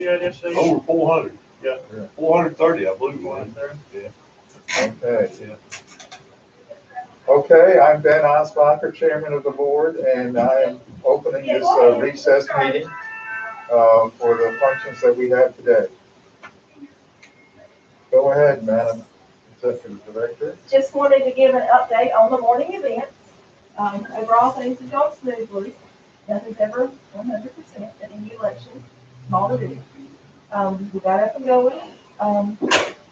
Yeah, that's Over 400. Yeah. 430, I believe. 430. Yeah. Okay. Yeah. Okay, I'm Ben Osbacher, Chairman of the Board, and I am opening this recess meeting for the functions that we have today. Go ahead, Madam Executive Director. Just wanted to give an update on the morning events. Overall, things have gone smoothly. Nothing's ever 100% at any election, small to big. We got up and going.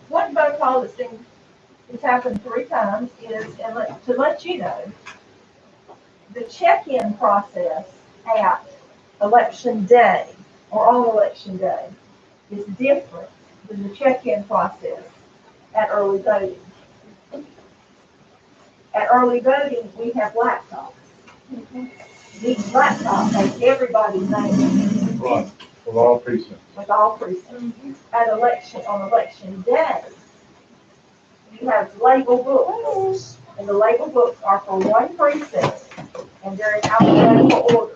One phone call it's happened 3 times is, and to let you know, the check-in process at election day or on election day is different than the check-in process at early voting. At early voting, we have laptops. These laptops have everybody's name Right. With all precincts. with all precincts. On election day, you have label books, and the label books are for one precinct, and they're in alphabetical order.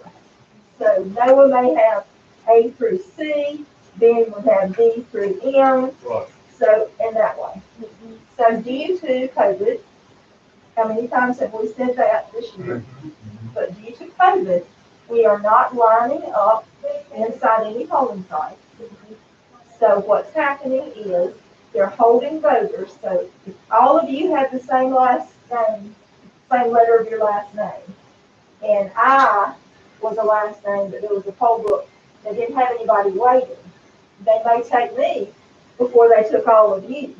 So Noah may have A through C, Ben would have D through M, Right. so in that way. So due to COVID, how many times have we said that this year? But due to COVID, we are not lining up inside any polling site. So what's happening is they're holding voters. So if all of you have the same last name, same letter of your last name, and I was a last name, but there was a poll book that didn't have anybody waiting, they may take me before they took all of you.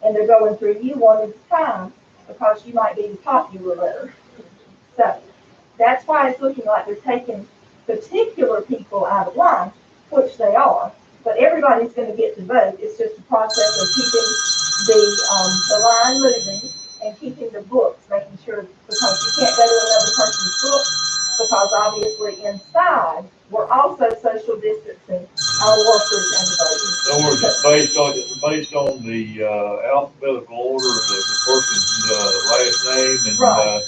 And they're going through you one at a time because you might be the popular letter. So that's why it's looking like they're taking particular people out of line, which they are. But everybody's going to get to vote. It's just a process of keeping the line moving and keeping the books, making sure, because you can't go to another person's book, because obviously inside we're also social distancing our workers and the voters. In other words, it's based on the alphabetical order of the person's last name, and Right.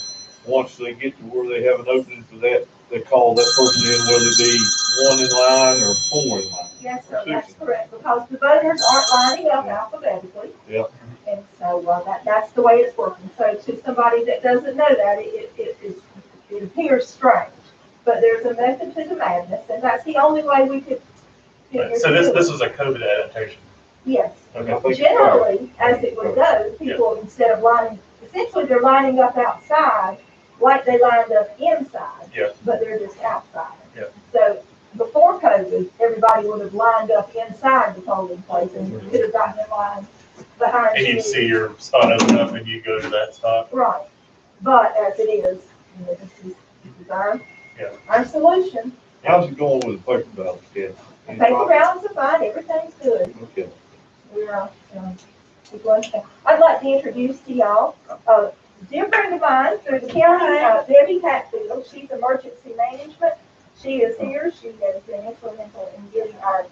Once they get to where they have an opening for that, they call that person in, whether it be 1 in line or 4 in line. Yes, sir, that's correct, because the voters aren't lining up alphabetically. Yep. And so that's the way it's working. So to somebody that doesn't know that, it appears strange. But there's a method to the madness, and that's the only way we could figure Right. So this is a COVID adaptation. Yes. Okay. Generally, as it would go, people, instead of essentially they're lining up outside like they lined up inside, but they're just outside. Yeah. So before COVID, everybody would have lined up inside the polling place and you could have gotten in line behind you. And you'd see your spot open up and you go to that spot. Right. But as it is, this is our solution. How's it going with the paper ballots, Ken? Paper ballots are fine, everything's good. Okay. We're I'd like to introduce to y'all a dear friend of mine through the county, Debbie Hatfield. She's emergency management. She is here. She has been instrumental in getting our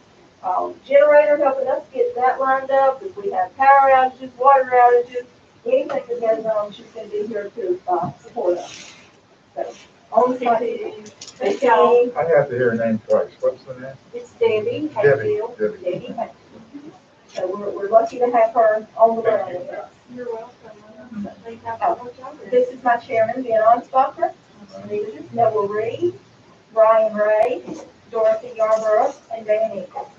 generator, helping us get that lined up. If we have power outages, water outages, anything that goes on, she's going to be here to support us. So, on the Thank y'all. I have to hear her name twice. What's the name? It's Debbie Hatfield. Debbie. Hatfield. So we're lucky to have her on the line with us. You're welcome. This is my chairman, Ben Osbacher. These are Noah Reed, Brian Ray, Dorothy Yarborough, and Dan Eagle.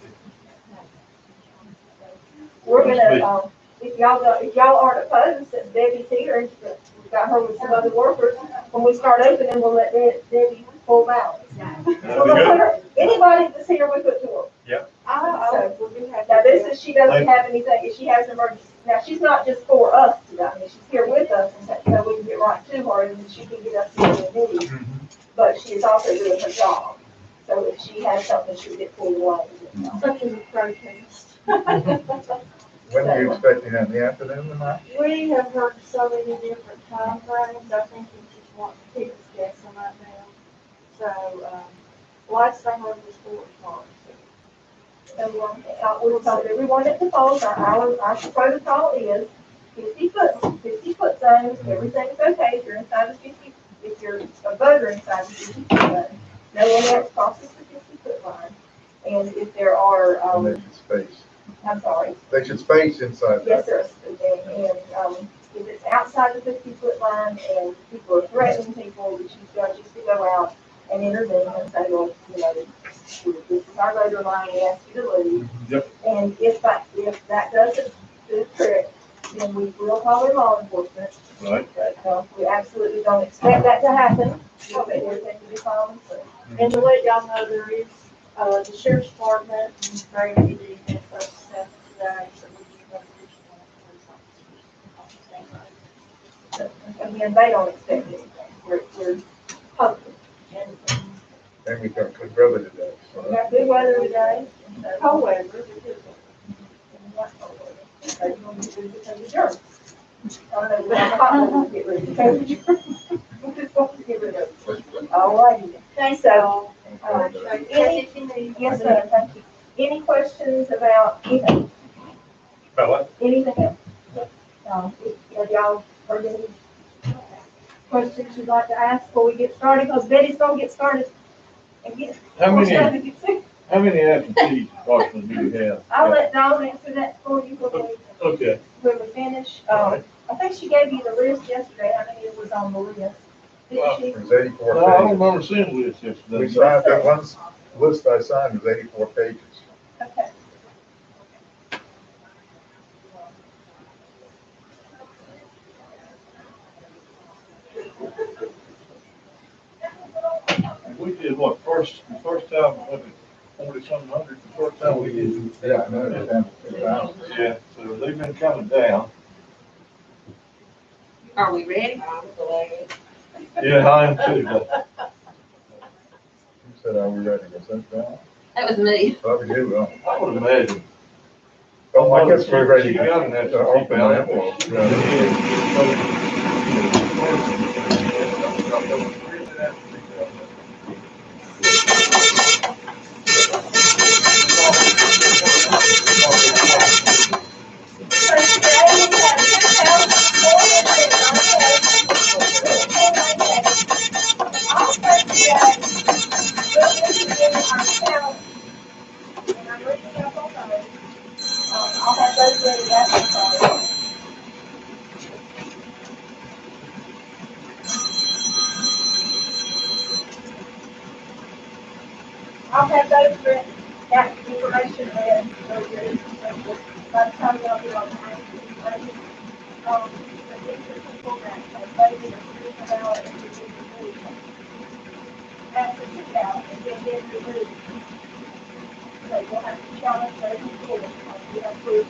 We're gonna, if y'all aren't opposed, that Debbie's here, and we've got her with some other workers. When we start opening, we'll let Debbie pull ballots. Anybody that's here, we put to her. Yep. Now she doesn't have anything, if she has an emergency. Now, she's not just for us today, I mean, she's here with us, and so we can get right to her, and she can get us to where we need. But she is also doing her job. So if she has something, she'll get pulled away. Such as a protest. When are you expecting that, in the afternoon tonight? We have heard so many different time frames. I think we just want people's guessing right now. So, last I heard was 4 o'clock. So we'll tell everyone at the polls, our protocol is 50 foot zone, everything's okay if you're inside the 50, if you're a voter inside the 50 foot zone. No one else crosses the 50 foot line. And if there are, And they should space. I'm sorry, They should space inside yes, that. sir, and if it's outside the 50-foot line and people are threatening people, the chief judge is to go out and intervene and say, well, you know, this is our voter line, we ask you to leave. Yep. And if that doesn't do the trick, then we will call in law enforcement. Right. But, we absolutely don't expect that to happen, but it is going to be followed through. And to let y'all know, there is, the sheriff's department and Brady PD has such stuff today, so we can go to Again, they don't expect anything, we're hoping. And And we got good weather today. we So got good weather today, and cold weather, but good weather. And not cold weather. So you're gonna be good because of germs. I don't know, we have hot weather to get rid of the COVID. We're just going to get rid of it. All righty. Thanks, y'all. Yes, sir, thank you. Any questions about anything? About what? Anything else? Have y'all heard any questions you'd like to ask before we get started? Because Betty's gonna get started again. How More many, stuff to get to. how many absentees approximately do you have? I'll let Dawn answer that for you Okay. when we finish. I think she gave you the list yesterday, how many it was on the list. Didn't she? there's 84 No, I don't pages. remember seeing this yesterday. We signed, that one list I signed was 84 pages. Okay. We did what, the first time, what, 40-something hundred, the first time we did. Yeah, I know, it's down to 2,000. Yeah, so they've been coming down. Are we ready? Yeah, I am too, but You said, are we ready to sit down? That was me. Probably do, well. I would imagine. Oh, I guess we're ready She got an to absentee open the ballot. envelope. So today we have 2,498. Also today, we'll be in our count, and I'm looking up on those. I'll have those ready after the call. I'll have those ready, that information ready, so you're, by the time y'all get on the line, but these are people that have voted or written about it and been removed. After 2,000, and then been removed. So you'll have to challenge those people, because we have proof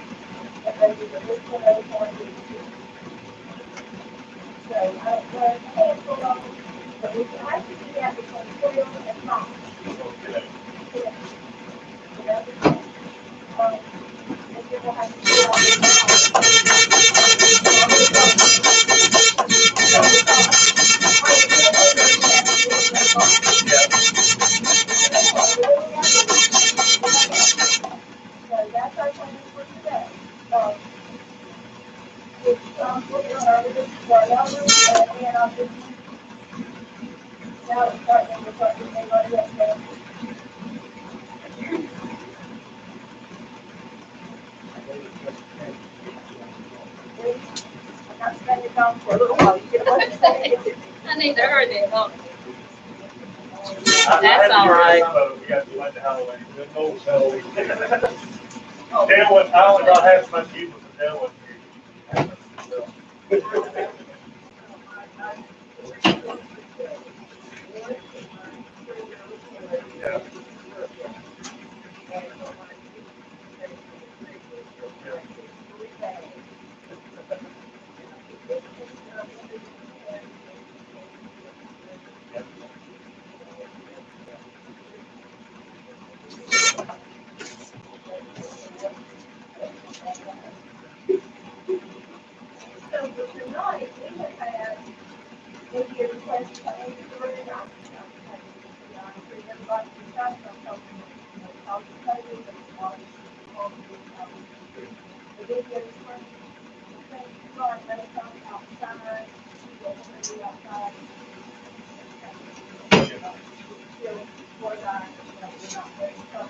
that they did the list of those ones. So I don't know, a handful of them, but we can have to do that between 12 and 5. Okay. That's our plan for today. We're going to start over, and I'll just, now it's starting to start with anybody else there. I'm spending time for a little while. You get what you're saying? I need to hurry that up. I That's had to all get rid of right. some of it. We got to like the Halloween. Good old Halloween. Dale was, I only got half as much use as Dale was. Yeah. So for tonight, we have had, if you request to aid for it, I'm sure everybody can try something. I'll just tell you that it's not, the video is running. Things are, they come outside, people will be outside. Still, what I I'm just trying to make sure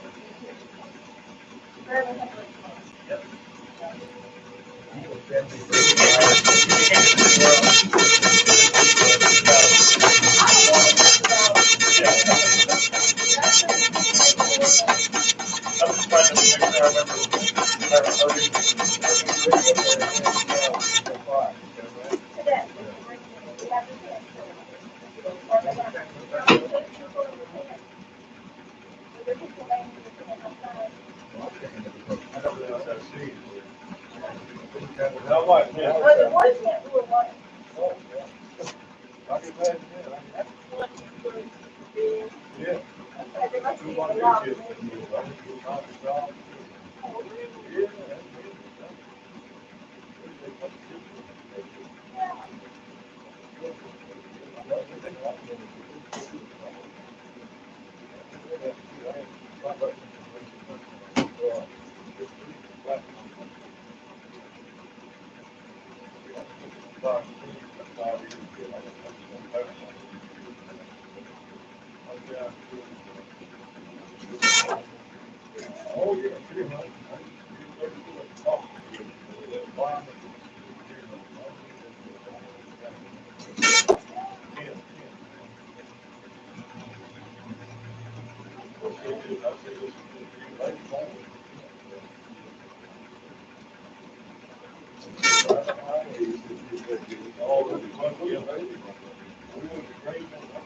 I remember. Now what? Yeah. Well, the ones that were like, I can imagine, yeah. there must We be a want to lot. do shit. Oh, yeah, pretty much.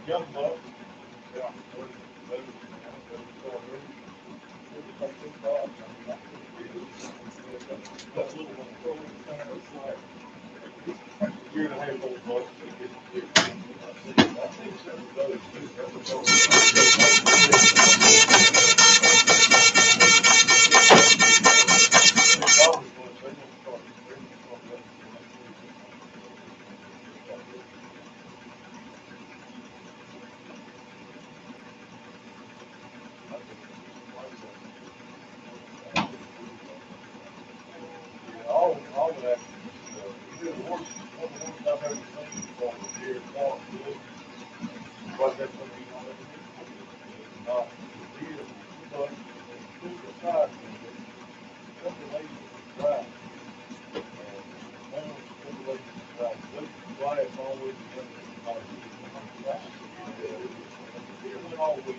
Young buck. Year and a half old bucks. All of that. The one I've ever seen was here, Clark, but that's what we know. Not here, but who's the side? Some of the ladies drive. One of the ladies drive. Those wives always together. Here we always do.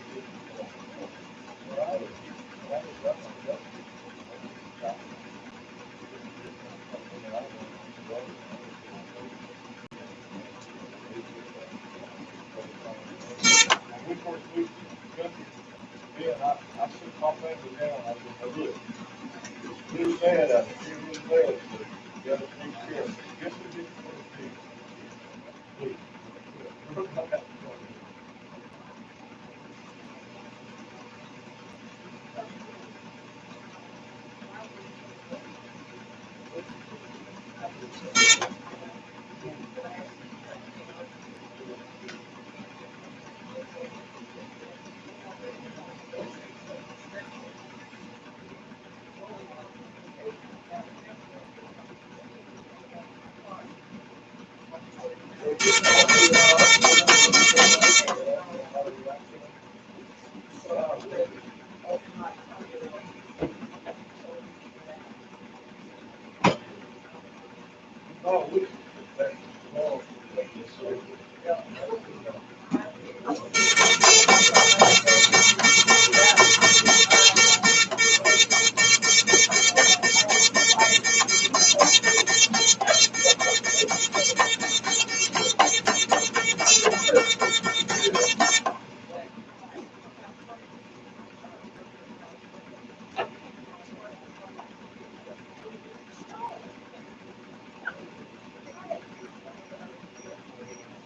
We first moved to the country, yeah, I took my family down, I said, look, it's really bad out here, it's really bad, so you gotta take care of it. Guess we did the first thing. Please. Oh, we, that's, oh, yes, sir.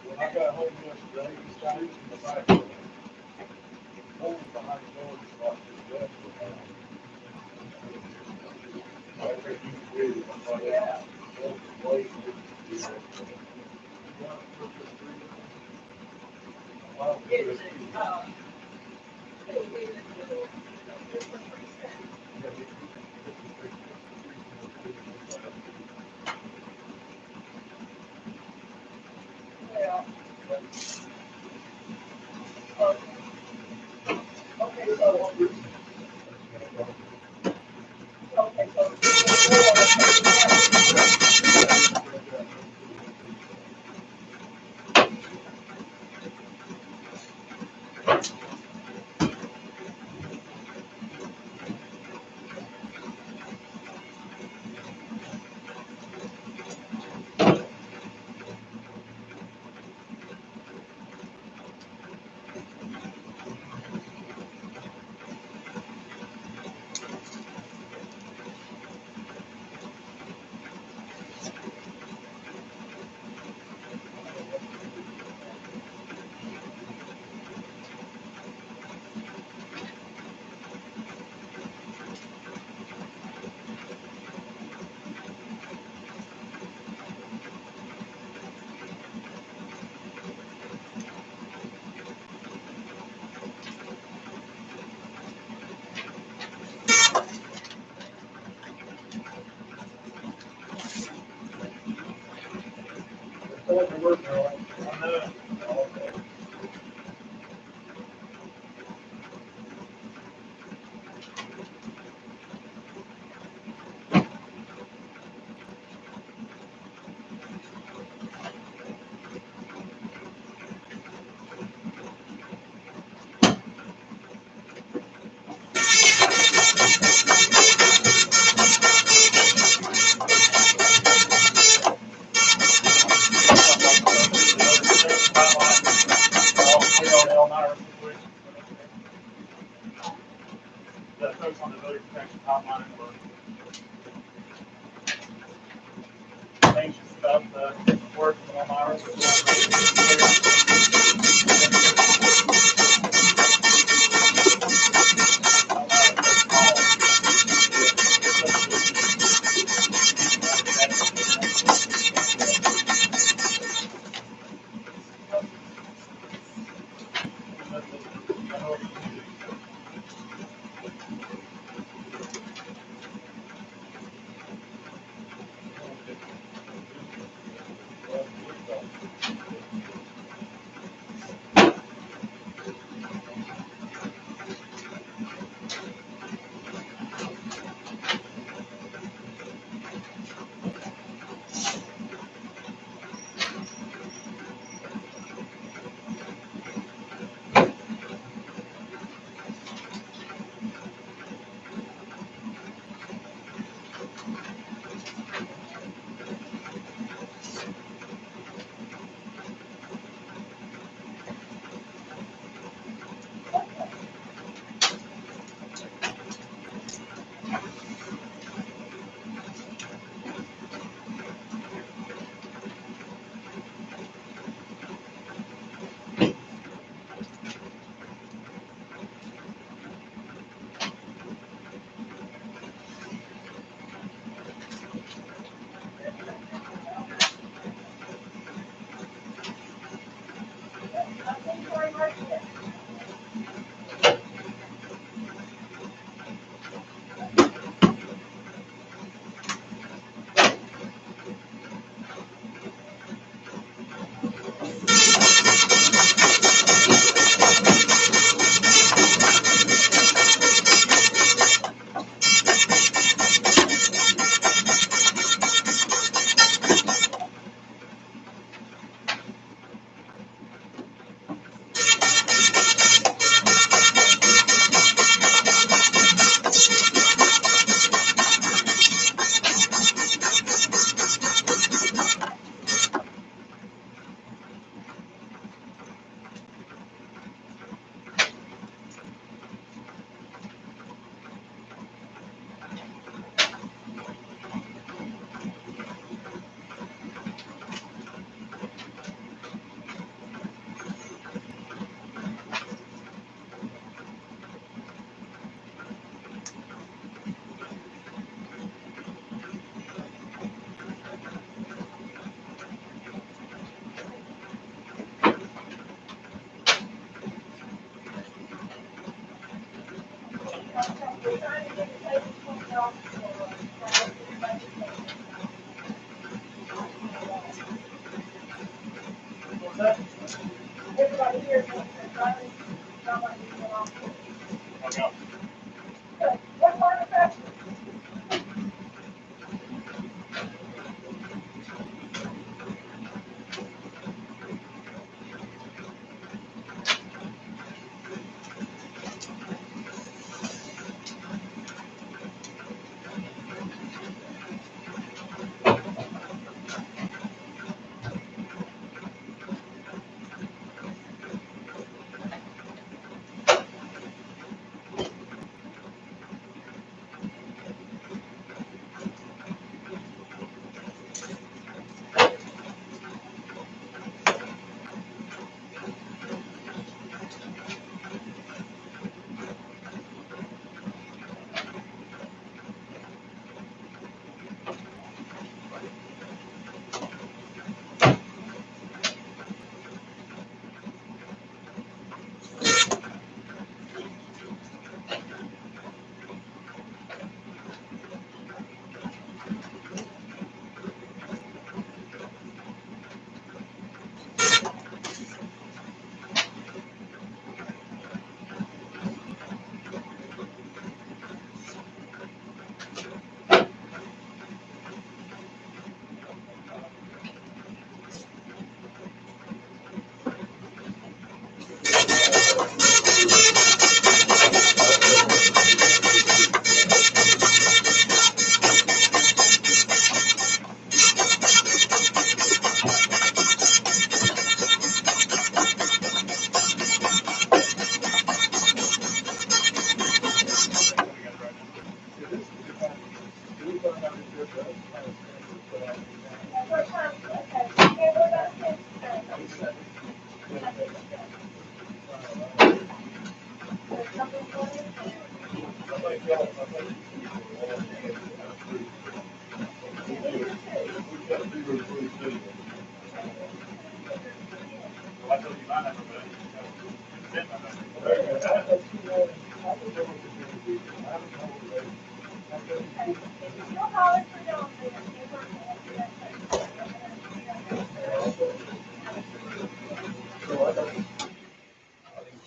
When I got home yesterday, he was shooting the back. Hole behind the door, it's like the death of the house. I think he's ready, I'm like, yeah. Wait, Okay, so I know. The folks on the voter protection hotline were anxious about the work of Elmira. Everybody here is going to try to not let me get off. Okay. What part of that? What time? Okay. Okay, what about 10? I told you my number, but I sent my number. You'll call us for those, then, if we're-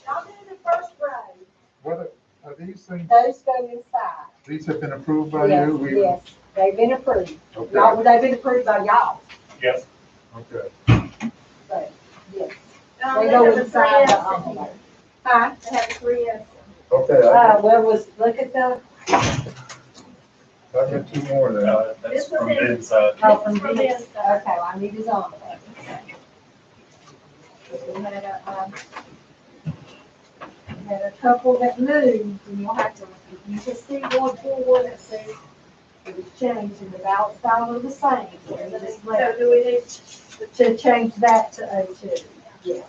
I'll do the first row. What are these things? Those go inside. These have been approved by Yes, you? We- yes, they've been approved. Okay, Y'all, they've been approved by y'all, Yes. okay. so, yes. They They go inside the envelope. Huh? They have 3S. Okay, I Look at the, got two more there. That's This was from in- the inside. oh, from this, okay, well, I need his envelope. We had a couple that moved, and you'll have to, you can see one forward that says it was changed, and the ballot style are the same. So you just So left do we need, to change that to O2. Yeah.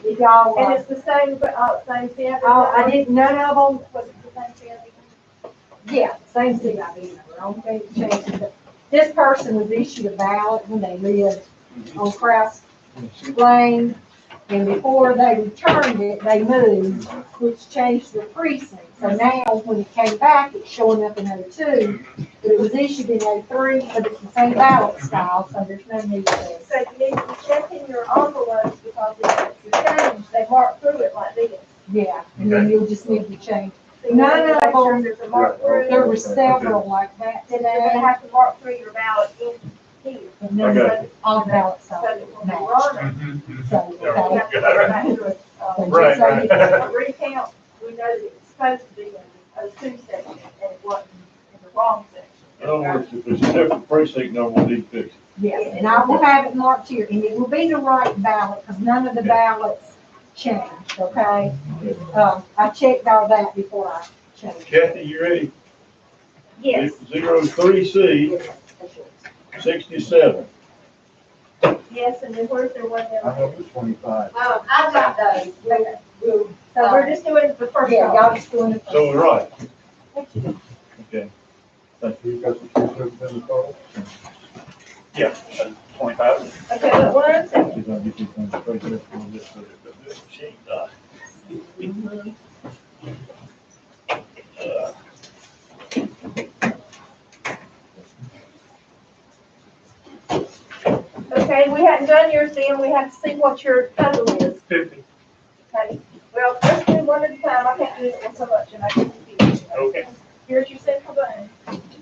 If y'all, and it's the same, same thing? I didn't, none of them, Was it the same thing? yeah, same thing, I mean, I don't think it changed. But this person was issued a ballot when they lived on Kraus Lane, and before they returned it, they moved, which changed the precinct. So now, when it came back, it's showing up in O2, but it was issued in O3, but it's the same ballot style, so there's no need to. So you need to check in your envelopes because if it's changed, they mark through it like this. Yeah, and then you'll just need to change. So you need to None of make sure them, there's a mark through. there were several like that Then you're gonna today, have to mark through your ballot in here. and then Okay. all ballot So styles that when match. you run it, So, you okay. have to go back to it. Right, A right. recount, we know that it's supposed to be in a 2 section, and it wasn't in the wrong section. In other words, if it's a different precinct number, we need to fix it. Yes, and I will have it marked here, and it will be the right ballot, because none of the ballots changed, okay? I checked all that before I changed. Kathy, you ready? Yes, 03C, 67. yes, and then where's their one I there? have the 25. I got those. So we're just doing the first Yeah, one. y'all just doing it. So we're right. Okay. You got the two cents in the total? Yeah, 25. Okay, but one second. She's gonna get these things straight up on this, so that this machine dies. Okay, we hadn't done yours then, we have to see what your total is. 50. Okay, well, let's do one at a time, I can't do it with so much, and I get confused. Okay. Here's your central bank,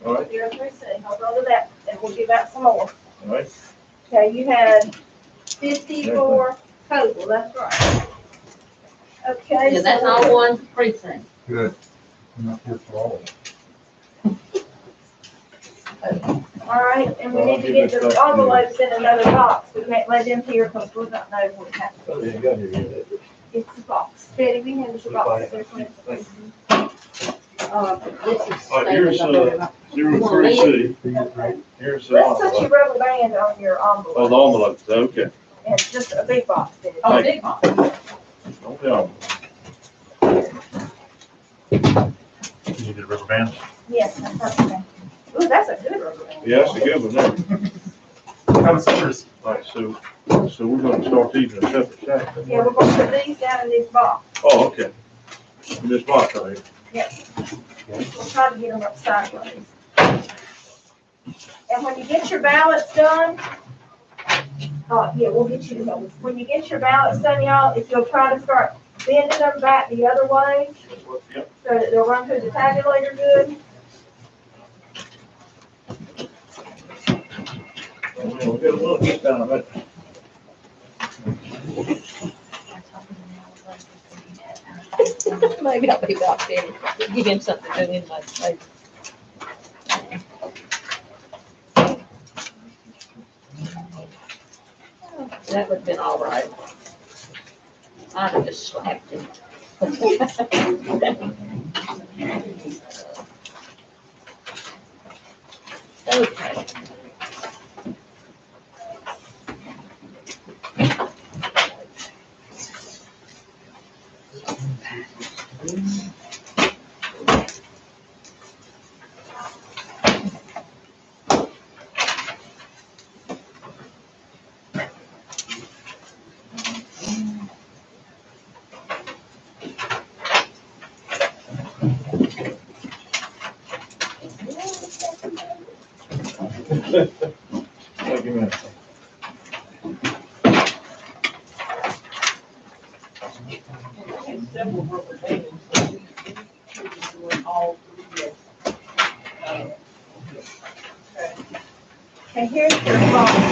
All right, here's 3C, hold on to that, and we'll give out some more. all right. Okay, you had 54 total, that's right. Okay. Yeah, that's so- all one precinct. Good. Not here for all of them. All right, and we Well, need I'll to give get this the back to you. envelopes in another box, we can't let them here because we don't know what happened. Oh, you got here yet. It's the box, Betty, we have the box. There's one. This is All right, here's, stated up 03C, Okay. here's the Let's put envelope. your rubber band on your Oh, the envelope, envelopes, okay. and just a big box, Betty. Oh, big one. Don't the envelope. You need a rubber band? Yes, that's okay. Ooh, that's a good rubber band. Yeah, that's a good one there. That was the first. All right, so we're gonna start these in a separate section. Yeah, we're gonna put these down in this box. Oh, okay. In this box right here. We'll try to get them up sideways. And when you get your ballots done, yeah, we'll get you those. When you get your ballots done, y'all, if you'll try to start bending them back the other way, Yep. so that they'll run through the tabulator good. We'll get a little bit down of it. Maybe I'll be about there. Give him something to do in my space. That would have been all right. I'd have just slapped him. Okay. Thank you, ma'am. And several rubber bands, so we doing all three of And here's your phone.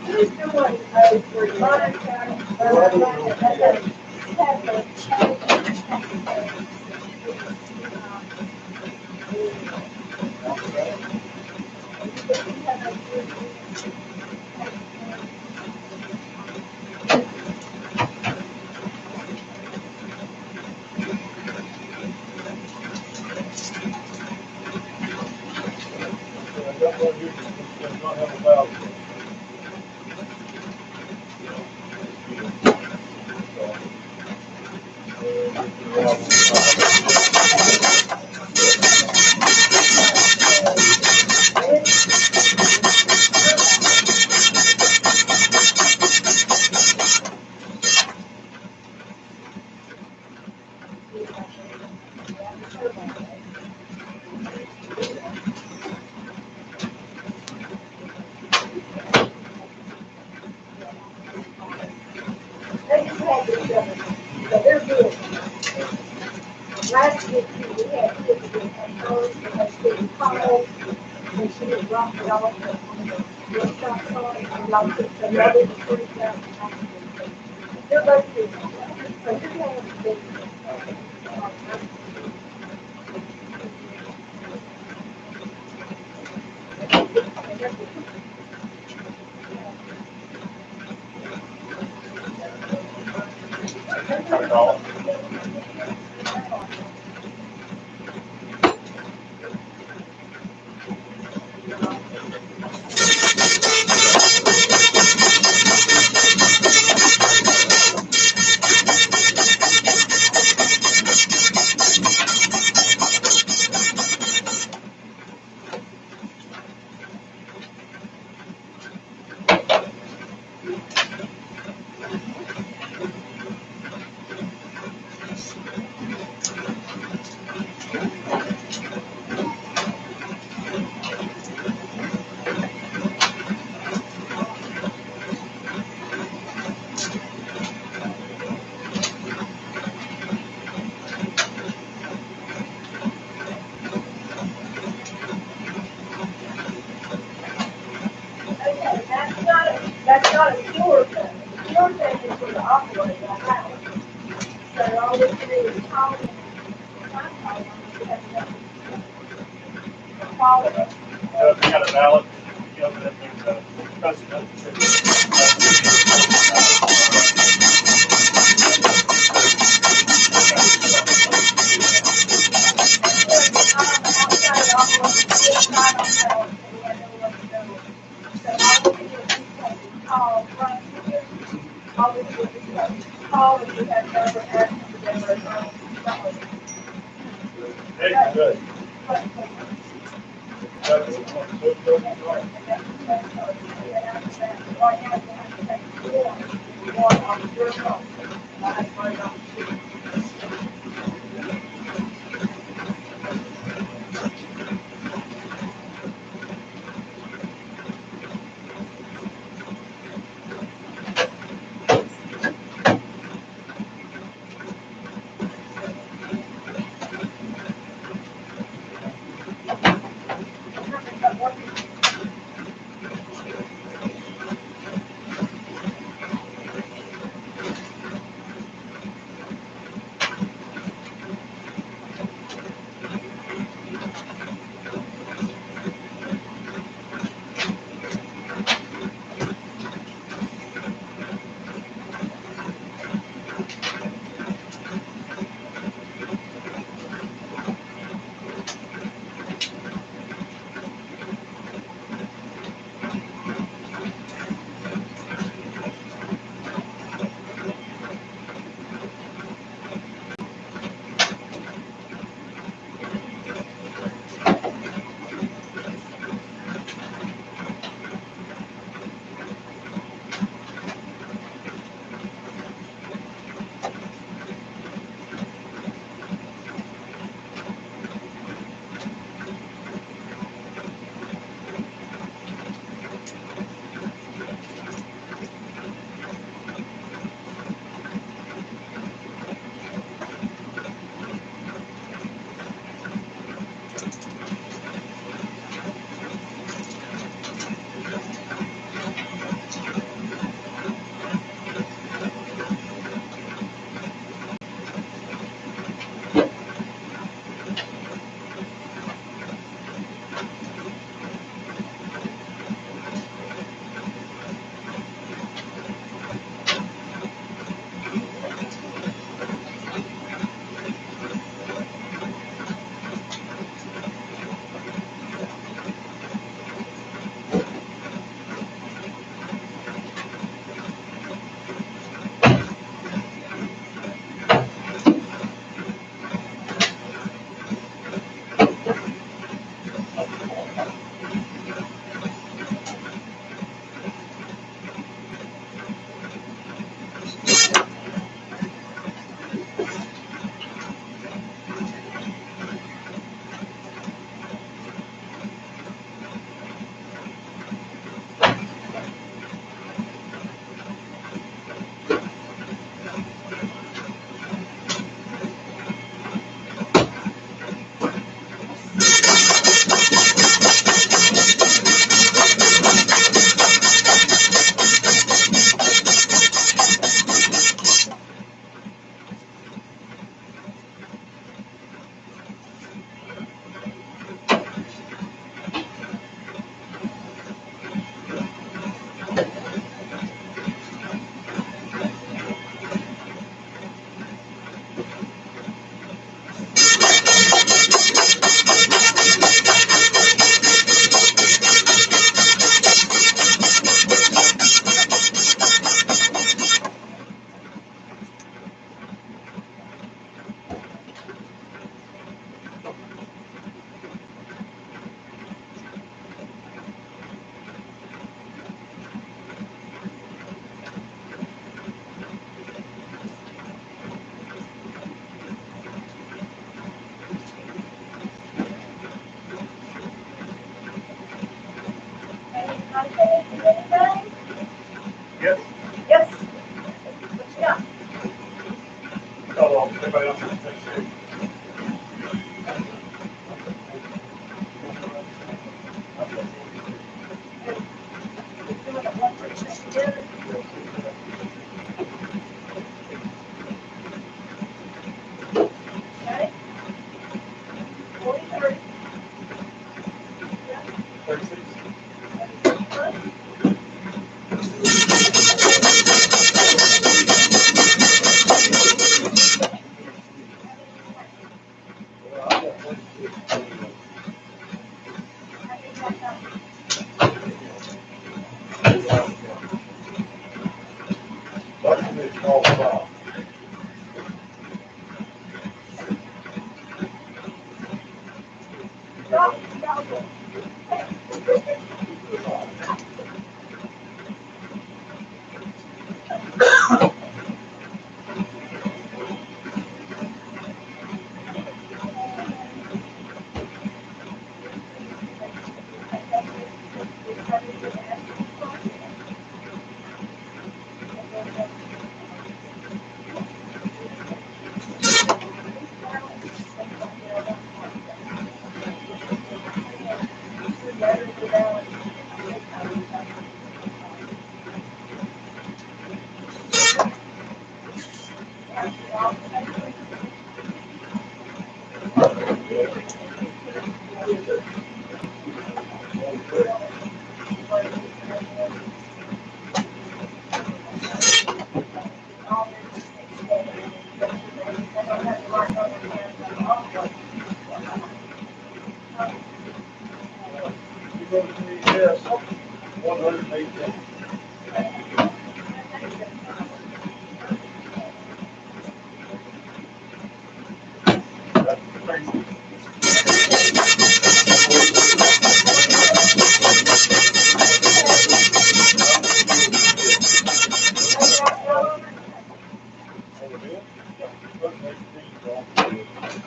Who's the one for Bonner County? They just had this other, so they're good. Last week, we had kids that had hers, and they didn't call, and she had dropped it off at one of the restaurants on it, and like it's another $3,000. They're both good. So you're going to be. not a pure thing. A pure thing is for the operator, a house. So all we can do is call them, not call them, we have to call them. So if you got a ballot, you know, that there's a precedent. Very good. Yes. Yes. What you got? So everybody else is next Doing it one person together. You go to the, yes, 118. That's crazy. Over there? Yeah, 118.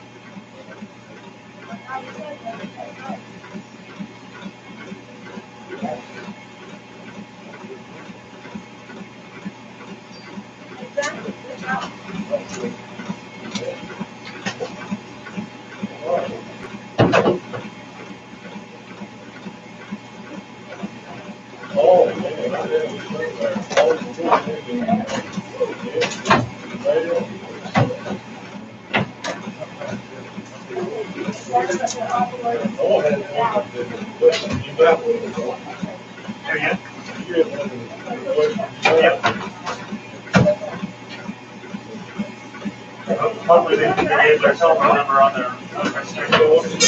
Oh, man, I didn't see that. Oh, Here yet? Hopefully they gave their telephone number on their registration.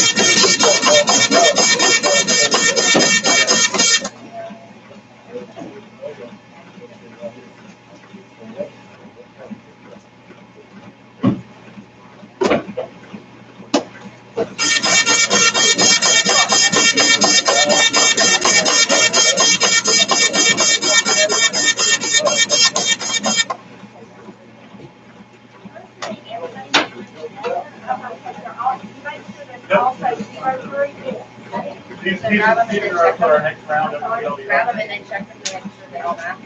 These are for our next round of the LDR. Grab them and then check them to make sure they all match.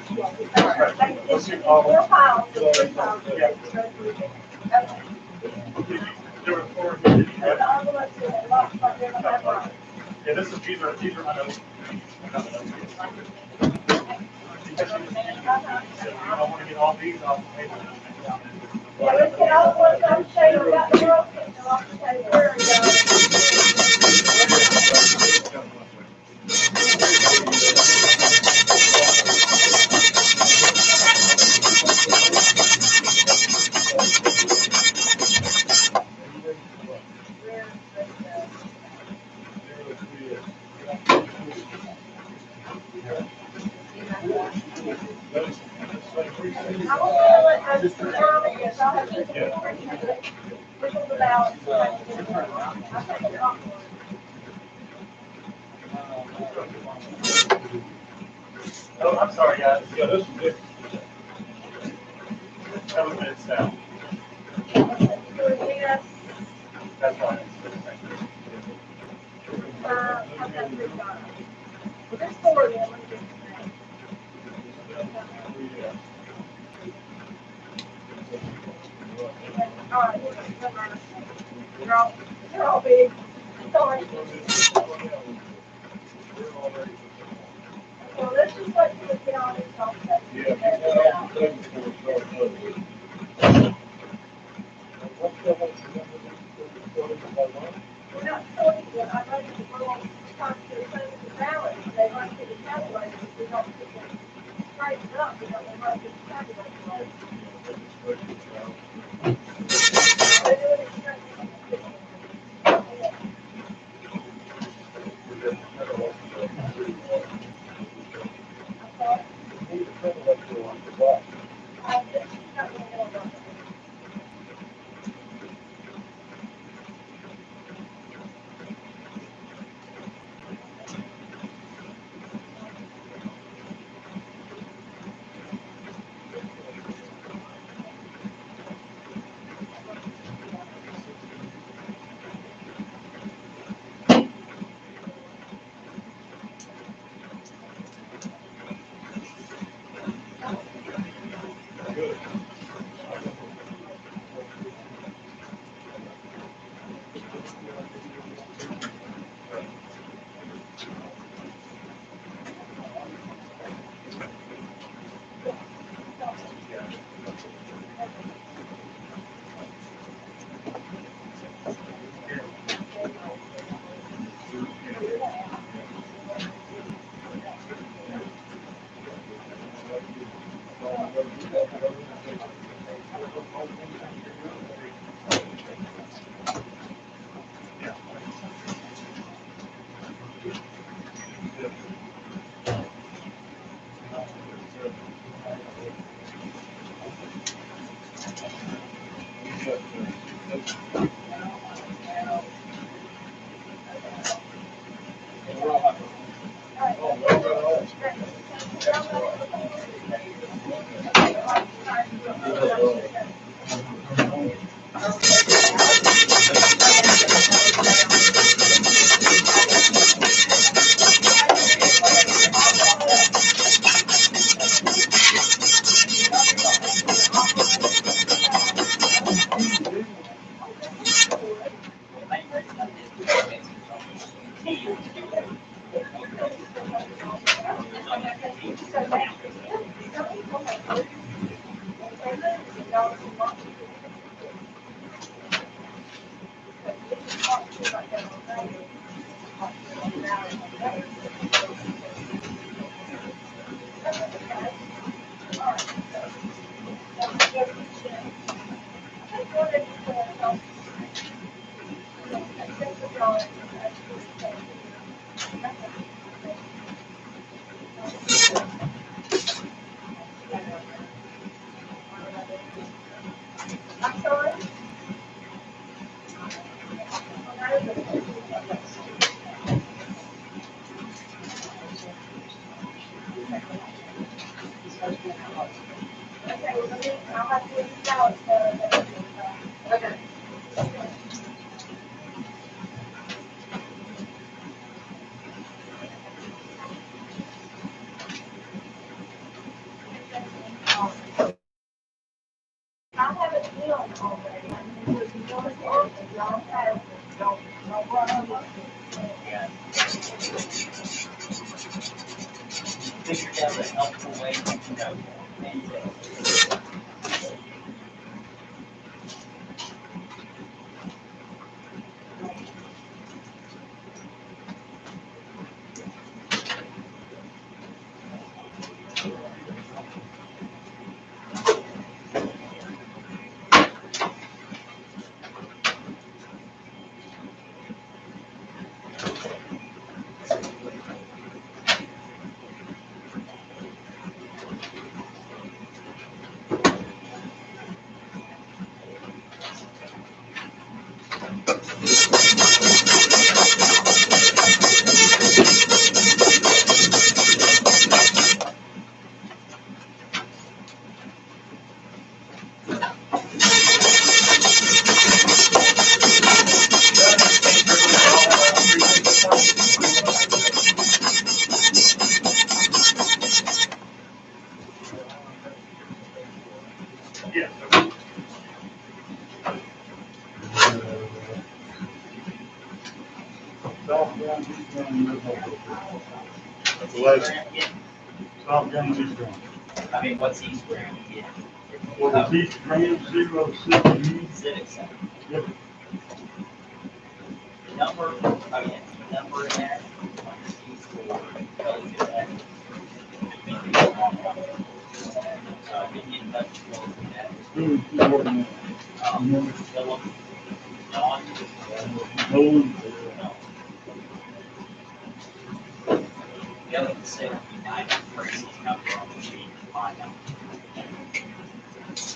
Four piles, three piles. Yeah. There were four. Yeah, this is, these are unopened. Because you don't want to get all these off the table. Yeah, let's get all the ones off the table, we got the girls getting them off the table. There we go. I won't let those two early, yes, I'll have to. Which one's the balance? I think it's off. Oh, I'm sorry, guys. Yeah, this is it. That was mid staff. Yes, That's fine. I've got three piles. There's four of them, let me get all right, they're all big. Sorry. Well, let's just wait till we get all these off. Yeah. We're not sorting yet, I'm ready to go on, talk to the ballot, they run to the calculator, if we don't get them straightened up, we don't run to the calculator. They're doing it straight. I'm sorry? Okay, well, let me, I'll have to leave it out, Okay. I have it filmed already. I mean, if you want to watch it, y'all have it. Don't run over it. Figured out a helpful way to know. Yes, South County, East County, that's the last, South County, East County. I mean, what's East Grand? Yeah. Well, the East Grand 06, Civic Center. Yep. The number, I mean, the number in there, East for, tells you that. So I didn't get in touch with that. who's working Philip, John, Nolan, the other six, United, Tracy's number on the sheet, my number.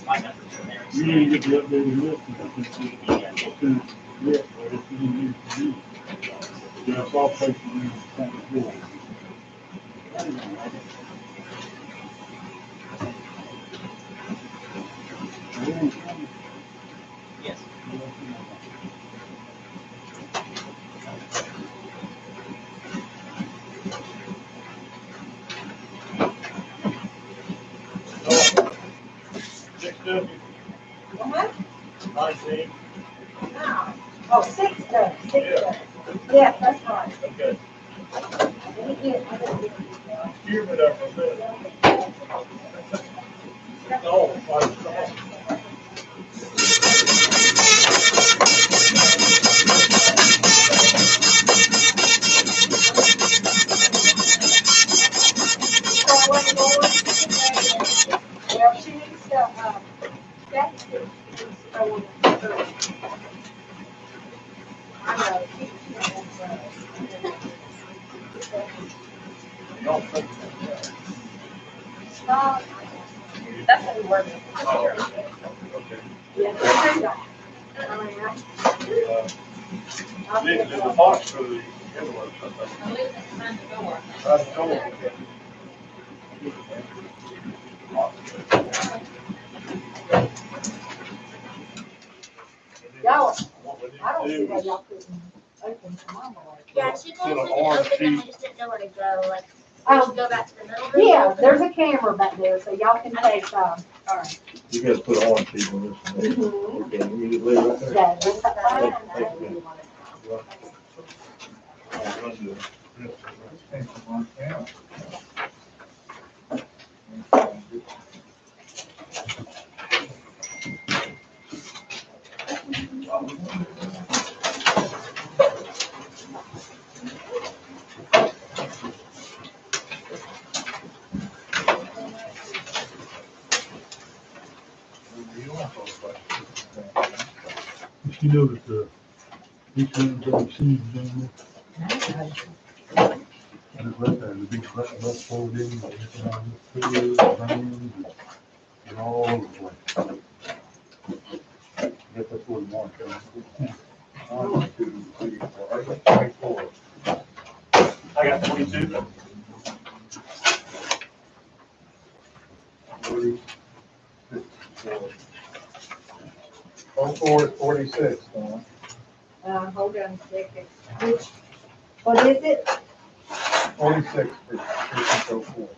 My number's in there. you didn't get the updated list. Yeah, but if you didn't need to do. Yeah, it's all places in the county. Yes. Six W, What? 19, No. Oh, 6 does. Yeah, that's fine. okay. Let me get, I didn't get these now. Excuse me there for a minute. No, I, Oh, one more. Well, she needs to, Becky needs to go with her. I know, she has, Y'all think That's what we were. okay. Yeah, they do. There's a box for the envelope, I think. I'm leaving it behind the door. I told them. Y'all, I don't see why y'all couldn't open some envelope. Yeah, she told Put me an to orange open them, I sheet. just didn't know where to go, like, Oh. just go back to the middle room. Yeah, there's a camera back there, so y'all can take, all right. You gotta put an orange sheet on this one. Mhm. Okay, you just lay it right there. Yeah, just that Take- line. take that. I'll run the rest Came from Montana. You know that each one's got seeds on it. And it's right there, the big button up folded in, and it's on the field, and all over the place. Get that one mark on. 1, 2, 3, 4. I got 24. I got 22. 40, 54. 04 is 46, Don. Hold on a second. Which, what is it? 46 for 04.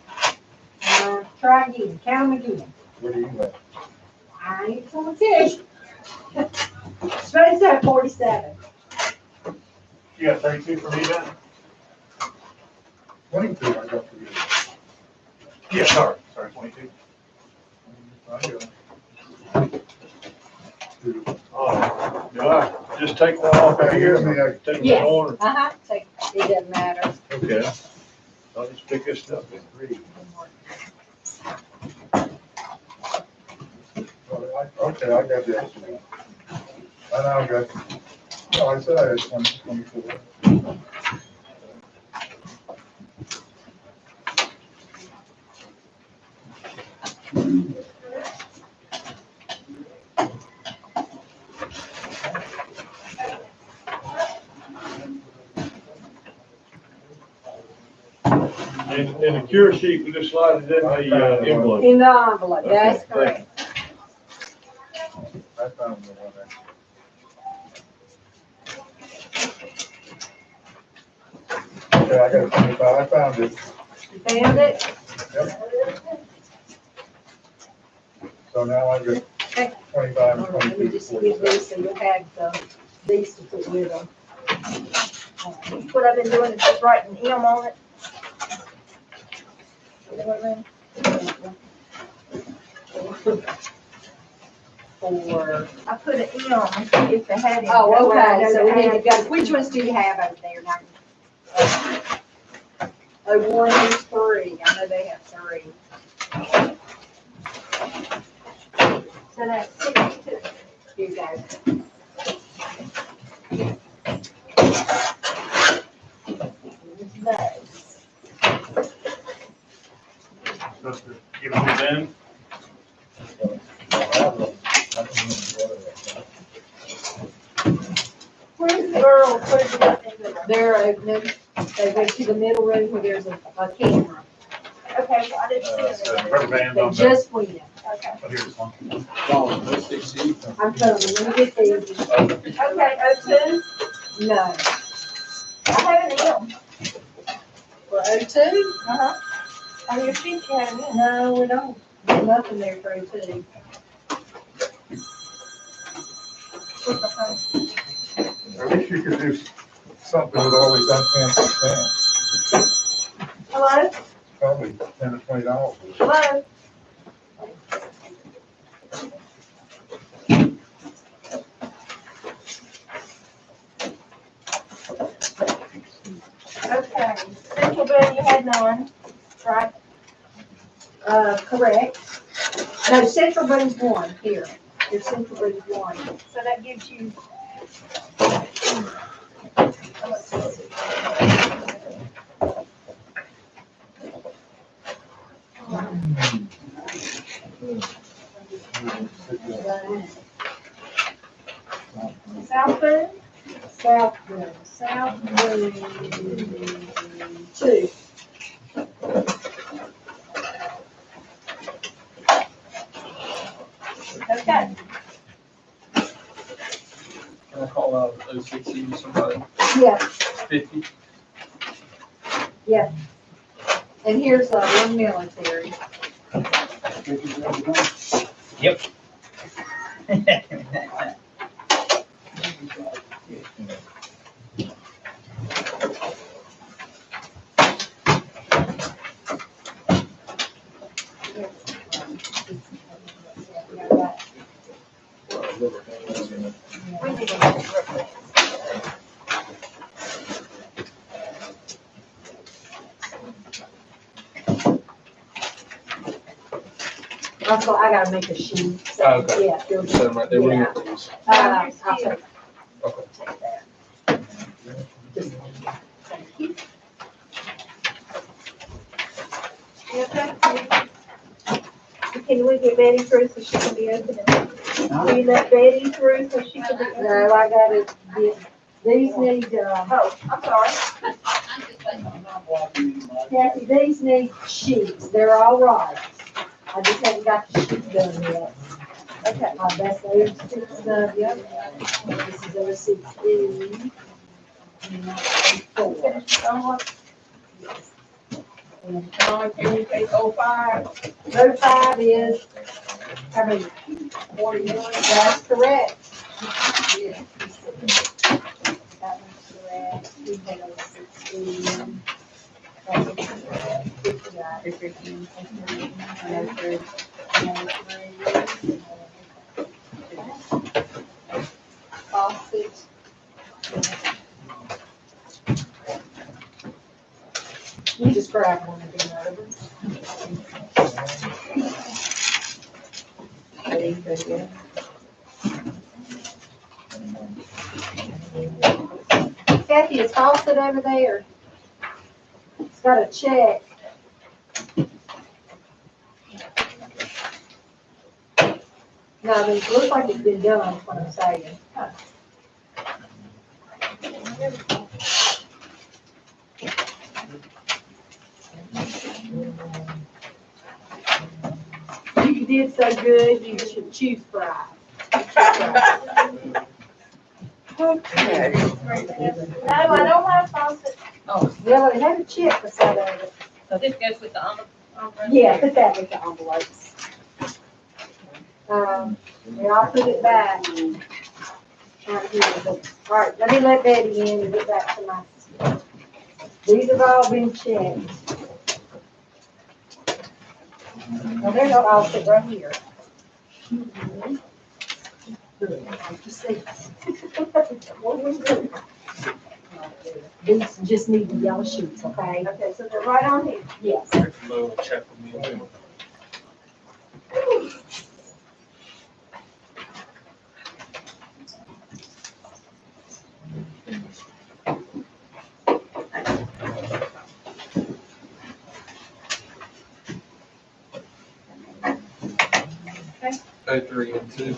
Try again, count 'em again. What do you have? I ain't gonna tell you. Supposed to have 47. You got 32 for me then? 22 I got for you. Yeah, sorry, 22. I got it. 2. Oh, do I just take that off of here? Take Yes. that on? Take, it doesn't matter. Okay. I'll just pick this up and read. Okay, I got the extra one. I now got, no, I said I had 24. And the cure sheet, we just slide it in the envelope. In the envelope, that's Okay, correct. I found the one extra. Okay, I got 25, I found it. You found it? Yep. So now I got Okay. 25 and All right, let me 22. just give these, so you'll have these to put with them. What I've been doing is just writing M on it. For, I put an M if they had it. oh, That way I okay, know so they we need had to go, which ones do you have over there now? Oh, 1 and 3, I know they have 3. So that's 62. Here you go. Those. Supposed to give them to Ben. Where's the girl? Where's the left hand girl? They're opening, they go to the middle room where there's a camera. Okay, well, I didn't see it. Rubber band They on that. just went. Okay. Oh, here's one. I'm coming, let me get these. Okay, O2? No. I have an M. For O2? Uh-huh. On your sheet, you have an M. No, we don't. There's nothing there for O2. Where's my phone? At least you could do something with all these uncanceled stamps. Hello? Probably $10 or $20. Hello? Okay, central building, you had none, right? Correct. No, central room's 1, here. Your central room's 1. So that gives you. South Room, two. Okay, Can I call out 060 to somebody? Yeah, 50? yeah. And here's, one military. Yep. Also, I gotta make a sheet, so, Okay. yeah. you'll- Set them right there. Bring it, please. I'll take Okay. that. Just- thank you. can we get Betty through so she can be open? Will you let Betty through so she can be open? No, I gotta get, these need, Oh, I'm sorry. Kathy, these need sheets, they're all right. I just haven't got the sheet done yet. Okay. That's O6W, this is O6E. Finish the homework. Can you take 05? Road 5 is, I mean, 41. that's correct. Yeah. That one's correct. We had O6E. That one's correct. 59. All six. You just grab one of the others. Kathy, is Fawcett over there? It's got a check. No, I mean, it looks like it's been done, is what I'm saying. You did so good, you should choose fries. Okay. No, I don't have faucet. Well, it had a check beside of it. So this goes with the envelope. Yeah, put that with the envelopes. And I'll put it back. Right here, but, all right, let me let Betty in and get back to my stuff. These have all been checked. Well, they're not all sit right here. These just need the yellow sheets, okay? Okay, so they're right on here. Yes. Little check with me. Okay. 03 and 2.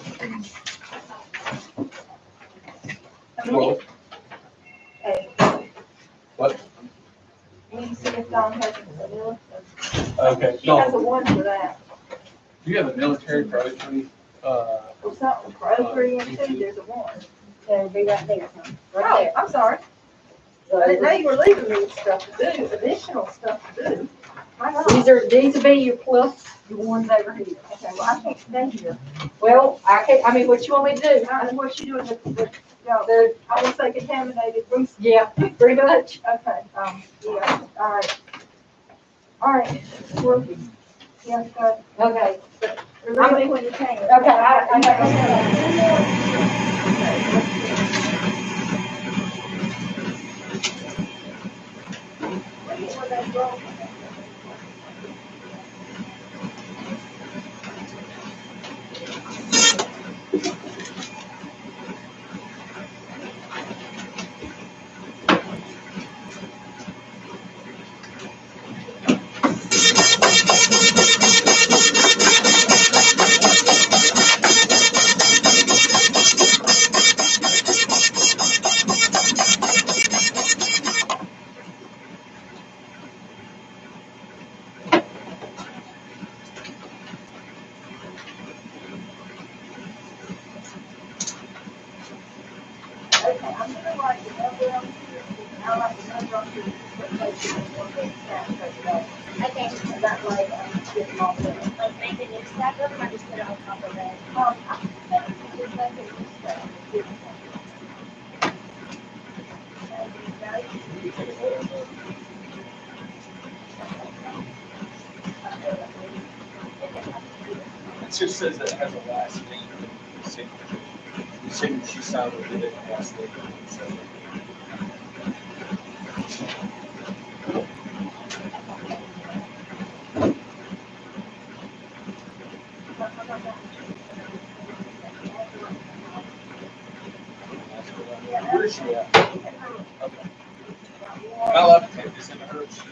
Okay. What? Let me see if Dawn has a Okay. She has a one for that. Do you have a military for 03? Or something for 03 and 2, there's a one. They'll be right there, huh? Oh, Right there. I'm sorry. I didn't know you were leaving me stuff to do, additional stuff to do. My God. These will be your plus, your ones over here. Okay, well, I can't stay here. Well, I mean, what you want me to do? I don't know what you doing with, y'all. The- I want to say contaminated roof. Yeah, pretty much. Okay, yeah, all right. All right, well, yeah, so, Okay. remind me when you can. Okay, I got I can't, that way, get them all there. Like make a new stack of them, I just put it on top of that. I think just make it new stack. It just says that it has a last name. The signature she signed with it last name. So, where is she at? Okay. I love to take this in hers.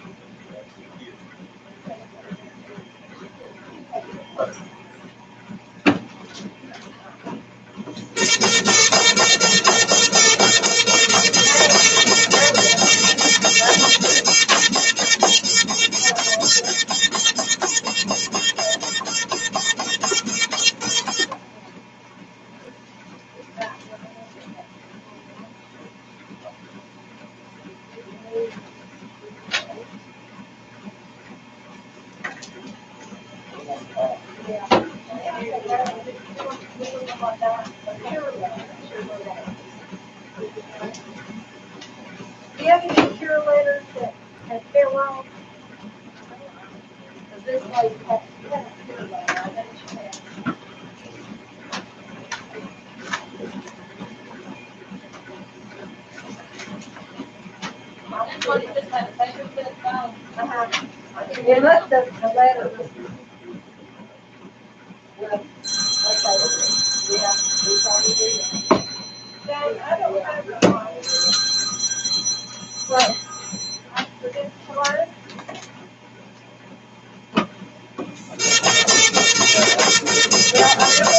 Do you have any cure letters that have fill out? Cause this lady has, she has a cure letter, I know she has. Somebody just had a paper clip on. It must have, the letter was. Well, okay, yeah, we probably do that. Dave, I don't have the one. Right. For this one, Yeah, I know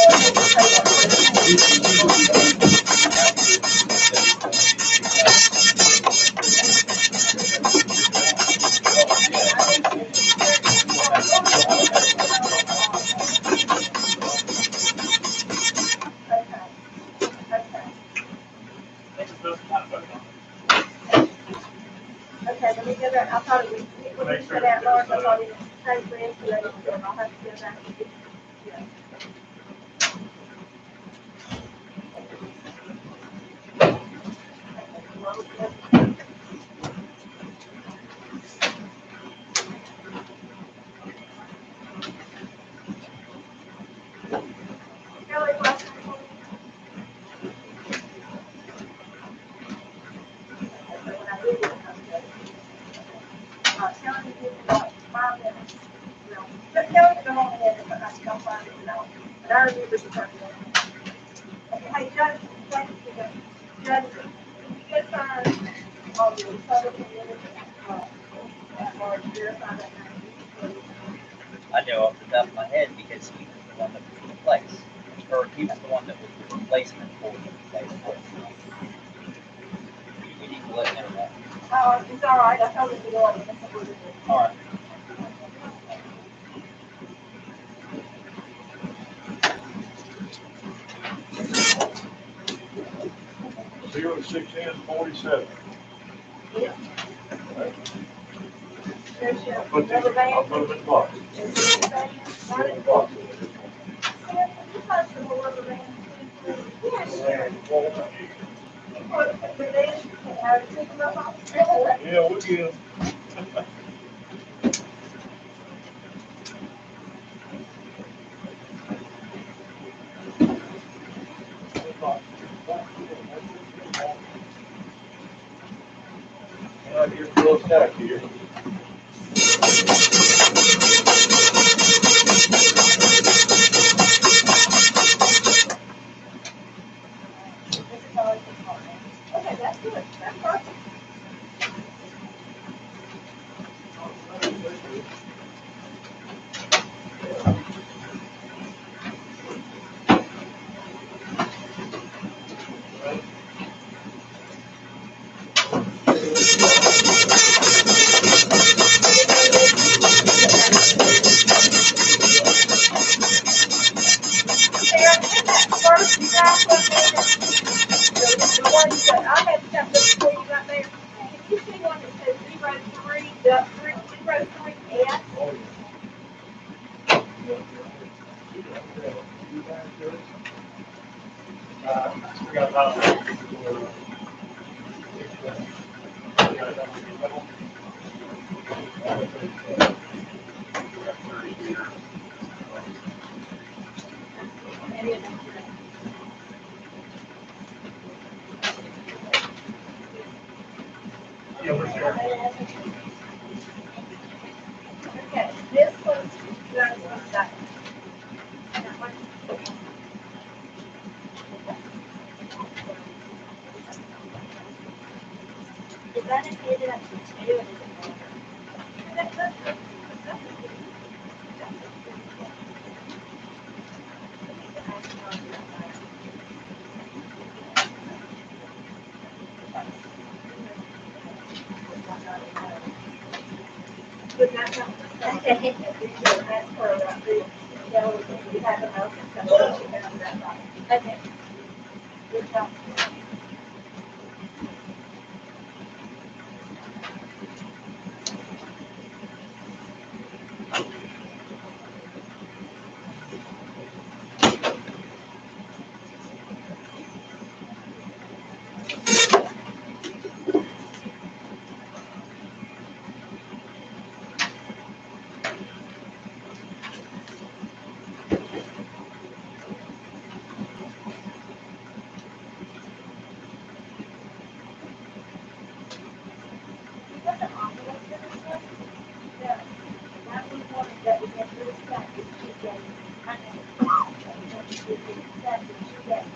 okay, let me go back, I thought it was, when you said that, Lord, I thought it was time for installation, so I'll have to go back and get. Kelly, question for you? When I did it, Kelly did about 5 minutes. Kelly's been on the edit, but I still find it, but I remember the time. Hey, Judge, thank you, Judge, you get signed on the Republican minute, that large verify that name. I know off the top of my head because he was the one that was replaced. Or he was the one that was the replacement for the replacement. You need to let him know. Oh, it's all right, I told him to go on. All right. 06-10-47. There's your I'll put rubber I'll band. put them in the box. Put it in the box. Sam, can you touch the rubber band? Yes, sure. Put it in, take them up. Yeah, we'll get them. Here's a little stack here. Okay, that's good, that's perfect. Yeah. Oh, yeah. I forgot about that. Yeah, we're sure. Okay, this one's done with that. That one. Is that indicated up to two, or does it matter? But that's not, okay, that's for, we have a motion, so we have that right. Okay. Good job. What's the envelope for this one? Yeah. That was one that we get this stuff, that you get, I know. That you get.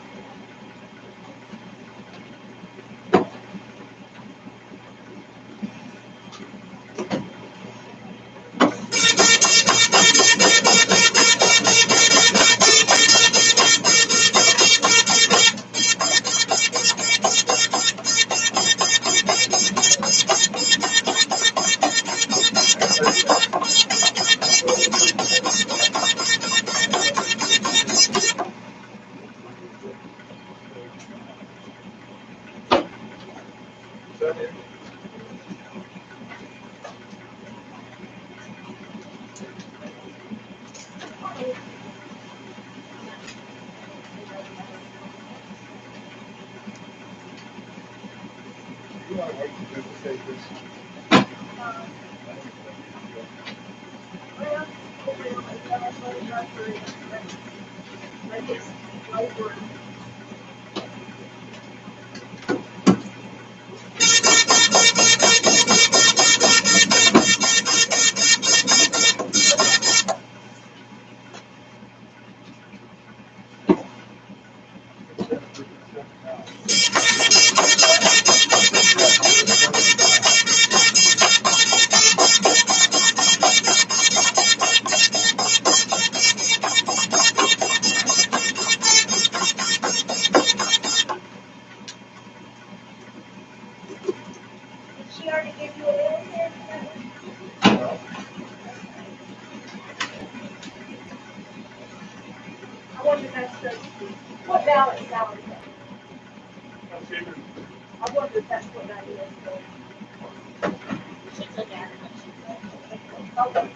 Is that it? You want to wait to duplicate this? Well, like it's over. Did she already give you a little here? I wonder if that's the, what ballot is that? That's even, I wonder if that's what that is. She took out what she said. Okay.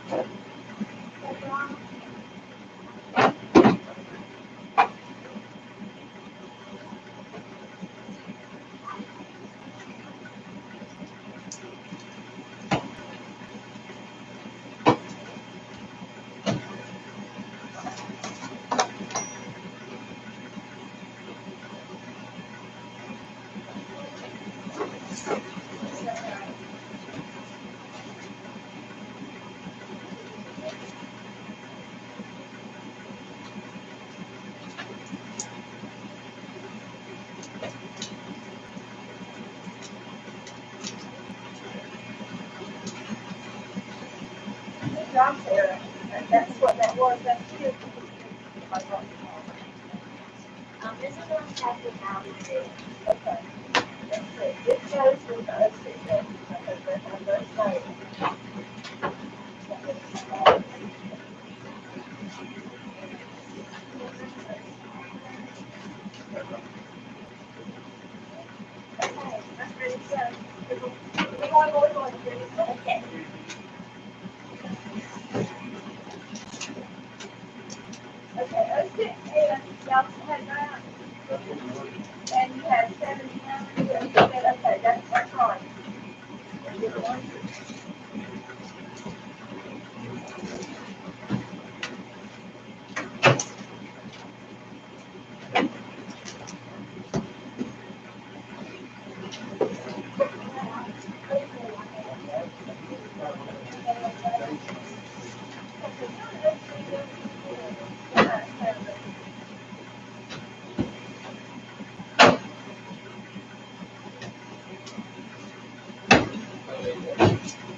Good job, Sarah. That's what that was, that's you. This is on chapter now. Okay. That's it. It shows with us, it says, because that's on both sides. Okay, that's ready to go. We're going to go. Okay. Y'all had that? And you had 79, okay, that's right.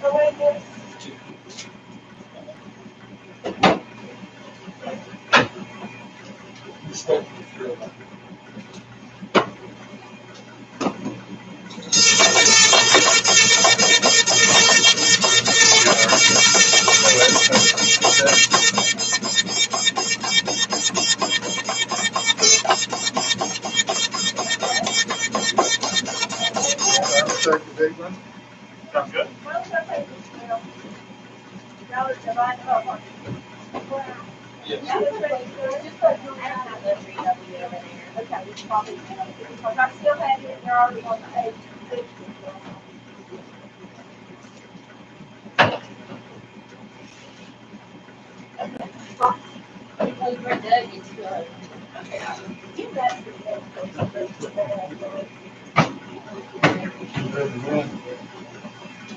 Oh, wait, yes. Second, Bigman. Sounds good. Well, it's okay, well, y'all are divided up on. Yes. Now it's ready to go. Just put your hand out there. Okay, it's probably, because I still have it, they're already on the eight. You got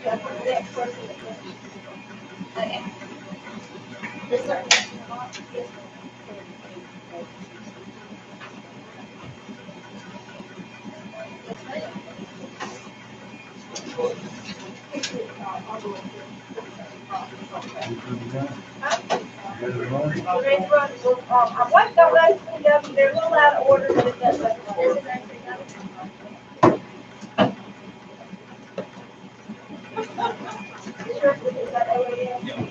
Yeah, for the next person. Okay. This one. Yes. Get it on. I'm waiting on those three of them, they're a little out of order, but it doesn't matter. Is that AAM? Yeah.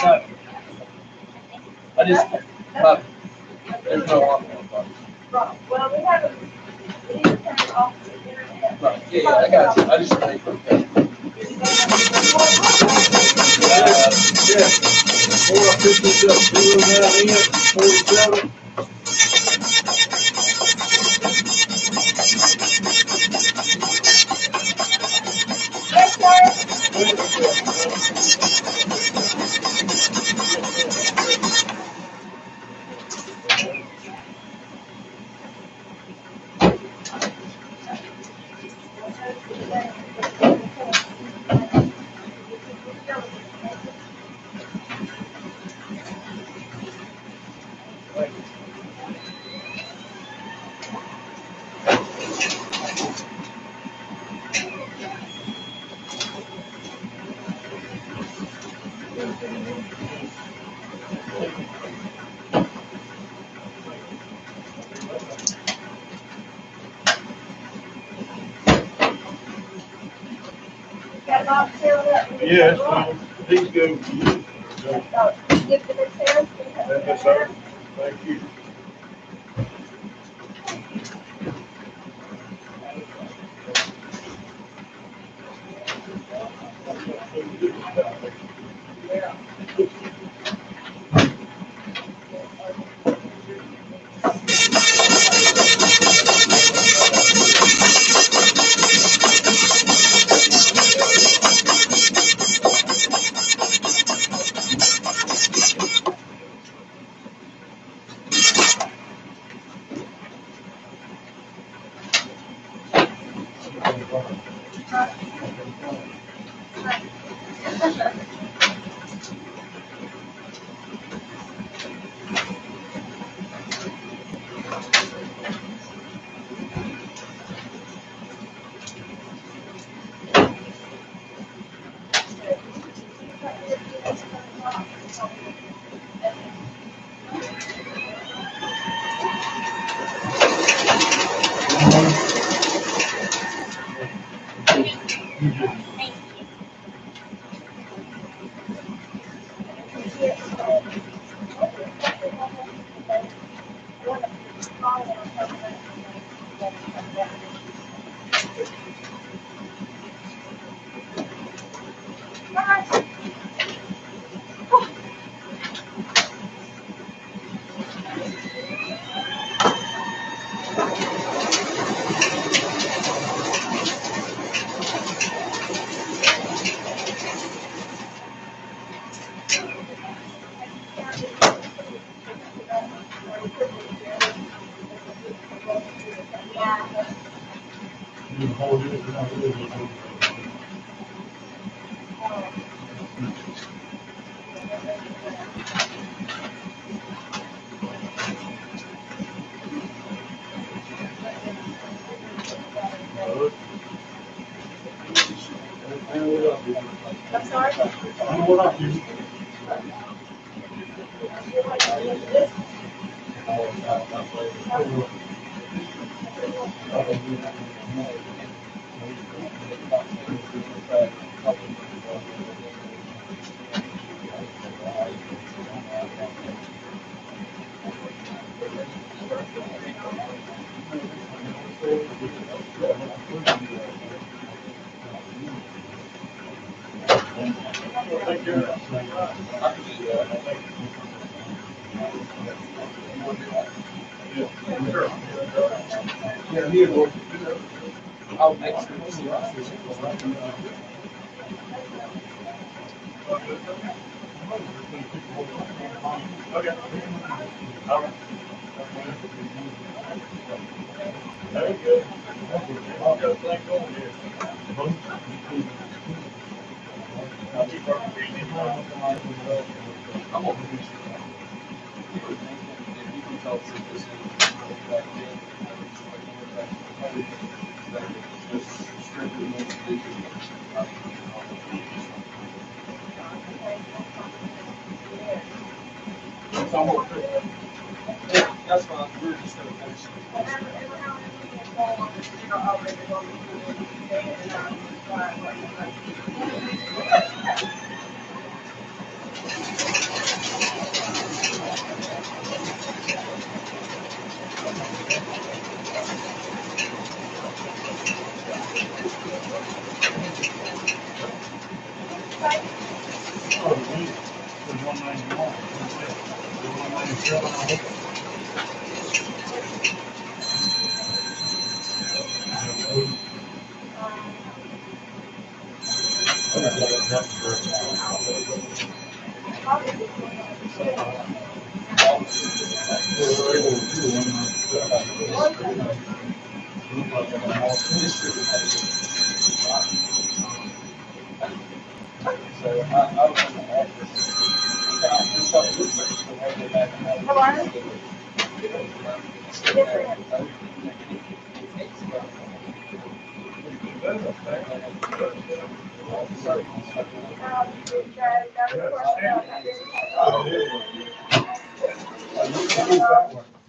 No, I just, there's no option. Right, well, we have a, we need to turn it off the internet. Right, yeah, I got you, I just think, okay. Yeah. 457, 47. Yes, sir. Got Bob Sarah up. Yes, these go to you. Give the Sarah. Yes, sir. Thank you. I'm sorry? I'll make sure. Okay. All right. Very good. I'll go think over here. I'll keep working for you. I'm over here. If you can tell us if this is back then. Just strictly motivation. So I'm okay. Yeah, that's fine. We're just gonna finish.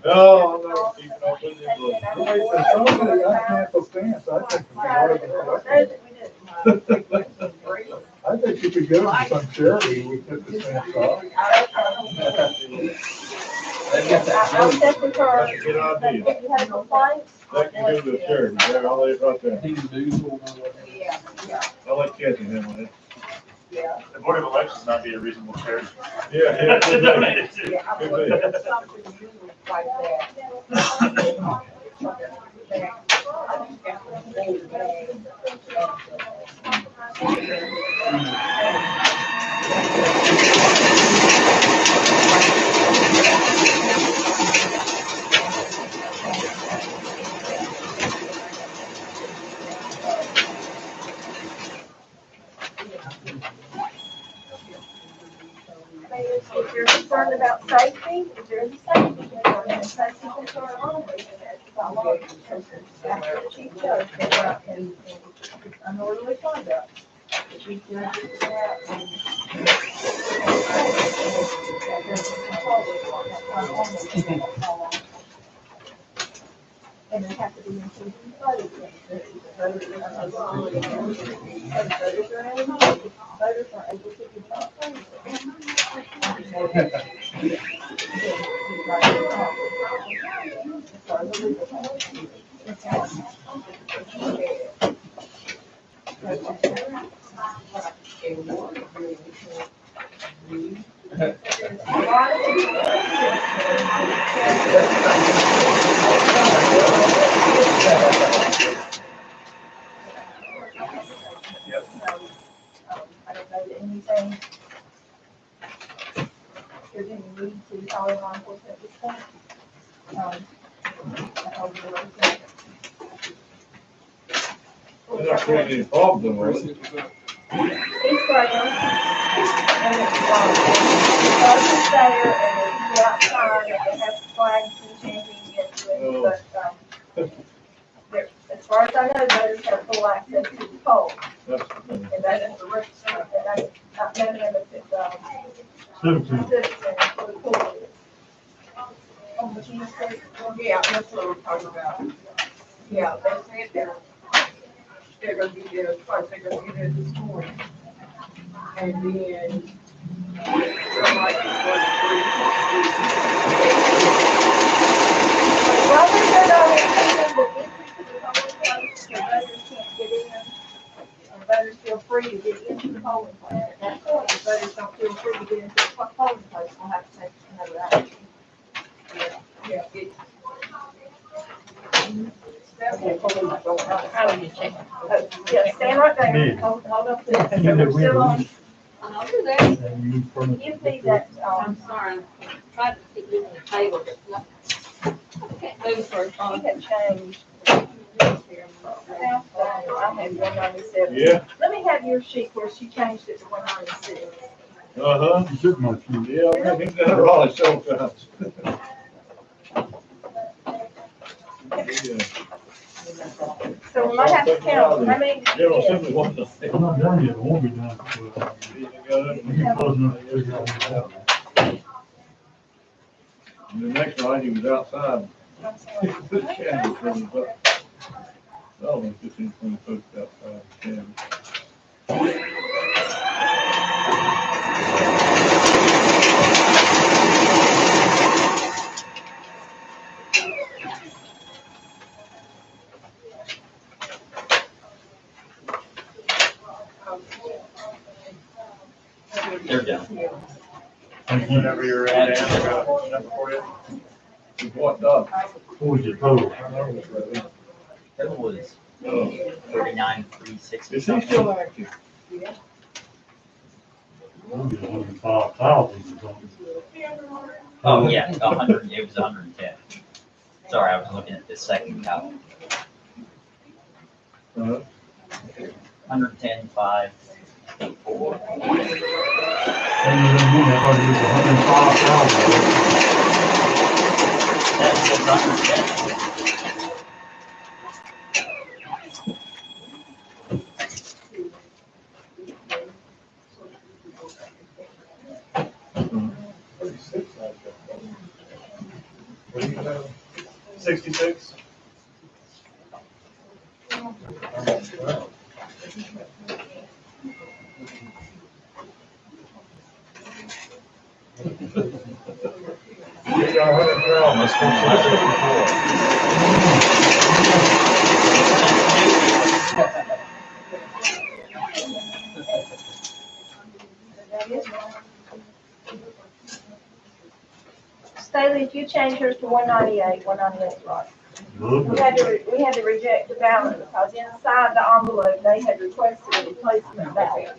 No, I'm not keeping up with you. Somebody got canceled stamps, I think we ought to collect them. I think you could give them to some charity, we took the stamps off. They've got that I'll jelly. check with her, That's a good but idea. if you have complaints, That can go to the charity, there, I'll lay it right there. Team Doozle. Yeah, yeah, I'll let Kathy handle it. yeah. The Board of Elections might be a reasonable charity. Yeah, yeah. Yeah, I was looking at something you would like that. if you're concerned about safety, if there's a safety concern, and safety concern only, then that's about law. After the chief judge, and unorderly conduct. The chief judge is there, and there's a control report, that's not only. And they have to be included in voters. Voters are eligible. Voters are able to give up I don't know that anything, there's any need to call in law enforcement at this point. I hope you're right. They're not creating any problem, are they? East Graham, and it's, buses there, and it's outside, and they have flags and chanting and, but, as far as I know, voters have full access to the poll, That's, and that is the register, and that's not known as Citizen. citizen for the poll. On the Tuesday, Yeah, that's what we're talking about. Yeah, they said they're gonna be there, twice, they're gonna be there this morning. And then, somebody well, they said, the entry to the polling place, the voters can't get in, and voters feel free to get into the polling place. At that point, if voters don't feel free to get into the polling place, we'll have to take another action. yeah, it, How do you check? Yeah, stand right there, Yeah. hold up there. So Yeah, we're we still on, agree. I'll do that. And you from- give me that, I'm sorry, I tried to keep moving the table, but no. Okay, move first. she had changed. I had 197. yeah, Let me have your sheet where she changed it to 196. uh-huh. You took my shoe. Yeah, he's done it all several times. Yeah. So we might have to count, how many did you General get? Assembly wasn't a thing. I'm not done yet, it won't be done. We can close enough to figure out. And the next night, he was outside. I'm sorry. The channel from, oh, 15, 20 folks outside the channel. They're done. Thank you. Whenever you're ready, Dan, I got a number for you. With what dog? What was your total? Total was Oh, 39,360. is he still active? We'll get 105,000 or something. Oh, yeah, 100, it was 110. Sorry, I was looking at this second column. 110, 5, 4. And then I thought it was 105,000. That's just 110. What do you have? 66? You got 100 Almost 154. Staley, did you change hers to 198, 198, right? Good. We had to reject the ballot because inside the envelope, they had requested a replacement ballot.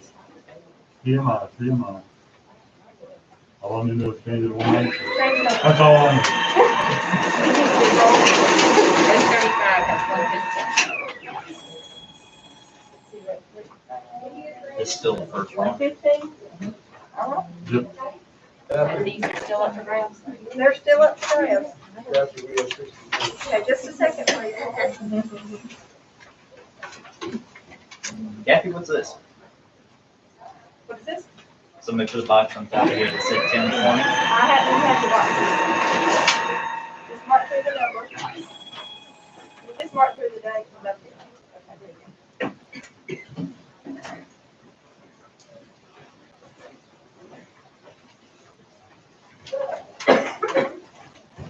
TMI. All I need to do is change it to 180. Change the- That's all I need. 135, that's 115. It's still the first one. 115? All Yep. Are these still up for grabs? right, they're still up for grabs. After we have 66. Okay, just a second, please. Kathy, what's this? What is this? Somebody put a box on top of here that said 1020. I haven't had to watch this. Just mark through the number.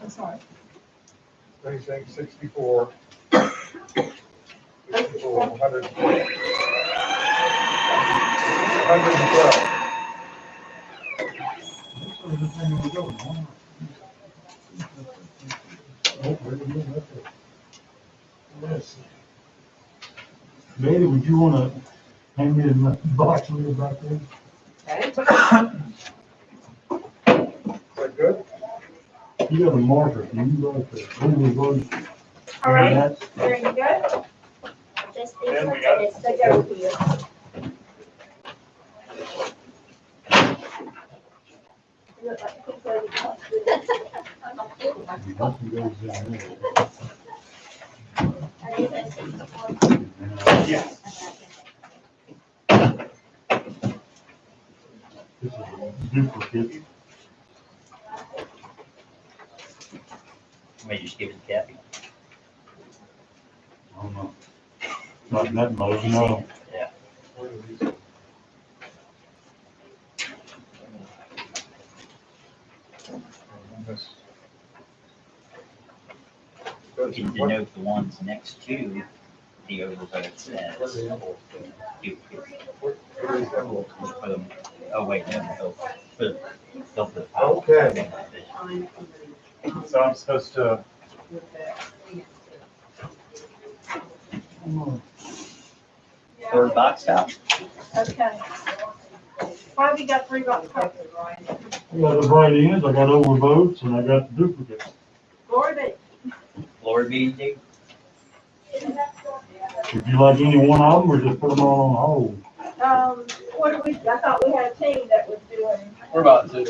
I'm sorry. They say 64. 64, 112. 112. Betty, would you wanna hand me the box a little back there? Is that good? You got a marker, can you write the, over All right, there you go. Just Then these we ones, got- and it's the go here. You look like you said you want to do it. Nothing goes in there. Are these at 64? Yes. This is a duplicate. May just give it to Kathy. I don't know. Not in that mode, no. Yeah. You can denote the ones next to the overvote says. Just put them, oh wait, no, they'll put. Okay. So I'm supposed to, Third box out. Okay. Why have you got 3 box copies? I got the write-ins, I got overvotes, and I got the duplicates. Glory be. Glory be to you. Would you like any one of them, or just put them all on hold? What do we, I thought we had a team that was doing. We're about to.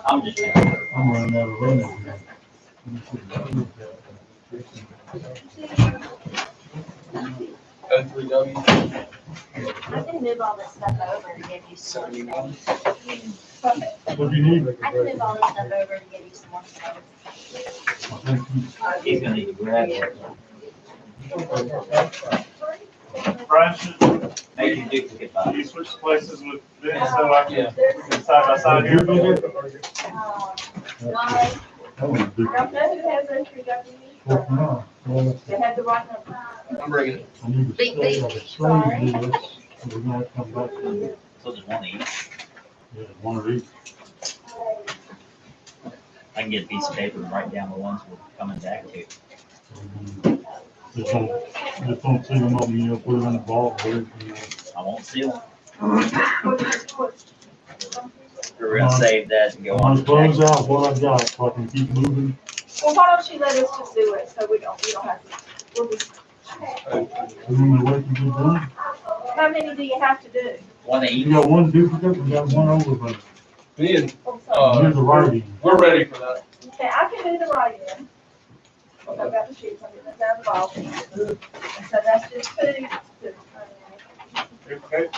I'm just. I'm running out of room here. O3W. I can move all this stuff over to give you some more space. What do you need? I can move all this stuff over to give you some more space. He's gonna need to grab it. Brian, should Make your duplicate box. you switch places with Ben so I can side by side here? Why? That one's I duplicate. don't know who has those 3 W's. Well, no, well, They had the right number. I'm bringing it. I need to stay, I could slave this, so we might come back to it. So there's one each. Yeah, one of each. I can get a piece of paper and write down the ones we're coming back to. Just don't see them up, you know, put them in the vault, or, you know. I won't seal them. We're gonna save that and go I'm on gonna to the close next. out what I've got, so I can keep moving. Well, why don't you let us just do it, so we don't have to, we'll just, We want to wait to get done. how many do you have to do? One You each. got one duplicate, we got one overvote. Me and, Oh, sorry. Here's the writing. we're ready for that. Okay, I can do the write-in. I've got the sheets, I'm getting it down the bottom. And so that's just 2. Okay.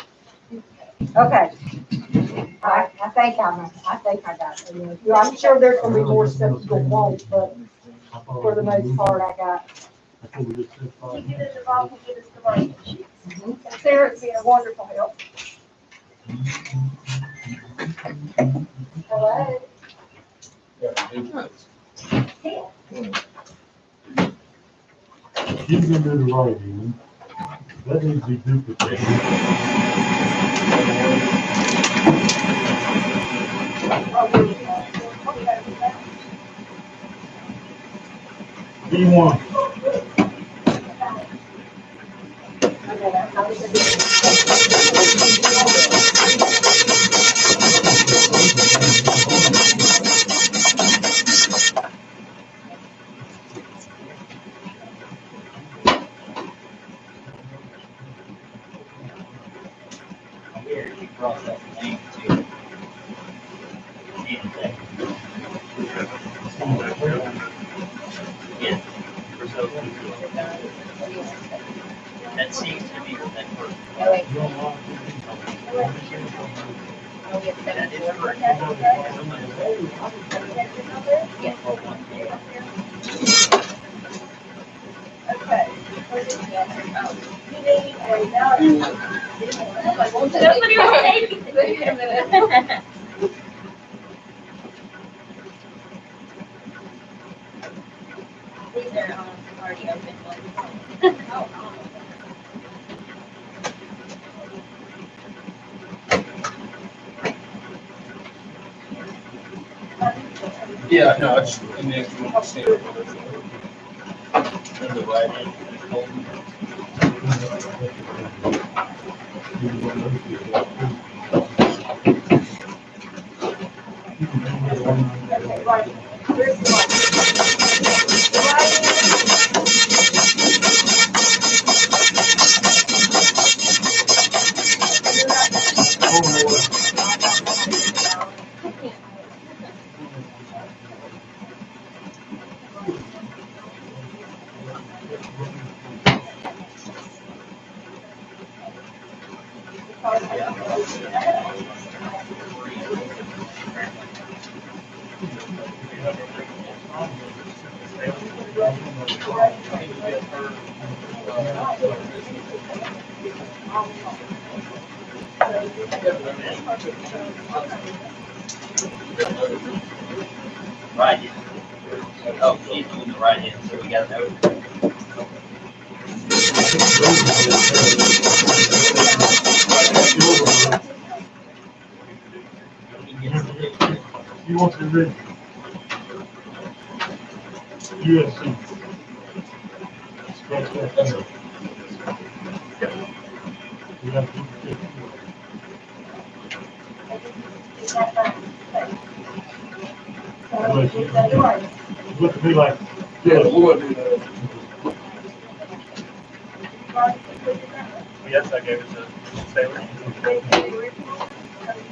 Okay. I think I got it. You know, I'm sure there's gonna be more stuff you'll want, but for the most part, I got. I thought we just said You five. get it involved and get us the write-in sheets. And Sarah's been a wonderful help. Hello? She's gonna do the writing. That needs to be duplicated. B1. Here, you cross that lane too. Yeah. That seems to be the next person. Oh, wait. That is correct. Yes. Nobody will say anything. Wait a minute. These are already open ones. Oh, Yeah, no, it's, and then you want to see it. The right hand. Okay, right. Where's the right? Right. Right hand. Oh, she's doing the right hand, so we got to know. You want to read USC. Scratch that there. You have to pick. Look at me like, Yeah, we'll do that. Yes, I gave it to Taylor,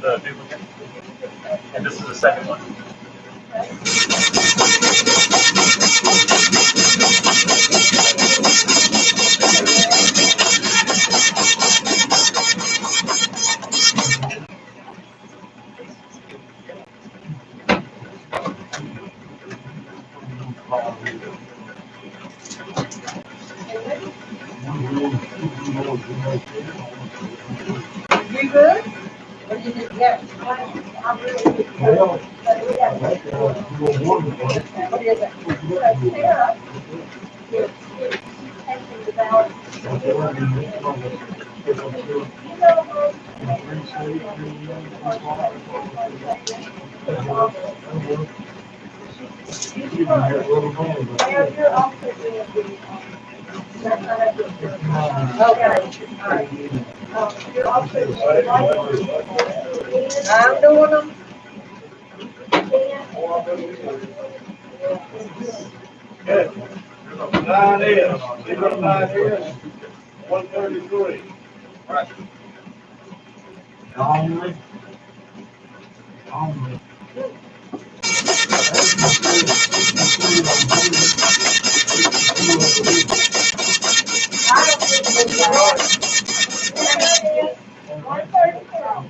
the duplicate. And this is the second one. You good? Or you just, yeah. well, I like that. You were wonderful. What is it? Sarah, she's taking the ballot. That's what I mean. It's from the- it's from the- You know her. three states, three young, She's You can get a little man, but- Mayor, you're also doing the, that's not a good thing. Okay, all right. You're also doing the. I'm doing them. Good. 9 is, 09 is, 133. Right. Calmly. Calmly. I don't think it's that. 134.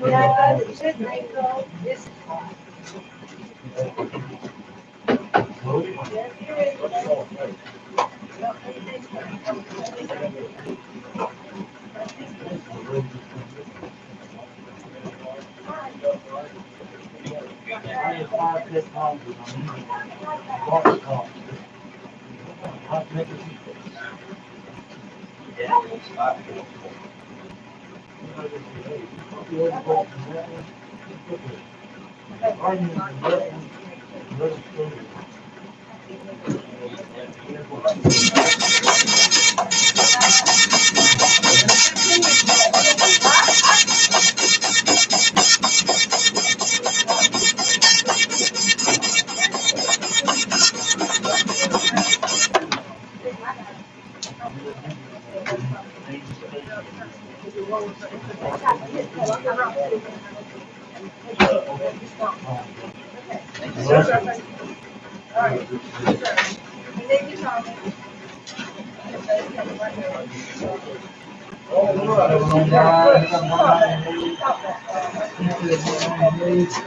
Yeah, it should make though. This. Yes, it is.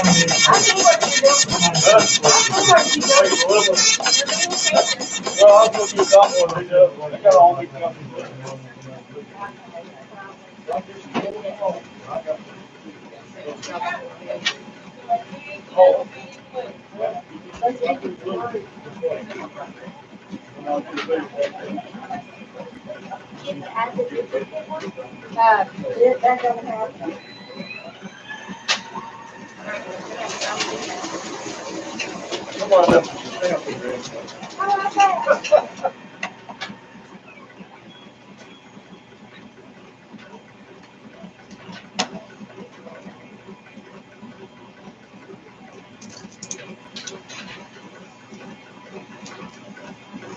see what you're doing. I see what you're doing. Hey, Melissa, You're being patient. well, I'll go get that one, they got all the companies. Oh. That don't happen. Come on, that's the stamp there. How about that?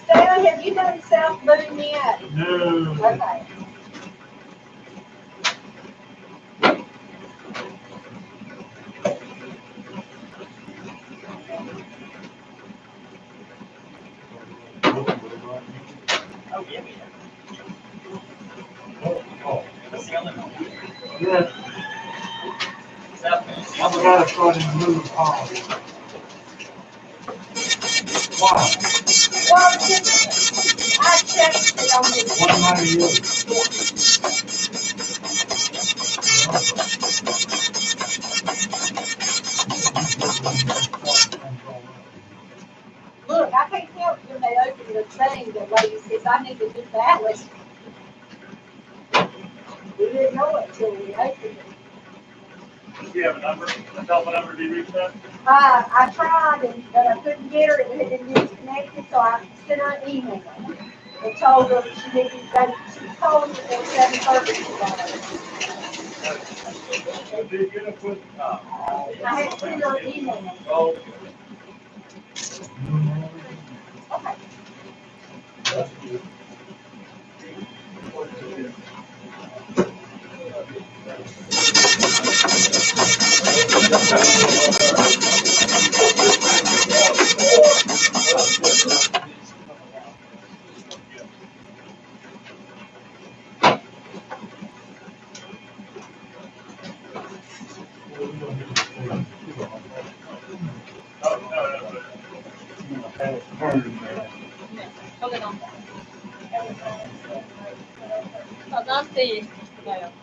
Stan, have you done South Boone yet? No. Okay. Oh, yeah, we Oh, That's the only one. Yeah, South Bend's the I'm only gonna try to move on. Why? Well, I checked it on the. What am I doing? Look, I can't help when they open the thing, the lady says, I need to do that. We didn't know it till we opened it. Do you have a number, a telephone number to be reached at? I tried and, but I couldn't get her, it had been disconnected, so I sent her an email. And told her she needed, she told me at 7:30 today. did you get it with, I had sent her an email. oh, Okay. that's good. Oh, no, no, Hold it on. Cause I'm seeing now.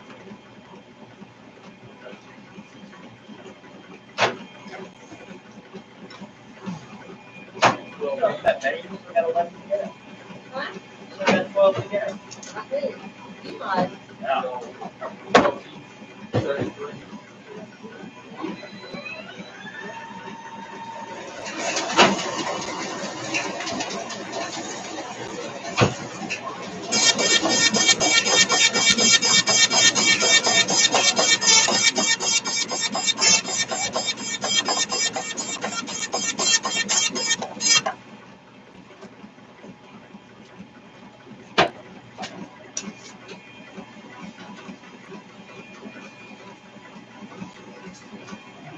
That many, we got 11 to go. Huh? We got 12 to go. I think, you might. Yeah.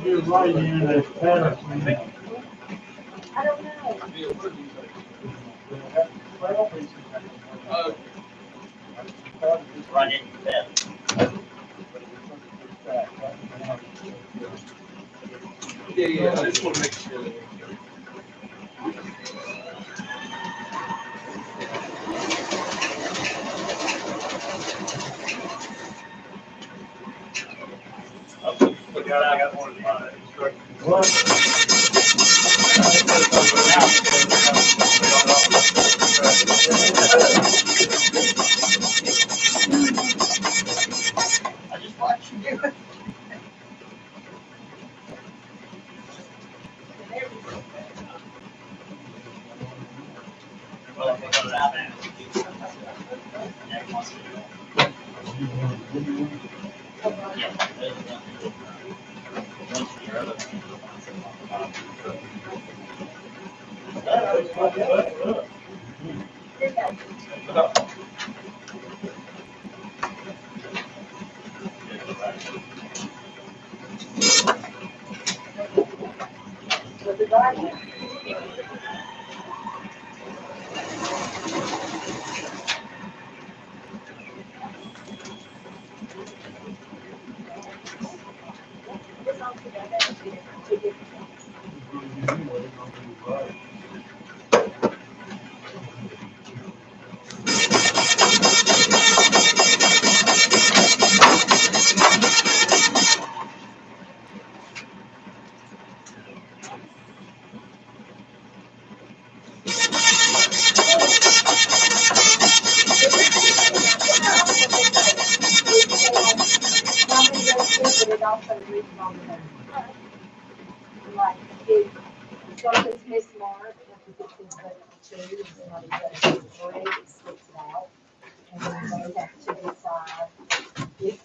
You're right in that pattern. I don't know. Run into them. Yeah, I just want to make sure. no. Look out, I got one of my instructions. What? I just watched you do it. Well, I think I'm out there. Yeah, he wants to do it. Yeah, there's one. Once your other Was it right? It's on together. Two different things. Anyway, I'll do it right. Not in those two, but it also reads on the back. Like, if something's mismarked, if it's in the two, and somebody does it three, it sticks it out. And then they have to decide if,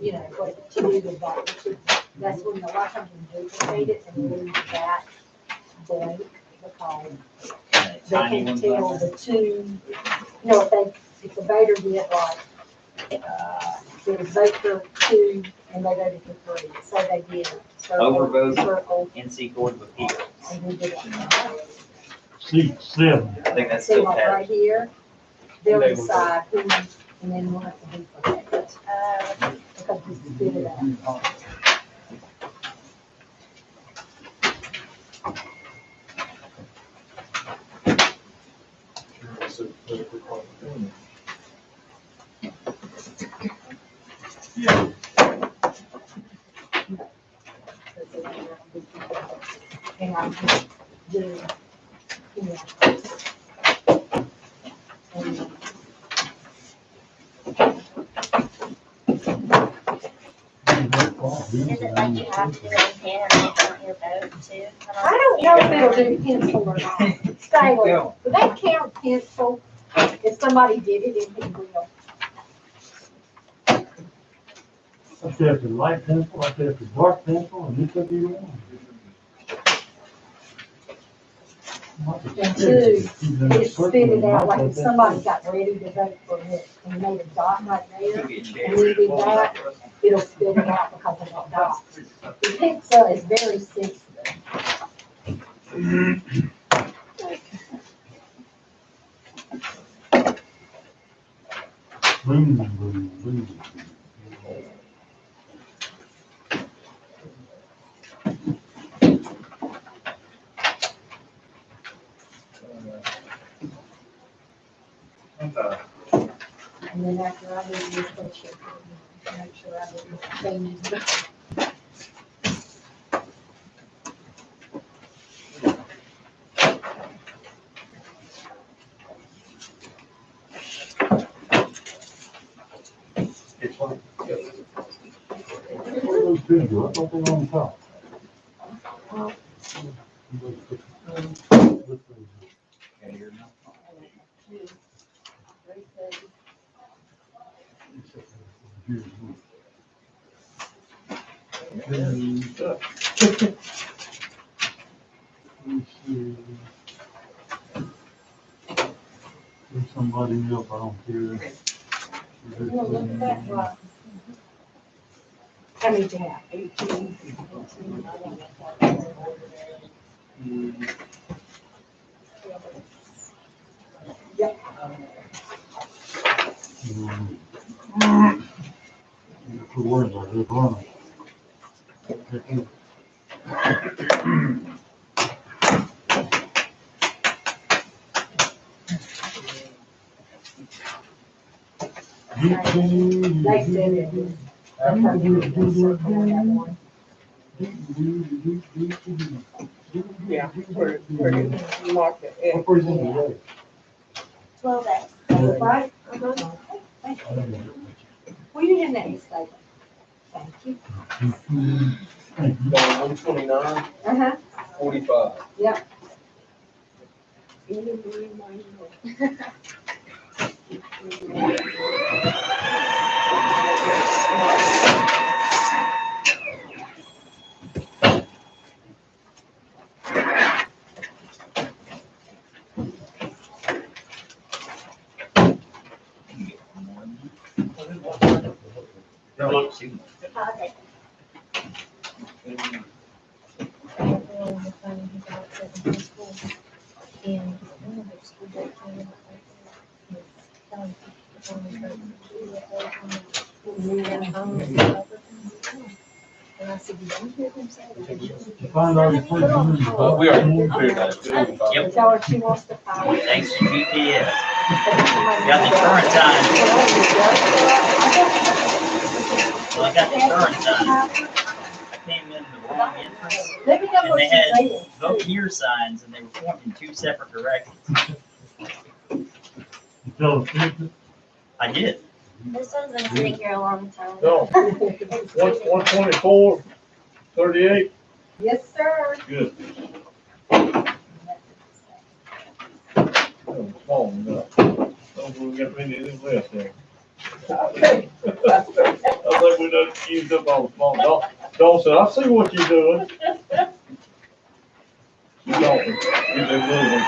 you know, what to do with that, which is, that's when a lot of times you duplicate it and leave that blank, because they Tiny can ones tell like the two, you know, if the voter did like, it was vote for two and they voted for three, so they did Overvote. circle, NC Court of Appeals. and we did it. Seat 7. I think that's See, still like passed. right here, they'll They will decide who, and then we'll have to duplicate it, because we spit it out. And I just do, you know. And Is it like you have to do it in pen and make on your vote too? I don't know if it'll do pencil or not. Skylar, would that count pencil if somebody did it in his wheel? I say if it's light pencil, I say if it's dark pencil, and you took either one. And two, it spit it out like if somebody got ready to vote for it and made a dot right there, Could be a and chair. we did that, it'll spit it out because of that dot. The pixel is very sensitive. Boom, boom, boom. And then after I do this, put your, make sure I didn't change it. It's fine. What are those two do? I thought they were on top. Okay, you're not. There's somebody else, I don't care. Well, look at that, right. How many do you have? 18? Yep. Good words, I just run. They said it. That's how you would do circle on that one. Yeah, where you mark it. What person is that? 12 days. Right? Well, you didn't let me say that. Thank you. Thank you. 129, Uh-huh. 45. Yep. No, shoot. Okay. said, did you hear them say that? Find all your friends in the book. We already cleared that. Yep. Tell her she wants to file. Thanks to GPS. Got the current time. Well, I got the current time. I came in the wrong entrance. Let me know And what they she's had saying. vote here signs and they were pointing in two separate directions. You tell them, I did. This one's been sitting here a long time. No, 124, 38, Yes, sir. good. Small enough. Don't we got many of them left there. Okay. I think we done used up all the small. Dawn said, I see what you're doing. You don't, you do little ones.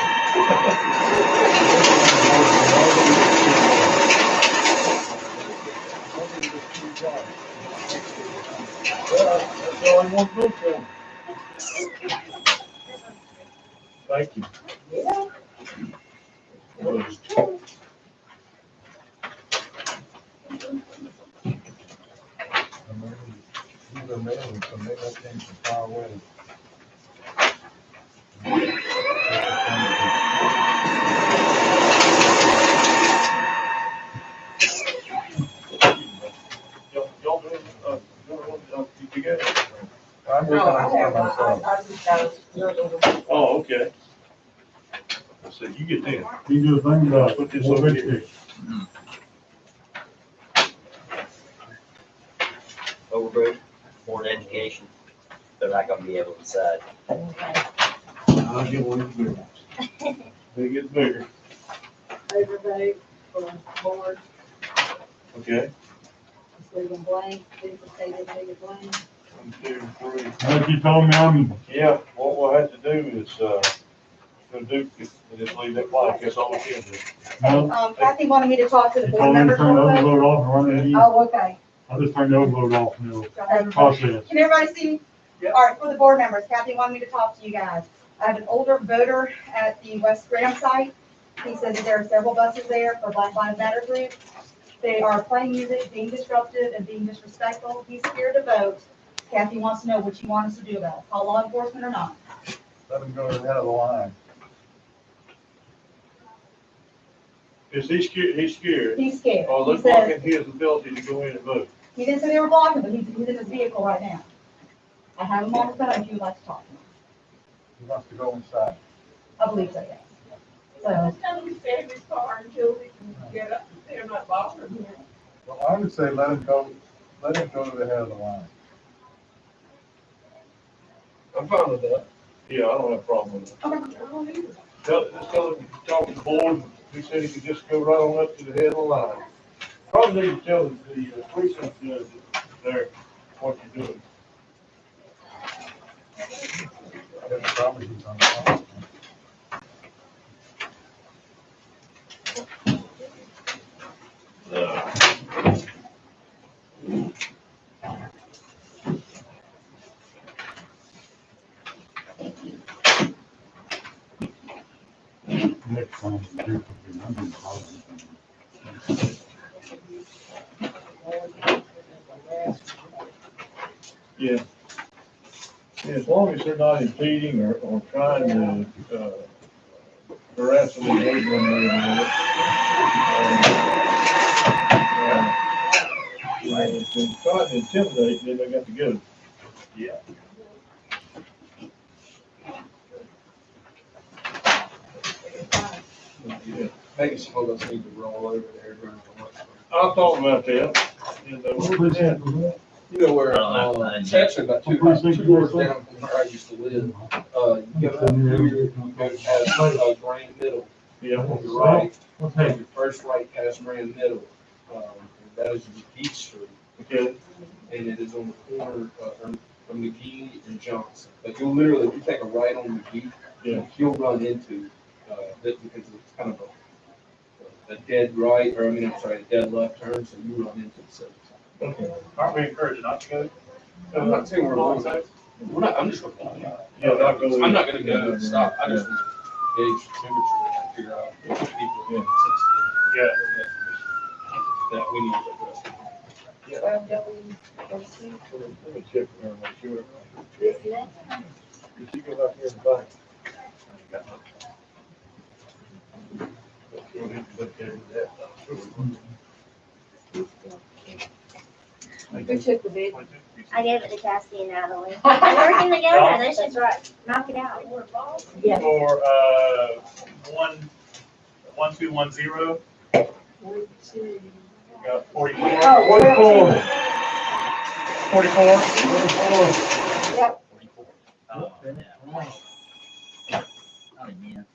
Well, that's all I want to look for. Thank you. Yeah. these are mailing, so maybe that came from far away. Y'all doing, you together? I'm No, I looking have, for myself. I just got a. Oh, okay. I said, you get them. You do a thing about. Put this over here. Overbridge, Board of Education. They're not gonna be able to decide. I'll get one of the big ones. They get bigger, Labor Day for board, okay? Just leave them blank, leave the state of leave it blank. 1, 2, 3. Like you told me, I'm, Yeah, what we'll have to do is, go do, just leave that blank, that's all we can do. no, Kathy wanted me to talk to the you board told me to members. turn the real quick. overload off and run it again. Oh, okay. I'll just turn the overload off and it'll Can process. everybody see? Yeah. All right, for the board members, Kathy wanted me to talk to you guys. I have an older voter at the West Graham site. He says that there are several buses there for Black Lives Matter group. They are playing music, being disruptive and being disrespectful. He's here to vote. Kathy wants to know what you want us to do about it. Call law enforcement or not? Let them go to the head of the line. Is he scared, he's scared, He's scared. or He they're says, blocking his ability to go in and vote? he didn't say they were blocking, but he's in his vehicle right now. I have him on the phone if you would like to talk to him. He wants to go inside. I believe so, yes. So, just tell him to stay in his car until he can get up, they're not bothering him. Well, I would say let him go to the head of the line. I'm fine with that. Yeah, I don't have a problem with it. okay. I don't either. Just tell him, talk to the board, he said he could just go right on up to the head of the line. Probably need to tell the precinct judge there what you're doing. I have a problem, he's on the phone. Next time, do something, I'm gonna call him. Yeah. Yeah, as long as they're not impeding or trying to, harass them and hold them there. If they're trying to intimidate, then they got to go. Yeah. Yeah. Maybe some of us need to roll over there during the lunch. I thought about that. And, yeah. You know where, I don't know. it's actually about two doors down from where I used to live. You go down here, you go past, Grand Middle. Yeah. On your right, Okay. your first right past Grand Middle. That is McGee Street, Okay. and it is on the corner, from McGee and Johnson. But you'll literally, if you take a right on McGee, Yeah. you'll run into, that because it's kind of a dead right, or I mean, I'm sorry, a dead left turn, so you run into it. So Okay. Aren't we encouraged not to go? I'm not saying we're wrong. We're not, I'm just looking. Yeah, not go. I'm not gonna go and stop. I just want to gauge the temperature and figure out if people Yeah. are sensitive. Yeah. That we need to address. Well, don't we see? Let me check there and make sure. Did you go out here and buy? Go ahead and look at that. Who took the bid? I gave it to Cassie and Natalie. They're working together, they should knock it out. Yeah. For, 1210, got 44. Oh, 44. Yep. Oh, yeah. Not again.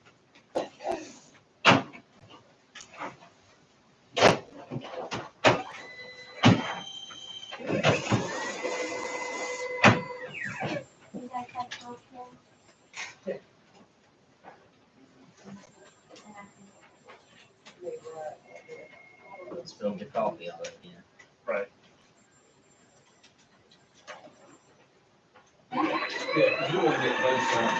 You guys have those here? Spill the coffee on it again. Right. Yeah, 'cause you want to get both sides.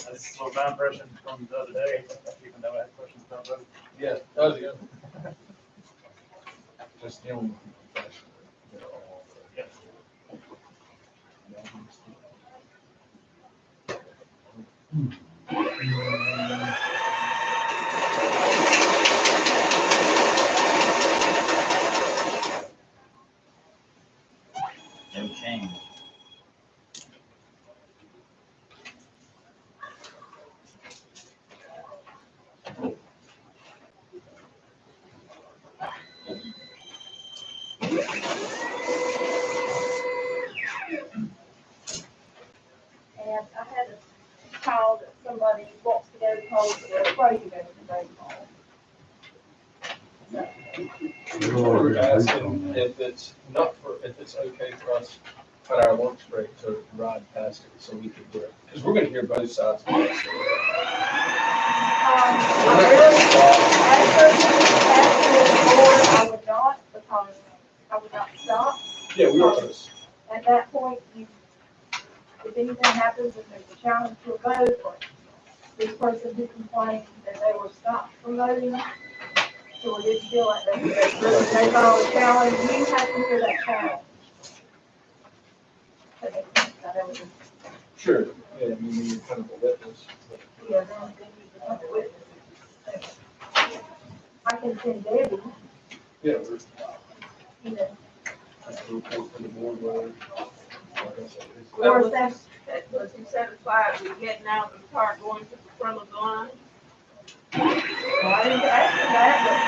That's a little my impression from the other day, even though I had questions about those. Yeah, that was good. Just dealing with professional. Yeah. No change. And I had a call that somebody wants to go to college, they're afraid to go to the baseball. We're asking if it's not for, if it's okay for us at our lunch break to ride past it so we can do it. Because we're gonna hear both sides of this. I really, after the board, I would not, because I would not stop. Yeah, we are close. At that point, if anything happens, if there's a challenge to a vote, or this person who complained that they were stopped from voting, so it didn't feel like they followed a challenge, you have to hear that challenge. Sure. Yeah, I mean, you're kind of a witness. Yeah, then you become a witness. I can send Debbie, Yeah, we're, you know, that's the report for the board, whether. or if that's, Was he satisfied with getting out of the car, going to the front of the line? well, I didn't ask him that, but.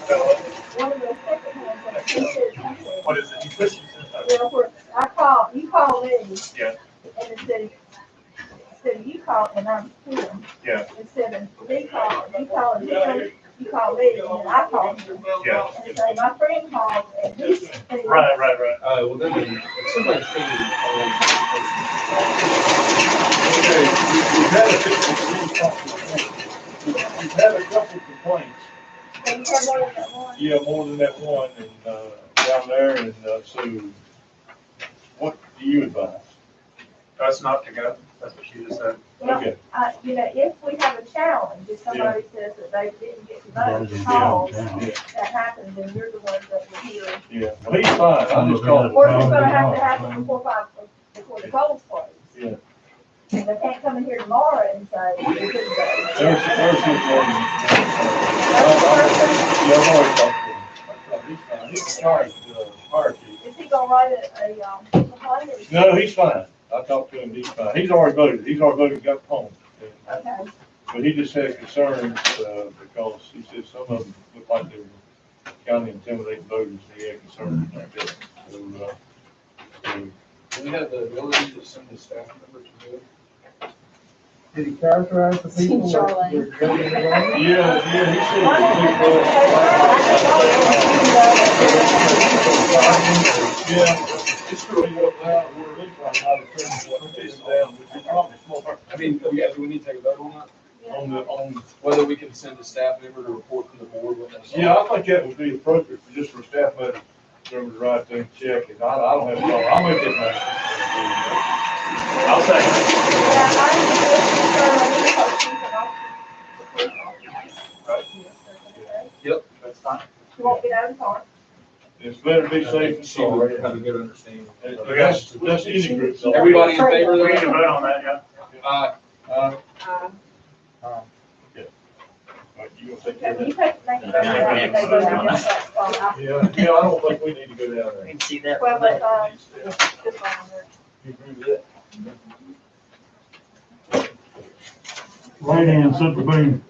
Well, one of the second ones, that he said, What is it? You pushed it. well, where I called, you called me. Yeah. And instead of you call, and I'm him. Yeah. Instead of me calling, you calling him, you call me, and then I call him. Yeah. And so my friend called, and he said. Right. Well, then, if somebody's thinking, We've had a couple complaints. And you have more than that one? Yeah, more than that one, and, down there, and, so, what do you advise? That's not to go. That's what she just said. Well, Okay. you know, if we have a challenge, if somebody says that they didn't get to vote, because that happens, then you're the ones that will hear. Yeah, well, he's fine, I just called him. Or it's gonna have to happen before the polls close. Yeah. And they can't come in here tomorrow and say, they couldn't go. There's his word. That's the person. Yeah, I've already talked to him. He's fine, he's sorry, fire chief. Is he gonna write a complaint or? No, he's fine, I talked to him, he's fine, he's already voted, got the phone. Okay, But he just had concerns, because he said some of them looked like they were kind of intimidating voters, he had concerns like that. So, do we have the ability to send the staff member to do it? Did he characterize the people? Charlotte. that were going around? Yeah, he said it's true. We're looking for a lot of things, what is down, which is probably smart. I mean, do we need to take a vote on that? On whether we can send a staff member to report to the board what that's. Yeah, I think that would be appropriate for just for staff member to write things, check it. I don't have a problem. I'll make that motion. I'll say. Yep. That's fine. You won't get out of the car. It's better to be safe than She would sorry. have a good understanding. That's any group. so- Everybody in favor of We need to that? vote on that, yeah. Right, you gonna take care of You that? take, make it over. Yeah, I don't think we need to go down You there. can see that. Well, but, just on there. You agree with that? Right hand, Central Boone.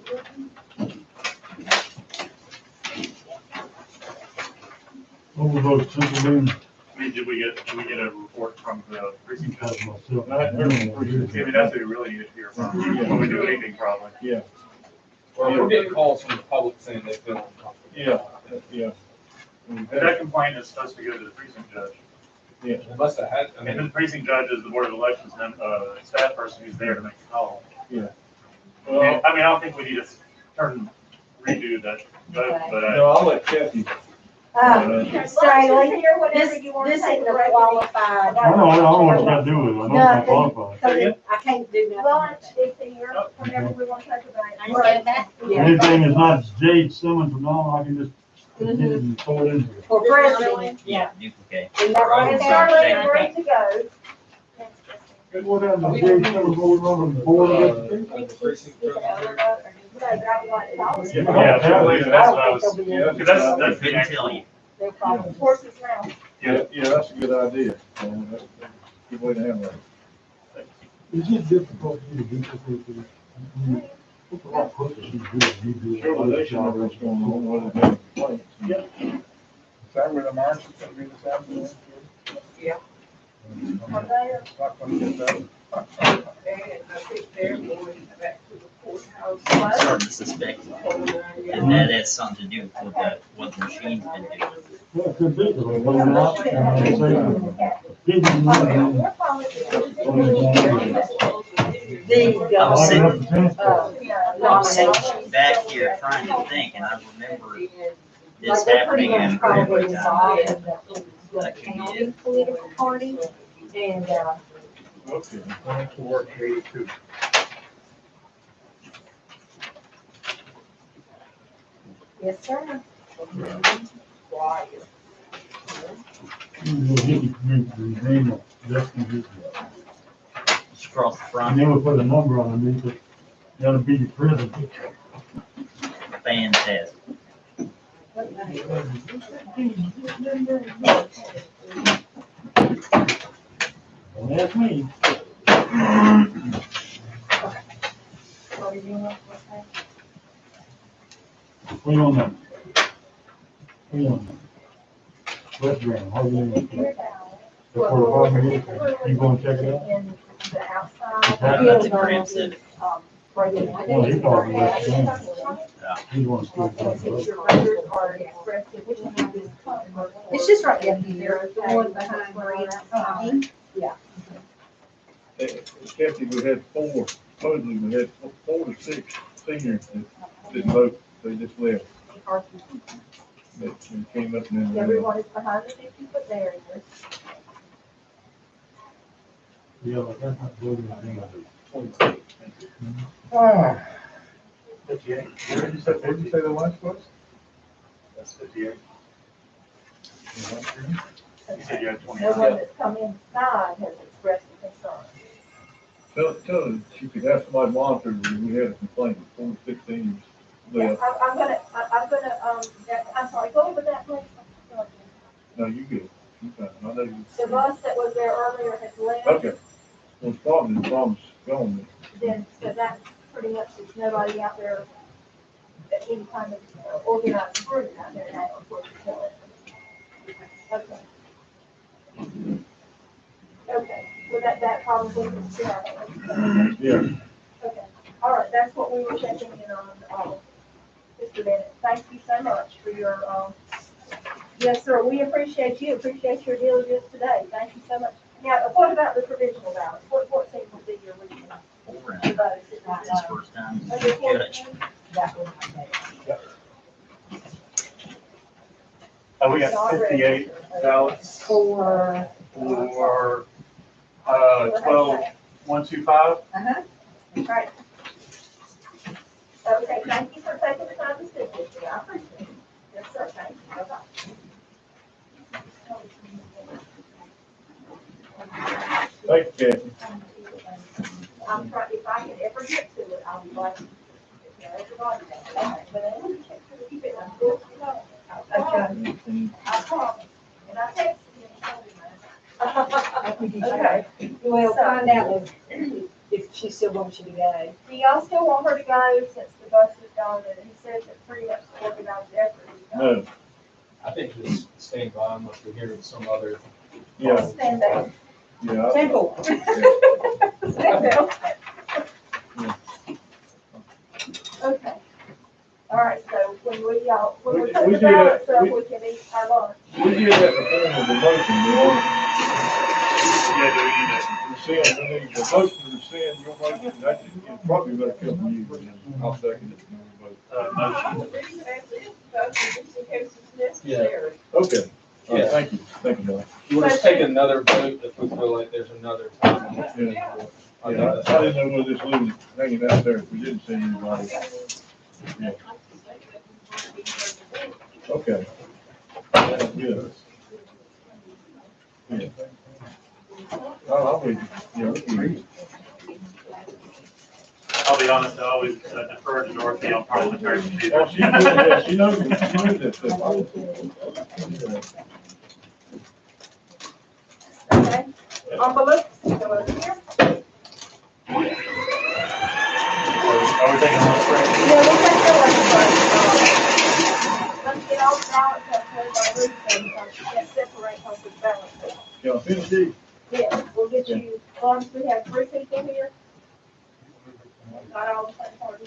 Overvote, Central Boone. I mean, did we get a report from the precinct judge? Myself. I hadn't heard from the precinct. Maybe that's what we really need to hear from, when we do anything probably. Yeah, Well, we're getting calls from the public saying they've been on top of it. yeah. And that complaint is supposed to go to the precinct judge. Yeah. They must have had, I And mean, the precinct judge is the board of elections, staff person who's there to make the call. Well, I don't think we need to redo that vote, but no, I'll let Kathy. Staley, hear whatever you want to This say. isn't a qualified. I don't know what you gotta do with it, I know it's not qualified. I can't do nothing. Lunch is here, whenever we want to talk about it. I understand that. Yeah. Anything is not Jade Simmons or no, I can just continue and throw it in here. For president, Yeah, duplicate. is that right? Darlene, ready to go. Hey, what happened to Jade Simmons going on the board of education? the precinct president. yeah, I believe that's what I was, because that's the Couldn't tell you. They're probably. Horses now. Yeah, that's a good idea. That's a good way to handle it. Is it difficult for you to do this? What's a lot of purpose you do it, you do it. Sure, they should know what's going on, whether they're complaints. Is that where the march is gonna be this afternoon? Yeah. From there. It's not gonna get better. And I think they're going back to the courthouse. I'm starting to suspect that that has something to do with what the machine's been doing. Yeah, it could be, but it's not, it's hidden money. I was sitting, Uh, sitting back here trying to think, and I remember this Like, they're pretty happening much after probably every time. involved in the county political party, and, Okay. Thanks for work, Katie, too. yes, sir. Quiet. We'll hit the community, name of Justin Houston. Just across the And front, then we'll put a number underneath it. That'll be the president. fantastic. Don't ask me. Wait on that. Wait on that. West Grand, how you doing? Before the parliament, you gonna check it out? In the outside. That's a grand city. Well, he called me West Grand. He wants to. It's just right there, the one behind Grant. Kathy, we had supposedly we had 4 to 6 seniors that didn't vote, they just left. They came up and then. Everyone is behind the 50-foot barrier. Yeah, but that's not voting thing. Ah. 58. Where did you say the lunch was? That's 58. You said you had 20. No one that's come inside has expressed a concern. Tell her she could have somebody monitor, we had a complaint, 4 to 6 seniors Yeah, left. I'm sorry, go over that, please. No, you good, you fine, I know you. The bus that was there earlier has left, Okay. Well, the problem's gone. then, so that's pretty much, there's nobody out there, any kind of organized group out there now, of course, to tell it. Okay. Okay, well, that probably is, Yeah. okay. All right, that's what we were checking in on, Mr. Bennett. Thank you so much for your, yes, sir, we appreciate you, appreciate your diligence today. Thank you so much. Now, what about the provisional ballots? What seems to be your reason? This first time. Judge. That was my day. We got 58 ballots For, for, 12-125. Right. Okay, thank you for taking the time to speak with me. I appreciate it. Yes, sir, thank you. Bye-bye. Thank you, Kathy. I'm trying, if I can ever get to it, I'll be glad to. Everybody, but I want to keep it, I'm good to go. I promise. And I text you. Okay. well, find out if she still wants you to go. Do y'all still want her to go since the bus is gone? And he said that pretty much the organized effort is gone. No, I think just stand by unless we hear some other. yeah, Stand down. yeah. Temple. Stand down. Okay. All right, so when we We put the did ballots that. up, We- we can eat our lunch. We did that in the form of a motion, didn't Yeah, do we need to? we? Rescind, we need the motion to rescind your motion, that is probably gonna come from you, and I'll second it. Motion. The reason I asked this, just in case it's necessary. Okay, all right, Yeah. thank you, Don. You want to take another vote if we feel like there's another time? Yeah, I yeah, think I that's didn't know whether this was hanging out there, if we didn't see anybody. Yeah. Okay. Yeah, good. Yeah. I'll wait, yeah, we can read. I'll be honest, I always defer to Dorothy on parliamentary Oh, procedure. she knows, yeah, she knows that stuff. Okay. Envelopes, go over here. Are we taking a lunch break? Yeah, we'll take the lunch break. Let's get all the ballots up here by Ruth, and you can't separate them with ballots. Yeah, finish it. Yeah, we'll get you, as long as we have 3 people here. Not all the same party.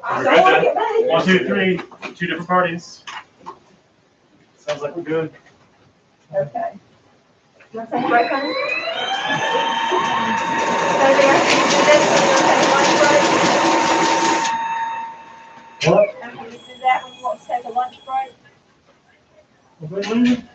I don't wanna get mad. 1, 2, 3, 2 different parties. Sounds like we're good. Okay. You want to take a break, honey? So there, you want to take a lunch break? What? Can you do that when you want to take a lunch break? Are they leaving?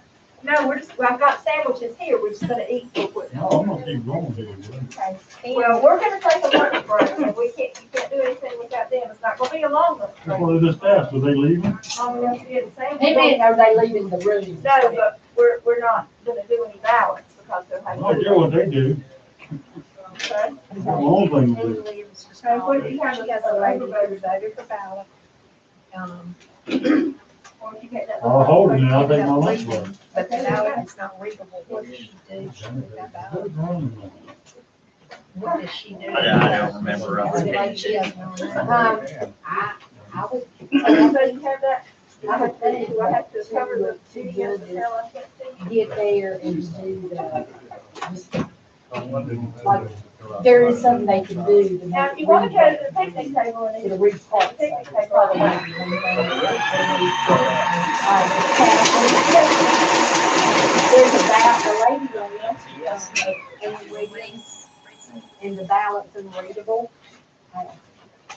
No, I've got sandwiches here, we're just gonna eat real quick. No, I'm gonna keep going here. Okay. Well, we're gonna take a lunch break, and you can't do anything without them, it's not gonna be a long lunch break. Well, they just asked, are they leaving? All we have to get the He sandwiches. meant, are they leaving the room? No, but we're not gonna do any ballots because they're I having. don't care what they do. Okay. It's the wrong thing to do. Usually it's just. Okay, what do you have? She has a lady who voted for ballot. Or if you get that. I'll hold it now, I'll take my lunch break. But the ballot is not readable. What does she do with that ballot? What does she do? I don't remember. Like she has no. I would. So you have that, I have to, do I have to cover the duty of the cell, I can't see? Get there and do the, like, there is something they can do to Now, make if you wanna go to the picnic table and to the eat, report. picnic table, Probably I not one thing. There's a lady on it, and the ballot's unreadable.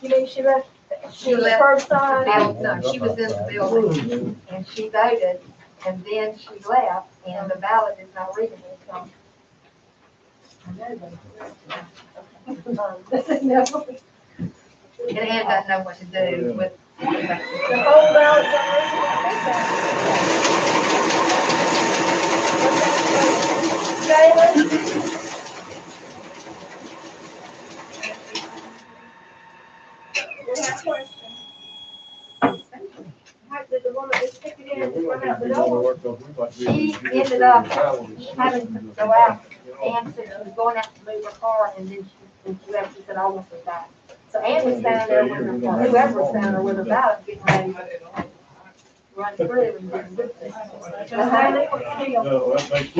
you mean she left, She left. curbside? No, she was in the building and she voted and then she left and the ballot is not readable, so. No. And Ann doesn't know what to do with. The whole ballot's unreadable. Jalen? We have questions. How did the woman just stick it in and run out the door? She ended up having to go out. Ann said she was going out to move her car and then when she left, she said, I want to die. So Ann was down there with her, whoever was down there with her ballot getting ready to run through and get good things. No, that makes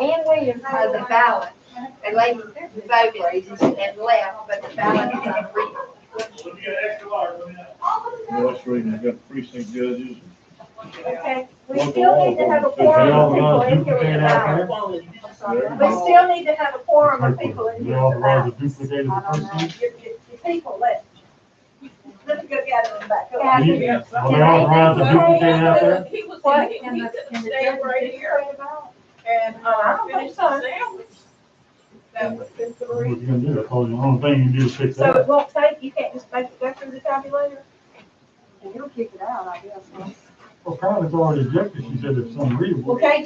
Ann Williams has a ballot And lady voted and left, but the ballot is unreadable. Let me get an extra large, let me know. Well, that's reading, you got precinct judges. Okay, we still need to have a quorum of people in here with the ballot. We still need to have a quorum of people in here with the ballot. Duplicated the precinct? Your people left. Let me go gather them back. Go. Are they authorized to duplicate out there? He was, What? he could stand right here and, I don't finish think so. the sandwich. That would be the What you reason. gonna do? Cause the only thing you can do is fix So it that. won't take, you can't just make it go through the tabulator? It'll kick it out, I guess. Well, Connie's already objected, she said it's unreadable. Well, can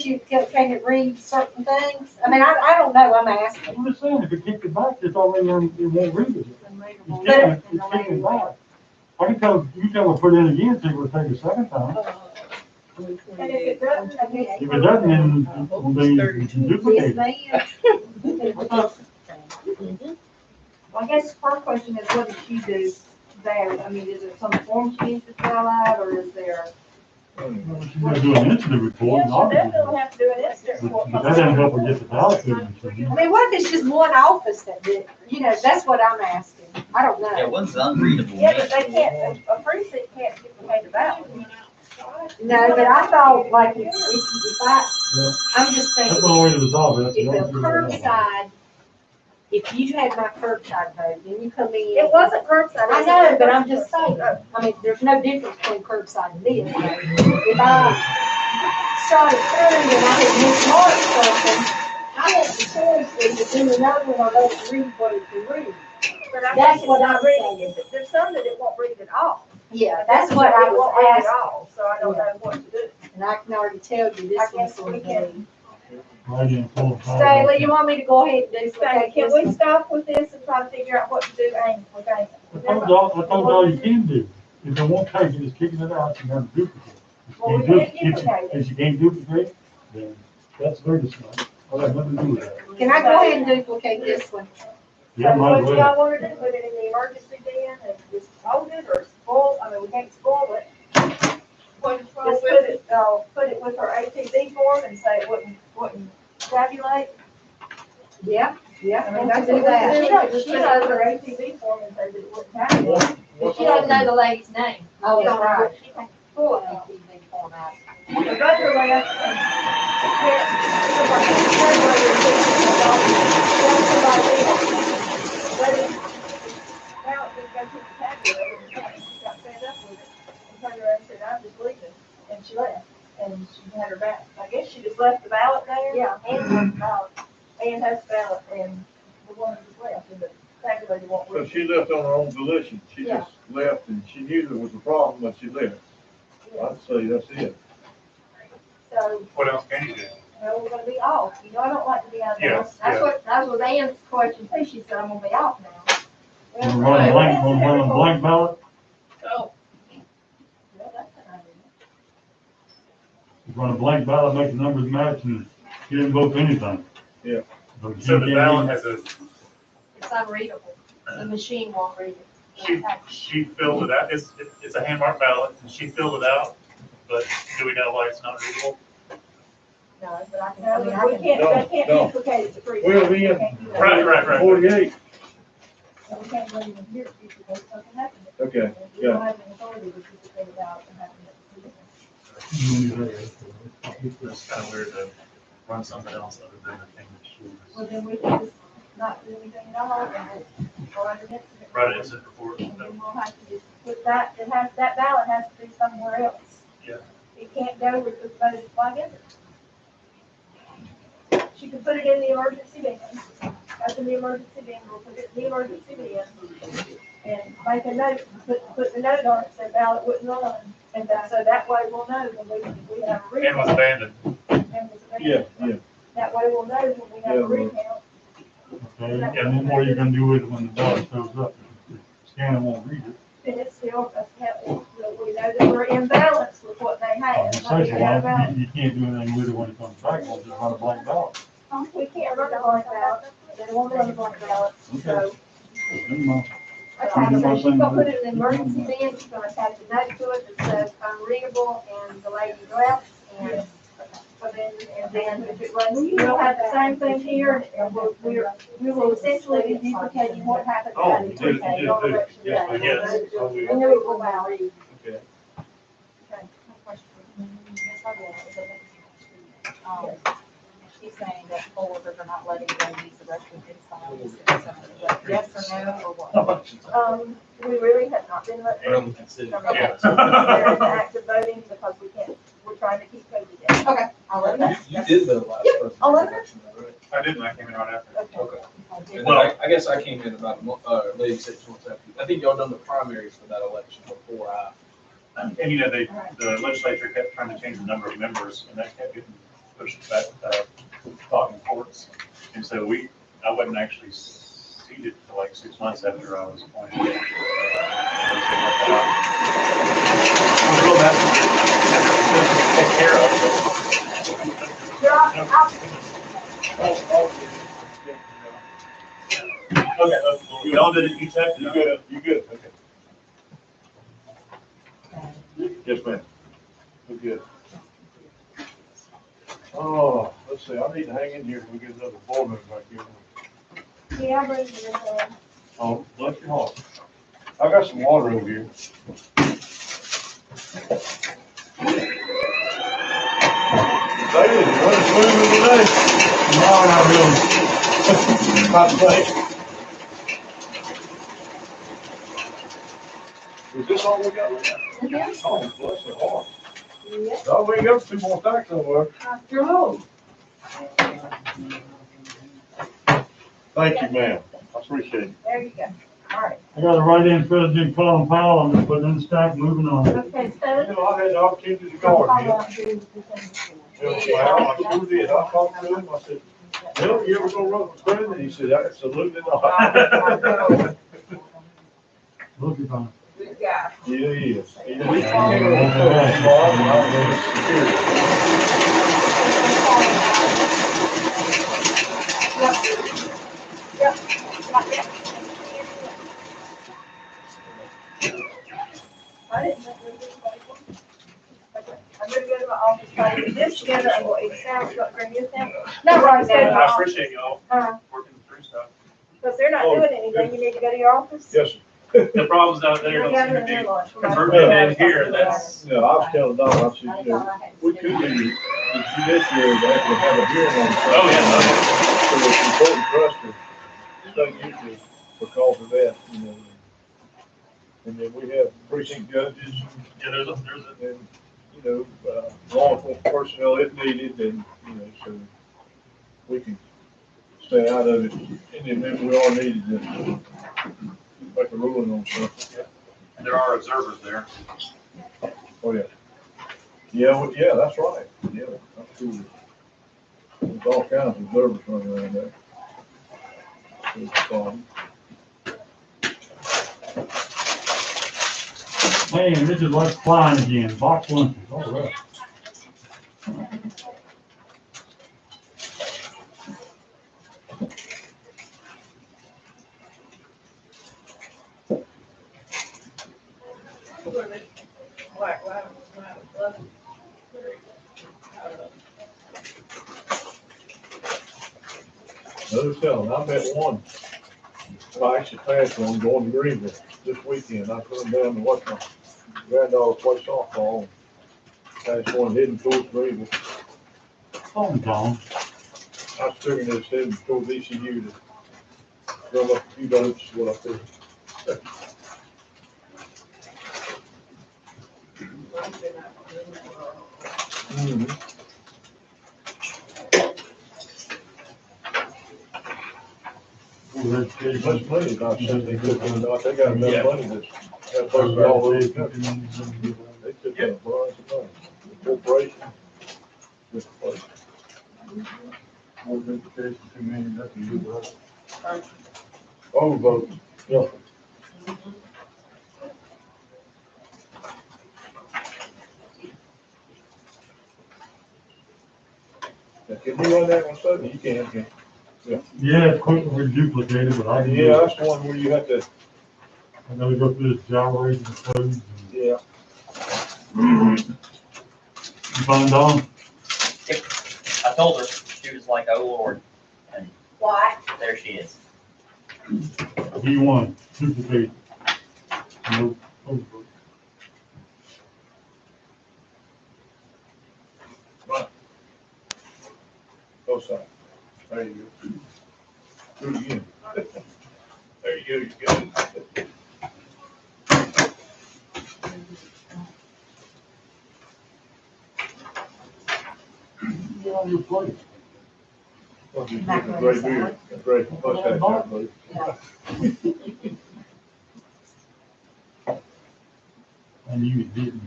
it read certain things? I mean, I don't know, I'm asking. I'm just saying, if it kicked it back, it's already, it won't read it. Unreadable. It's kicking it back. I can tell, you tell her put it in again, see if it'll take a second time. And if it doesn't, I guess. If it doesn't, then you can duplicate Yes, it. ma'am. I thought- Well, I guess her question is, what did she do there? I mean, is there some form she needs to fill out, or is there? She's gonna do an incident report, Yes, and you obviously, definitely have to do an instant report. but that doesn't help her get the ballot signature. I mean, what if it's just one office that did, you know, that's what I'm asking. I don't Yeah, know. one's unreadable. Yeah, but they can't, a precinct can't duplicate the ballot. No, but I thought, like, if I'm just That's the thinking, only way to resolve it. if the curbside, if you had my curbside vote, then you come in. It wasn't curbside. I know, but I'm just saying, I mean, there's no difference between curbside and this. If I started early and I had missed March something, I had the choice to do another one or let it read what it can read. But I That's think what it's not I'm reading saying. it. There's some that it won't read at all. Yeah, that's what I It won't was read at asking, all, so I don't know what to do. and I can already tell you I this one's guess we going to can. be. Staley, you want me to go ahead and do Okay, something? can we stop with this and try to figure out what to do, Amy, with Amy? I told y'all you can do. If it won't take it, it's kicking it out, you have to duplicate. Well, we can't duplicate it. If you can't duplicate, then that's their decision. I have nothing to do with that. Can I go ahead and duplicate this one? Yeah, So might what as do well. y'all wanna do, put it in the emergency bin and just hold it or spoil, I mean, we can't spoil it. Just put it with her ATV form and say it wouldn't tabulate. Yeah, I yeah, mean, we that's can what do that. we do. Just put it with her ATV form and say that it wouldn't tabulate. But she doesn't know the lady's name. Oh, that's right. She can pull it. ATV format. The voter left. And she left, and she had her back, I guess she just left the ballot there. Yeah. And has the ballot, and has the ballot, and the one just left, and the tabulator won't So work. she left on her own volition. She Yeah. just left and she knew there was a problem, but she left. I'd say that's it. So, What else can you do? well, we're gonna be off, you know, I don't like to be out there. Yes. That was Ann's question too. She said, I'm gonna be off now. Wanna run a blank ballot? Oh, Well, that's an idea. Run a blank ballot, make the numbers match, and you didn't vote for anything. Yeah. But So the you ballot can't has a, It's unreadable. The machine won't read it. she filled it out, it's a hand marked ballot, and she filled it out, but do we know why it's not readable? No, but I can, No, I mean, I we can. can't, No, they can't no. duplicate it to free. Well, then, Right. 48, So we can't bring them here, because something happened. okay, We don't yeah. have the authority to duplicate it out and have them. It's kind of weird to run something else other than the thing that she Well, then we can just not do anything at all, and we'll go under incident. Right, it's a report. And then we'll have to just put that, that ballot has to be somewhere else. Yeah. It can't go with the voted flag in it. She can put it in the emergency bin, open the emergency bin, we'll put it in the emergency bin, and make a note, put the note on it, say ballot wouldn't run, and so that way we'll know when we have a And was recount. abandoned. And was abandoned. Yeah. That way we'll know when we have a Yeah, well. recount. Okay, and then what are you gonna do with it when the ballot shows up? The scanner won't read it. Then it's still, we know that we're in balance with what they have. Just say so, well, you can't do anything with it when it comes back, we'll just run a blank ballot. We can't run a blank ballot, they won't run a blank ballot, so. Never mind. Okay, so she's gonna put it in the emergency bin, she's gonna attach a note to it that says unreadable and the lady left and. And then if it runs, we'll have the same thing here, and we will essentially be duplicating what happened Oh, at you the did, pre-K you on did, election day. yes, yes. We knew it was out. Okay. She's saying that poll workers are not letting them use the restroom inside. Yes or no, or what? We really have not been letting them Yeah. there is active voting because we're trying to keep COVID down. Okay, I'll let them know. You did the last presidential I'll let her- election, though, right? I didn't, I came in right after. Okay. And then I guess I came in about a month, maybe 6 months after. I think y'all done the primaries for that election before I. And you know, the legislature kept trying to change the number of members, and that kept getting pushed back, talking courts. And so I wasn't actually seated for like 6 months after I was appointed. I'm real bad to take care of. Okay, you all did it, you checked? You good, you good, okay. Yes, ma'am. We're good. Oh, let's see, I need to hang in here if we get another board member back here. Yeah, I bring it in. Oh, bless your heart. I got some water over here. Bailey, you want to swim with today? No, not really. Not today. Is this all we got left? Oh, bless your heart. Yeah. Oh, we got 2 more stacks over Go. there. Thank you, ma'am. I appreciate it. There you go. All right. I got a write-in President Colin Powell, I'm just putting in the stack, moving on. Okay, so. You know, I had the opportunity to guard him. Well, I sure did. I talked to him, I said, Bill, you ever gonna run for president? He said, absolutely not. Look at that. Good guy. Yeah, he is. He is. I didn't think we did that. I'm gonna go to my office, try to get this together, and what it sounds, got to bring this down. Not right now. I appreciate y'all Uh, working through stuff. because they're not doing anything, you need to go to your office. Yes, sir. The problems out there We're don't seem gathering to their be lunch. converted in here, that's. No, I was telling Don, I said, you know, we could do the judiciary, they actually have a hearing on it. Oh, yeah. So it's important for us to stay neutral because of that, you know. And then we have precinct judges Yeah, there's a, and, you know, law enforcement personnel if needed, and, you know, so we can stay out of it. And then we all needed to make a ruling on something. and there are observers there. Oh, yeah. Yeah, well, yeah, that's right. Yeah, that's cool. There's all kinds of observers running around there. It's, Man, this is like flying again, box lunches, all right. No telling, I met one. Well, I actually passed one going to Greenville this weekend. I put him down to watch my granddaughter play softball. Passed one heading towards Greenville. Phone call. I was figuring they said towards ECU to drum up a few votes, is what I figured. Mhm. Much money, about $70 million. They got enough money to have folks all over the country. They took in a bunch of money. The corporation. Just place. More education, too many, that's a good word. Overvote. Yeah. Now, can you run that one, Sonny? You can. Yeah, it's quickly duplicated, but I can do Yeah, it. that's one where you have to, I gotta go through this gyration codes. yeah. You find Don? Yep. told her, she was like, oh Lord, and Why? there she is. He won, duplicate. No, over. Both sides. There you go. Do it again. There you go, you got it. Get on your plate. Well, he's getting a great beer, a great mustache, everybody. I knew it didn't.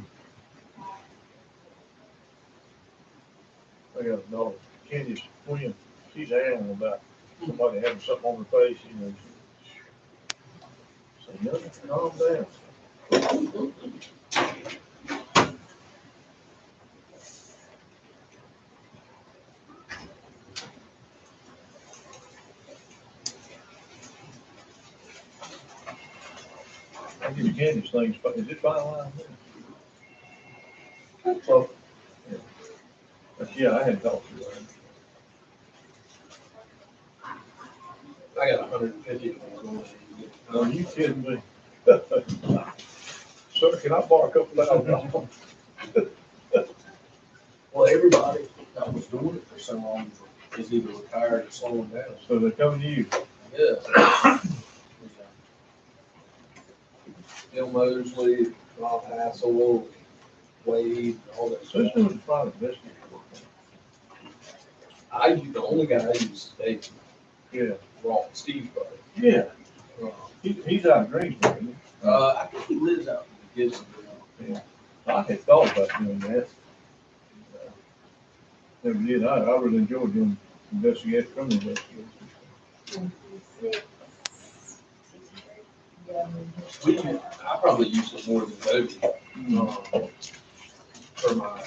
I got a dog, Candy's twin, she's an animal about somebody having something on her face, you know. Say nothing, calm down. I'll give you Candy's things, but is it finalized? Close. Yeah. But yeah, I had talked to her. I got 150. Are you kidding me? Sir, can I borrow a couple $1,000? Well, everybody that was doing it for so long is either retired or slowing down. So they're coming to you. Yeah. Bill Mosley, Rob Hassel, Wade, all that So who's stuff. doing the private investigator work? The only guy I use is Dave, Yeah, Rob, Steve's brother. yeah, Uh, he's out of Greensboro, isn't he? I think he lives out in Gibson. I had thought about doing that. Never did. I really enjoyed doing investigation, criminal investigation. I probably use it more than Toby, for my,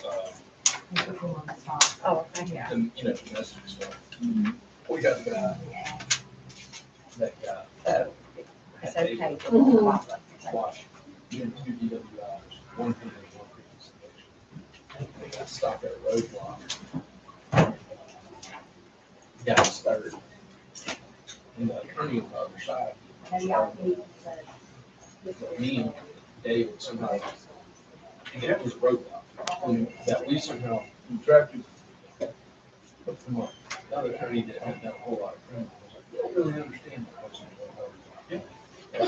Oh, okay, yeah. and, domestic stuff. Mhm. We got a guy, that guy, It's okay. watch, two DWIs, one thing and one previous. They got stopped at a roadblock. Guy's third. And the attorney on the other side, me and David somehow, and it was a roadblock. And that we somehow, You tracked it? from another attorney that hadn't done a whole lot of criminal, was like, you don't really understand what goes into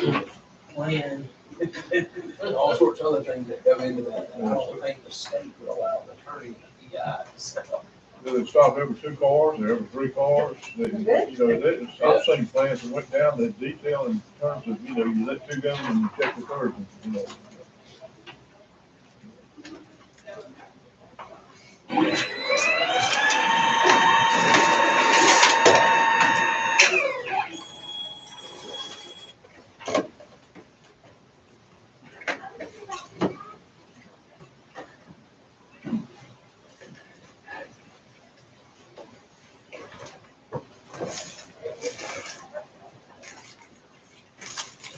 a roadblock. Plan, and all sorts of other things that go into that. And I don't think the state would allow an attorney to be so. Do they stop every 2 cars or every 3 cars? I've seen plans that went down the detail in terms of, you let 2 go and you check the third one,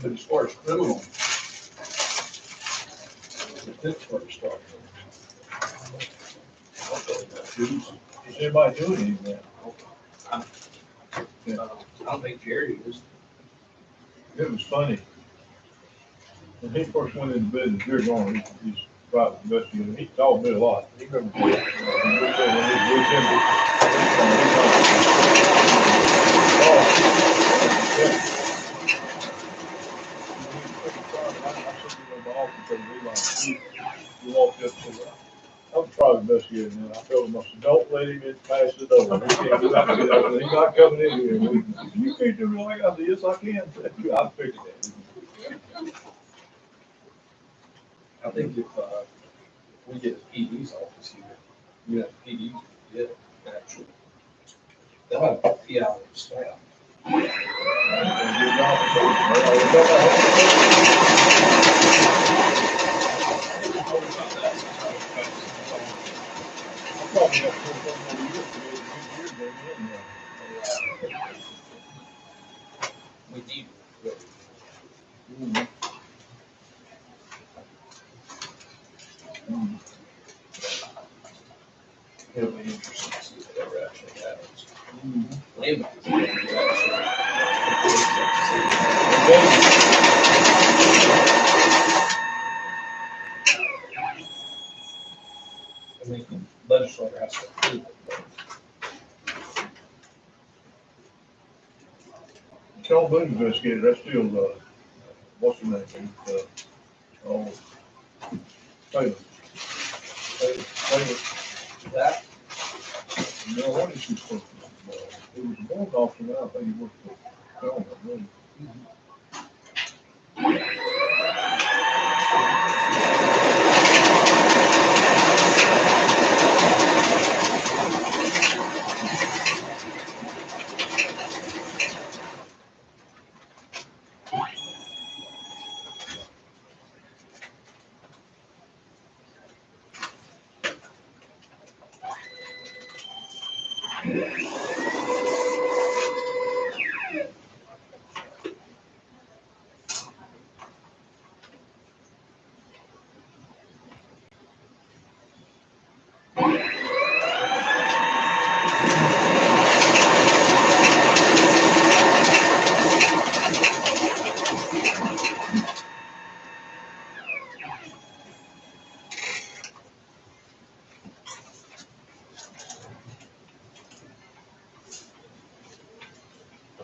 But as far as criminal, that's where it starts. Is anybody doing anything? I don't think Jerry is. It was funny. When he first went into business, you're going, he's private investigator, he taught me a lot. He couldn't. You walked up to the, I'm a private investigator now. I told him, I said, don't let him in past the door. He can't do that. He's not coming in here. You can't do me like I did. Yes, I can. I figured that. I think if, we get a PD's office here, you have PD's, yeah, actually. They'll have a PI staff. We need. It'll be interesting to see if it ever actually happens. Labor. I think the legislature has to approve it. Tell Boone investigated, that's still, what's the name, oh, Taylor. Taylor, That, no, what is he supposed to, it was a board officer, now I think he worked for, Thelma, really.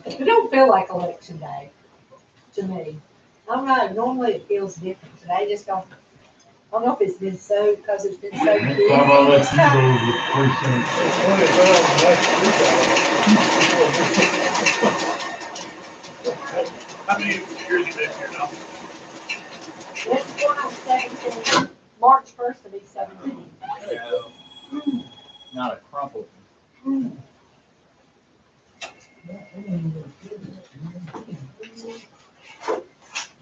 It don't feel like election day to me. I don't know, normally it feels different. Today just don't, I don't know if it's been so, because it's been so busy. It's kind of- How many years have you been here now? That's what I'm saying, so March first to be 17. Not a crumple.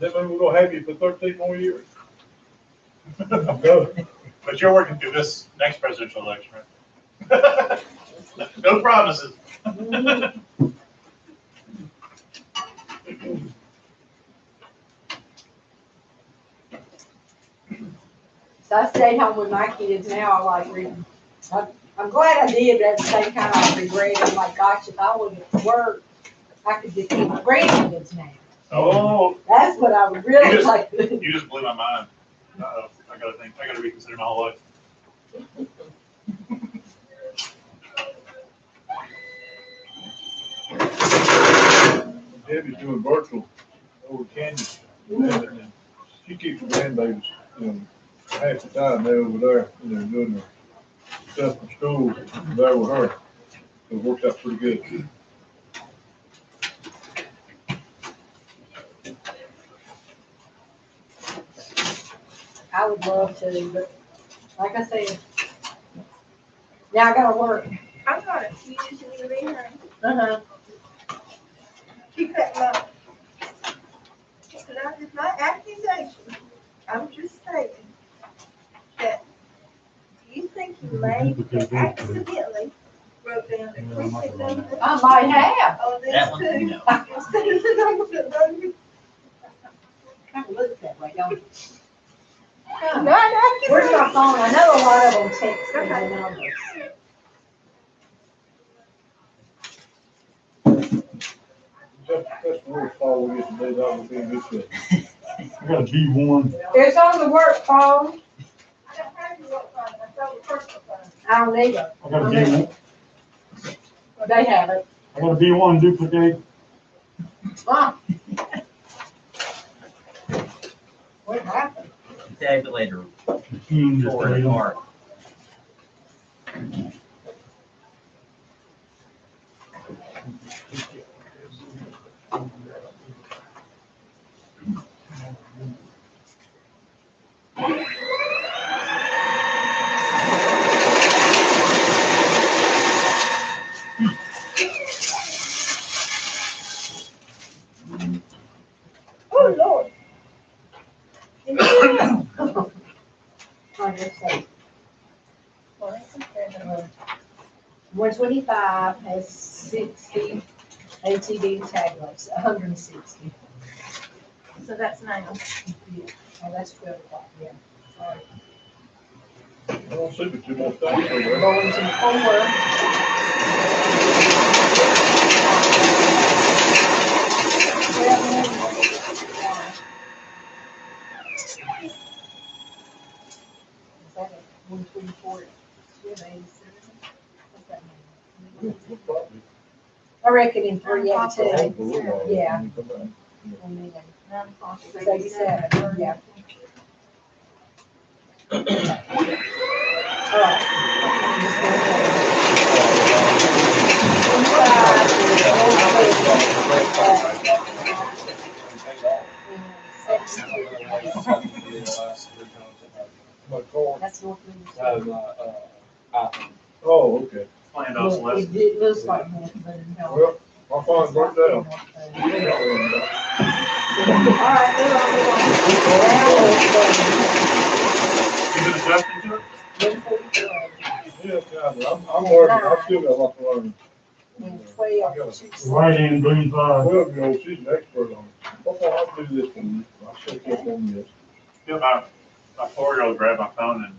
That mean we're gonna have you for 13 more years? No. But you're working through this next presidential election, right? No promises. So I stayed home with my kids. Now I like reading. I'm glad I did, but at the same time I regret it. I'm like, gosh, if I would have worked, I could just keep my grandkids now. Oh, That's what I would really You just- like to do. you just blew my mind. Uh-oh, I gotta reconsider my whole life. Debbie's doing virtual over Kansas. And she keeps the grandbabies, half the time they're over there, doing their stuff in school there with her. So it works out pretty good. I would love to, but like I said, now I gotta work. I'm gonna accuse you of being here. Uh-huh. Keep that low. But it's not accusation. I'm just saying that you think you may accidentally wrote down the precinct number I might have. on That these one, two no. instead of the numbers that are you. Kind of looks that way, don't it? Not Where's my accusation. phone? I know a lot of them text me the numbers. That's the worst call we get today, that would be a good thing. I got a B1. It's on the work phone. I don't have your work phone, I saw the personal phone. I don't need it. I got a B1. They have it. I got a B1 duplicate. Huh? What happened? Tabulator Team just tore it played 'em. apart. Oh, Lord. On your side. 125 has 60 ATV taglets, 160. So that's now. Yeah, oh, that's 12 o'clock, yeah. Sorry. I don't see but two more things over there. Going to 4. Is that a 124? What's that mean? I reckon in 3 and 2. Yeah. And then 37, yeah. All My car. That's North Louisiana. Oh, okay. Planned us less. It looks like North Louisiana. Well, my phone broke down. All right, move on. You been adjusting to it? 144 Yeah, kind of. I'm learning. I still got a lot to learn. and 12. Right-hand green flag. 12-year-old, she's an expert on it. Before I do this one, I'll show you one this. Yeah, my 4-year-old grabbed my phone and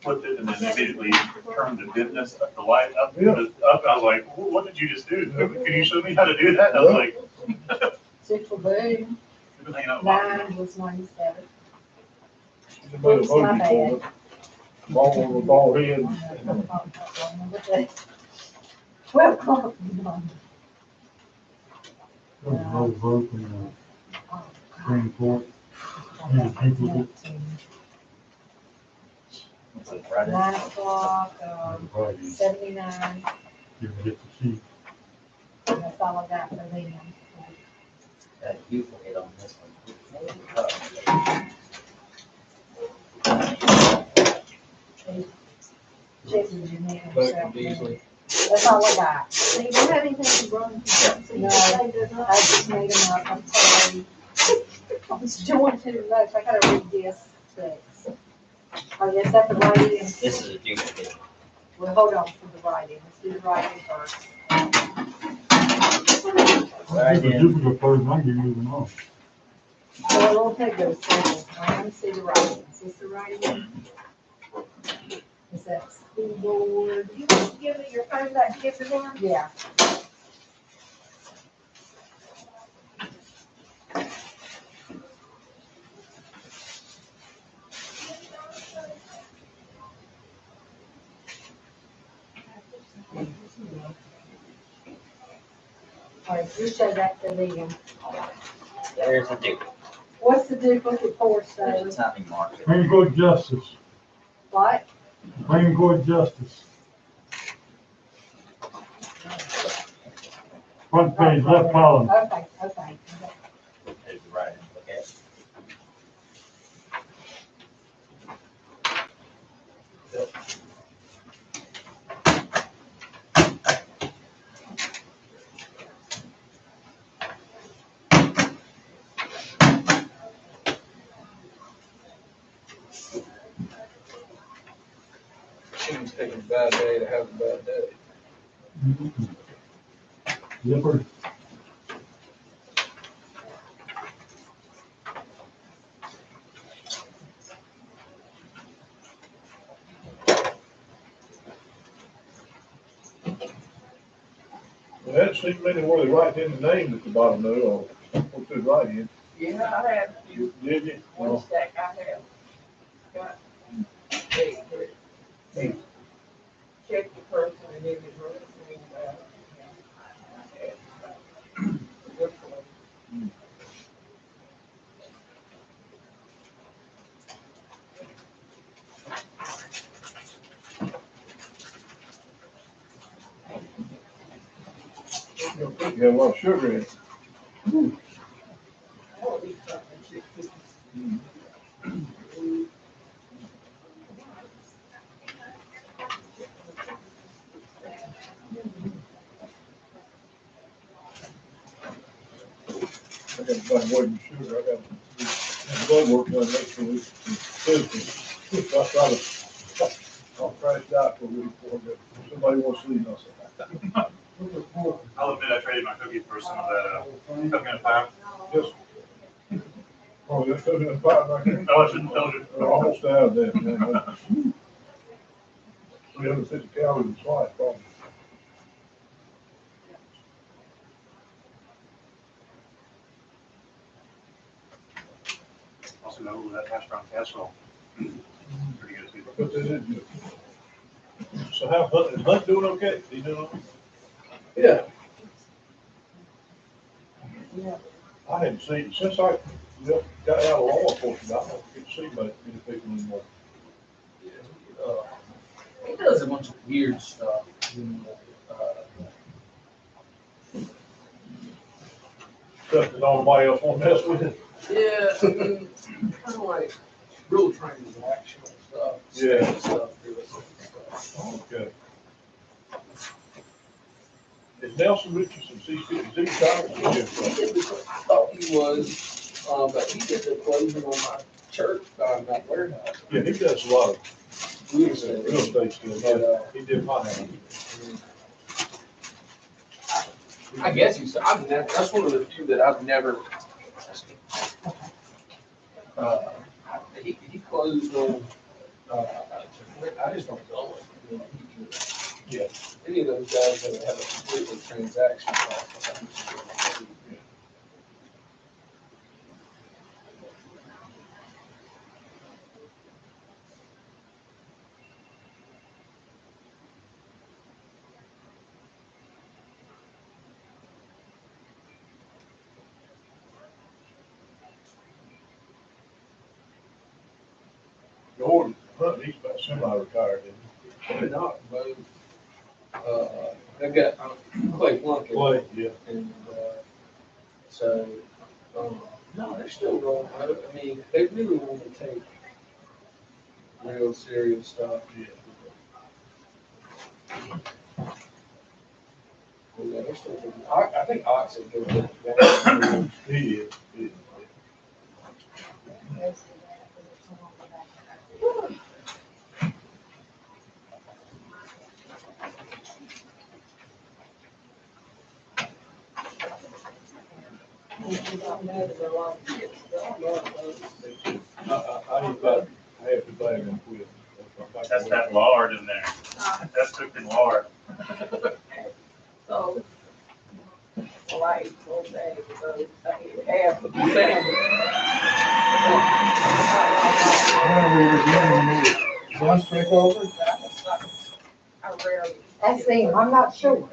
flipped it and then immediately turned the dimness of the light up. Yeah. Up. I was like, what did you just do? Can you show me how to do that? And I was like, 6 for boom. you've been hanging out with my 9 was 97. She's a better Oops, my emoji for it. Ball with a ball head. 12 o'clock. No vote in the Supreme Court. Yeah, people It's a Friday. 9 o'clock, Right. 79. You can get to see. And that's all I got for them. You will hit on this Jesse, you need Vote himself. from Beasley. That's all I got. So you don't have anything to run? No, I just made them up, I'm sorry. I was doing too much, I gotta read this six. Oh, yes, at the writing, This is a duplicate. well, hold on for the writing, let's do the writing first. Right If it's a in. duplicate person, I can give you the one. So it won't take those seconds, I want to see the writing, is this the writing? Is that school board? You can give me your phone back to give to them? Yeah. All right, you show that to them. There's a duplicate. What's the duplicate for, There's so? a timing mark. Supreme Court Justice, What? Supreme Court Justice. Front page, left column. Okay, okay. There's the right. Okay. Seems taking a bad day to have a bad day. Zipper. Well, that seems to me where they write in the name at the bottom there, or what's it right in? Yeah, I have Did you? one stack I have. Got. Hey, hey. Check the person and then it's running. Good for them. You have a lot of sugar in it. Oh, these fucking chicks. I got to find more than sugar. I got blood work done next week. So I try to, I'll crash out for a week before, but if somebody wants to leave, I'll say. I'll admit I traded my cookies for some of that, coconut pie. Yes. Oh, that's coconut pie right here. No, I shouldn't tell you. They're almost out of that. 350 calories a slice, probably. Also know that hash brown casserole. Pretty good too. But they didn't do it. So how, is Hunt doing okay? He doing okay? Yeah. I hadn't seen, since I got out of law enforcement, I don't get to see much many people anymore. He does a bunch of weird stuff, you know, Stuff that nobody else won't mess with. yeah, I mean, kind of like real transactional stuff. Yeah. Stuff, real stuff. Okay. Is Nelson Richardson, is he retired? He did the, I thought he was, but he did the closing on my church, that warehouse. Yeah, he does a lot of Real estate. real estate stuff. Yeah, he did mine. I guess I've never, that's one of the few that I've never. He closed on, I just don't know it. Yeah. Any of those guys that have a completely transaction cost. Gordon Hunt, he's about semi-retired, isn't Probably not, but, they've got Clay Plunkett. he? Clay, yeah. And, so, no, they're still rolling. I mean, they really want to take real serious stuff. Yeah. Yeah, they're still doing, I think Oxy goes back. He is. He is. I need about half the bag and quit. That's that lard in there. That's cooking lard. So, like, okay, so I need half of the family. Lunch break over? I rarely. That's them, I'm not sure.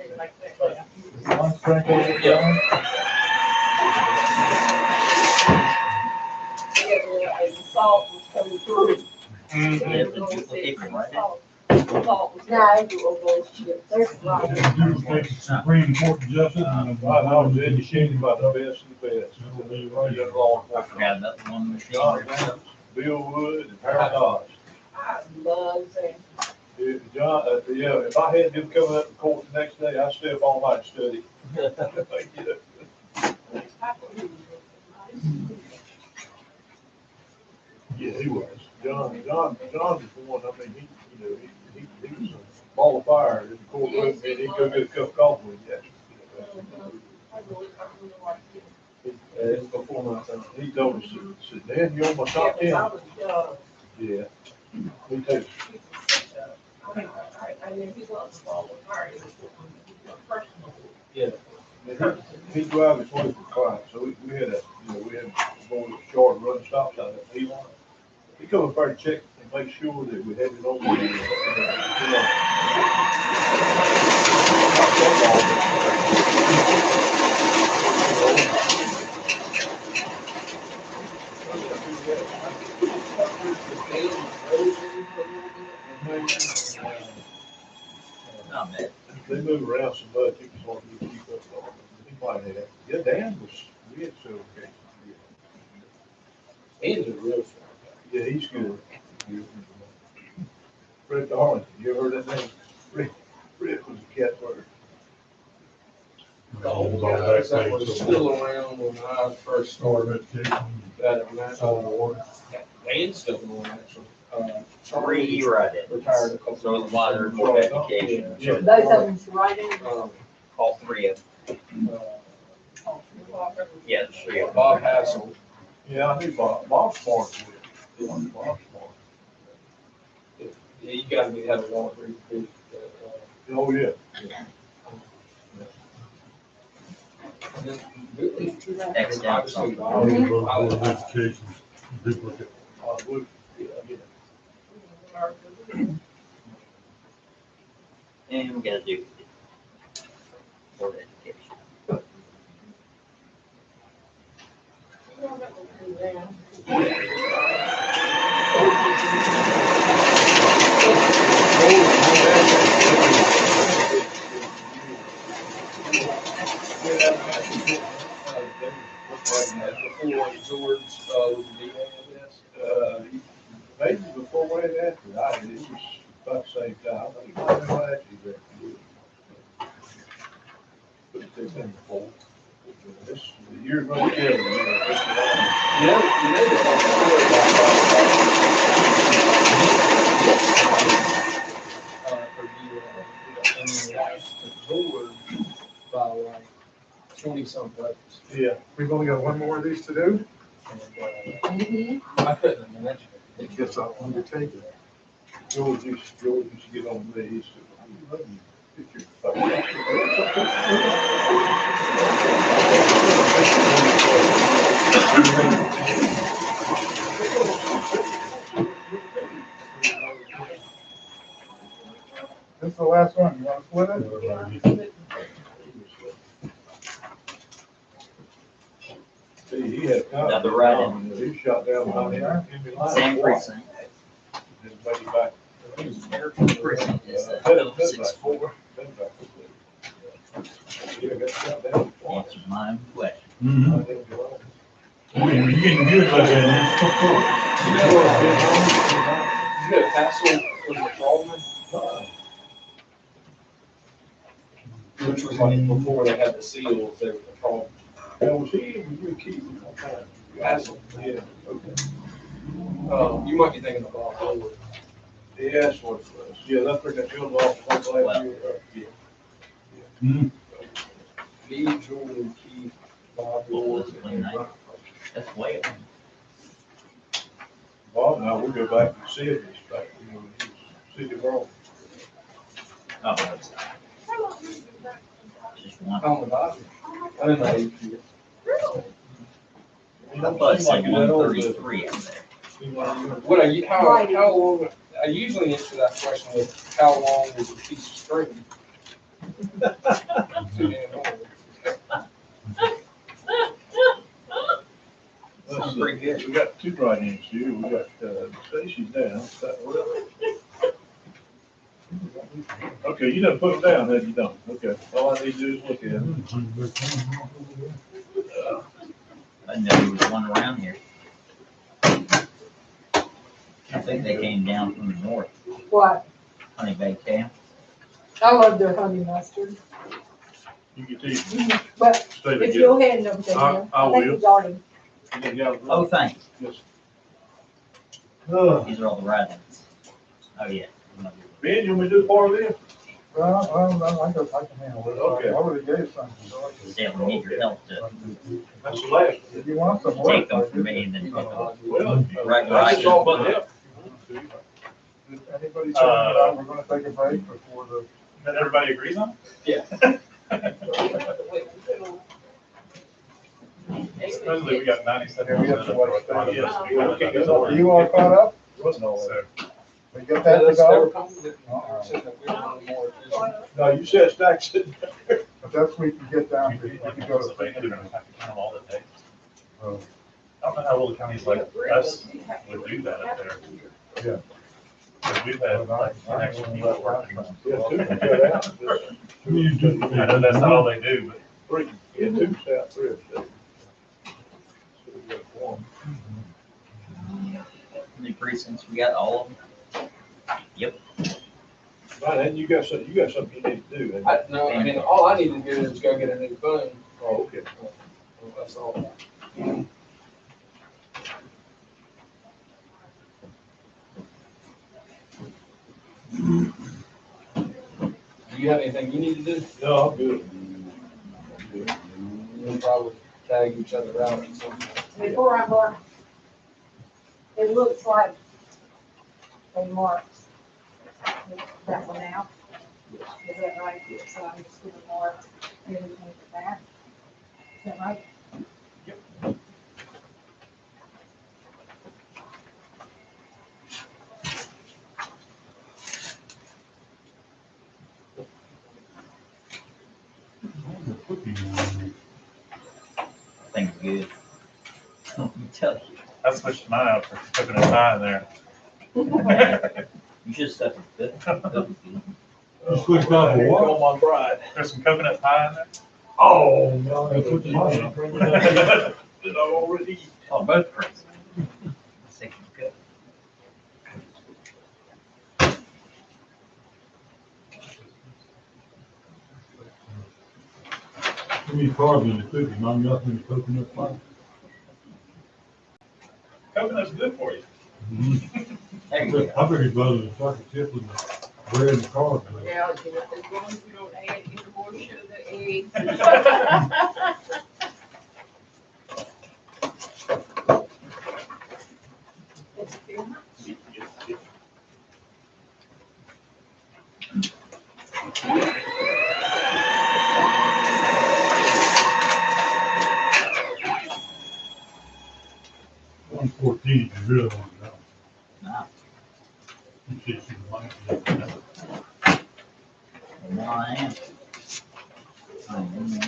Lunch break over? Yeah. Yeah, and salt was coming through. Yeah, the duplicate from right now. Salt was coming through over those chips. There's right. Supreme Court justice. I was educated by the best of the best. I forgot about the one machine. John Adams, Bill Wood, and Harold Dodge. I love them. John, yeah, if I had them coming up to court the next day, I'd stay up all night and study. Yeah, he was. John was the one, I mean, he was a ball of fire in the courtroom, and he'd go get a cup of coffee with you. I really like them. It's before my time. He told us, said, Dan, you're on my top Yeah, 10. 'cause I was, Yeah. Me too. I mean, he was all the fire. He was personal. And he drive his way for clients, so we had a boy that's short and run stop sign at Elon. He come up there to check and make sure that we had it on. Not bad. They move around so much, it was hard to keep up on. He might have. Yeah, Dan was, we had several cases. He's a real strong guy. Yeah, he's good. Fred Darlington, you ever heard that name? Fred was a cat bird. The old guys that were still around when I first started that national Dan's still going actually. Three right in. Retired a couple. So the water, more education. Yeah. Both of them's right in. All three of them. Yeah, the three of them. Bob Hassel. Yeah, I knew Bob. Bob's smart. Bob's smart. Yeah, you gotta be having all three. Oh, yeah. And then, really, X out something. Education, duplicate. And we gotta do board education. Before George, was the DA of this. Maybe before way after, I did, it was about the same time, I think I know actually that. But it's in before. This, the year goes together, you know, this is all. You know the whole story for you, and then lost to George by like 20-some votes. Yeah. We've only got one more of these to do. And, I couldn't imagine it. It gets up undertaken. George used to get on me, he said, I love you. Get your This is the last one. You want to split it? See, he had. Another write-in. He shot down behind him. Same precinct. Everybody back. Precinct is Phillips 6-4. Yeah, got shot down. Answer my own question. You're getting good like that. You know, Castle was a Frogman, which was like before they had the seals, they were the Frogman. Now, was he, was you keeping? Castle, Yeah, okay. you might be thinking of Bob Howard. Yeah, that's what it was. Yeah, that's where that goes off like last year. Yeah. Me, Julie, Keith, Bob Howard. That's way up. Bob and I, we go back to see it, back, you know, he was city hall. Oh, that's just one. Oh, my God. I didn't know you. You I don't thought it seem like said you're that old, 133 up there. but- What are you, how long, I usually answer that question with, how long is a piece of string? Let's see. Pretty good. We got two write-ins here, we got, Stacy's down, is that well? Okay, you done put them down, have you done? Okay, all I need to do is look at them. I know there was one around here. I think they came down from the north, What? Honey Bay Camp. I love their honey mustard, You can teach, but stay if together. you'll hand them to him, I I think will. he's already. Oh, thanks. Yes. These are all the write-ins. Oh, yeah. Ben, you want me to do part of this? Well, I can handle it. Okay. I already gave something. Still, we need your help to That's the last. If you want some more. take them from me and then take them. Well, Right, that's right. all but help. Anybody say that we're gonna take a break before the. That everybody agrees on? Supposedly we got 97. Yeah, we have to watch that. Yes, we got it. Are you all caught up? So, We got that to go? No, you said stacks it. But that's we can get down to, we you can go to. have to count them all the days. Oh. I don't know how little counties like us would do that up there. Yeah. Because we've had like an extra people working. Yeah, two can cut out. I know that's not all they do, but Three, yeah, two south, three of them. So we got one. New precincts, we got all of them. Yep. Right, and you got something you need to do. No, I mean, all I need to do is go get a new phone. Oh, okay. That's all. Do you have anything you need to do? No, I'm good. I'm good. We'll probably tag each other out at some point. Before I go, it looks like they marked that one out. Is that right? So I'm just gonna mark everything with that. Is that right? I think it's good. Let me tell you. I switched mine out for cooking a pie in there. You should have stuck with it. You switched out for what? On my bride. There's some coconut pie in there. Oh, no, that's what you want. That I already eat. Oh, both friends. Second good. How many carbs in the cookie? Not enough in the coconut pie? Coconut's good for you. There you go. I think it's better than chocolate chip and the bread and carbs. man. Yeah, as long as we don't add any more sugar, eggs. One 14, you really want to know. Nah, You said you might be. no, I am. I am.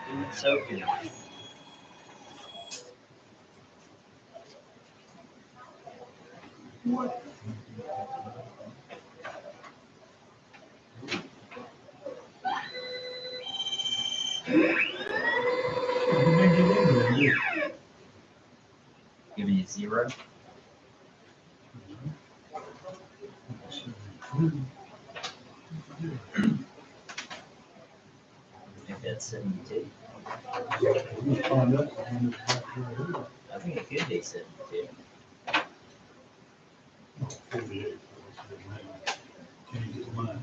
Doing so good. Giving you 0. I think that's 72. We'll find out when it's back there. I think it could be 72. 48. Change his mind.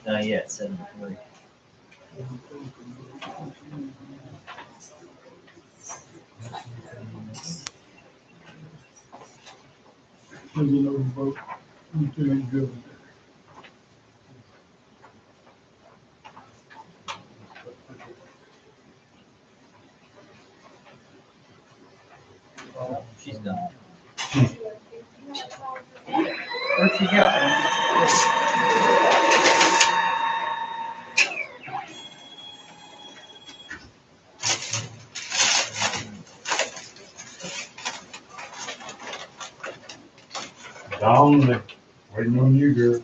No, yeah, it's 73. There's another vote. You two ain't good with that. She's done. Where'd she go? Down there, waiting on you, girl.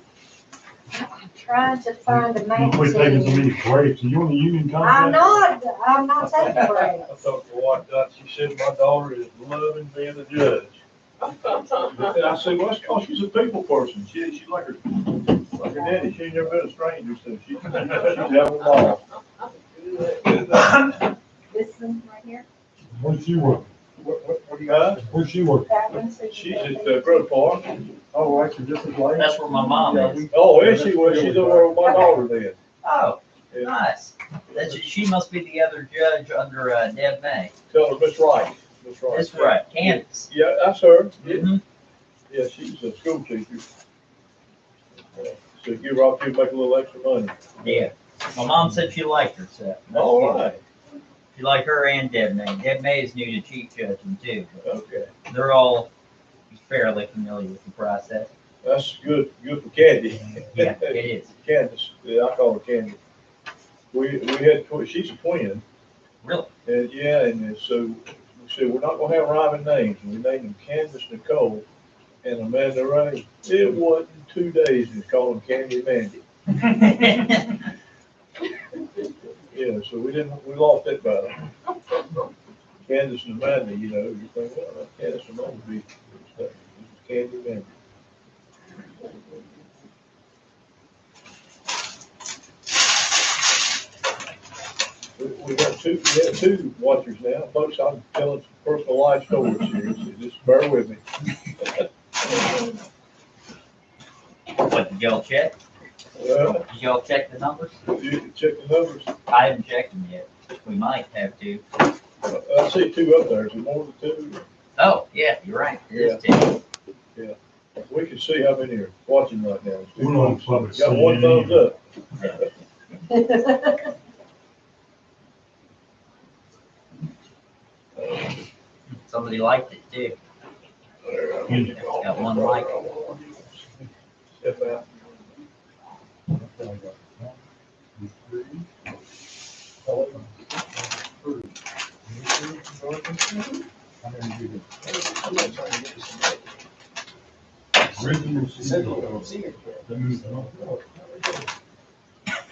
I'm trying to find the You main quit taking so thing. many breaks. Are you on the union I'm contract? not taking breaks. I talked to one, she said my daughter is loving being a judge. And I said, well, that's because she's a people person. She's like her daddy. She ain't never been a stranger, so she's having a ball. This one right here, Where's she working? What do you got? Where's she working? that one. so you She's can at see. Grove Park. Oh, actually, just as late. That's where my mom is. Oh, is she? Well, she's over with my daughter then. Oh, Yeah. nice. She must be the other judge under Deb May. Tell her Miss Wright. Miss Wright. That's right, Candace. Yeah, that's her. Yeah, Mhm. yeah, she's a school teacher. So give her opportunity to make a little extra money. Yeah. My mom said she liked her, so. that's All good. right, She liked her and Deb May. Deb May is new to chief judging too. okay. They're all fairly familiar with the process. That's good for Candy. Yeah, it is. Candace, yeah, I call her Candy. We had, she's a twin, Really? and yeah, and so we said, we're not gonna have rhyming names, and we named them Candace Nicole and Amanda Ray. It wasn't 2 days, and called them Candy and Mandy. Yeah, so we lost that battle. Candace and Amanda, you know, you think, well, Candace and Amanda would be, Candy and Mandy. We have two watchers now. Folks, I'm telling some personal life stories here, so just bear with me. What, did y'all check? Well, Did y'all check the numbers? you can check the numbers. I haven't checked them yet. We might have to. I see two up there. Is it more than two? Oh, yeah, you're right. It is two. We can see how many are watching right now. We don't publish Got one CNN. thumbs up. Somebody liked it too. Got one like. Step out.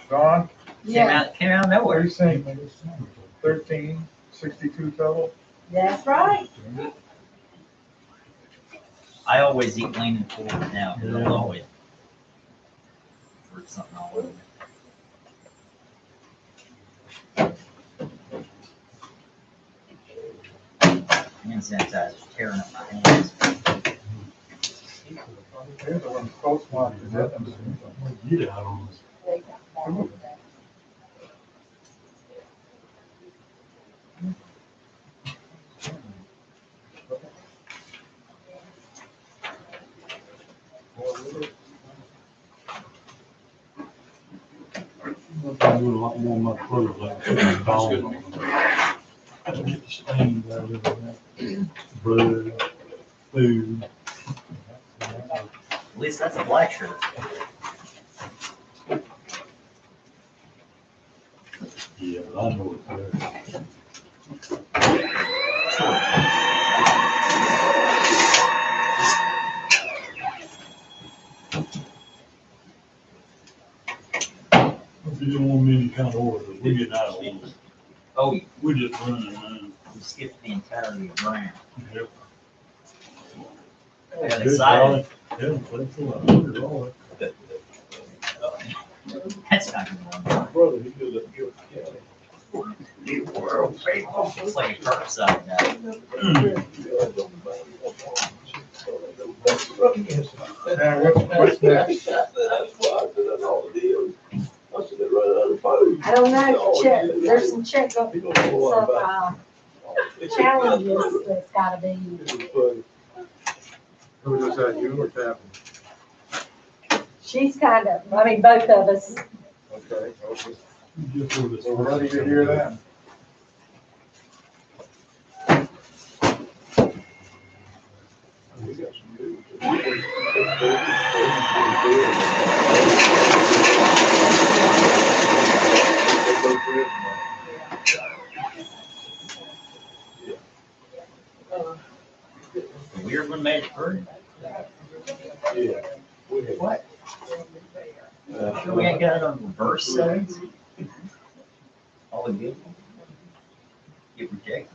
Don, Came out of nowhere. what are you saying? 1362 total? That's right. I always eat leaning forward now, because I'm always. Or something all over. Hand sanitizer's tearing up my hands. They're the ones postmarked, that them. Get out on this. I'm doing a lot more of my clothes, like, stains out of it, blood, food. At least that's a black shirt. Yeah, I know it's there. You don't want me any kind of order, we get out of order. Oh, you We're just running now. skipped the entirety of Brown. Yep. I got Good, excited. Charlie. Yeah, that's a lot. Look at all that. That's not gonna My work. brother, he lives up in Guilford County. It's like a curbside now. Now, what's next? I don't know, check, there's some check, some, challenges that's gotta be. Who was that, you or Tappan? She's kind of, I mean, both of us. Okay, okay. Just for this. So we're ready to hear that? We got some news. The weird one made it through. Yeah. we had- What? Sure we ain't got it on reverse settings? All the good. Get rejected.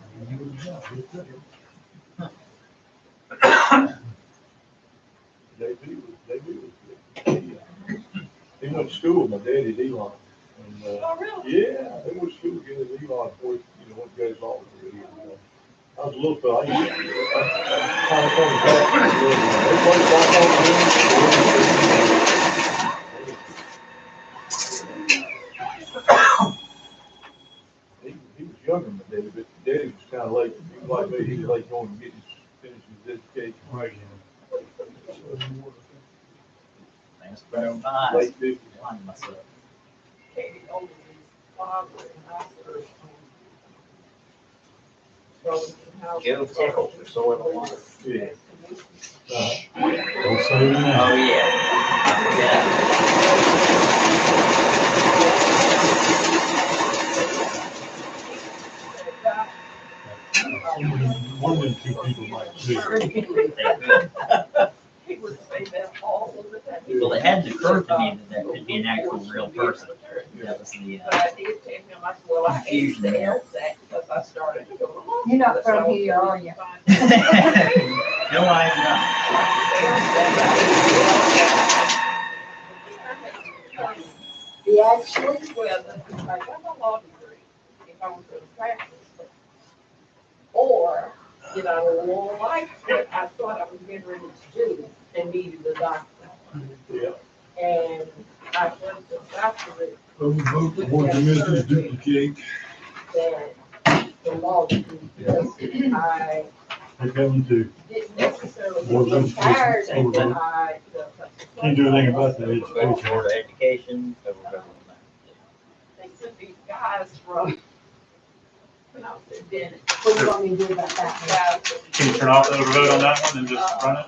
He went to school with my daddy at Elon. And, Oh, really? yeah, they went to school together at Elon before, he, went to his office. I was a little fella. I used to kind of call him back. They played back on he was younger than my daddy, but daddy was kind of late. He was like me, he was late going to finish his education. Right. That's better than mine. late fifties. Blind myself. Katie Oldham's father and I served on Rollins House. Joe Tickle for soil and water. Yeah. Don't say that. Oh, yeah. One of them two people might see. They could. He would say that all the time. Well, it hadn't occurred to me that that could be an actual real person. That was the, But I did tell him, I said, well, I hate Confusion the there. LSAT because I started to go along. You're not from here, are you? no, I'm not. The actually, well, I got my law degree, if I was going to practice. Or, you know, like what I thought I was getting ready to do and needed a doctor. Yeah. And I went to the doctor Vote for one committee to duplicate. that the law degree, because I They're coming to. didn't necessarily Board of get tired, Education. but I. Can't do anything about that. Go to Board of Education, so we're going on that. They sent these guys from, when I was at Dennis. What do you want me to do about that? Guys, Can you turn off the vote on that one and just run it,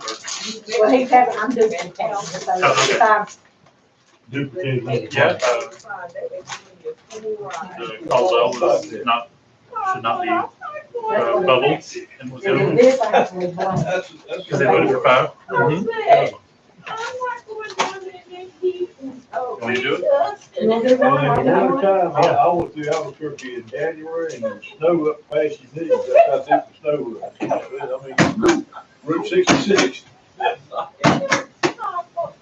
or? Well, he's having, I'm doing it, if I'm Duplicate. Yeah, the Caldwell was not, should not be bubbled and was And in, this actually blank. That's because they voted for 5. Can you do it? You want to do one? And then one time, I went through Albuquerque in January and the snow up past your knees, that's how deep the snow was. I mean, Route 66.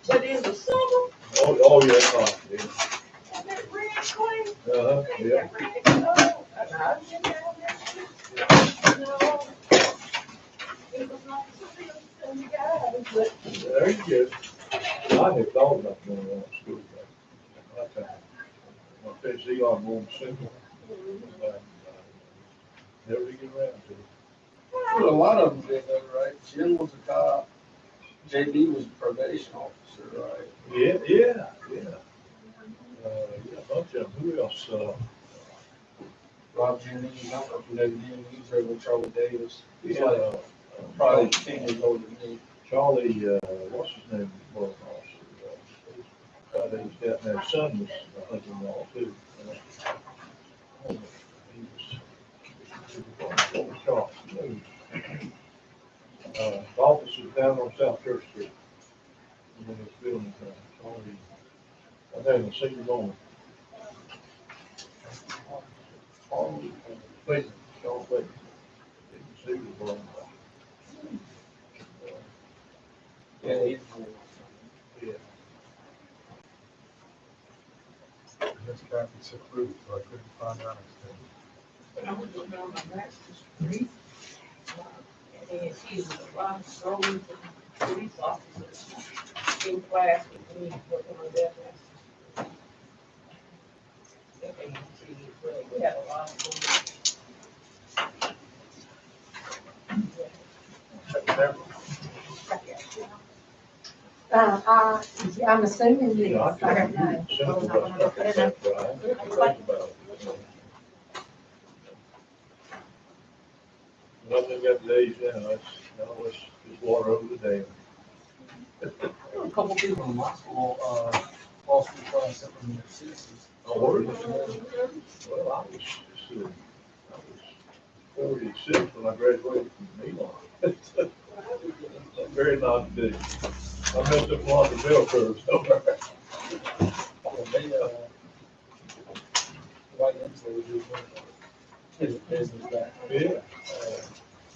But in the summer, Oh, yeah, fine, yeah. and that red clay. Uh-huh, yeah. And I get down there, no. It was not so and you guys, but There you go. I had thought about going on to school back at my time. My finished Elon going single. Never did get around to it. Well, a lot of them did that, right? Jim was a cop, JB was a probation officer, right? Yeah. Yeah, a bunch of them. Who else? Rob Jennings, I don't know if you know him, he was there with Charlie Davis. He's Yeah, like probably 10 years older than me. Charlie, what's his name? Was officer. He's got, their son was, I think, in law too. The office is down on South Church Street. And then it's building, Charlie, I know in the senior moment. Charlie Clayton. You can see the one. Yeah, he's. Yeah. This graphics approved, so I couldn't find out. I was going down my master's degree. And then she's a lot of soldiers and police officers in class with me, working on their masters. We had a lot of I'm assuming Yeah, I yes, I don't know. can't. Simple, but I can't say Brian. Think about it. Nothing got days now, it's water over the dam. A couple people in my school, law school class up in their sixties. Oh, were you? Well, I was 46 when I graduated from Elon. Very not big. I messed up a lot of the bell curves somewhere. They, White Winslow was doing his business back. Yeah.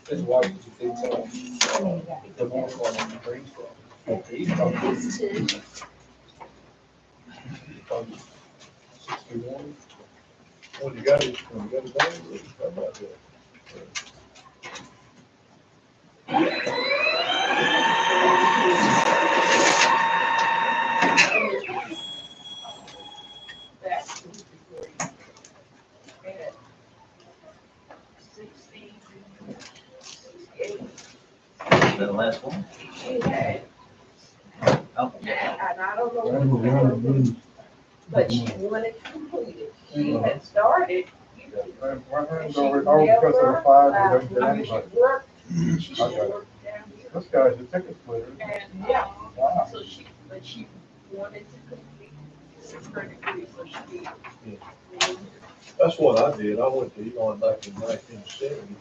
His wife was a big time. The one on the Greensboro. He's probably 61. When you got it, how about that? That's before you had 60, 68. The last one? She had, Oh, I and I don't know. But she wanted to complete it. She had started. My friends all because they're five, they don't I get mean, she anybody. worked, she Okay. worked down here. This guy's a ticket splitter. And, yeah, Wow. so but she wanted to complete her degree, so she did. That's what I did. I went to Elon back in 1970.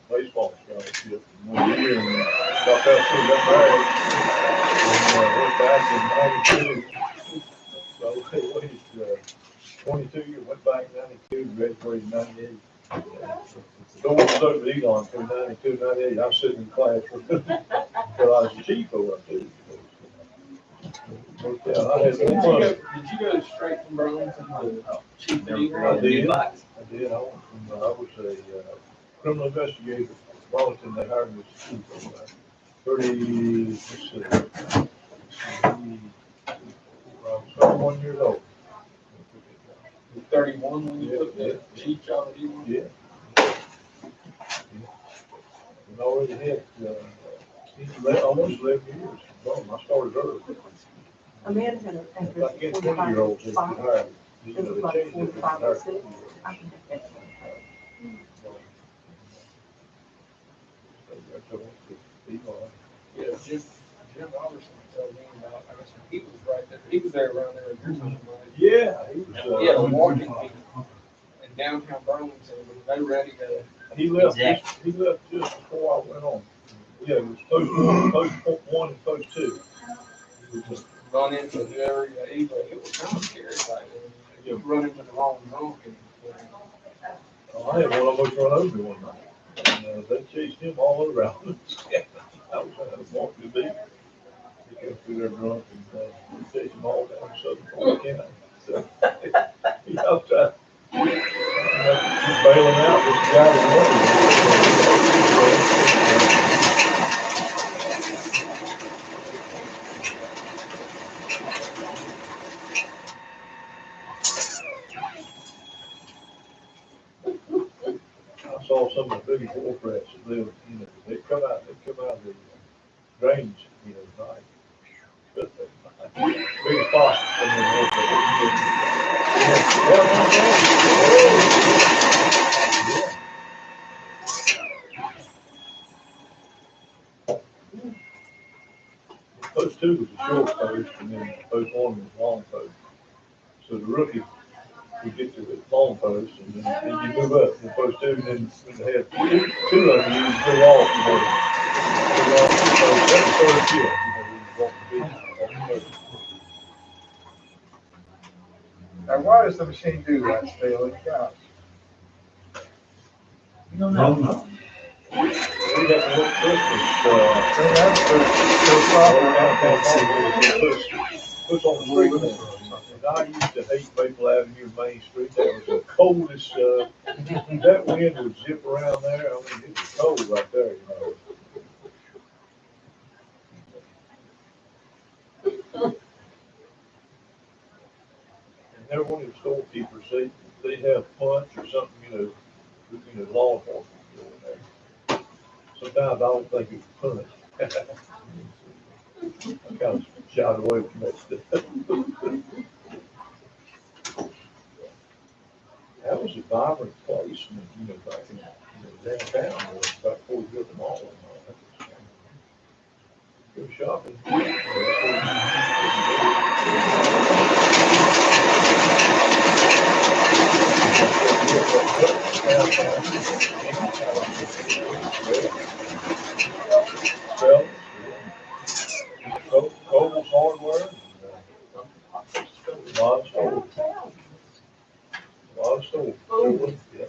Baseball scholarship in 1 year and got that through, got married. And went back in 92. So I waited 22 years, went back in 92, graduated in 98. The door was open to Elon through 92, 98. I was sitting in class until I was a chief over there. Yeah, I had Did you fun. go straight from Burlington to Chief of Eagle? I did. I did. I was a criminal investigator. Wellington, they hired me as chief of 31 years old. 31 when you took the chief job at Eagle? Yeah. And already had, almost 11 years. Well, I started early. Amanda had a, after I get 45, 20-year-olds that five, get hired. it was like 45 or 6. I can make that. Yeah, Jim Robertson told me about, I guess when he was right there, he was there around there at your time, right? Yeah, he was. Yeah, the walking people in downtown Burlington, when they ready to. He left just before I went on. Yeah, it was post one and post two. He was just Run into whoever, it was kind of scary back then. You run into the wrong drunk and. I had one almost run over me one night. And they chased him all around. I was walking the beach. He came through there drunk and chased him all down Southern Florida County. So, he was trying to bailing out this guy I saw some of the big wolf rats that live, they come out of the range, at night. Big possums come in Post two was a short post, and then post one was a long post. So the rookie would get to the long post, and then you move up to post two, and then when they had two of them, you would go off. That's the third shift. Now, why does the machine do that, Staley? Gosh. You don't know. We got to look push on the street. And I used to hate Maple Avenue, Main Street. That was the coldest, that wind would zip around there. I mean, it was cold right there, And every one of the storekeepers, they have punch or something, law enforcement doing there. Sometimes I don't think it's punch. I kind of shied away from that stuff. That was a vibrant place, back in, downtown, about before we built the mall. Go shopping. Cole's Hardware. A lot of stores. Yeah.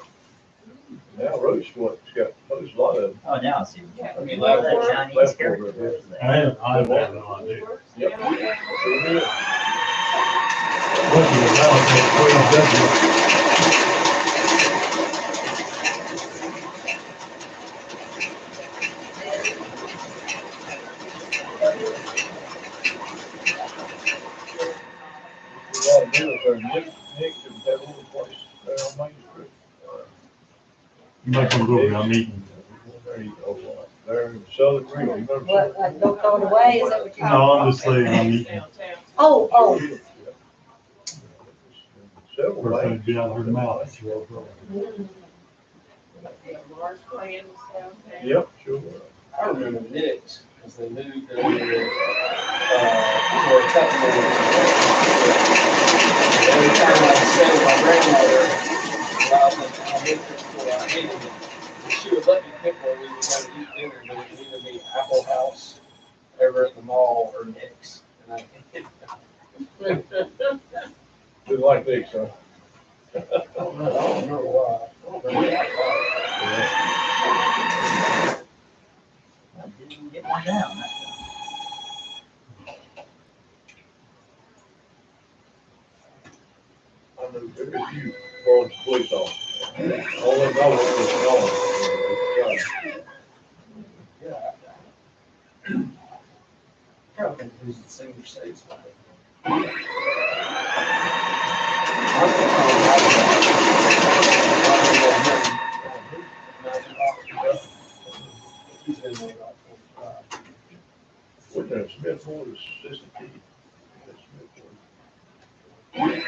Now Rosewood's got, there's a lot of. Oh, now I see. Yeah. You love that Chinese character. I have no idea. Yep. Sure is. A lot of deals there. Nick, that little place there on Main Street. You might come go to our meeting. There you go. There in Southern Grill, you remember? What, like, don't throw it away, is that what you're? No, I'm just saying, I'm eating. Downtown. Oh, Several First thing lanes. to get out of her mouth. Yeah, Mars Plan was downtown. Yep, sure. I remember Nick's, because they moved over there, for a couple of years. Every time I stayed with my grandmother, I hated it. She would let me pick where we would go to eat dinner, but it would either be Apple House over at the mall or Nick's. And I hated it. Didn't like Nick's, huh? I don't remember why. I don't remember why. I didn't get one down. I know very few Florence police officers. All they know is Trying to think who's the senior states. What's that, Smith Ford is assistant chief? That's Smith Ford.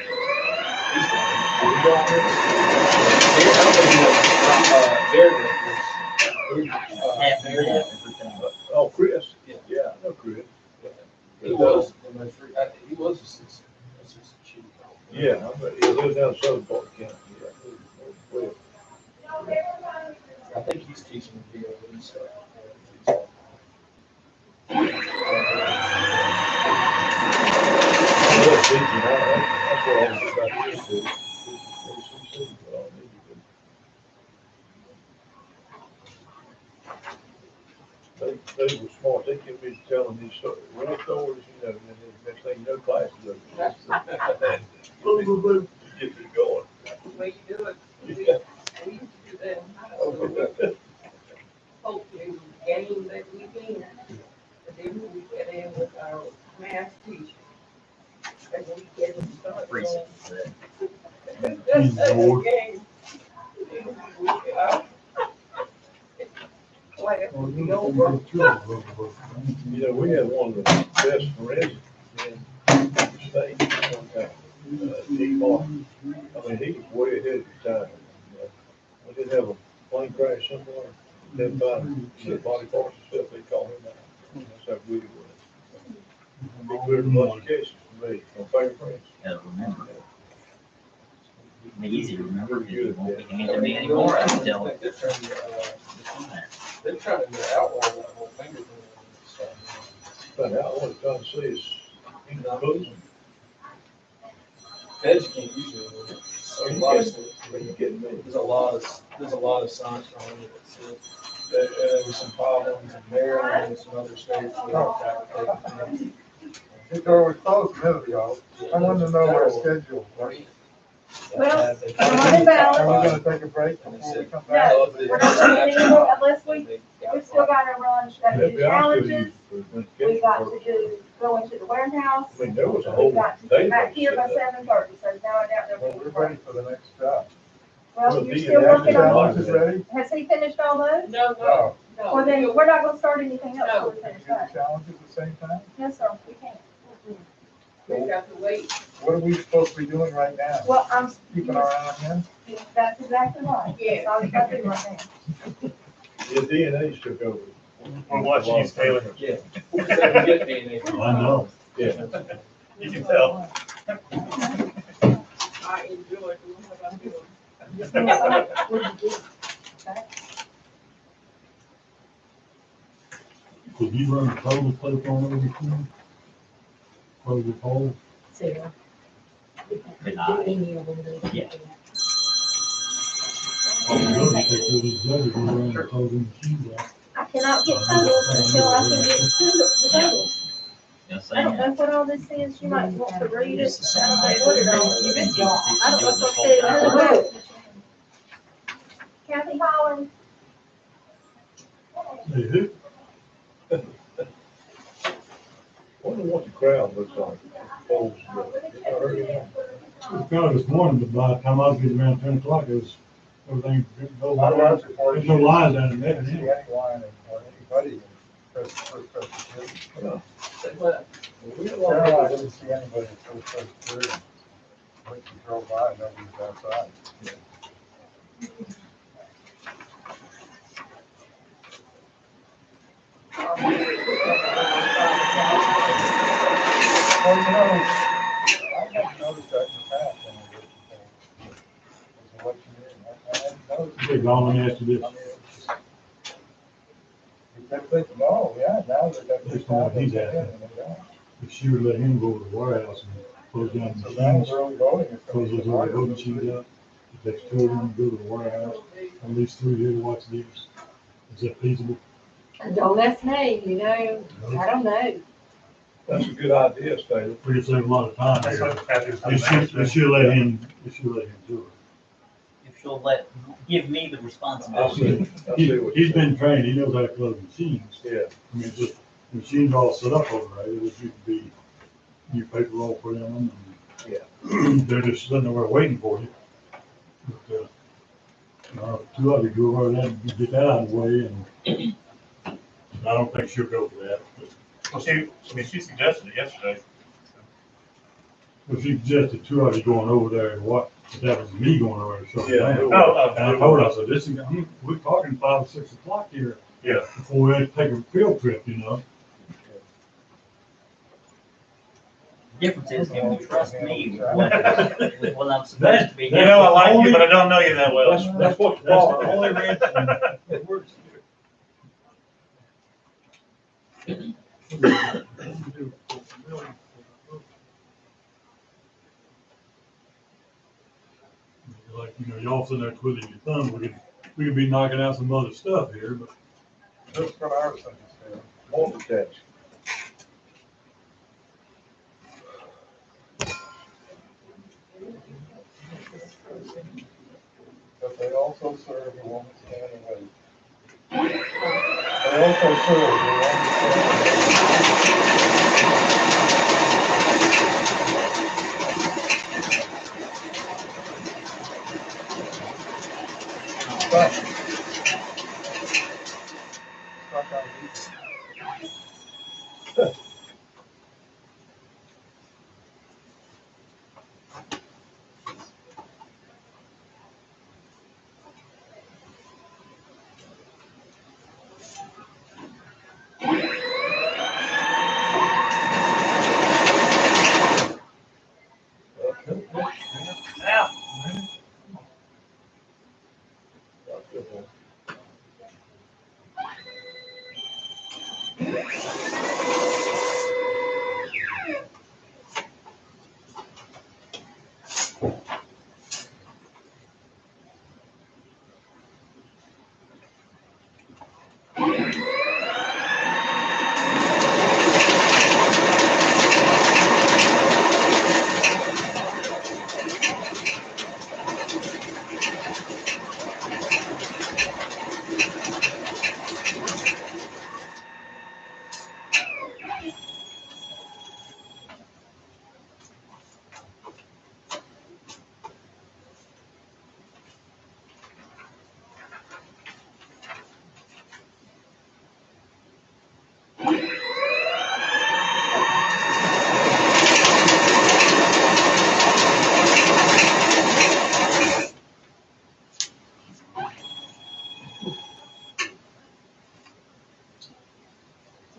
Half and half every time. Oh, Chris? Yeah. Yeah, I know Chris. He was the most, he was assistant chief. Yeah, he lives down southern part of the county. Yeah. I think he's teaching DOE stuff. I love teaching, that's what I was about to get to. They were smart, they kept me telling these real stories, you know, and then next thing you know, classes over. Boom, boom, boom, get it going. That's the way you do it. We Yeah. used to do that in high school. Hopefully, we gained that weekend. But then we get in with our math teacher. And we get them started. Precinct for that. Lord. You know, we had one of the best forensics in the state one time, D-Martin. I mean, he was way ahead of his time. We did have a plane crash somewhere, then find the body parts and stuff, they call him out. That's how good he was. He cleared a bunch of cases for me, my favorite friends. Gotta remember. It'd be easy to remember because it won't be handed to me anymore. I can tell. They're trying to outlaw that whole fingerprint stuff. But I was trying to say is, in the books, Feds can't use it. are you kidding me? There's a lot of science behind it. There was some problems in Maryland and some other states. Victor, we're close to middle, y'all. I wanted to know our schedule. Well, I'm running balance. Are we gonna take a break before we come back? No, we're not gonna do any more unless we've still got to run, we've got to do challenges, we've got to do, go into the warehouse. I mean, there was a whole We've got to day. get back here by 7:30, so now I doubt Well, there'll we're be a break. ready for the next job. Well, you're still working on, Challenge is ready? has he finished all those? No, No. no. Well, then, we're not gonna start anything else No. till we Can we finish do the that. challenge at the same time? Yes, sir, we can. We got to wait. What are we supposed to be doing right now? Well, Keeping our eye on him? that's exactly right. Yeah. That's all you gotta do right now. The DNA's took over. We're watching you, Taylor. Yeah. So we get DNA. I know. Yeah. You can tell. I enjoyed doing what I'm doing. What'd you do? Could you run the total clip on everything? Close the poll? Sarah. But I- Any of them do. Yeah. Oh, we're gonna take to the judge and run the total machine out. I cannot get totals until I can get to the totals. Just I don't saying. know what all this is, you might want to read it, It's the I don't same know what it way. all, You've been doing this. I don't know You've been what doing it this is. whole Kathy Holland, Hey, who? Wonder what the crowd looks like. Polls, I heard it. It was kind of this morning, but by the time I was getting around 10 o'clock, it was, everything, I watched it for you. there's no lines down in there. Didn't see any line or anybody in I didn't see anybody at First Presbyterian. When she drove by, nobody was outside. Well, you know, I haven't noticed that in the past when we did the election year. I hadn't noticed. Hey, Don, let me ask you this. You kept thinking, oh, yeah, now they got. That's not what he's asking. If she would let him go to the warehouse and close down the So now machines, it's early voting. close those early voting machines up, if there's two of them, go to the warehouse, at least 3 here to watch these. Is that feasible? Don't ask me, you know, I don't know. That's a good idea, Staley. We could save a lot of time. That's here. what Kathy was If saying. she, if she'll let him do it. If she'll give me the I'll responsibility. see. I'll see what He's you been trained, he knows how to close machines. say. Yeah. I mean, just, the machines all set up over there, it would be new paper roll for them. And they're just sitting there waiting for you. But, 2 of you go over there and get that out of the way, and I don't think she'll go for that. Well, she suggested it yesterday. But she suggested 2 of you going over there and what, if that was me going over there, so. Yeah. Oh, And I told her, I said, this is, we're talking 5 or 6 o'clock here. Yeah. Before we had to take a field trip, you know? The difference is, can you trust me with what I'm supposed to be You doing? know, I like you, but I don't know you that well. That's what you That's call the it. only reason it works. Like, you know, y'all sitting there twiddling your thumbs, we could be knocking out some other stuff here, but Just for our thing, multitask. But they also serve the one that's standing away. They also serve the one that's standing away. Stuck on these.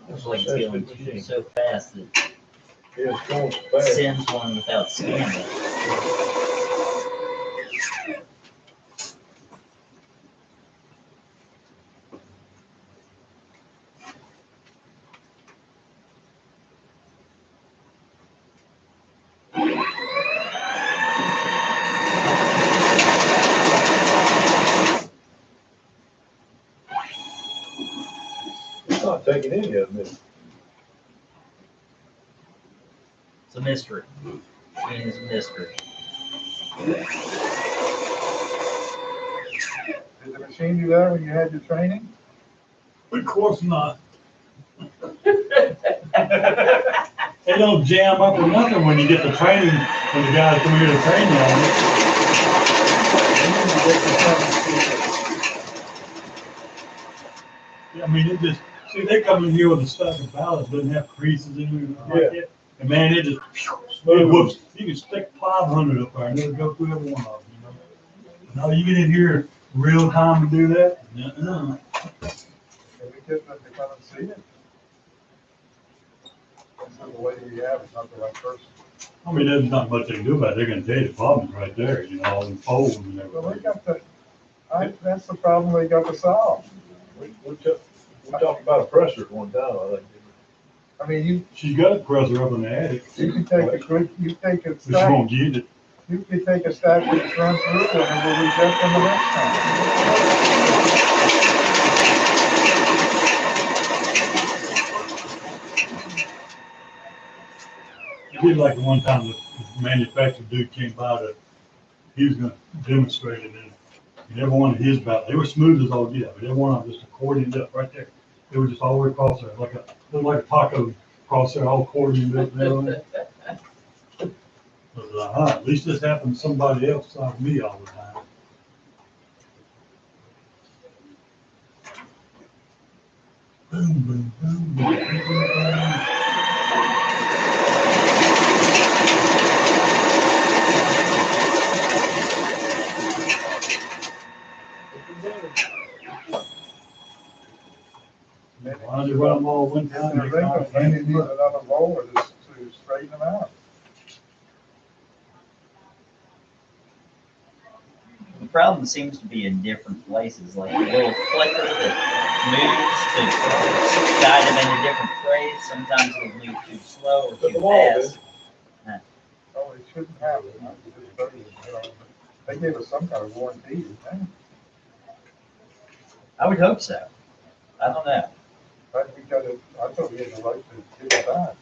It's like it's going so fast that It's going it fast. sends one without scanning. It's not taking any of them. It's a mystery. Machine is a mystery. Did the machine do that when you had your training? of course not. They don't jam up or nothing when you get the training, when the guys come here to train you on it. I mean, it just See, they come in here with a stack of ballots, doesn't have creases in it like that. And man, it just, it whoops, you can stick 500 up there and it'll go through every one of them, you know? No, you get in here real time to do that? Nuh-uh. Can we get them to come and see it? So the lady we have is not the right person. I mean, there's not much they can do about it. They're gonna tell you the problem's right there, you know, all the poles and Well, they everything. got the, that's the problem they got to solve. We talked about a pressure at one time, I think. I mean, She's got a compressor up in the attic, you can take a good, you take a but she stack, won't get it. you can take a stack and just run through it and we'll reject them the next time. It did like the one time the manufacturer dude came by he was gonna demonstrate it and every one of his ballots, they were smooth as all get, but every one of them just accordioned up right there. They were just all the way across there, looked like a taco across there, all accordioned up and everything. I was like, at least this happened to somebody else, not me all the time. Boom, boom, boom, boom, boom, boom, boom. Why don't you run them all one time? They're wrinkled, maybe need another roller to straighten them out. The problem seems to be in different places, like the little flicker that moves to guide them in a different phrase. Sometimes it'll move too slow or But too the wall fast. Oh, it shouldn't happen. They gave us some kind of warranty, didn't they? I would hope so. I don't know. But we got it, I thought we had the right to give it back.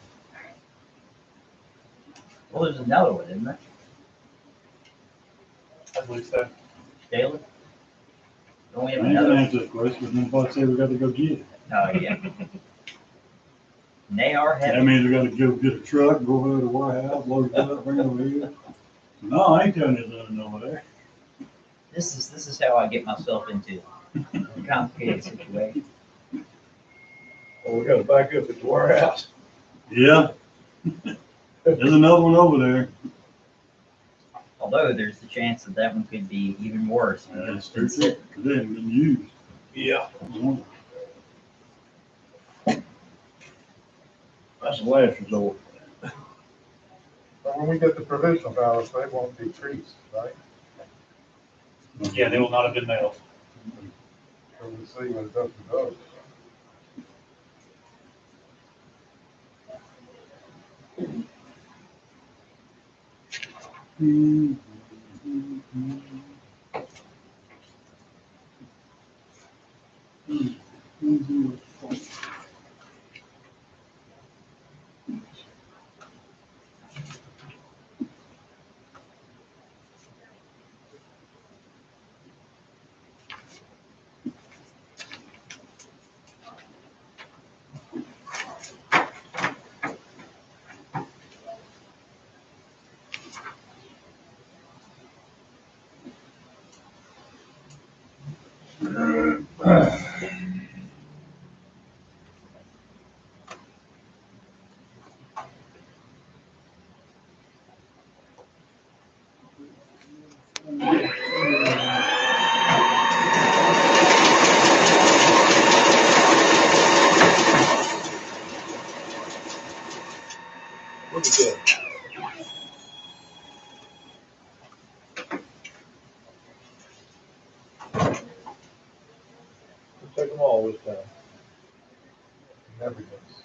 Well, there's another one, isn't there? I believe so. Taylor? Don't we I have ain't gonna another? answer that question, but then if I say we gotta go get it. Oh, yeah. And they are That heavy. means we gotta go get a truck, go over to the warehouse, load it up, bring it over here. No, I ain't telling you nothing over there. This is how I get myself into a complicated situation. Well, we gotta back up at the warehouse. Yeah. There's another one over there. Although there's the chance that that one could be even worse. That's because true, it's too. It hasn't been used. Yeah. Yeah. That's the last resort. But when we get the provisional ballots, they won't decrease, right? Yeah, they will not have been mailed. So we'll see what it does to those. Look at that. We'll take them all this time. Never gets.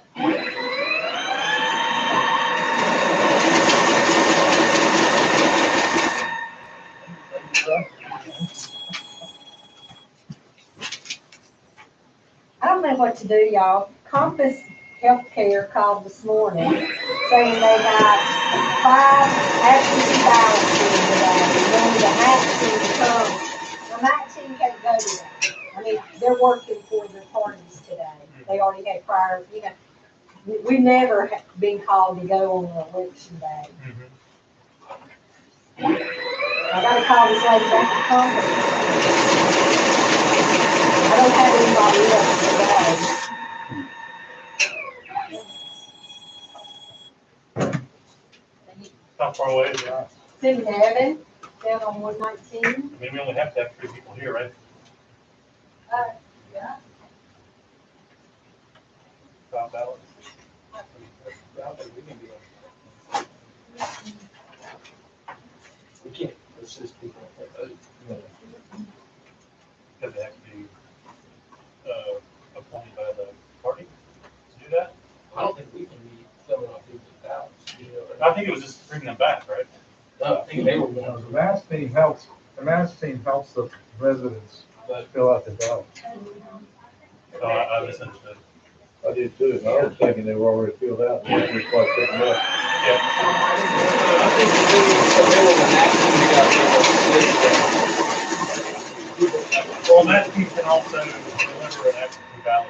I don't know what to do, y'all. Compass Healthcare called this morning saying they got 5 absentee ballots in today. Then the Maxine come. The Maxine can't go today. I mean, they're working for the parties today. They already had prior, you know, we've never been called to go on election day. I gotta call this lady back to Compass. I don't have anybody else today. How far away is it? I It's in Devon, down on 119. mean, we only have to have 3 people here, right? Yeah. 5 ballots. I think we can do it. We can't assist people. Because they have to be, appointed by the party to do that. I don't think we can be filling out people's ballots, you know. I think it was just bringing them back, right? No, I think they were You know, going the mass team helps the residents fill out the ballot. Oh, I misunderstood. I did too, and I was thinking they were already filled out, and it's just like picking up. Yeah. I think they were the Well, that team can also deliver an absentee ballot.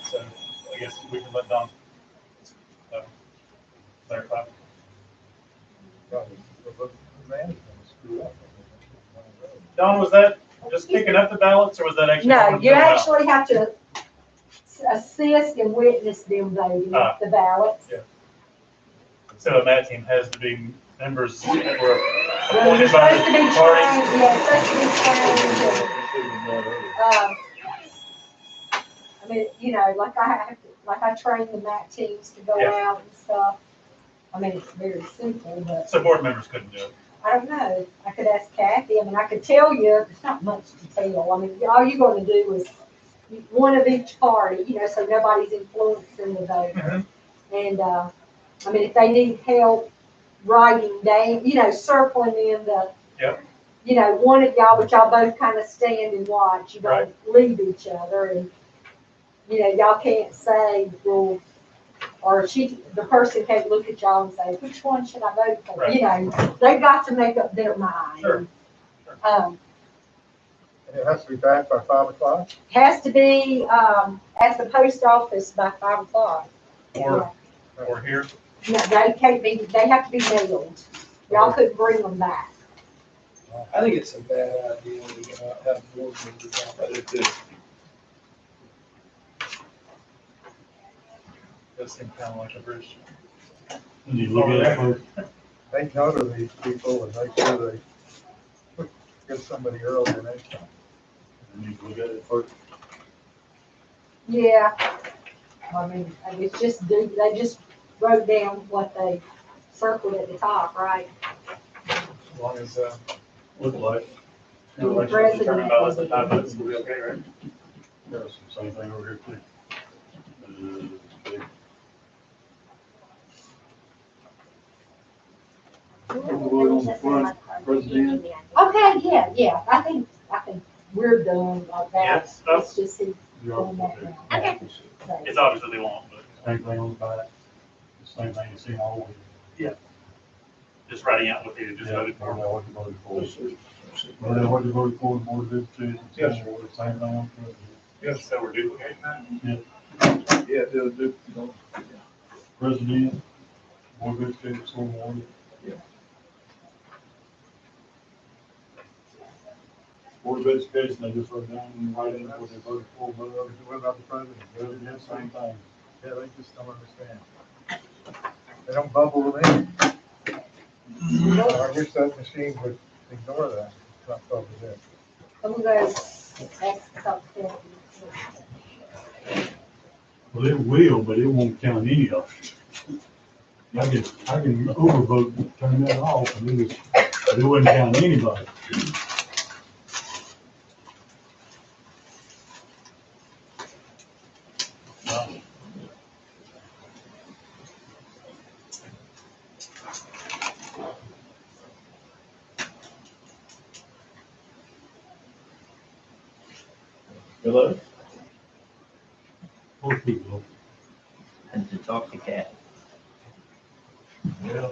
So I guess we can let Don clarify. Don, was that just picking up the ballots or was that actually? No, filling you them out? actually have to assist and witness them voting the ballots. So a MAT team has to be members that were Well, you're appointed by supposed to be the party. trained, yeah, supposed to be trained. I mean, you know, like I have to, like I train the MAT teams to go Yeah. out and stuff. I mean, it's very simple, but So board members couldn't do it. I don't know. I could ask Kathy. I mean, I could tell you, there's not much to tell. I mean, all you're gonna do is one of each party, you know, so nobody's influencing the vote. Mhm. And, I mean, if they need help writing down, you know, circling in the, Yep. you know, one of y'all, but y'all both kind of stand and watch. You don't leave each other, and you know, y'all can't say, well, or the person can't look at y'all and say, which one should I vote for? Right. You know, they've got to make up their mind. Sure. And it has to be back by 5 o'clock? Has to be, at the post office by 5 o'clock. Or here. No, they can't be, they have to be mailed. Y'all couldn't bring them back. I think it's a bad idea to have board members out. I did too. Does seem kind of like a British. And you look at it first, Take note of these people and make sure they get somebody early next time. and you look at it first. Yeah. I mean, it's just, they just wrote down what they circled at the top, right? As long as, Look like, And the election president determined by less than was- 5 votes, we'll be okay, right? there's the same thing over here too. On the front, president. Okay, yeah, I think we're done like that. Yes. Let's just see. You're- Okay. So, It's obvious that they won't, but Same thing on the back, the same thing you see all over. just writing out what they just voted Or for. know what you voted for. Or know what you voted for, the board of education. Yes. Same thing on president. Yes. So we're duplicating that? Yeah, they'll do, President, board of education, school board. Board of education, they just wrote down and write in what they voted for, but What about the president? yeah, same thing. Yeah, they just don't understand. They don't bubble them in. I wish that machine would ignore that. It's not bubbling in. I'm gonna go ask something. Well, it will, but it won't count any of it. I can overvote, and turn that off, and it wouldn't count anybody. hello? Most people, And to talk to Kat. Yeah.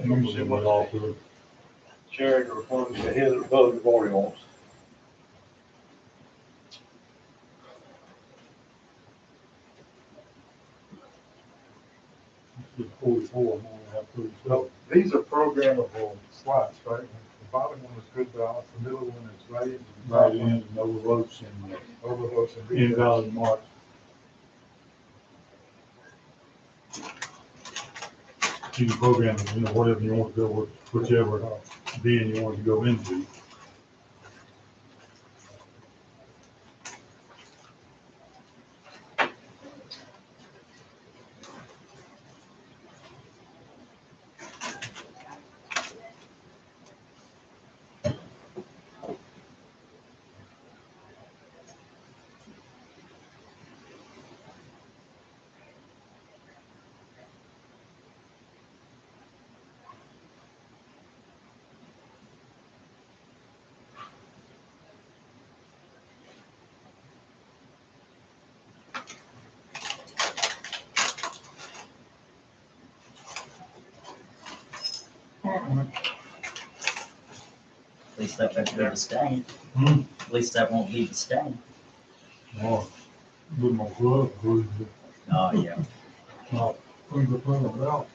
usually what all do. Sharing or one of the head of the voting party wants. It's 44, I'm gonna have 37. So these are programmable slots, right? The bottom one is good balance, the middle one is right, and the top Right in, one and overvotes and overvotes and rejects. invalid marks. you can program it, whatever you want to go with, whichever bin you want to go into. At least that won't be the stain. Hmm. At least that won't be the stain. Oh, with my glove, clean Oh, yeah. the thing about.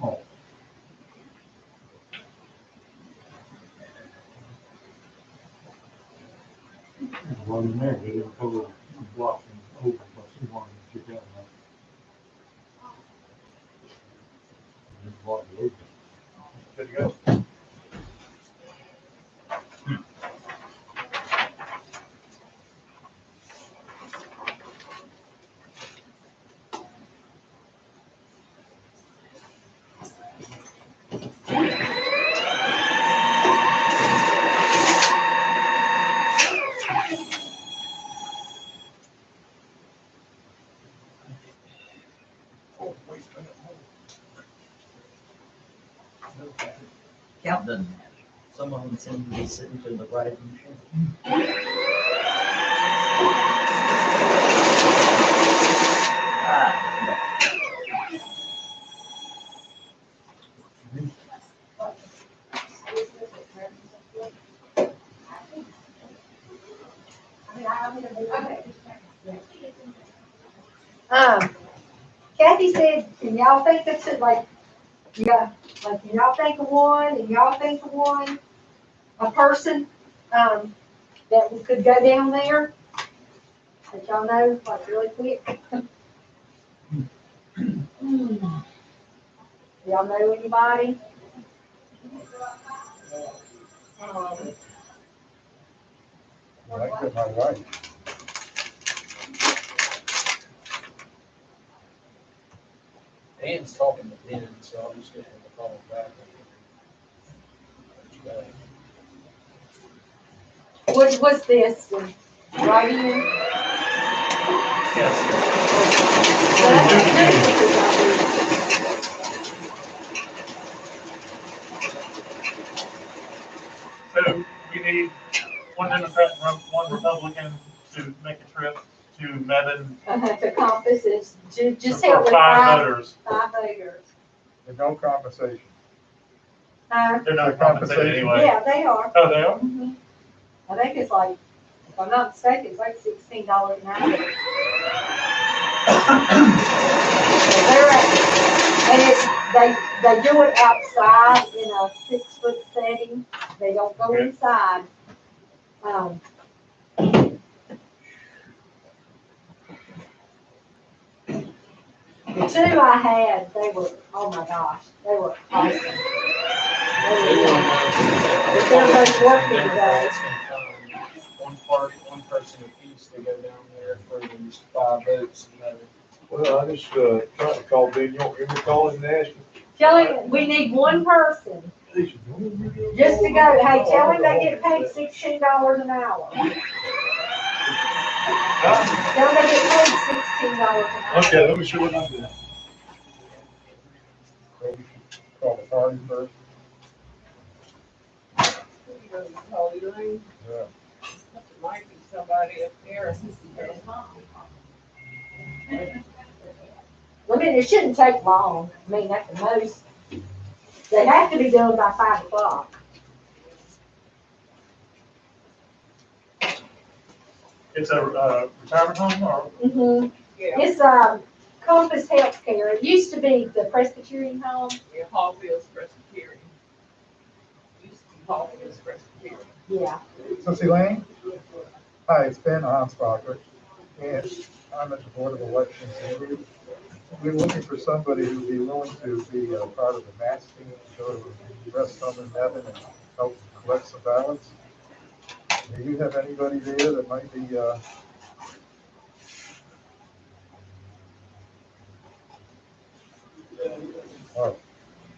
Oh. Well, in there, they didn't cover the block and open, but she wanted to check out. Didn't block it open. Good to go. Count doesn't matter. Some of them seem to be sitting to the right of the machine. Kathy said, can y'all think that's it, like, yeah, like, can y'all think of one, and y'all think of one, a person, that we could go down there? That y'all know, like, really quick? Y'all know anybody? Right, all right. Dan's talking to Ben, so I'm just gonna have to call him back. What's this one? Right here? So we need one Democrat and one Republican to make a trip to Mebane. To compass is, just for help with 5 voters. 5 voters. With no compensation. They're not compensated anyway. Yeah, they are. Oh, they are? Mhm. I think it's like, if I'm not mistaken, it's like $16 an hour. They're at, and it's, they do it outside in a 6-foot setting. They don't go inside. The 2 I had, they were, oh my gosh, they were awesome. But they're both working today. One party, one person apiece, they go down there for these 5 votes. Well, I just, tried to call Ben, you want me to call him and ask him? Tell him, we need one person, just to go, hey, tell him they get paid $16 an hour. Tell them they get paid $16 an hour. Okay, let me see what I'm doing. Call the party first. Yeah. Might be somebody up there. I mean, it shouldn't take long, I mean, at the most, they have to be done by 5 o'clock. It's a retirement home or? Mm-hmm. Yeah, It's, Compass Healthcare, it used to be the Presbyterian home, yeah, Hallville's Presbyterian. Used to be Hallville's Presbyterian. yeah. Cissy Lane? Hi, it's Ben Ansbacher, and I'm at the Board of Elections. And we're looking for somebody who'd be willing to be a part of the match team to go to West Summer Nevin and help collect some ballots. Do you have anybody there that might be,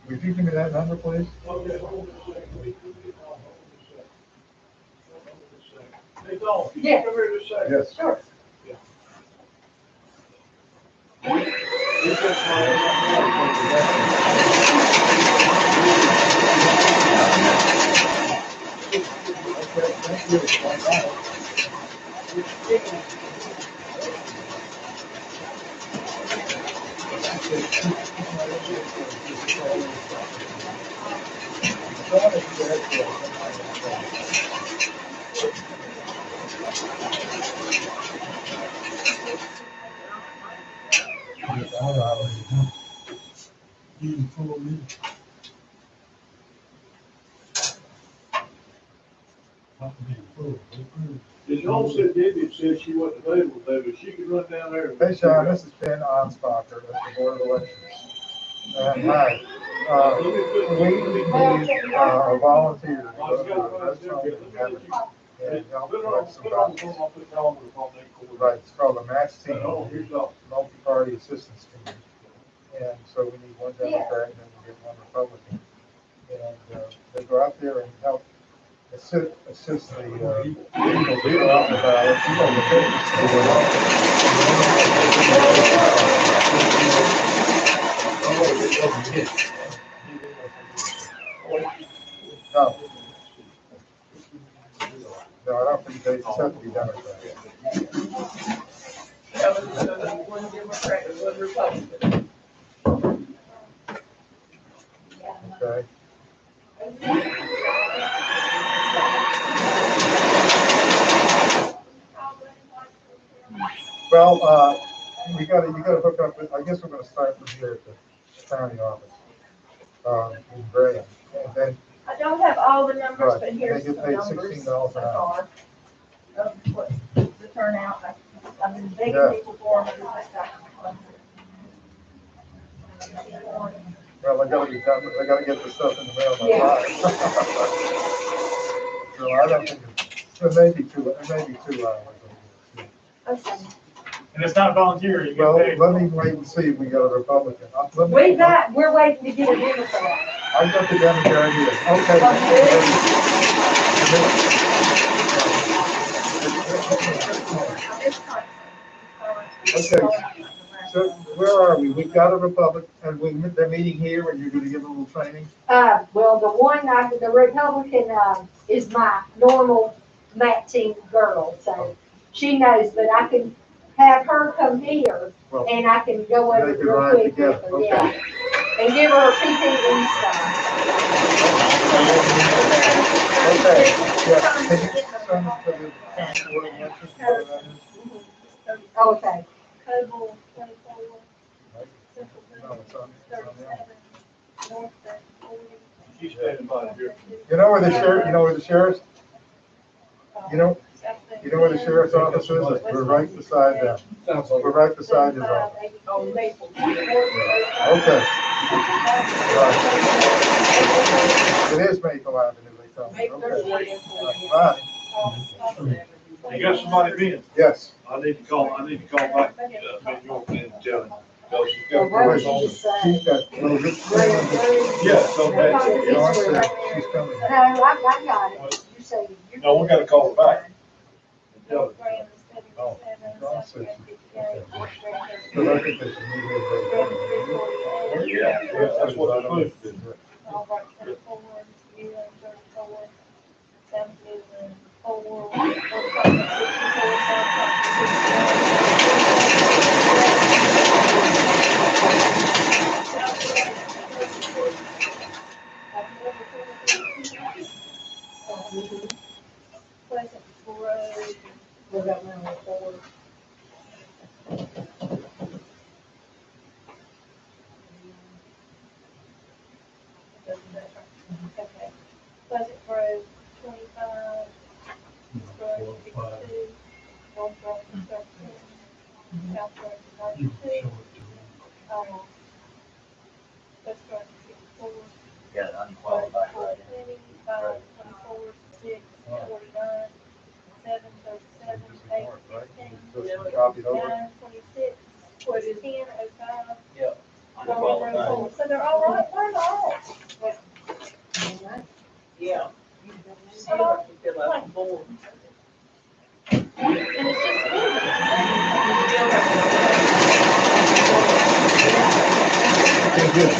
would you give me that number, please? Okay, hold on a second. Hey, Dawn, can you Yeah. come here just a second? Yes. Sure. Okay, thank you. As y'all said, Debbie said she wasn't available today, but she could run down there. Hey, Sean, this is Ben Ansbacher at the Board of Elections. And hi, we need a volunteer to go to the restaurant and have it and help collect some ballots. Right, it's called a match team, multi-party assistance team. And so we need one Democrat and then we get one Republican. And they go out there and help assist the people fill out the ballots. No. No, I don't think they just have to be Democrat. One Democrat and one Republican. Okay. Well, you gotta hook up, I guess we're gonna start from here at the county office, in Graham. And then, I don't have all the numbers, Right, but and here's they the get paid numbers $16 so an hour. far of what the turnout. I've been begging Yeah. people for them. well, they gotta be done, they gotta get the stuff in the mail by Yeah. 5. So I don't think, it may be 2 hours. Okay. And it's not volunteer, you Well, get paid. let me wait and see if we got a Republican. Let me- We're waiting to get a Democrat. I got the Democrat here. Okay. Okay, so where are we? We've got a Republic, and they're meeting here, and you're gonna give a little training? Well, the Republican, is my normal mat team girl, so she knows, but I can have her come here Well, and I can go over they it can real ride quick together, with her, okay. yeah. And give her a PPE stuff. Okay, yeah, can you send it to the county board of elections, whatever that is? Okay. Coble 24, Central No, it's on there. 37, North 40. She's standing by here. You know where the sheriff, you know where the sheriff's office is? We're right beside them. We're right beside his office. Oh, Maple. Okay. Right. It is Maple Avenue, they tell me. Okay. Bye. You got somebody being, Yes. I need to call back, Ben York and tell him. Because she's Well, got. where was she just She's got, Yes, okay. you know, I said, she's coming. No, I got it. You say you. No, we gotta call her back. And tell her. Graham is 77, Oh, South Graham 58, North Graham Because I think they should move it. Yeah, that's what I put. Albright 34, UM 34, South Newland 4, North Carolina 64, South Carolina 64. Pleasant Grove. We got number 4. Okay. Pleasant Grove 25, Grove 52, That's right, 4, Yeah, unqualified, right? 20, 24, 6, 49, 7, 37, 8, 15, Copied over. 9, 26, 10, 05. Yeah. 12, Unqualified. 04. So they're all right, they're all. Yeah. Come on. Fill out the form. And it's just Okay, good.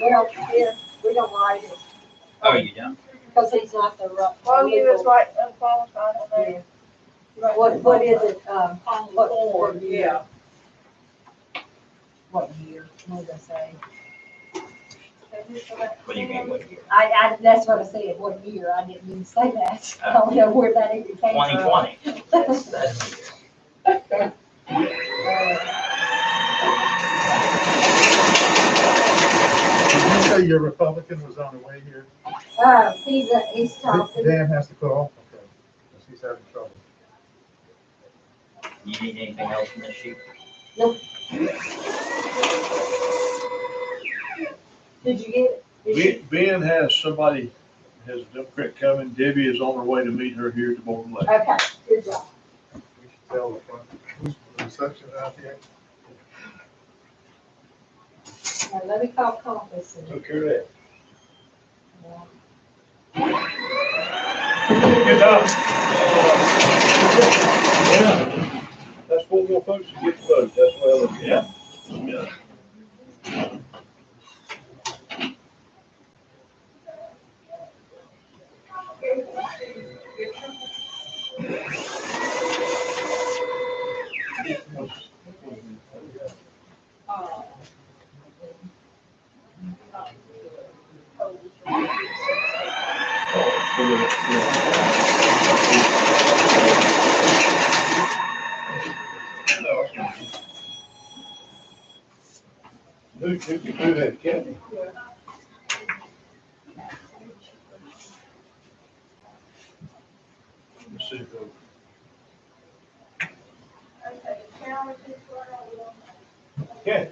Well, yeah, we don't write it, Oh, you don't? because he's not the right. Well, you was like unqualified on that. Yeah. What is it, On the what form, year? yeah. What year, what did I say? What do you mean, what year? That's what I said, what year, I didn't even say that, I don't know where that even came from. 2020. That's the year. Did you say your Republican was on the way here? He's talking. Dan has to call? Okay. 'Cause he's having trouble. You need anything else from this sheet? Did you get it? Did you- Ben has somebody, has a Democrat coming, Debbie is on her way to meet her here at the board of elections. Okay, good job. We should tell the front, who's the reception out here? Now, let me call Compass and. Took care of that. Good job. Yeah. That's 4 more folks to get to vote, that's what I look at. Yeah. Who had Kathy? Let's see if they'll- Okay, Carol, this one, Kathy.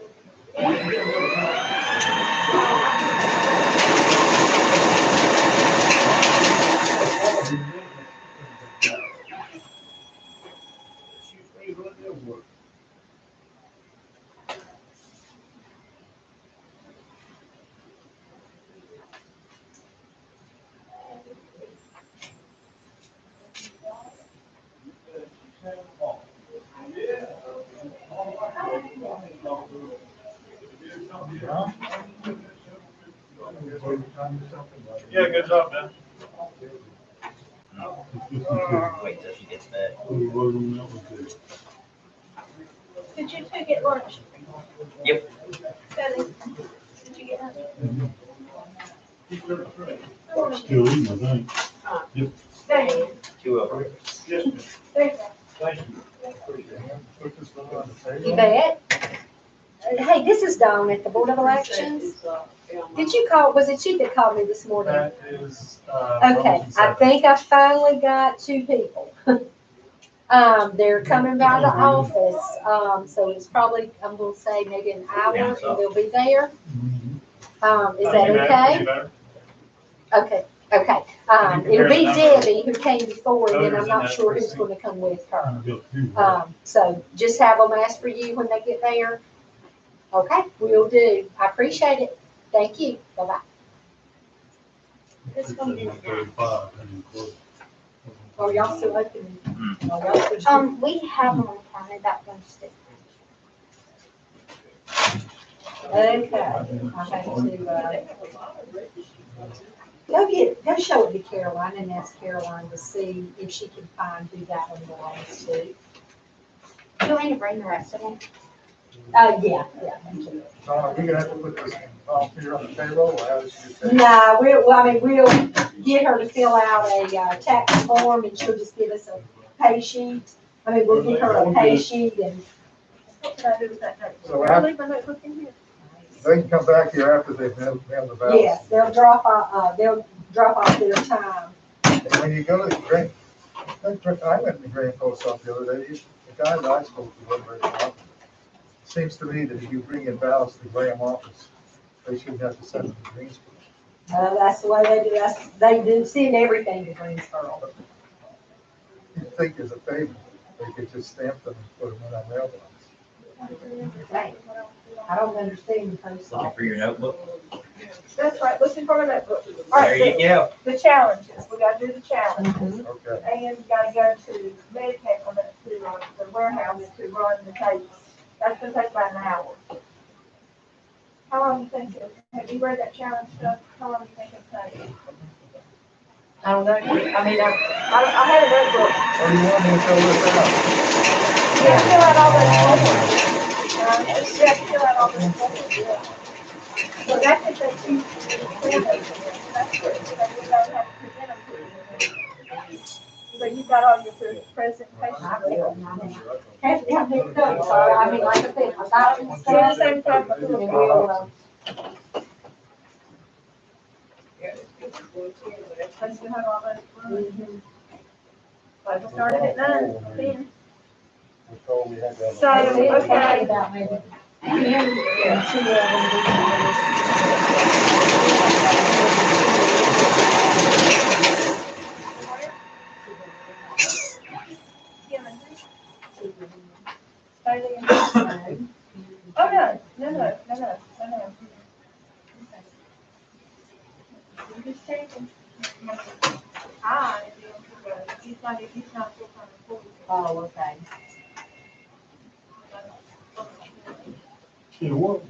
Yeah, good job, man. Wait till she gets back. did you two get lunch? Yep. Kelly, did you get lunch? Still eating, I think. Thank you. 2 of them. Yes, ma'am. Thank you. Thank you. Put this one on the You table. bet. Hey, this is Dawn at the Board of Elections. Did you call, was it you that called me this morning? That is, Okay, I think I finally got 2 people. They're coming by the office, so it's probably, I'm gonna say maybe an hour and they'll be there. Is that okay? Okay, okay. It'll be Debbie who came before, and then I'm not sure who's gonna come with her. So just have them ask for you when they get there. Okay, will do. I appreciate it. Thank you. Bye-bye. It's gonna be. Oh, y'all still open? Oh, y'all still- We have them on counter, that one's still. Okay. I have to, go show it to Caroline and ask Caroline to see if she can find who that one belongs to. Do you want me to bring the rest of them? Yeah. Thank you. We're gonna have to put this volunteer on the payroll, or how does she say? No, we'll get her to fill out a tax form and she'll just give us a pay sheet. We'll give her a pay sheet and. What can I do with that note? So I'll leave my notebook in here. They can come back here after they've mailed the ballots. Yes, they'll drop off their time. And when you go to drink, I went to Grand Post Office the other day, the guy that I spoke to wasn't very confident. Seems to me that if you bring in ballots to the Graham office, they shouldn't have to send them to Greensboro. That's the way they do, they do send everything to Greensboro. You'd think as a favor, they could just stamp them and put them in our mailbox. I don't understand the post Looking office. for your notebook. That's right, listen for the notebook. All There right, you go. the challenges, we gotta do the challenge. Mhm. Okay. And you gotta go to Medicare, to the warehouse to run the tapes. That's gonna take about an hour. How long do you think have you read that challenge stuff? How long do you think it'll take? I don't know, I mean, I had a notebook. What do you want me to fill this out? Yeah, fill out all those forms. Yeah, fill out all those forms, yeah. So that's if they choose to send them. That's good, so we don't have to present them to you. So you've got all your presentation. have to have mixed up, so I mean, like I said, I got it and stuff, Same time. and we'll, Let's do have all those. Like, we started at 9, 10. We told we had to have a- So, okay. about maybe 10 and 2 of Bailey and- Oh, no. I'm just checking. He's not full-time employee. Oh, okay. See what?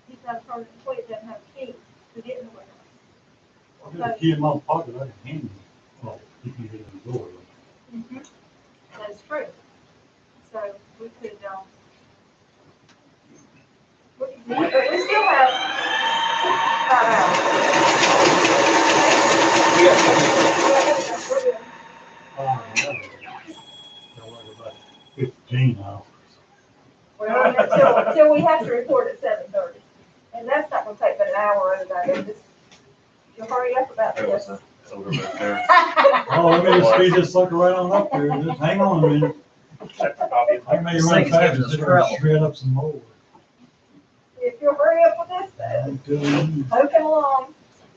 He's not a permanent employee, doesn't have a key to get in the warehouse. I got a key in my pocket, I can hand you. Well, you can get in the door. That's true. So we could, we still have 5 hours. Don't worry about it. 15 hours. Until we have to report at 7:30. And that's not gonna take but an hour of that, and just, you'll hurry up about There was this. a over back there. Oh, let me just speed this sucker right on up there, just hang on a minute. Check the copy. I may run fast and shred up some more. If you'll hurry up with this, I'm telling you. poke him along.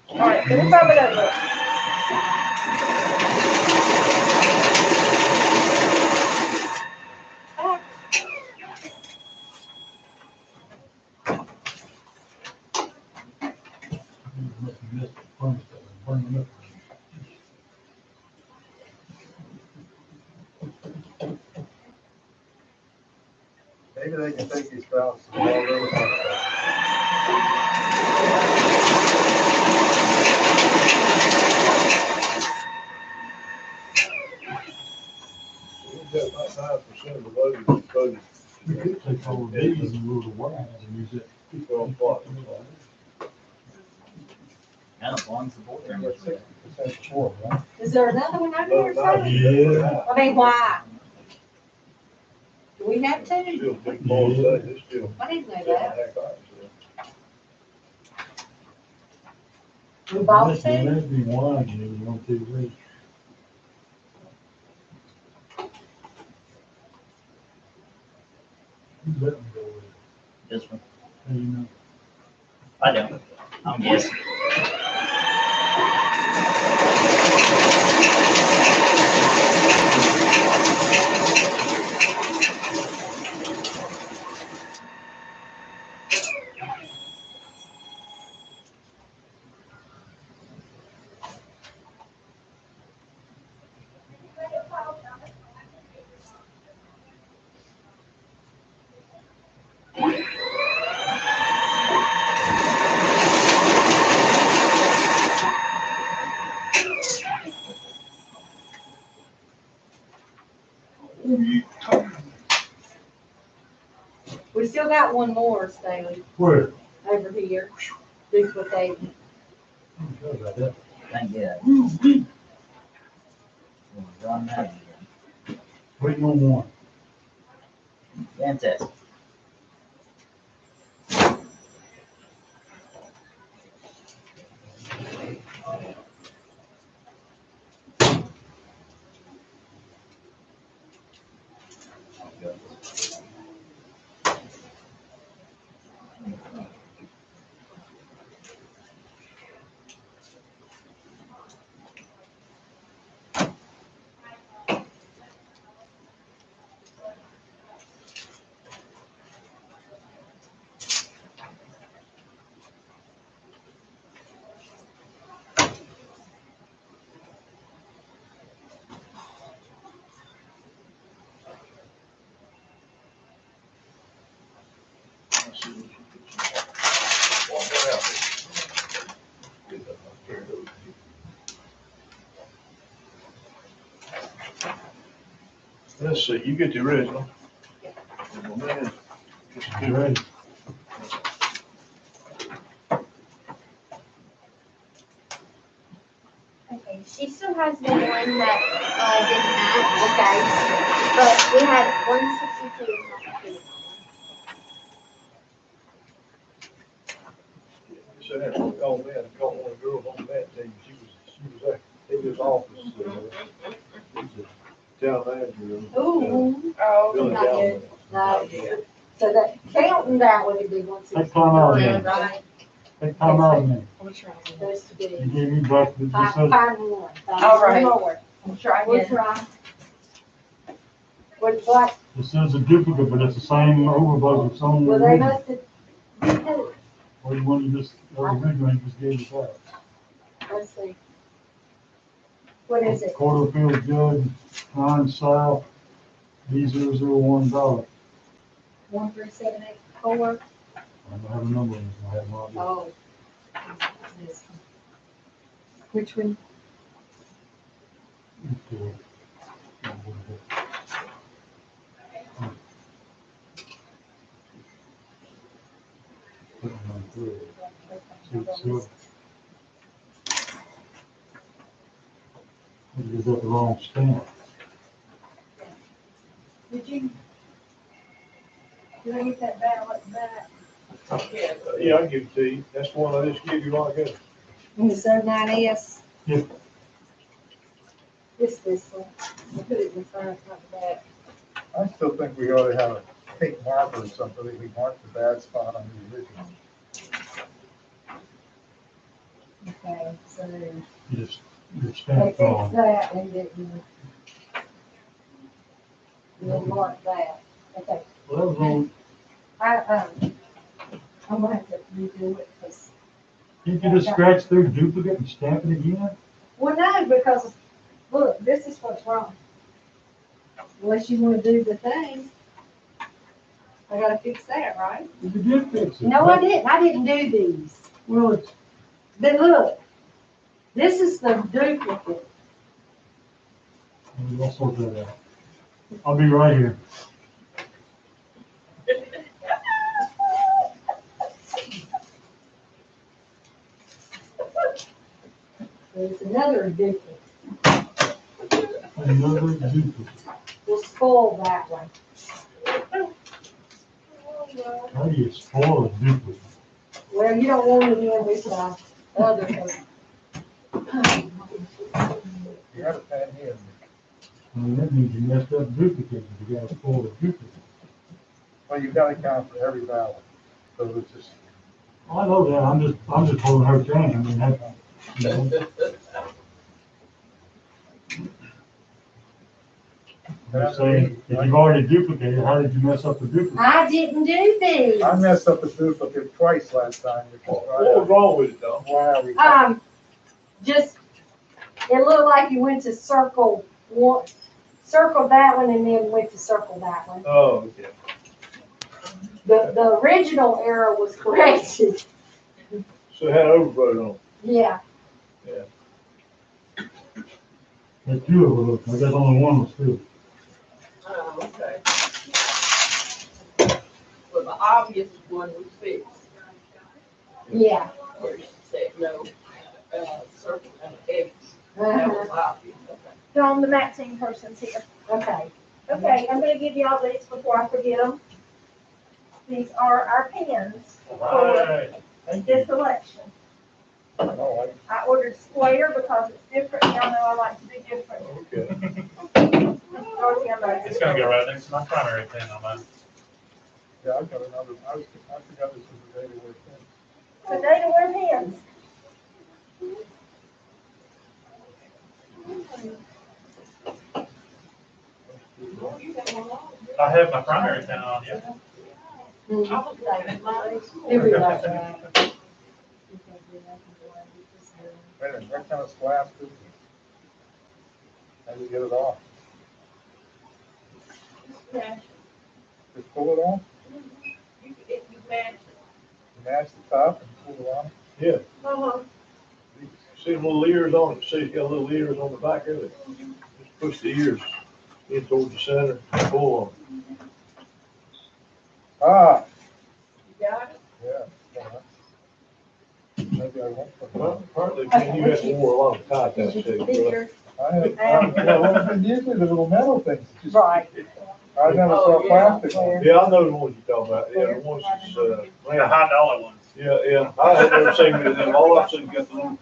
All right, let me find my notebook. Maybe they can take these ballots to the Wall River Hospital. We've got about 5% of the voters voted. We could take all of these and move the warehouse and use it. Well, what? Kind of belongs to the board. That's 4, right? Is there another one over there, sir? Yeah. I mean, why? Do we have to? Still big boys, it's still. I didn't know that. Heck, all right, We bought two? That'd be one, you need 1, 2, 3. Let me go with it. This one. How you know? I don't. I'm guessing. We still got one more, Staley, Where? over here, duplicating. Sorry about that. Thank God. We'll run that again. Waiting on one. Fantastic. Let's see, you get the original. And my man, just do it. Great. Okay, she still has the one that, didn't have, okay, but we had 162 and not 2. So that one called me, I called one of the girls on that team, she was at his office, he's a town manager. Ooh. Oh, Really not down good. there. No. So that, counting that would be one Take time out then. right? Take time out then. Those to be. You gave me back, it just says, Find one. Find All right. one more. I'm sure I We'll get it. try. What, it says a duplicate, but it's the same overvote, it's on the well, they original. must have, Or the one you just, or the original you just gave us back. let's see. What is it? Quarterfield Judge, 9 South, B001. 13784. I don't have a number, on it, I have no idea. Oh. This one. Which one? You got the wrong stamp. Did you get that ballot back? Yeah, I'll give it to you, that's the one I just gave you like that. In the 79S? Yep. This one. I put it in the front, not the back. I still think we ought to have a pink marker or something, that we mark the bad spot on the original. Okay, so You they stamp fix wrong. that and then mark that. Okay. Well, that was on, I'm gonna have to redo it because, you can just scratch through duplicate and stamp it again? well, no, because, look, this is what's wrong. Unless you wanna do the thing. I gotta fix that, right? You did fix it. No, I didn't do these. Well, it's, But look, this is the duplicate. I'll sort that out. I'll be right here. There's another duplicate. Another duplicate. We'll spoil that one. How do you spoil a duplicate? Well, you don't want it in with the other one. You have a pen here. That means you messed up duplicates, if you got to spoil a duplicate. Well, you've got to count for every ballot. So it's just, I know that, I'm just holding her down, I mean, that, you know. I'm saying, if you've already duplicated, how did you mess up the duplicate? I didn't do these. I messed up the duplicate twice last time, which is What was why. wrong with it, though? Why we. Just, it looked like you went to circle one, circle that one and then went to circle that one. Oh, okay. The original error was corrected. So it had overvote on it. Yeah. There's two of them, I guess only one was two. Oh, okay. Well, the obvious one was fixed, Yeah. where she said no, circle and X. That was Uh-huh. obvious, okay. Dawn, the Maxine person's here. Okay. Okay, I'm gonna give you all these before I forget them. These are our pens for this election. Oh, I ordered square because it's different, y'all know I like to be different. Okay. Dorothy, I'm It's gonna go right next to my primary thing on mine. Yeah, I've got another, I forgot this was the day to work in. So they to wear pins. I have my primary thing on, yeah. Do we like that? Man, what kind of slab is it? How do you get it off? Just pull it off, match the top and pull it off. Yeah, Uh-huh. see the little ears on it, see it's got little ears on the back of it. Just push the ears in towards the center, and pull on. Ah, You got it? yeah. Maybe I won't put it Well, on. partly, man, you have wore a lot of tight that shape, bro. Figure. Well, usually the little metal things. just- Right. I never saw plastic ones. Yeah, I know the ones you're talking about, yeah, the ones that's, The man, $1 ones. yeah, yeah, I had never seen any of them, all I've seen got the little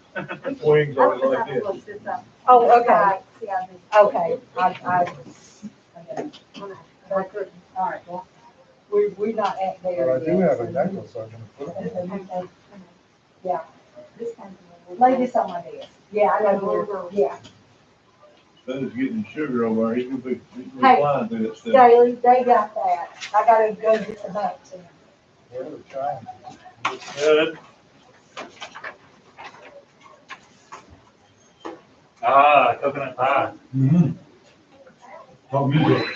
wings on it like this. Oh, okay, See, I do. okay, I couldn't, all right, well, we're not at there But I do yet, have so a necklace I'm gonna put on. yeah, This kind of. lay this on my desk. Yeah, I know, where- yeah. Instead of getting sugar over there, he's gonna be Hey, flying through that stuff. Staley, they got that. I gotta go get the nuts in. Where the China? Good. Ah, coconut pie. Mm-hmm. Talk music.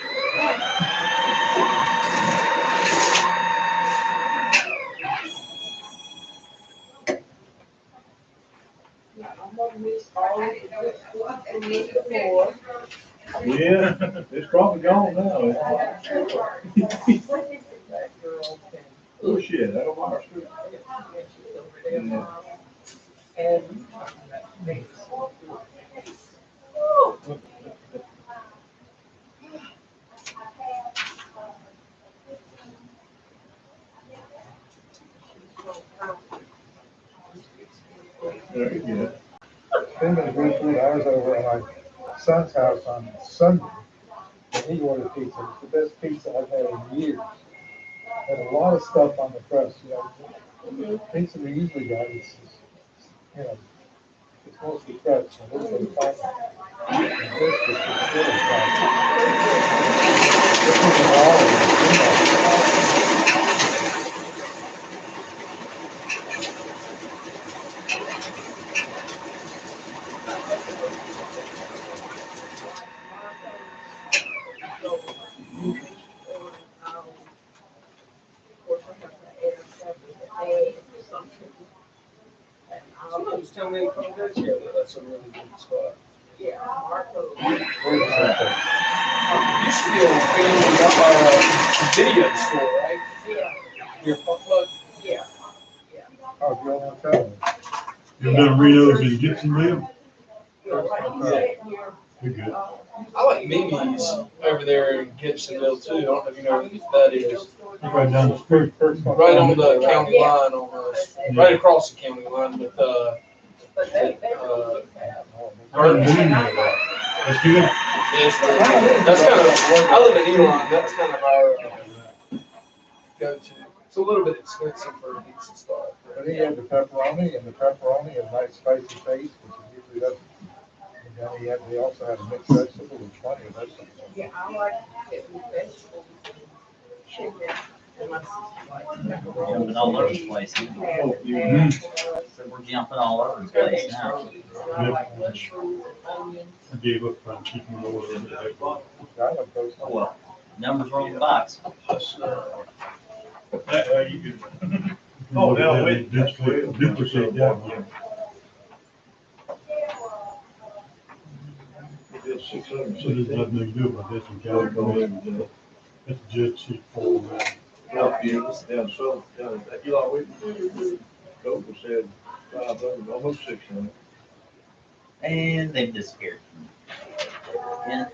I'm gonna miss all of the good stuff from me before. Yeah, it's probably gone now. That girl can, Oh, shit, that'll buy street. yeah, she's over there now. And that makes. There you go. Speaking of good food, I was over at my son's house on Sunday, and he ordered pizza. It's the best pizza I've had in years. Had a lot of stuff on the crust, you know. Pizza we usually got is, you know, it's mostly crust, and a little bit of topping. And this was just really topping. This was an olive, Somebody's telling me to come to here, that's a really good spot. Yeah, Marco. Where's that? You still filming up our video store, right? Yeah, Your plug? yeah. Oh, you don't tell me. You done Reno's in Gibsonville? Yeah, like you said, here, You're good. I like Mimi's over there in Gibsonville too. I don't know if you know what that is. Right down the street. Right on the county line almost, right across the county line with, but they really have. Garden Boone, that's good. that's kind of, I live in Elon, that's kind of our go-to. It's a little bit expensive for a decent spot. But he had the pepperoni, and the pepperoni had a nice spicy taste, which it usually doesn't. And then they also had a mixed vegetable with plenty of vegetables. Yeah, I like it with vegetables, chicken, and my sister likes macaroni. Jumping all over the place. So we're jumping all over the place now. And I like mushrooms and onions. I gave up on keeping lower than that. I like those. Oh, well, numbers were on the box. You could. Oh, now, wait. Duplicate that one. It's 600. So there's nothing to do about this in California. It's just sheet full of that. Down south, down at Eli Whitney. Coca said 500, almost 600. And they've disappeared. Yeah.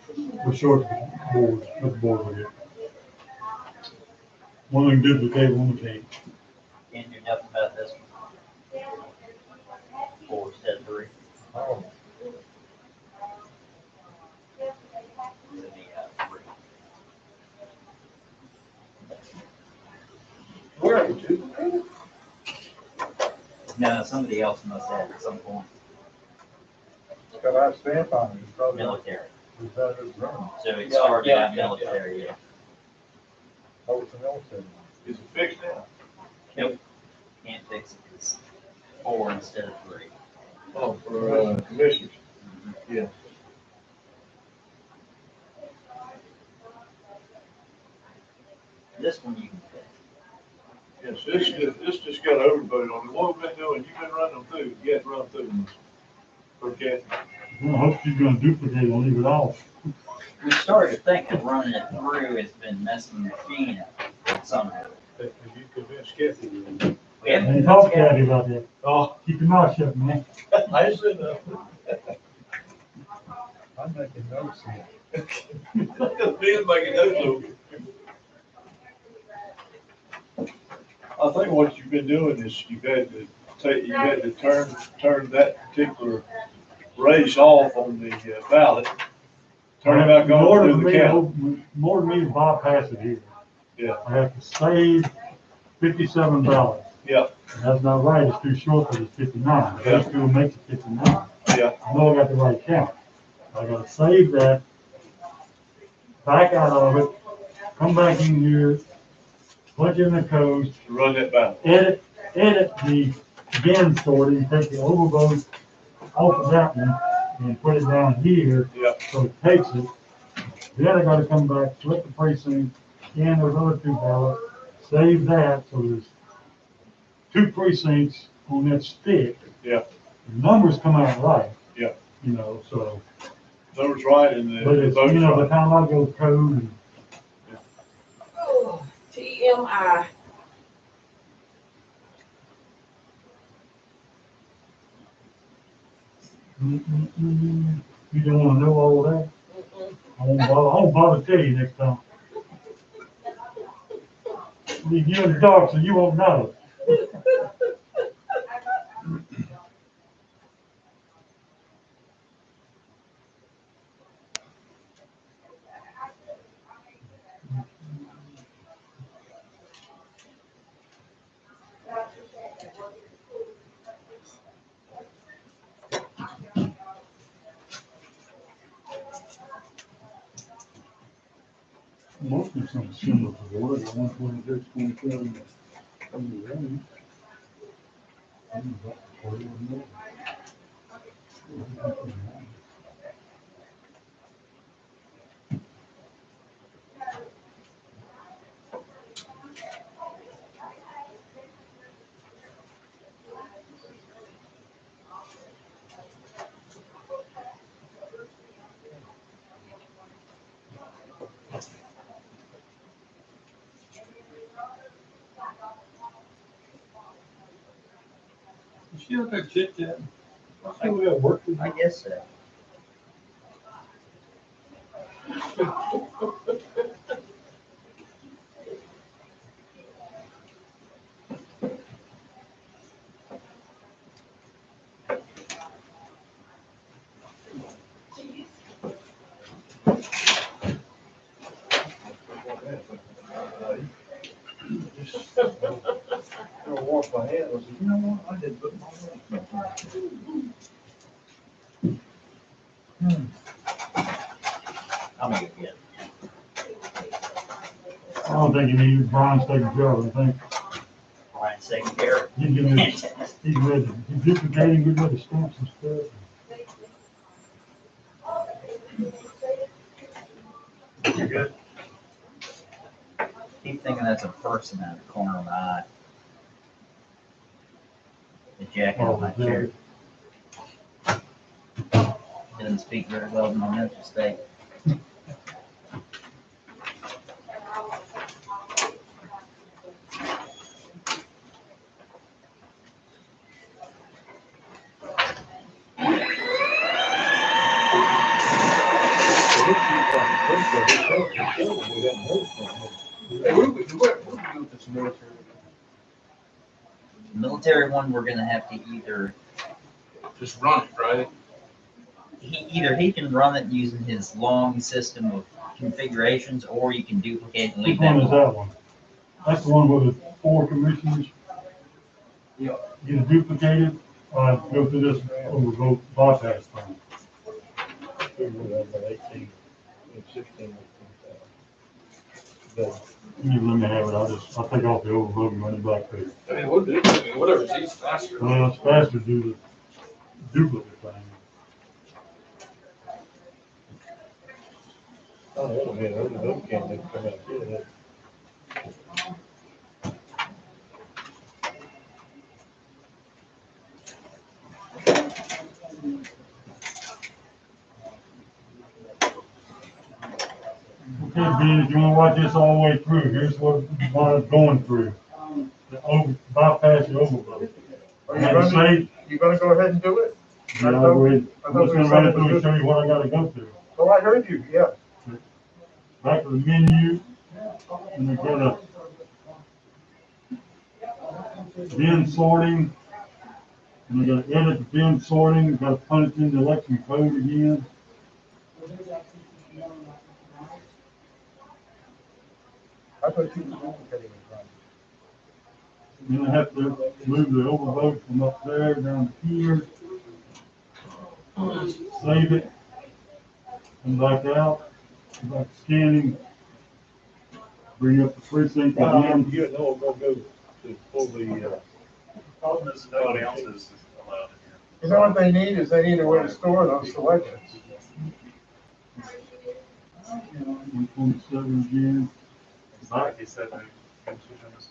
We're short board, what board we get. One can duplicate, one can't. Can't do nothing about this one. 4 instead of 3. Oh, It'll be 3. No, somebody else must have at some point, Got our stamp on it, it's probably military. Representative Brown. So it Yeah, started yeah, out yeah, military, yeah. Oh, it's a military. Is it fixed now? Can't fix it, it's 4 instead of 3. Oh, for, commissioners. Yeah. This one you can fix. Yes, this just got overvoted on. What we've been doing, you've been running them through, you had to run through them. Okay. Well, I hope she's gonna duplicate and leave it off. We started to think that running it through has been messing the machine up somehow. Have you convinced Kathy? We haven't And talk Kathy about that. Oh, Keep your mouth shut, man. I said that. I'm making notes here. Ben's making those moves. I think what you've been doing is you had to turn that particular race off on the ballot. Turn it back In order on for through the count. more than me to bypass it here. Yeah. I have to save 57 ballots. Yeah. And that's not right, it's too short for the 59. Yeah. Those two makes it 59. Yeah. I know I got the right count. I gotta save that, back out of it, come back in here, punch in the codes, Run that ballot. edit the bin sorting, take the overvote off of that one and put it down here. Yeah. So it takes it. Then I gotta come back, flip the precinct, scan those other 2 ballots, save that, so there's 2 precincts on that stick. Yeah. The numbers come out right. Yeah. You know, so, Numbers right and but the it's, vote's you know, by right. the time I go code and Oh, TMI. you don't wanna know all that. I won't bother tell you next time. Leave you in the dark so you won't know. Most of some similar to the order, 126, 27. She out there chit chatting. I we got work to do. I guess so. I washed my hands, I said, you know what, I didn't put my I'm gonna get it. I don't think you need Brian's taking care of it. I think Brian's taking care of he's getting ready, he's ready, he's duplicating, getting ready to stamp some stuff. You good? Keep thinking that's a person out of the corner of my eye. The jacket on my chair. Doesn't speak very well of my mental state. Hey, what do we do with this military? The military one, we're gonna have to either, Just run it, right? either he can run it using his long system of configurations, or you can duplicate and leave Which one is that. that one? That's the one with the 4 commissioners? Yeah. get it duplicated, go through this overvote bypass thing. About 18 and 16. But You let me have it, I'll take off the overvote and run it back to you. I mean, we'll do, I mean, whatever's easiest, faster. Well, it's faster to do the duplicate thing. on the other hand, other vote candidates come out here. Okay, Ben, if you wanna watch this all the way through, here's what I'm going through. Bypass the overvote. Are you gonna go ahead and do it? Yeah, I'm just gonna run it through and show you what I gotta go through. Oh, I heard you, yeah. Back to the menu, and we're gonna bin sorting, and we're gonna edit the bin sorting, we've gotta punch in the election code again. I thought you were duplicating it. Then I have to move the overvote from up there down to here. Save it. Come back out, come back to scanning. Bring up the precinct again. You know, I'm gonna go to pull the, Problem is, nobody else is allowed in here. You know what they need is they need a way to store those selections. 127 again. Like he said, they can switch on this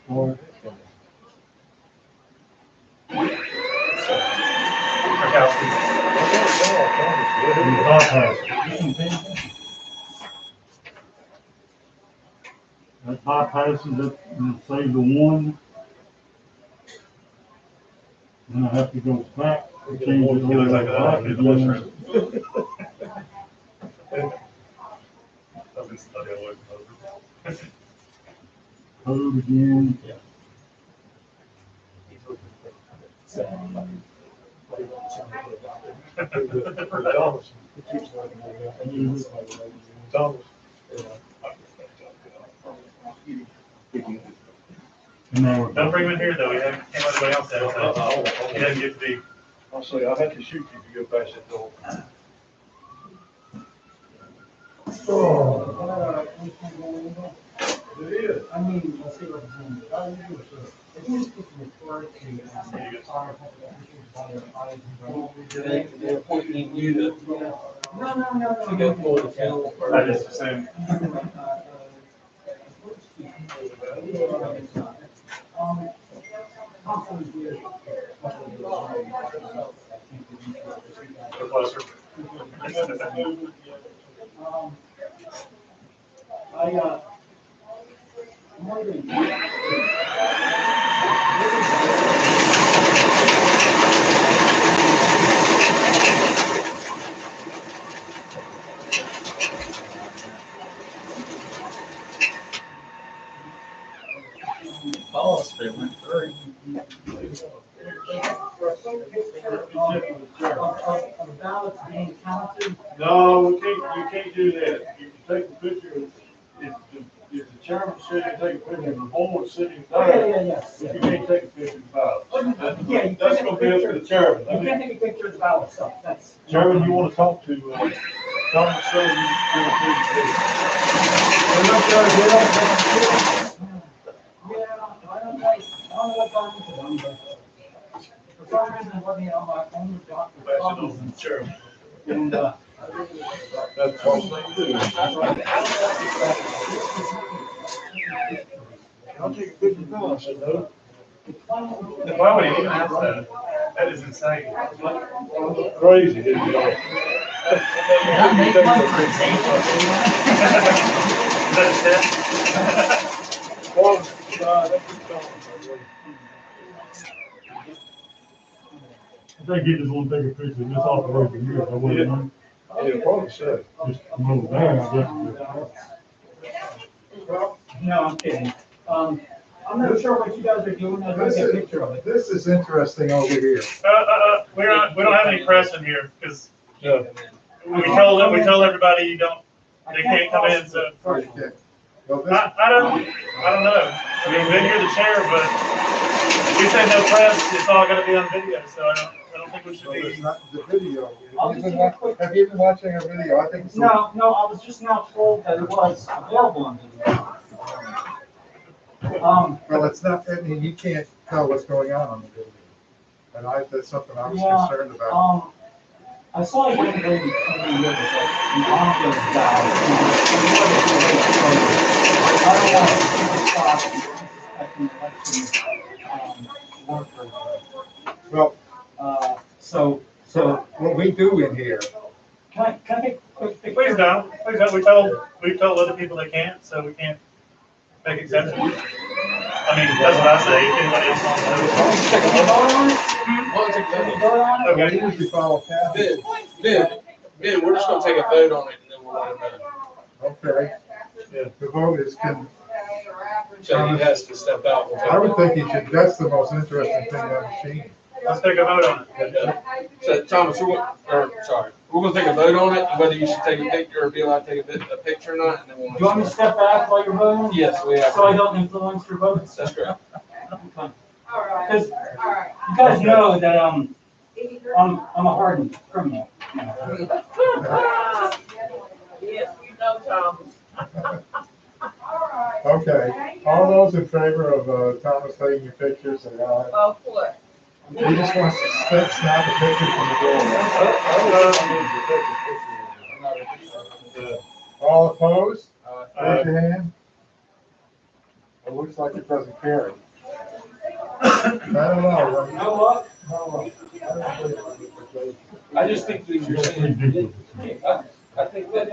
one. Or bypass. That bypasses it and it saves the one. Then I have to go back. Change it He looks like over that. back again. I've been studying all over. Code again. Thomas. Thomas. And now we're Don't bring him in here though, he hasn't, anybody else has, so he doesn't get to be. I'll say, I'll have to shoot you if you go past that door. It is. I mean, let's see what it's in. If you just refer They're appointing you to No. go for the council. I just assume. Go closer. I'm wondering. Boss, they went through. Of the ballots being counted. No, you can't do that. You can take a picture, if the chairman said you take a picture of the board sitting there, Yeah. but you can't take a picture of the ballot. Yeah, you That's can't gonna take a be up to picture. the chairman. You can't take a picture of the ballot stuff, that's. Chairman, you wanna talk to, Thomas, so you feel free to do it. Yeah, I don't know what time it's on, but for some reason, it wasn't on my phone, the Chairman. And, That's what they do. I'll take a picture of the ballot, I said, no. Why would he even ask that? That is insane. Crazy, didn't you? I make one for example. Is that a test? Well, that's I think he just wanna take a picture of this off the road from here, I wouldn't know. yeah, probably so. Just come over there, I guess. no, I'm kidding. I'm not sure what you guys are doing, I'll take a picture of it. This is interesting over here. We don't have any press in here, because Yeah. we told everybody you don't, they can't come in, so. Okay. Well, this, I don't know. I mean, Ben, you're the chair, but we said no press, it's all gonna be on video, so I don't think we should well, it's be. not the video. I'll just do a quick. Have you been watching a video? I think. So. No, I was just now told that it was available on video. Well, it's not, I mean, you can't tell what's going on the video. And that's something I was Yeah, concerned about. I saw a young lady coming with us, like, Monica died. I don't want to stop at the election, worker. Well, So, what we do in here, can I get a quick picture? Please don't. We've told other people they can't, so we can't make exceptions. I mean, that's what I say, if anybody else wants to. Can we vote on it? Can we vote on it? we usually follow Kathy. Ben, we're just gonna take a vote on it and then we'll let him know. Okay. Yeah, the vote is, So he has to step out. I would think he should, that's the most interesting thing I've seen. Let's take a vote on it. So Thomas, we're gonna take a vote on it, whether you should take a picture or be allowed to take a picture or not, and then we'll. Do you want me to step back while you're voting? Yes, we have. So I don't influence your votes? That's correct. Because you guys know that, I'm a hardened criminal. Yes, we know, Thomas. Okay, all those in favor of Thomas taking your pictures, say aye. Of what? He just wants to snap a picture from the door. All opposed? Raise your hand. It looks like it doesn't carry. I don't know. No luck? No, I just think that you're saying, I think that,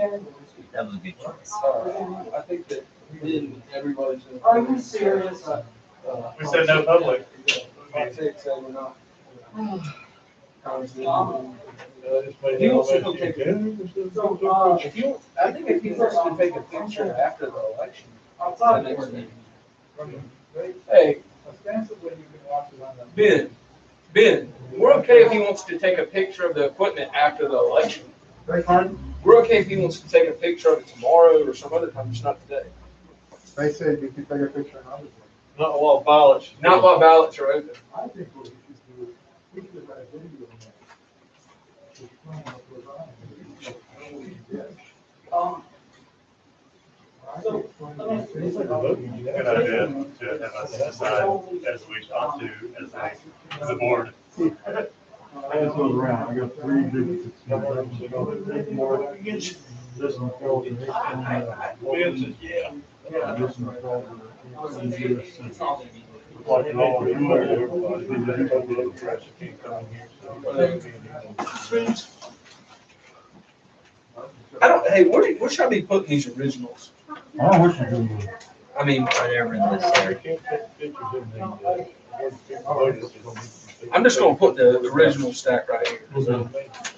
That was a good choice. I think that then everybody's. Are you serious? We said no public. I'll take, so we're not. He wants to If you, I think if he wants to take a picture after the election. Hey, Ostensibly, you can watch it on the. Ben, we're okay if he wants to take a picture of the equipment after the election. We're okay if he wants to take a picture of it tomorrow or some other time, just not today. They said you could take a picture another day. Not while ballots. Not while ballots are open. I think what we should do, we should have a video of that. Just film what goes on. Good idea to have us decide as we ought to, as a board. Pass those around, I got 3 duplicates. This one falls in this one. Yeah. This one falls in this one. Like it all in there, everybody. Hey, where should I be putting these originals? I don't wish you could. I mean, Whatever in this area. I'm just gonna put the original stack right here.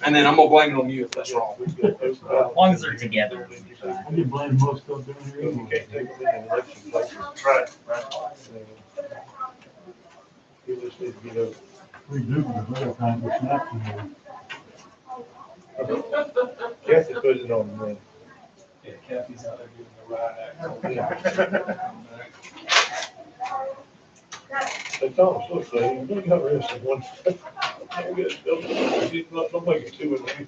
And then I'm gonna blame it on you if that's wrong. As long as they're together. I can blame most stuff down here. You can't take them in the election places. Right. You just need to get a. 3 duplicates, I got time for snaps in there. Kathy put it on the. Yeah, Kathy's out there giving the right Hey, Thomas, let's say, you got arrested one. Don't make it too uneasy.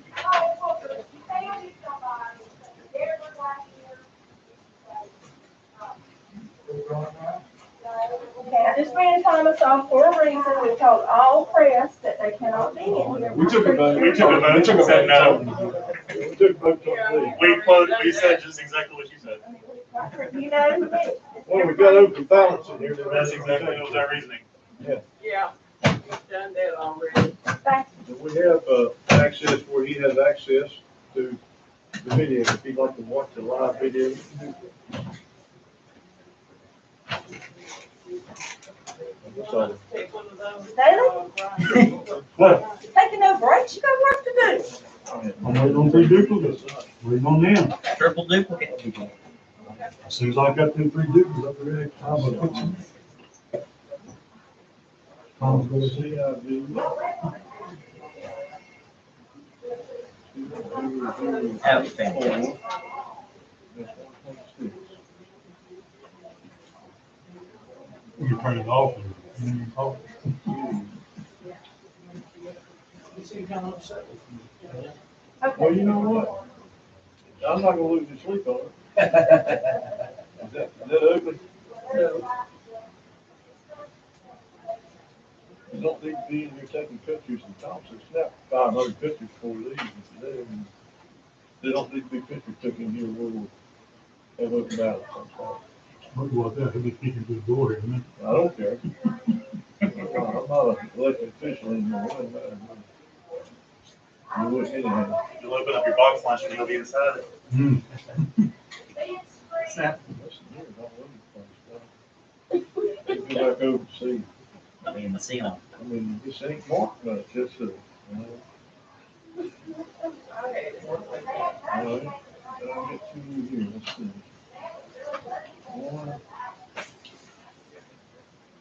Okay, I just ran Thomas off for a reason. We told all press that they cannot be in here. We took a vote and said no. We took votes on We said just exactly what you said. You know, it's well, we got open ballots in here. That's exactly, that was our reasoning. Yeah, we've done that already. We have, access where he has access to the video, if he'd like to watch the live video. you can do that. So, Take one of those. Daily, What? taking no breaks, you got work to do. I'm waiting on 3 duplicates. Waiting on them. Triple duplicate. As soon as I got them 3 duplicates up there, I'm gonna put some. Tom's gonna see how it is. That was fantastic. turn it off and you talk. You seem kind of upset with me. Well, you know what? I'm not gonna lose any sleep on it. Is that ugly? No. You don't need to be in here taking pictures and Thompson snap 500 pictures before we leave. They don't need to be pictures taken here where we'll have open house sometime. What about that? He'll be kicking through the door here, man. I don't care. I'm not an elected official anymore. It doesn't matter. You would anyhow. You'll open up your box lunch and you'll be inside it. Hmm. Snap. Listen, here's all over the place, stuff. Go back over and see. And see them. I mean, this ain't marked much, just a, you know. All right, I'll get to you here, let's see. One,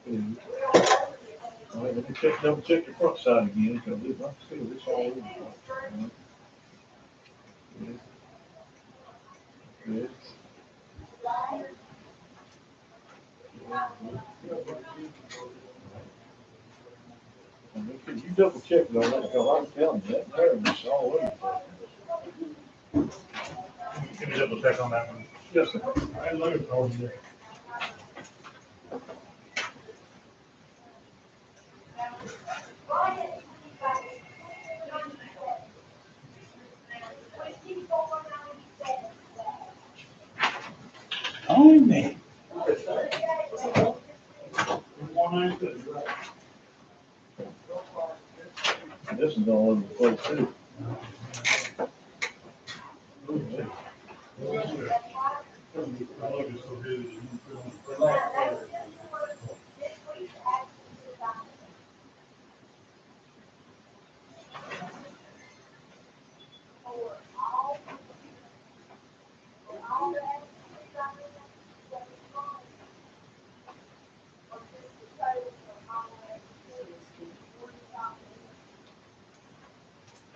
two. All right, let me double check the front side again, because it's not still, it's all over the place. All right. Good. And you double check it on that, because I'm telling you, that there is all over the place. Can you double check on that one? Yes, sir. I love it over there. Oh, man. This is all over the place too.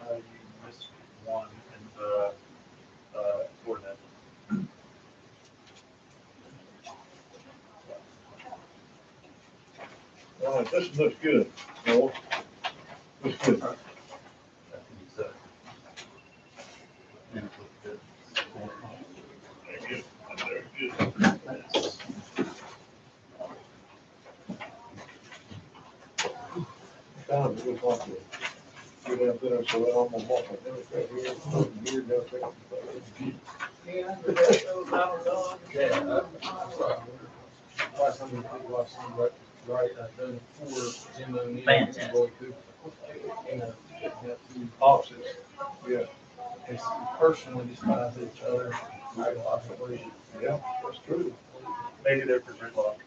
You missed one in the, ordinance. All right, this looks good. Noel. Looks good. Very good. Very good. Kind of looks like it. Get out there, so that I'm gonna walk like that. Here, down there. Yeah, those out done. Yeah. Last time we did watch some right, I've done for Jim O'Neill. Fantastic. Roy Cooper. And, got two Opposites. Yeah, They personally despise each other. Ideologically. yeah, that's true. Maybe they're for gridlock.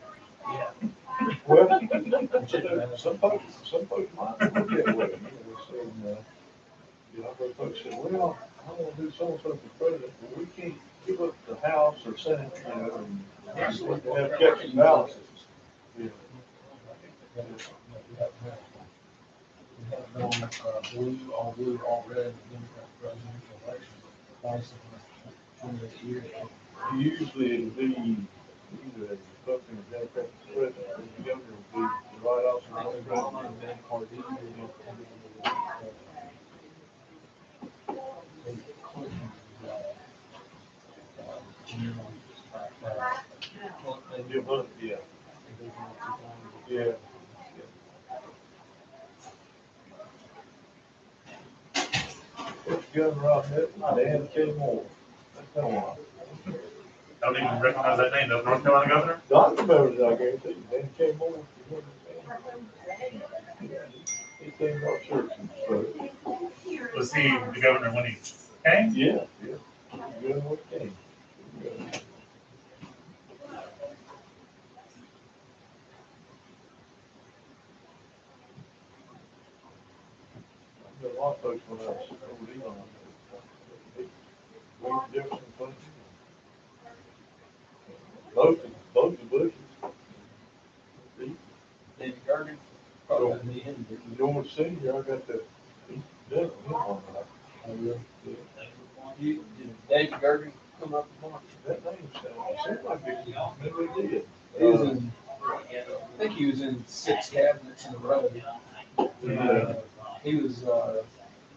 Yeah. Well, some folks might look that way, you know, so, you know, but folks say, well, I want to do so-and-so for president, but we can't give up the House or Senate, you know, and have checks and balances. Yeah. We have gone, blue, all red, in the Democratic presidential election, twice in the 28 years. Usually it'll be either a Republican or Democrat president, or the governor will be the right officer. I think Obama and then Party, and then Clinton, Yeah, but, yeah. Yeah. First governor I met, Dan K. Moore. That's been a while. I don't even recognize that name, the North Carolina governor? Don remembers, I guarantee you, Dan K. Moore. He came up church and stuff. Was he the governor when he came? Yeah, yeah. Good what came. A lot of folks when I was over Elon, William Jefferson Clinton. Both the Bushes. David Gargan, probably me and George Senior, I got the, he's done him on that. Did David Gargan come up with one? That name sounds like it, maybe it did. He was in, I think he was in 6 cabinets in a row. He was,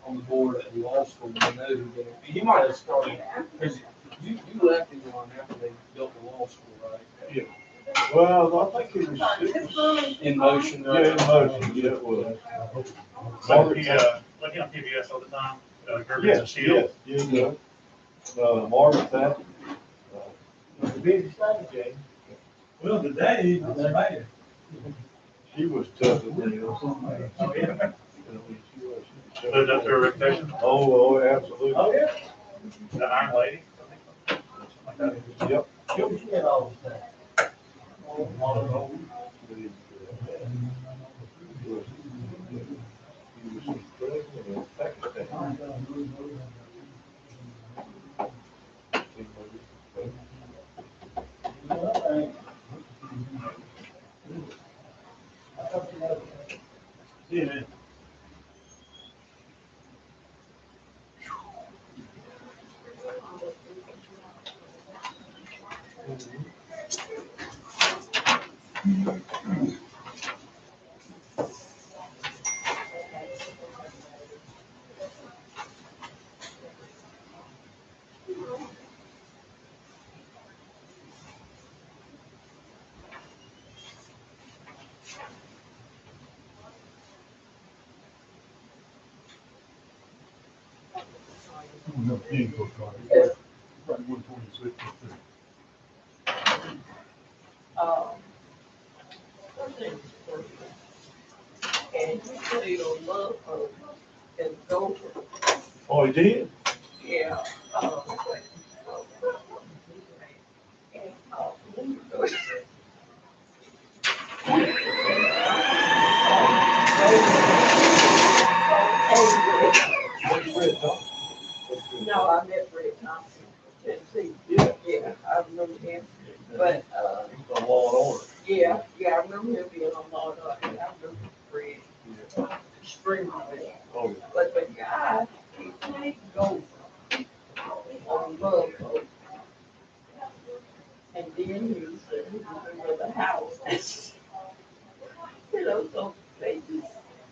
on the board at the law school, and I know he did it. He might have started, because you left him on after they built the law school, right? Yeah. Well, I think it was In motion. yeah, in motion, yeah, it was. Like he, like on PBS all the time, Gergen's Yeah, a shield. yeah. Marvin Thatcher. The biggest thing, Jay. Well, today, it's bad. She was tough as nails. Oh, yeah. She was Lived up to her reputation. Oh, absolutely. Oh, yeah. The Iron Lady. Something like that. Yep. She had all the time. Yeah, man. No, he ain't gonna try it. Probably 126. And he said he'll love her and go for it. Oh, he did? Yeah. No, I met Fred Thompson, Tennessee. Yeah. Yeah, I remember him. But, He's on Law and Order. yeah, I remember him being on Law and Order. I remember Fred. Extremely bad. Oh, yeah. But the guy, he played golf on Love Boat. And then he was in the house. You know, so they just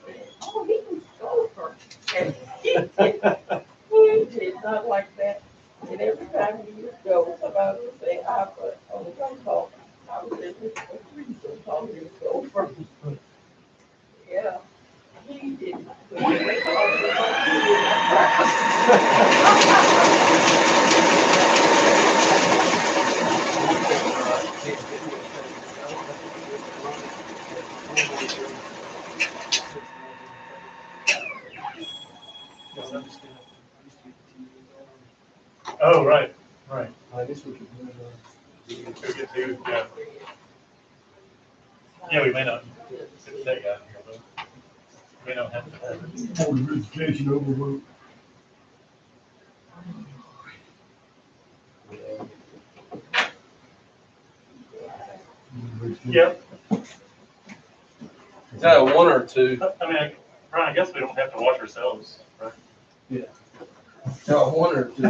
said, oh, he was a golfer. And he did not like that. And every time he would go, somebody would say, I put on the golf ball. I was in his reason calling him a golfer. Yeah. He didn't. Oh, right, right. I guess we could move on. Go get to, yeah. Yeah, we may not sit that guy here, but we don't have to have it. Board of Education overvote. Yep. Is that a 1 or 2? I mean, Brian, I guess we don't have to watch ourselves, right? No, 1 or 2.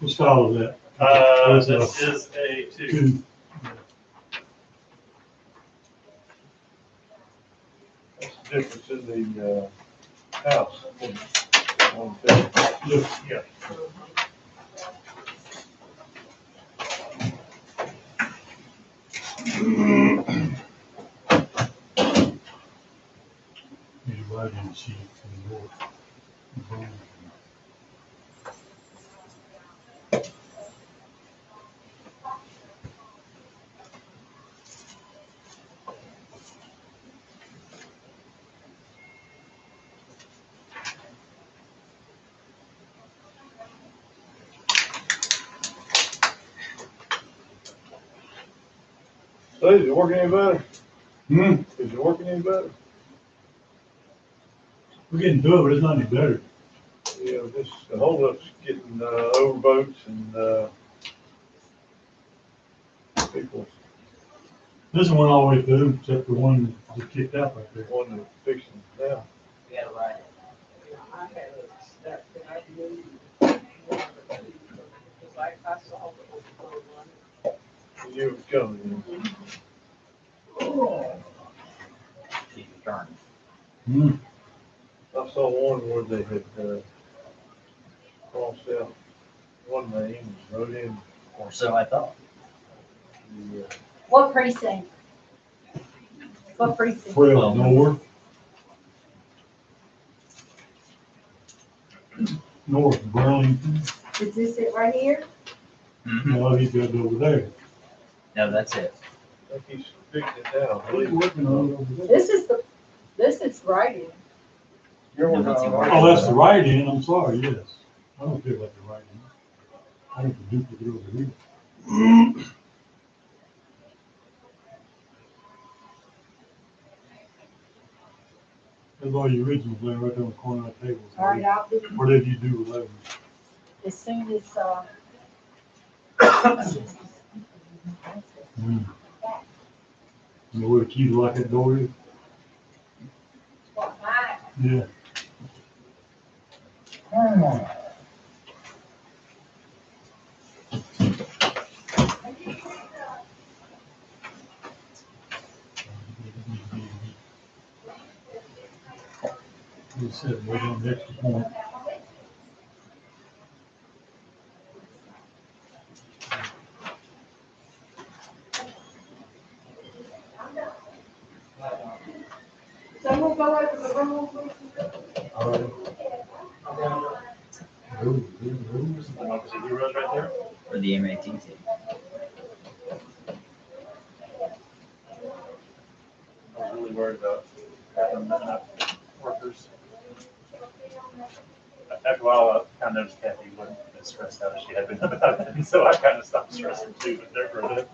What style is that? This is a 2. Two. That's the difference in the, house. On the- Yeah. Need a writing sheet from the board. So is it working any better? Hmm, Is it working any better? we're getting through it, but it's not any better. Yeah, this, the holdup's getting, overvotes and, people This one all the way through, except the one that kicked out right there. wanting to fix them now. Yeah, right. I had a step that I knew one or two, because I saw the one. You was coming. Hmm. I saw one where they had, crossed out one name, wrote in Or so I thought. the, What precinct? What precinct? 12 north. North Burlington. Is this it right here? No, he's got it over there. No, that's it. I think he's fixing it down, I What are you believe. working on over there? This is writing. You're working on. Oh, that's the right end, I'm sorry, yes. I don't feel like the right end. I think the duplicate over here. There's all your originals there right there on the corner of the table. All right, I'll do, What did you do with those? as soon as, You know where the key to lock that door is? what, mine? Yeah. You said right on the extra point. So we'll go over the rules. All right. Obviously, blue rose right there. Or the MATC. I was really worried about having enough workers. After a while, I kind of noticed Kathy wasn't as stressed out as she had been about it, and so I kind of stopped stressing too, but there for a bit.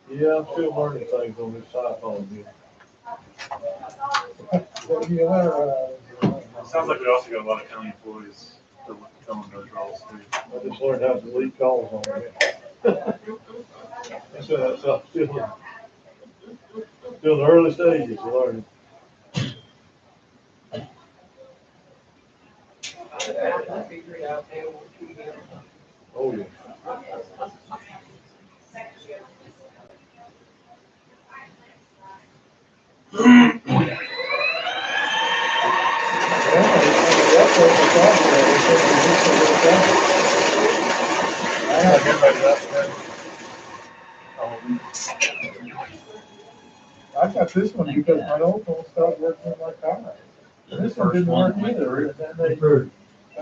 Yeah, I'm still learning things on this iPhone here. Sounds like we also got a lot of county employees that would fill in those roles too. I just learned how to delete calls on it. That's I'm still in the early stages of learning. I figured it out there with 2 years. Oh, yeah. I got this one because my old phone stopped working in my car. You're the This one first didn't one work that went either, through. and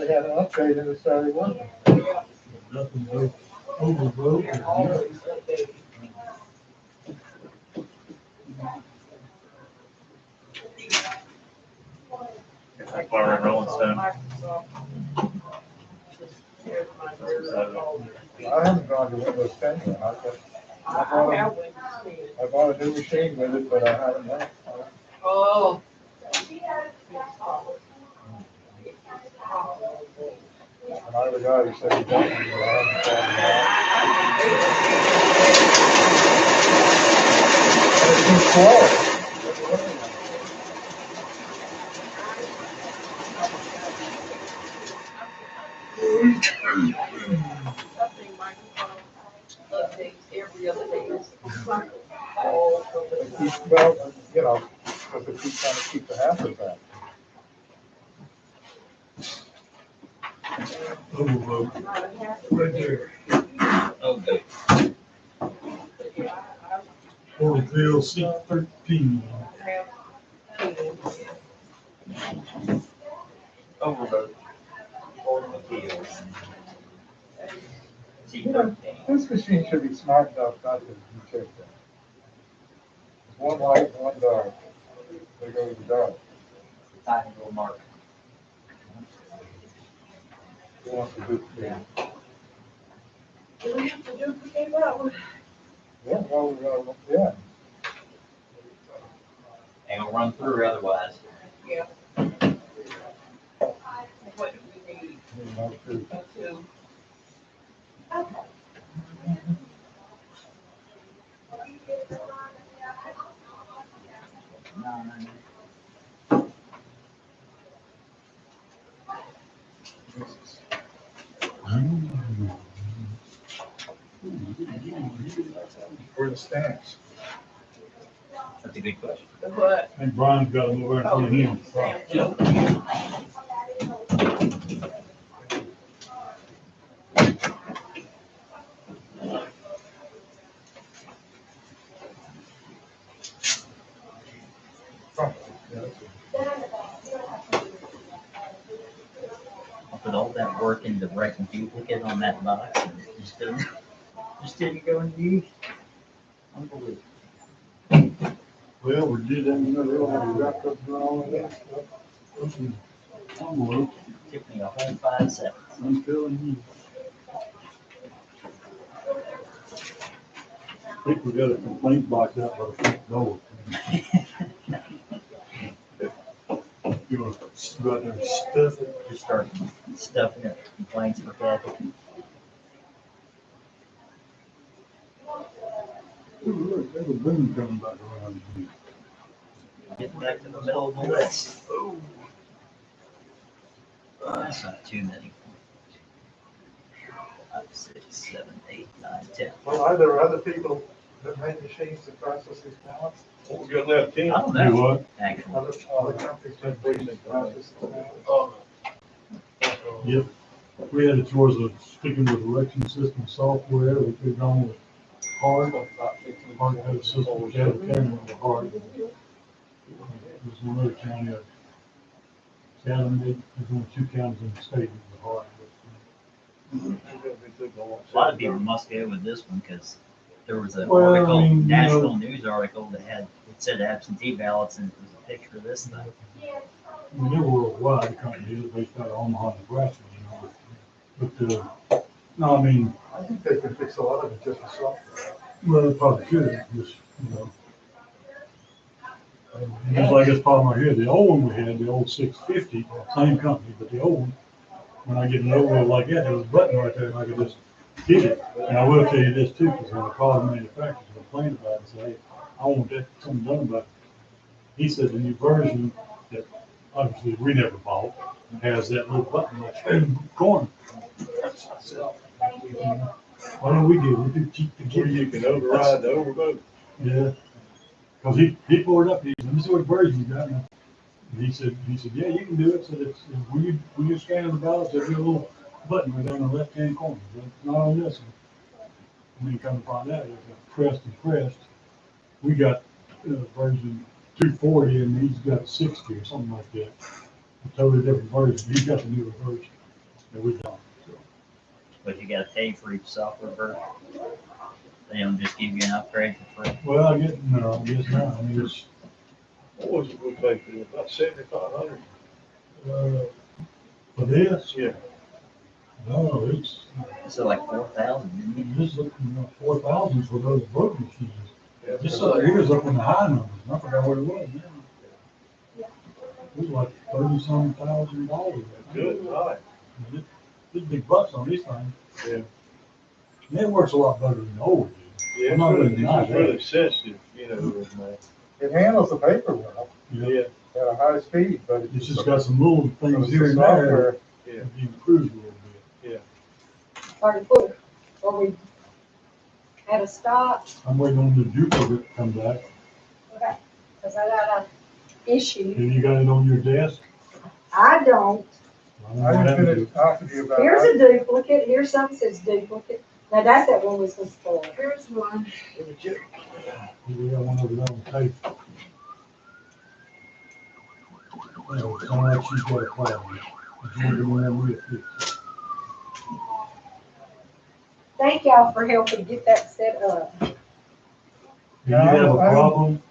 then they had an update and it started working. Nothing but overvote. Always updated. It's like flower and rolling stone. Microsoft. Here's my So, I haven't gone to Windows 10 yet. I have Windows 10. I bought a new machine with it, but I haven't had. Oh. And I the guy who said he got me, but I haven't found it out. It's too slow. Something Microsoft updates every other day. All of the time. Well, you know, because they keep trying to keep the hassle back. Overvote. Not a hassle. Right there. Okay. But yeah, I Porterville, seat 13. have 10. Overvote. Board of Appeals. You know, this machine should be smart enough not to detect that. It's one light and one dark. They go to the dark. Tiny little mark. Who wants to duplicate? Do we have to duplicate that one? Yeah, well, yeah. And we'll run through otherwise. Yeah. What do we need? Not true. Two. Okay. census. Where are the stamps? That's a good question. The what? I think Brian's got them over in front of him. I put all that work into writing duplicate on that box and it just didn't go in the use. Unbelievable. Well, we did that, you know, they all have wrapped up and all of that stuff. Unbelievable. Took me a whole 5 seconds. I'm telling you. I think we got a complaint box out by the front door. You wanna go out there and stuff it? Just start stuffing it, complaints for Kathy. Ooh, look, there's a boom coming back around here. Get back to the middle of the list. That's not too many. 5, 6, 7, 8, 9, 10. Well, are there other people that make machines to process these ballots? What we got left, I Ken? don't Do know, what? actually. Other companies that make machines to process the ballots? Oh, Yep. We had it towards the, sticking with election system software, we could have gone with hard. Hard had a system, we had a camera with hard. There's another county, Calumet, there's only 2 counties in the state with hard. A lot of people must go with this one because there was an Well, I article, mean, you national know- news article that had, it said absentee ballots and it was a picture of this thing. I mean, they're worldwide, the company is based out of Omaha, Nebraska, you know. But, no, I mean, I think they can fix a lot of it just with software. well, they probably could, just, you know. Just like this problem right here, the old one we had, the old 650, same company, but the old one, when I get an old one like that, there was a button right there, and I could just hit it. And I will tell you this too, because when I called the manufacturer to complain about it, and say, hey, I want that, something done about it. He said the new version that obviously we never bought, has that little button right there in the corner. What do we do? We do keep the where you can override the overvote. Yeah. Cause he pulled it up, he said, let me see what version you got. And he said, yeah, you can do it. So it's, when you scan the ballots, there's a little button right down the left-hand corner. But it's not on this one. And then come to find out, it's a pressed and pressed. We got version 240 and he's got 60 or something like that. A totally different version. He's got the newer version that we don't. So. But you gotta pay for each software version. They don't just give you an upgrade for free. Well, I guess not. I mean, it's, What was it we paid for it? About 7,500? for this, Yeah. no, it's, So like 4,000. this is looking at 4,000 for those voting machines. Yeah, This up here is up in the high numbers. I forgot what it was now. It was like $30-some thousand. Good, right. It's big bucks on these things. Yeah. And it works a lot better than the old did. Yeah, I'm not it's gonna really, deny it's really sensitive, you know, man. It handles the paper well, Yeah. at a high speed, but It's just got some little things it's here the and there software. Yeah. that you improve a little bit. Sorry, put, or we at a stop, I'm waiting on the duplicate to come back. okay, because I got a issue. Have you got it on your desk? I don't. I don't know I what just happened to finished it. talking to you about. Here's a duplicate, here's something that says duplicate. Now, that's that one was for. Here's one. We got one over there on the tape. Well, it's not like she's got a problem. It's one of the one we fixed. Thank y'all for helping get that set up. Do you have a problem?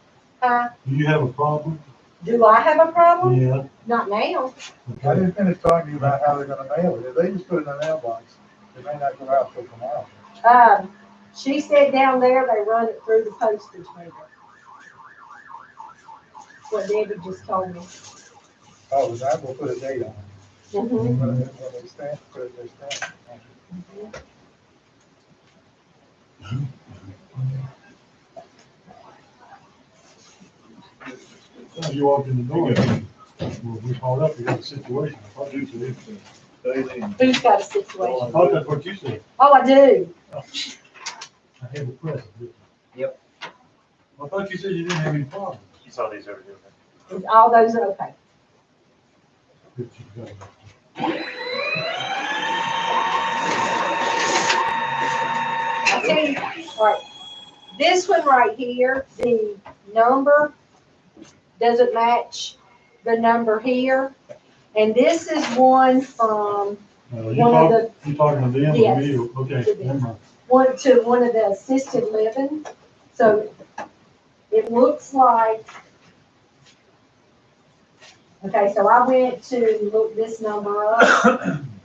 Uh, Do you have a problem? do I have a problem? Yeah. Not now. I didn't finish talking to you about how they're gonna mail it. If they just put it in a mailbox, it may not go out till tomorrow. She said down there, they run it through the postage meter. What Debbie just told me. Oh, that will put a date on it. Mhm. When they stamp, put it, they stamp. You walked in the door. Well, we called up, we got a situation. I thought you said, Who's got a I situation? thought that's what you said. Oh, I do. I have a present. didn't Yep. I? I thought you said you didn't have any problems. You saw these over here. Is all those okay? That you got. I tell you, all right, this one right here, the number doesn't match the number here. And this is one from You one of talk, you talking to them or Yes. me? Okay, To them. never mind. one of the assisted living. So it looks like, okay, so I went to look this number up.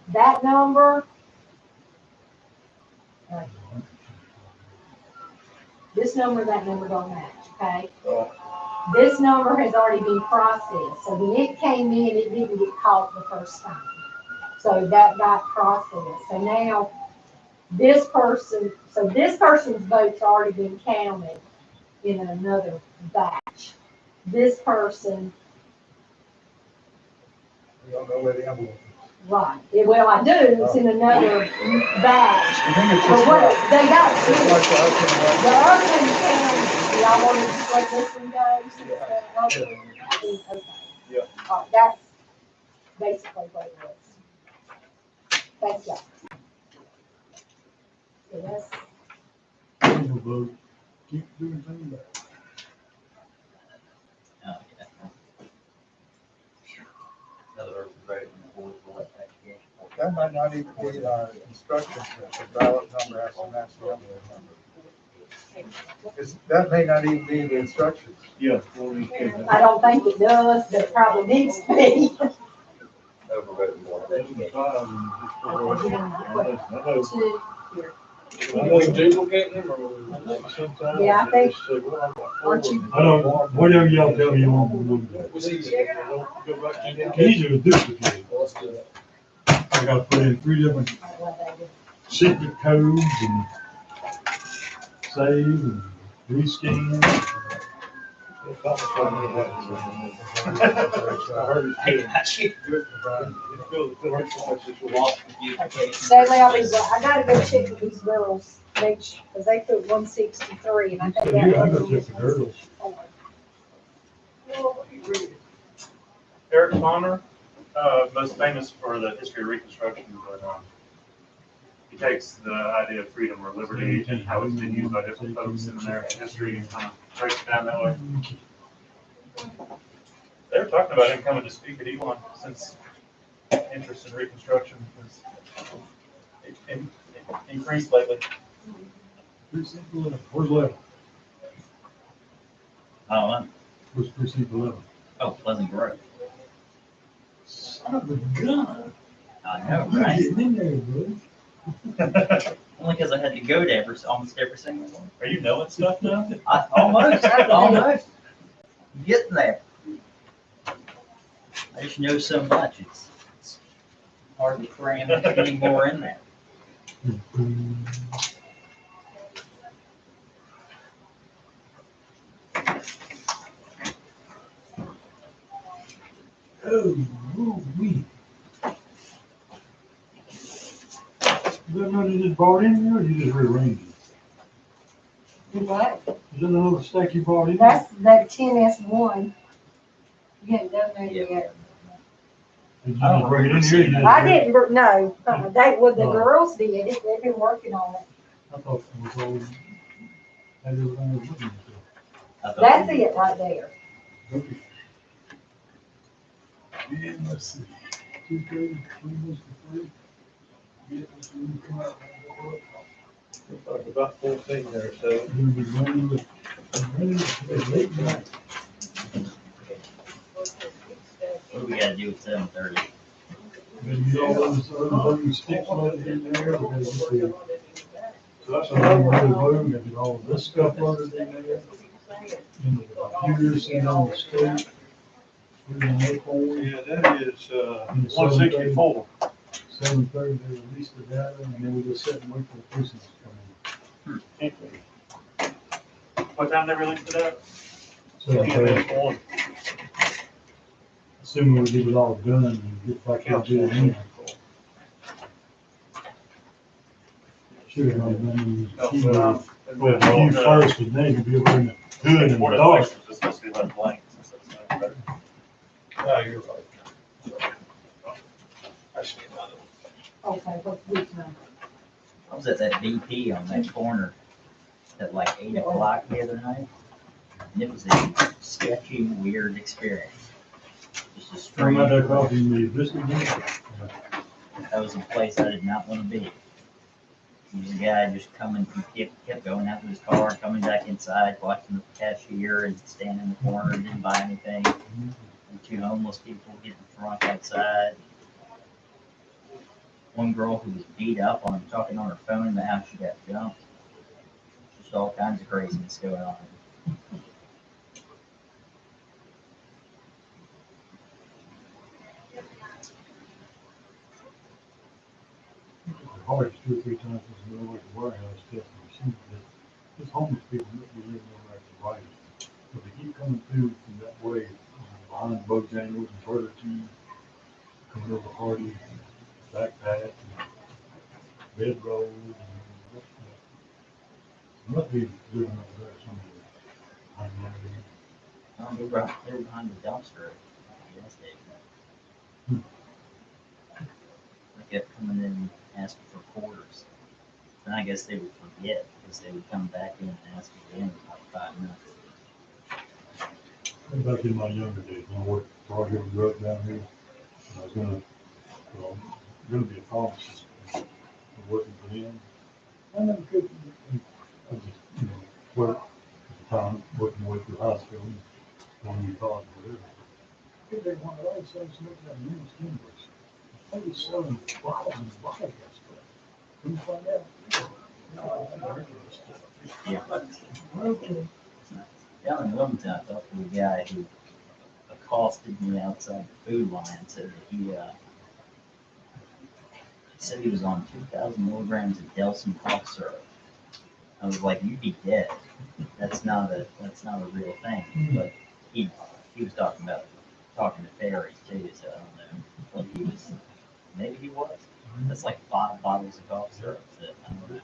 That number, this number, that number don't match, okay? This number has already been processed, so when it came in, it didn't get caught the first time. So that got processed, so now this person's vote's already been counted in another batch. This person, You don't know where the envelope is. right, well, I do, it's in another batch. I think it's But just what, like, they got it's two. like the other The one. other one can, y'all want to just let this one go? since the other one- Okay. Yeah. All right, that's basically what it was. Thank you. So that's, Vote. Keep doing things back. Okay. Another vote in the board will let that again. That might not even be our instructions, that the ballot number has to match the envelope number. That may not even be the instructions. Yeah. I don't think it does, but it probably needs to be. Overvote more. Two, here. I know duplicate them or sometimes. Yeah, I think- Aren't you? I don't, whatever y'all tell me you want me to do. What's easier? Go back to the- Easier to duplicate. Well, let's do that. I gotta put in 3 different secret codes and save and rescan. I heard it's good. It feels like it's Lost communication. Sadly, I gotta go check with these girls, make sure, because they put 163, and I think that Yeah, I other gotta one was check the girls. 164. Eric Bonner, most famous for the history of Reconstruction, but he takes the idea of freedom or liberty and how it's been used by different folks in American history and kind of breaks it down that way. They were talking about him coming to speak at Elon since interest in Reconstruction has increased lately. Precinct 11. Where's 11? I don't know. Where's precinct 11? Oh, Pleasant Grove. Son of a gun. I know, You're right? getting in there, bro. Only because I had to go to almost every single one. Are you knowing stuff now? Almost, almost. Getting there. I just know so much, it's hard to cram any more in there. Oh, we. Is that money just bought in here or you just rearranged it? What? Is that another stack you bought in? That's that 10S1. You hadn't done that Yep. yet. Did you just bring it in here? You just I read- didn't, no, they, well, the Oh. girls did it, they've been working on it. I thought it was all, had everything I was looking I thought- That's it right there. for. Okay. Yeah, let's see. 2:30, 3 minutes to 3. Yeah, let's see, we come out and go up. Talk about 14 there, so. We're gonna be running the- it's late night. What do we gotta do at 7:30? Gotta get all those sticks loaded in there, we gotta get the, So that's so I'm really low, we gotta get all this stuff loaded in there. In the computers and on the state. We're gonna make one. Yeah, that is, 164. 7:30, they release the data, and then we just sit and wait for the precincts to come in. What time they released it at? So, Yeah, one. assuming we get it all done and get back out to the meeting. Should have done that when No, she but, moved. and Well, then all you the- first, and then you'd be able to bring the hood and Board the of dark. Elections is supposed to be left blank. Since it's not better. Yeah, you're right. I see another one. Okay, what's which number? I was at that BP on that corner at like 8 o'clock the other night. And it was a sketchy, weird experience. Just a I'm strange. not that coffee, me, this is good. That was a place I did not want to be. There was a guy just coming, he kept going out to his car, coming back inside, watching the cashier and standing in the corner, didn't buy anything. And two homeless people getting drunk outside. One girl who was beat up on, talking on her phone about how she got jumped. Just all kinds of craziness going on. Hard 2 or 3 times in the middle of the warehouse, testing machines, there's homeless people that be living over at the right. But they keep coming through from that way, behind Bojangles and Burger King, coming over Hardy, Backpack, and Bedroll, and must be living over there somewhere. I don't know. They were behind the dumpster at the gas station. They kept coming in and asking for quarters. And I guess they would forget because they would come back in and ask again in about 5 minutes. Back in my younger days, when I worked for Roger Drug down here, and I was gonna be a pharmacist, working for him. I never could, I just, worked at the time, working away through high school, going to college, whatever. Did they want to always say something like men's English? I was selling bottles and bottles of stuff. Couldn't find out. No, I never heard of this stuff. Yeah. Okay. Down in Wilmington, I talked to a guy who accosted me outside the food line and said that he said he was on 2,000 milligrams of Delson cough syrup. I was like, "You'd be dead. That's not a real thing." But he was talking to fairies too, so I don't know. Like maybe he was. That's like 5 bottles of cough syrup. So I don't know.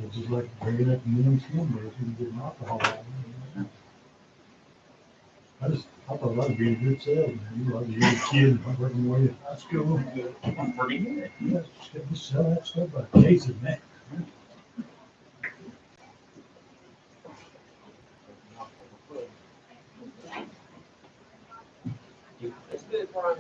It's just like bringing up men's numbers and getting alcohol. I thought that would be a good salesman. You know, I was a young kid, I'm working away at high school. I'm pretty good. Yeah, just sell that stuff by case of man. It's good, Brian.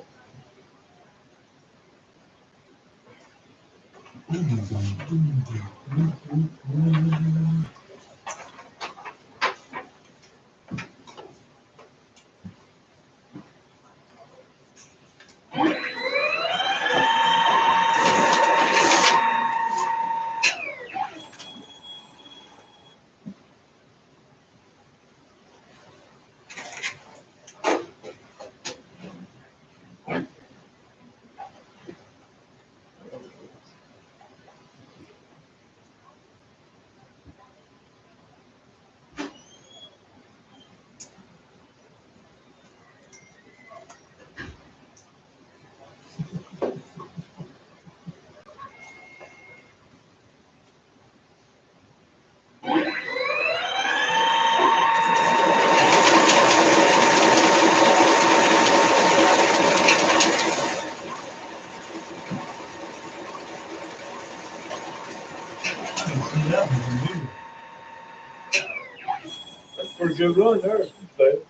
That's a pretty good run there, Dave.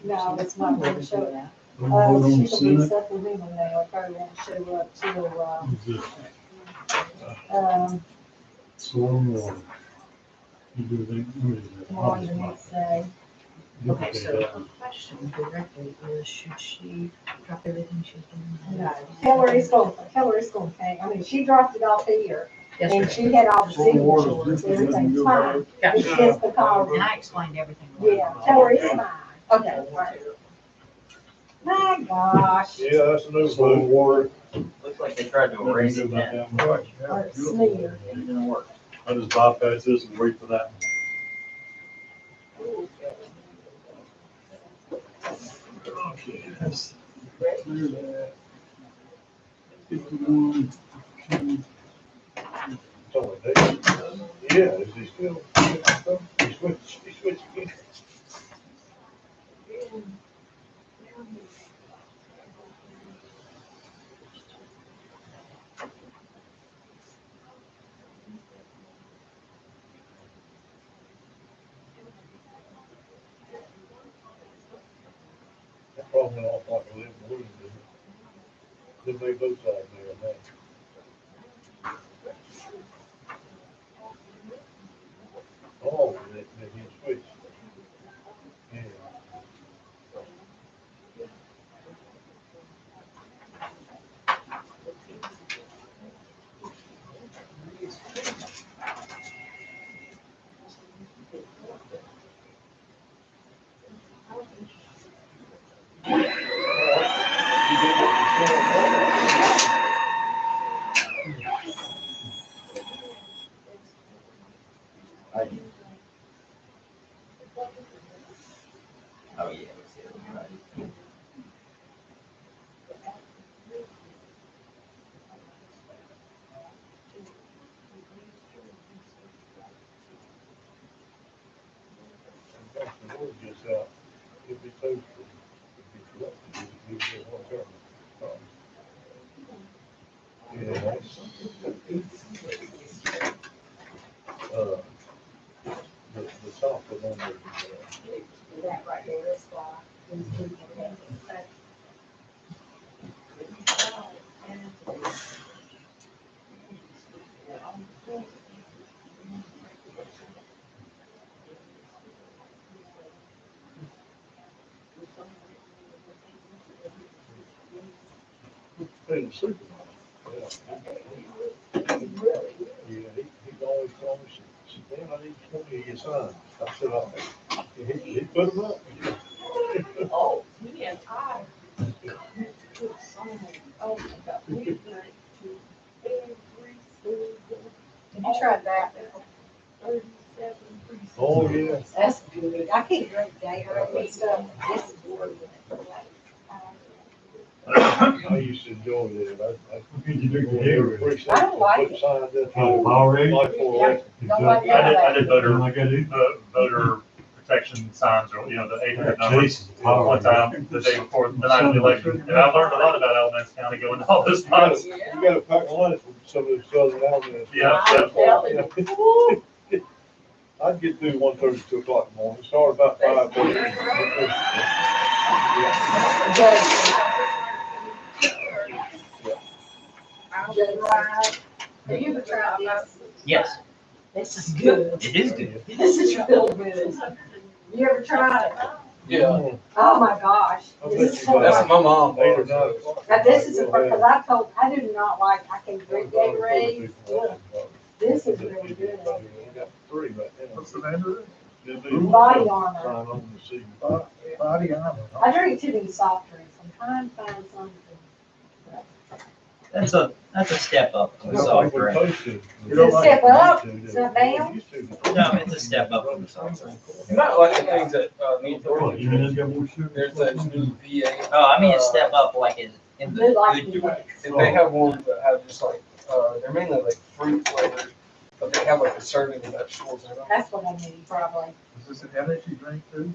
No, it's not going to show that. She'll be supplemental now, probably won't show up till, Storm water. You do that, what is that? on the next day. Okay, so her question directly is, should she drop everything she's doing? No, tell her it's gonna take, I mean, she dropped it off here, and Yes, sir. she had all the signatures, everything's fine. It's just because, And I explained everything. yeah, tell her it's fine. Okay. My gosh, Yeah, that's a new Storm one. water. Looks like they tried to erase it now. or smear. It didn't work. I just bypass this and wait for that. Yes. Clear that. 51. So, yeah, is he still? He switched again. That probably went off like a living room, didn't they both sides there, man? Oh, that he switched. Yeah. Oh, yeah. Right. Once the word gets out, it'd be toasted, it'd be corrupted, it'd be one term. Yeah, that's, the top of them, That right there is why. these people have it. hey, the superman. Yeah, he's always told me, said, Dan, I need 20 of your sons. I said, he put them up. Oh, yeah, I. Oh, my God. We went to every school. Have you tried that? 37 precincts. Oh, yeah. That's good. I can't drink Gatorade and stuff. This is good. I used to enjoy that. Did you drink the Every Gatorade? precinct, I don't like put it. signs up. Powerade? Like for election. Don't like I did You voter, don't like that either? voter protection signs, or, the 800 number. Jason's One time, the day before, the night of the election, and I learned a lot about Alamance County going to all this You gotta, nonsense. you gotta pack a lunch with some of those southern elements. Yeah, yeah. I'd get through 1:30, 2 o'clock in the morning, start about 5:30. Have you ever tried this? Yes, This is good. it is good. This is real good. You ever tried it? Yeah, Oh my gosh. This is so that's good. my mom. 8 or 9 o'clock. Now, this is, because I do not like, I can drink Gatorade. This is really good. We got 3 right now. What's the name of it? Body Armor. Sign on the seat. Body Armor. I drink too many soft drinks. I'm trying to find something. That's a step up from the It's soft like we drink. posted. You don't like Step up, Used step to. down. Used to. No, it's a step up from the soft drink. You might like the things that need Oh, you mean it's got more sugar? There's that new VA. Oh, I mean a step up like in the They like good it. way. And they have ones that have just like, they're mainly like fruit flavored, but they have like a serving of vegetables in them. That's what I need probably. Is this an energy drink too?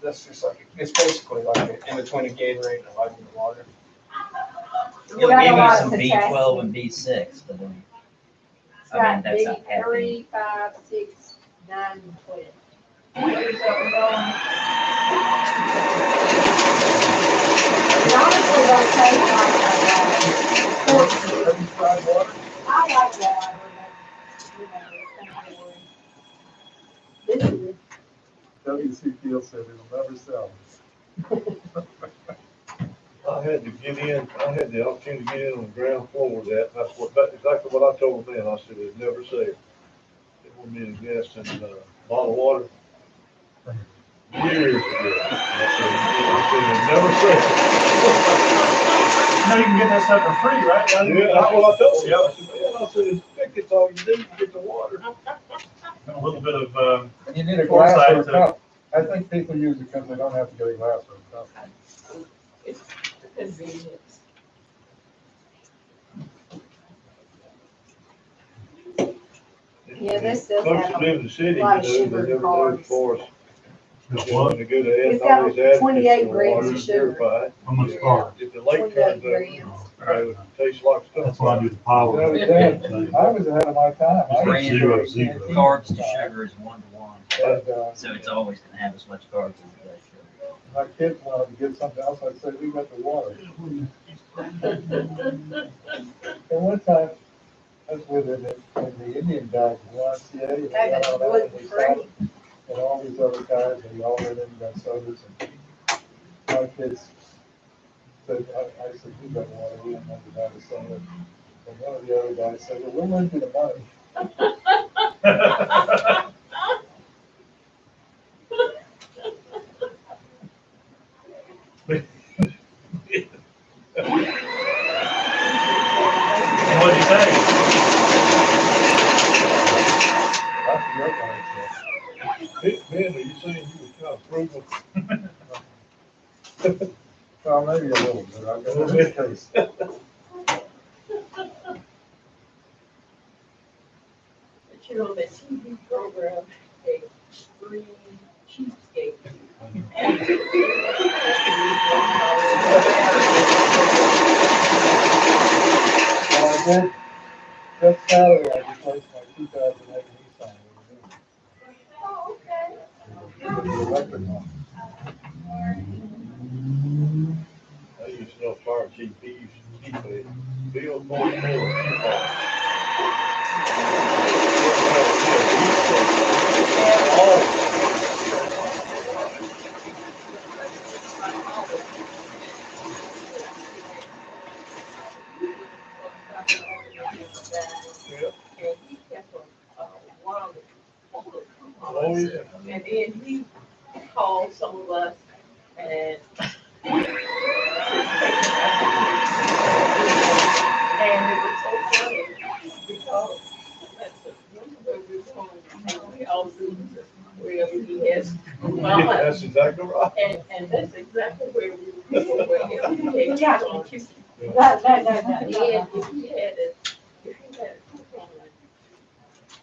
That's just like, it's basically like in between a Gatorade and a vitamin water. It'll got a give you lot some of B12 and B6, but then, It's I mean, got that's B not caffeine. 3, 5, 6, 9, and 12. It honestly don't taste like that. Have you tried water? I like water, but, this is, WCPL said it'll never sell. I had to get in, I had the opportunity to get in on the ground floor of that, that's exactly what I told them then, I said, it'd never say it. They wanted me to guess in a bottle of water. Years ago. I said, it'd never say it. You can get that stuff for free, right? Yeah, that's what I told them. Yep. I said, man, I said, it's thick, it's all you do, you get the water. A little bit of, You need a glass or a cup. I think people use it because they don't have to get a glass or something. It's convenience. Yeah, this does Folks have that live in the city, lot of you know, sugar they never do carbs. it for us. Just You know, what? when they go to It's all got these advocates 28 for grams water of and sugar. purified. How much carbs? If the lake 28 turns up, grams. you know, it tastes like stuff. That's why I do the power. The other day, I was ahead of my time. I Brand used to zero, drink zero. canteen Carbs to stuff. sugar is 1 to 1, And, so it's always gonna have as much carbs as it does sugar. my kids wanted to get something else, I said, we got the water. And one time, I was with him in the Indian guys, YMCA, and they got on out and we saw him, and all these other guys, and they all went in and got sodas, and my kids said, I said, we got water, we don't know about a soda. And one of the other guys said, well, we'll lend you the money. And what'd you say? That's the other guy Hey, Ben, are you saying you were kind of frugal? said. Well, maybe a little bit, I got a bit taste. But you know, the TV program, a free cheapskate. Well, I did, just Saturday, I replaced my 2008 Nissan Oh, okay. with the electric one. I used to know fire chief, he used to keep a bill for it. And he kept a wallet full of Oh, coupons. yeah. And then he called some of us and. And it was so funny because that's where we were going, and we all knew wherever he has. That's exactly right. And that's exactly where we were, wherever he had. Yeah. gone. No, no, no, And no. if he had a coupon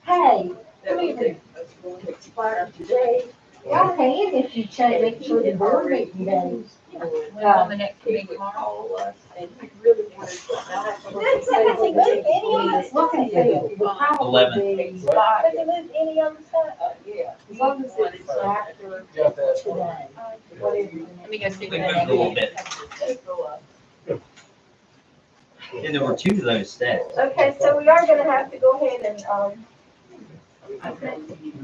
Hey, that was going to expire today. y'all can if you check, make sure the board meeting days. When on the next He meeting would tomorrow. call us and he really wanted to know. That's any of this, look and feel, would probably 11. be, Expired. but they move any other stuff, Yeah. as long as it's after Got that. today, whatever. Let me go see We what moved a little bit, and there were 2 of those steps. Okay, so we are gonna have to go ahead and,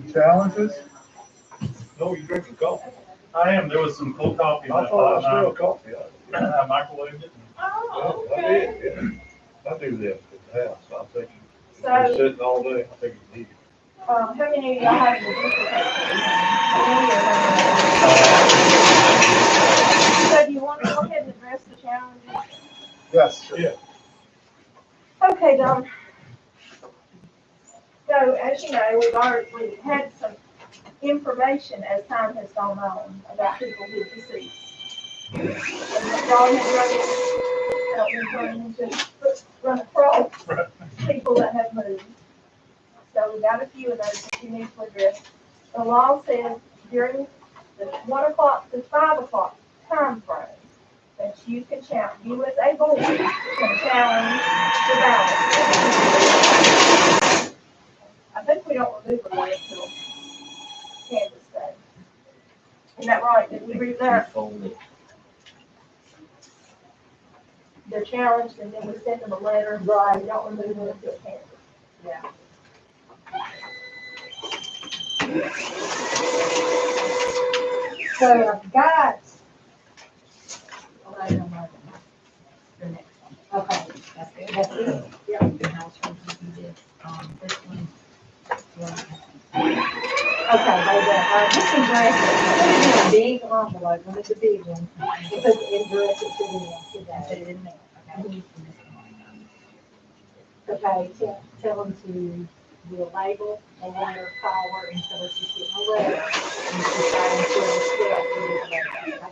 The challenges, No, you drinking coffee. I am, there was some cold coffee in I that thought I pot, smelled coffee. and I microwaved it. Oh, I okay. did, yeah. I do that at the house, I'm thinking. So- I'm sitting all day, I think you need it. how many of y'all have the duplicate? So do you wanna go ahead and address the challenges? yes. Yeah. Okay, Don. So as you know, we've had some information as time has gone on about people who are deceased. And y'all have run across people that have moved. So we got a few of those that you need to address. The law says during the 1 o'clock to 5 o'clock time frame that you can challenge, you as a board can challenge the ballot. I think we don't remove them until Kansas Day. Isn't that right? Did we read that? Fold it. They're challenged and then we send them a letter. Right. We don't remove them until Kansas. Yeah. So I've got, The next one. okay, That's good. that's it. Yeah. The house rules you did, this one. Okay, maybe, just address it. Put it in a big envelope, one of the big ones. And put, address it to them Put today. it in there. Okay. Okay, tell them to do a label and let her call her and tell her she's getting a letter. And she's got until the 12th to get the letter.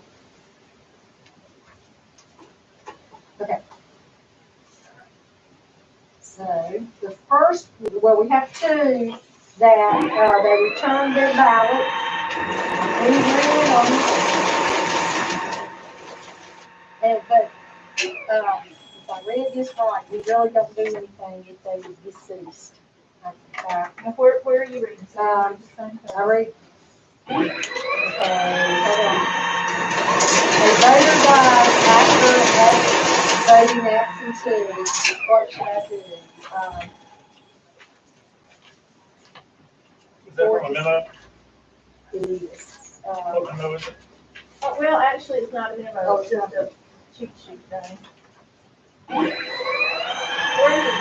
Okay. So the first, well, we have two that, they returned their ballot. We ran them. And, but, if I read this right, we really don't do anything if they were deceased. And where are you reading? I read. Okay, hold on. A voter dies after voting absentee. What should I do? Is that from a memo? It is. What memo is it? Oh, well, actually, it's not a memo, Oh, it's just a cheat sheet thing. Where is it?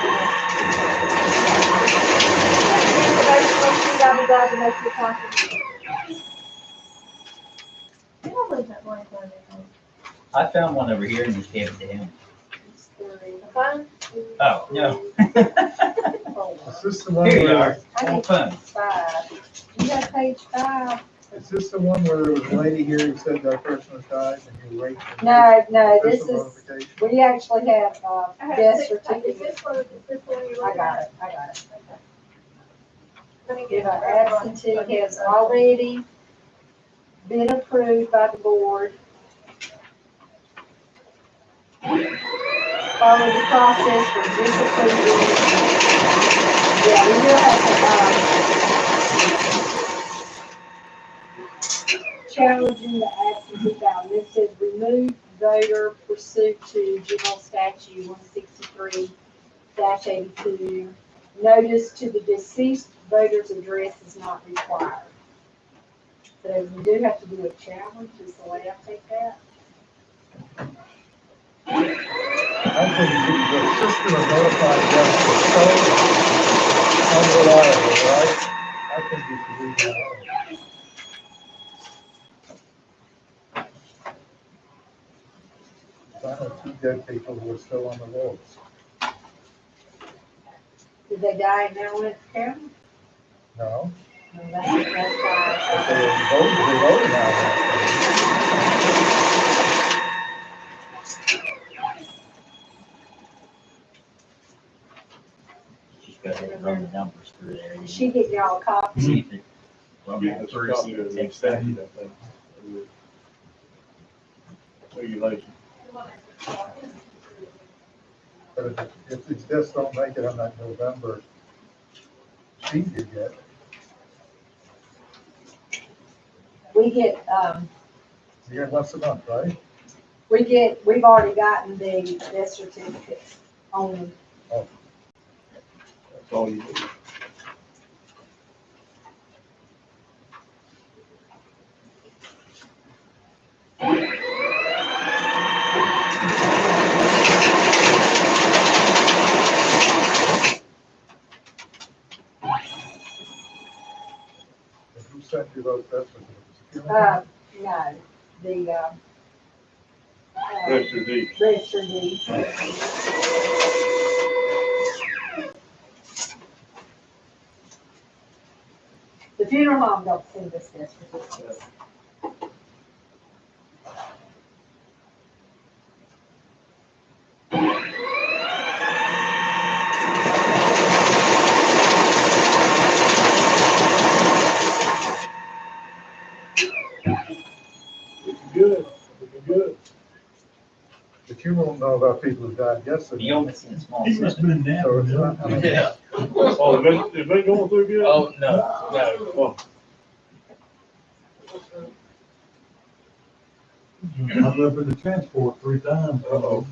You don't leave that blank one in. I found one over here and just gave it to him. The phone? Oh, no. Is this the one Here you where, are, I on need phone. 5. You got page 5? is this the one where there was a lady here who said that person has died and you wait? for No, this official is, notification? we actually have, I have death 6 Is certificate. this one you're I looking at? got it. Let me If get an it. absentee has already been approved by the board, follow the process for disapproving. Yeah, we will have to, challenging the absentee ballot. It says remove voter pursuant to General Statute 163-82. Notice to the deceased voter's address is not required. So we do have to do a challenge, is the way I take that. I think the system of notifying death is so unreliable, right? I think you should leave that alone. I know 2 dead people who are still on the rolls. Did they die in Maryland County? No, No, that's why. but they voted now. Just go ahead and run the numbers through there. Did she get y'all a copy? See if it, I'll get this copy of the statute, I think. Regulation. But if these deaths don't make it on that November sheet you get, We get, you get once a month, right? we've already gotten the death certificates only. That's all you need. And who sent you those death certificates? No, the, Register deed. register deed. The funeral home don't send us death certificates. Looking good, looking good. But you won't know about people who died yesterday. you only see a small He must have snippet. been So it's down. not, I mean, Yeah. Oh, is they going through good? Oh, no, no. Oh, I left in the transport 3 times. Uh-oh.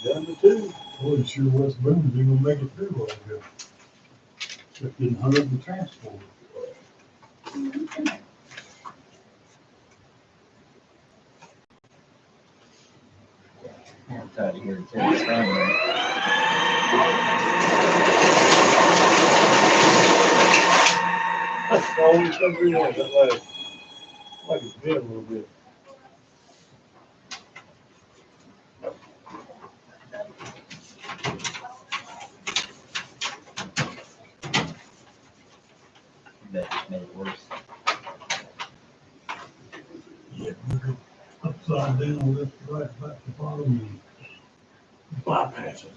Down to 2. Boy, sure West Boone's ain't gonna make it through all good. Just getting hung up in transport. I'm tired of hearing Terry's phone ring. That's always come through like that, like it's been a little bit. Upside down, left, right, back to bottom, and bypass it.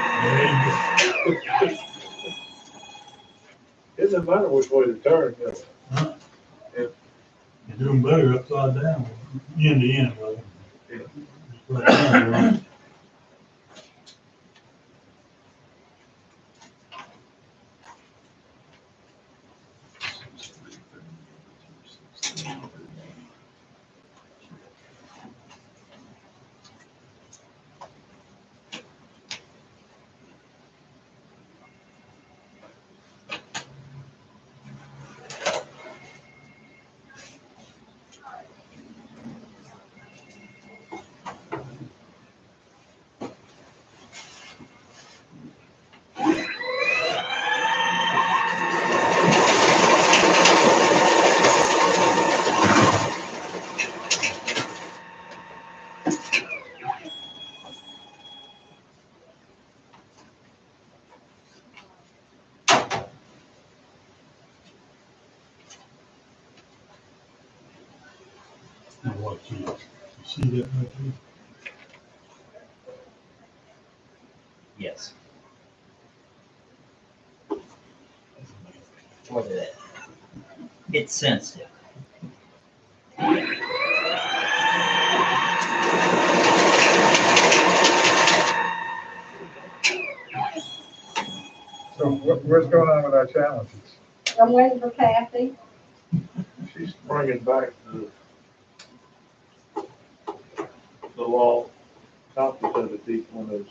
There you go. It doesn't matter which way to turn, you know. Huh? You're doing better upside down, end to end, brother. Yeah. Just like that, right? Now watch this. You see that right there? Yes. Look at that. It's sensitive. So what's going on with our challenges? I'm waiting for Kathy. She's bringing back the law, copies of it, each one of those,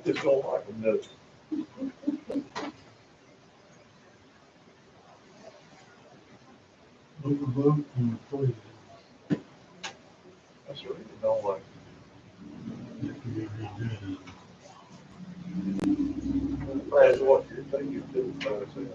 just don't like them, no. Overvote and replace That's what they don't like. it. If we get redone. That's what you're thinking too, by the way.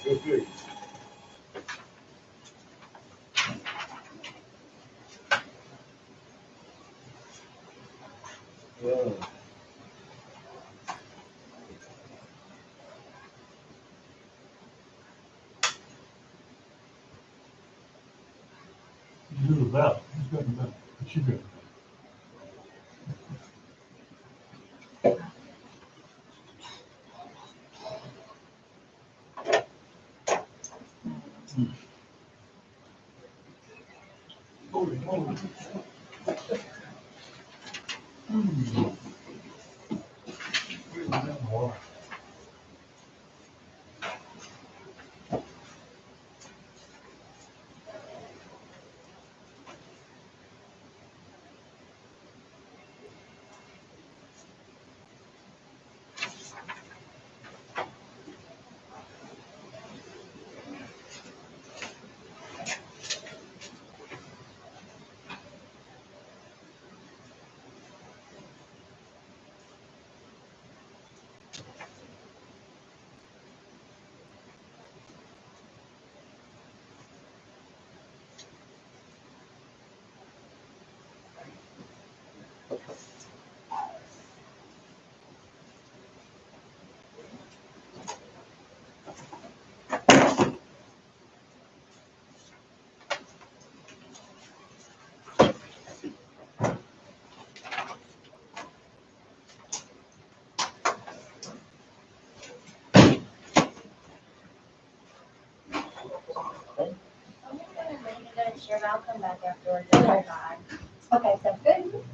Good, good. Yeah. You do the ballot. Who's got the ballot? What you got? Holy moly. Where's that water? I'm just gonna leave it as shirt, I'll come back afterwards and say bye. Okay, sounds good.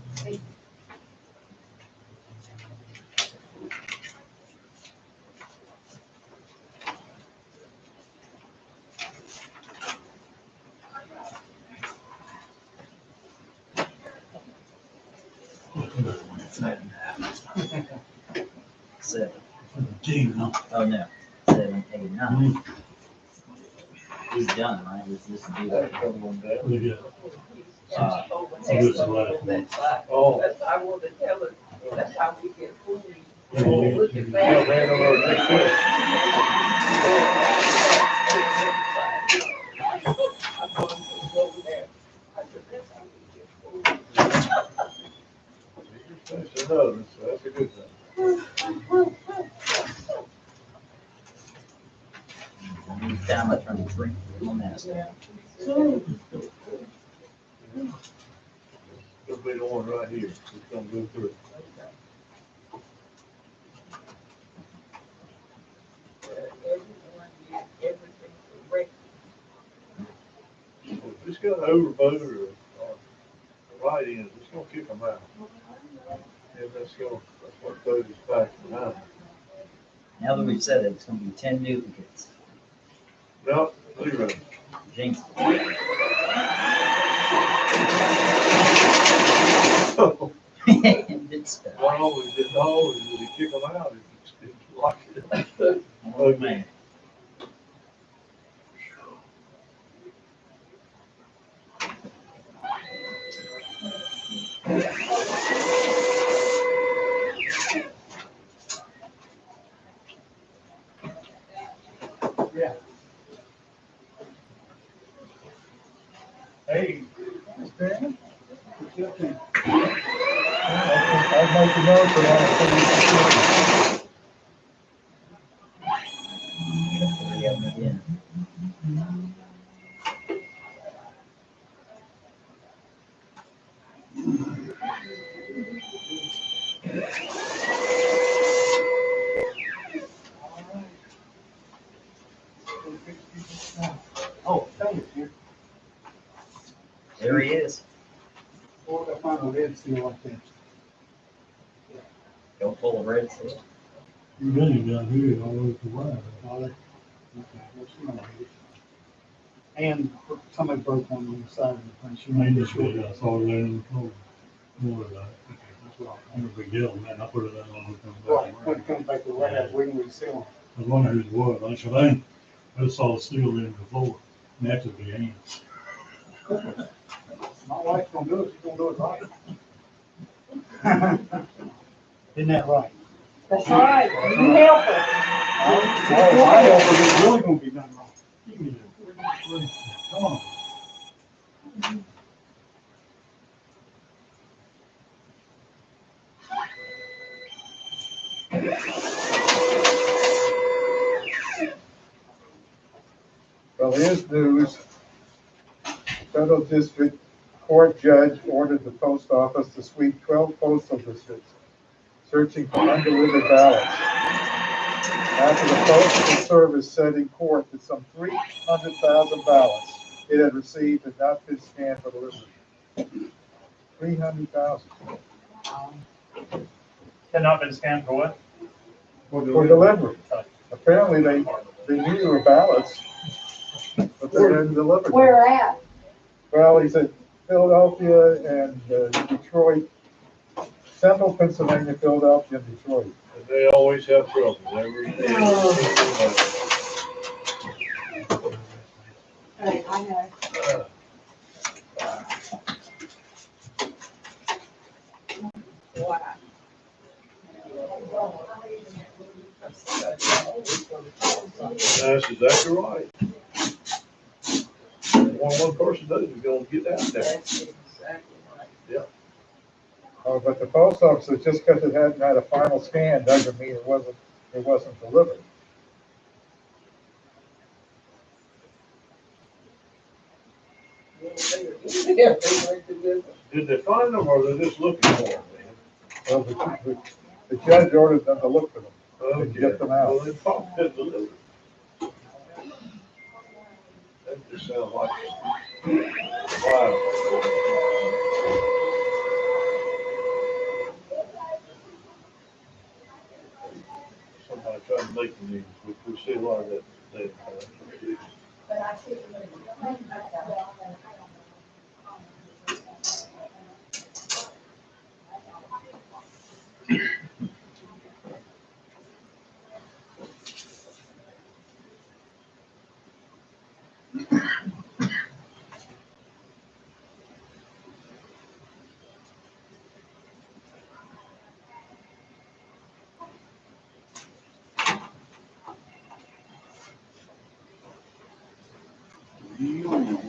Seven. Gee, no. Oh, no. 7, 8, 9. He's done, right? Is this due? Look at Six. this last. Oh. That's, I want to tell it, that's how we get food. Yeah, Look yeah, at yeah. Yeah, that. man, on our next one. I'm going to go there. I said, that's how we get food. That's another, so that's a good thing. How much from the drink on that? It'll be the one right here, it's gonna go through. Everyone did everything correct. If it's got overvote or write-ins, it's gonna kick them out. And that's what throws us back behind. Now that we've said it, it's gonna be 10 duplicates. No, 0. Jinx. It's Not always, did he kick them out, it's like it. oh, man. Hey, Dan? I'd make a note for that. Three of them again. Oh, thank you. There he is. Where would I find a red seal like this? Go full of red seal. You really down here all over the way. Okay, what's the number? And somebody broke one on the side of the fence. You made Maintenance this short. bid, I saw it there in the floor. More of that. That's what I'm a big deal, man. I put it out on the. Right, when it comes back to the red, we can reseal I was wondering whose it was. I said, I just saw steel in the floor. And that's a big hand. them. My wife's gonna do it, she's gonna do it right. Isn't that right? That's right, you help her. Oh, my helper is really gonna be done wrong. Give me that. Come on. Well, here's news. Federal District Court judge ordered the post office to sweep 12 postal districts, searching for undelivered ballots. After the Postal Service said in court that some 300,000 ballots it had received had not been scanned for delivery. 300,000 had not been scanned for what? for delivery. Apparently, they knew there were ballots, but they hadn't delivered. Where at? Well, he said Philadelphia and Detroit, Central Pennsylvania, Philadelphia, and Detroit. And they always have trouble, Hey, I know. Wow. That's exactly right. One person does is gonna get out there. That's exactly right. But the post office, just because it hadn't had a final scan doesn't mean it wasn't delivered. Yeah, they went to this. Did they find them or they just looking for them? Well, the judge ordered them to look for them. Okay. Get them out. Well, they probably had delivered. That just sounds like, wow. Somebody trying to make the news, we see a lot of that today. But I see. Janelle.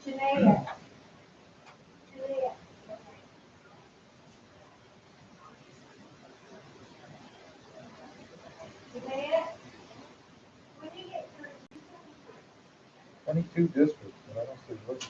Janelle. Janelle. When you get through. 22 districts, but I don't see what.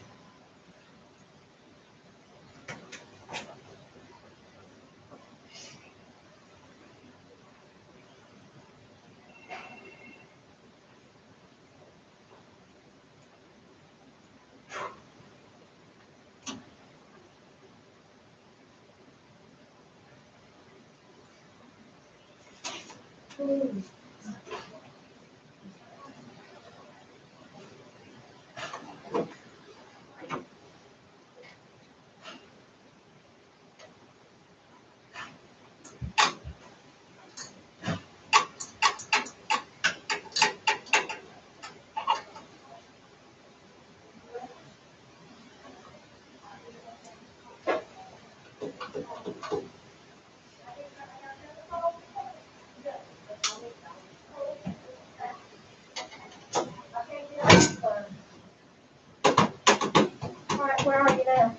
All right, where are you now?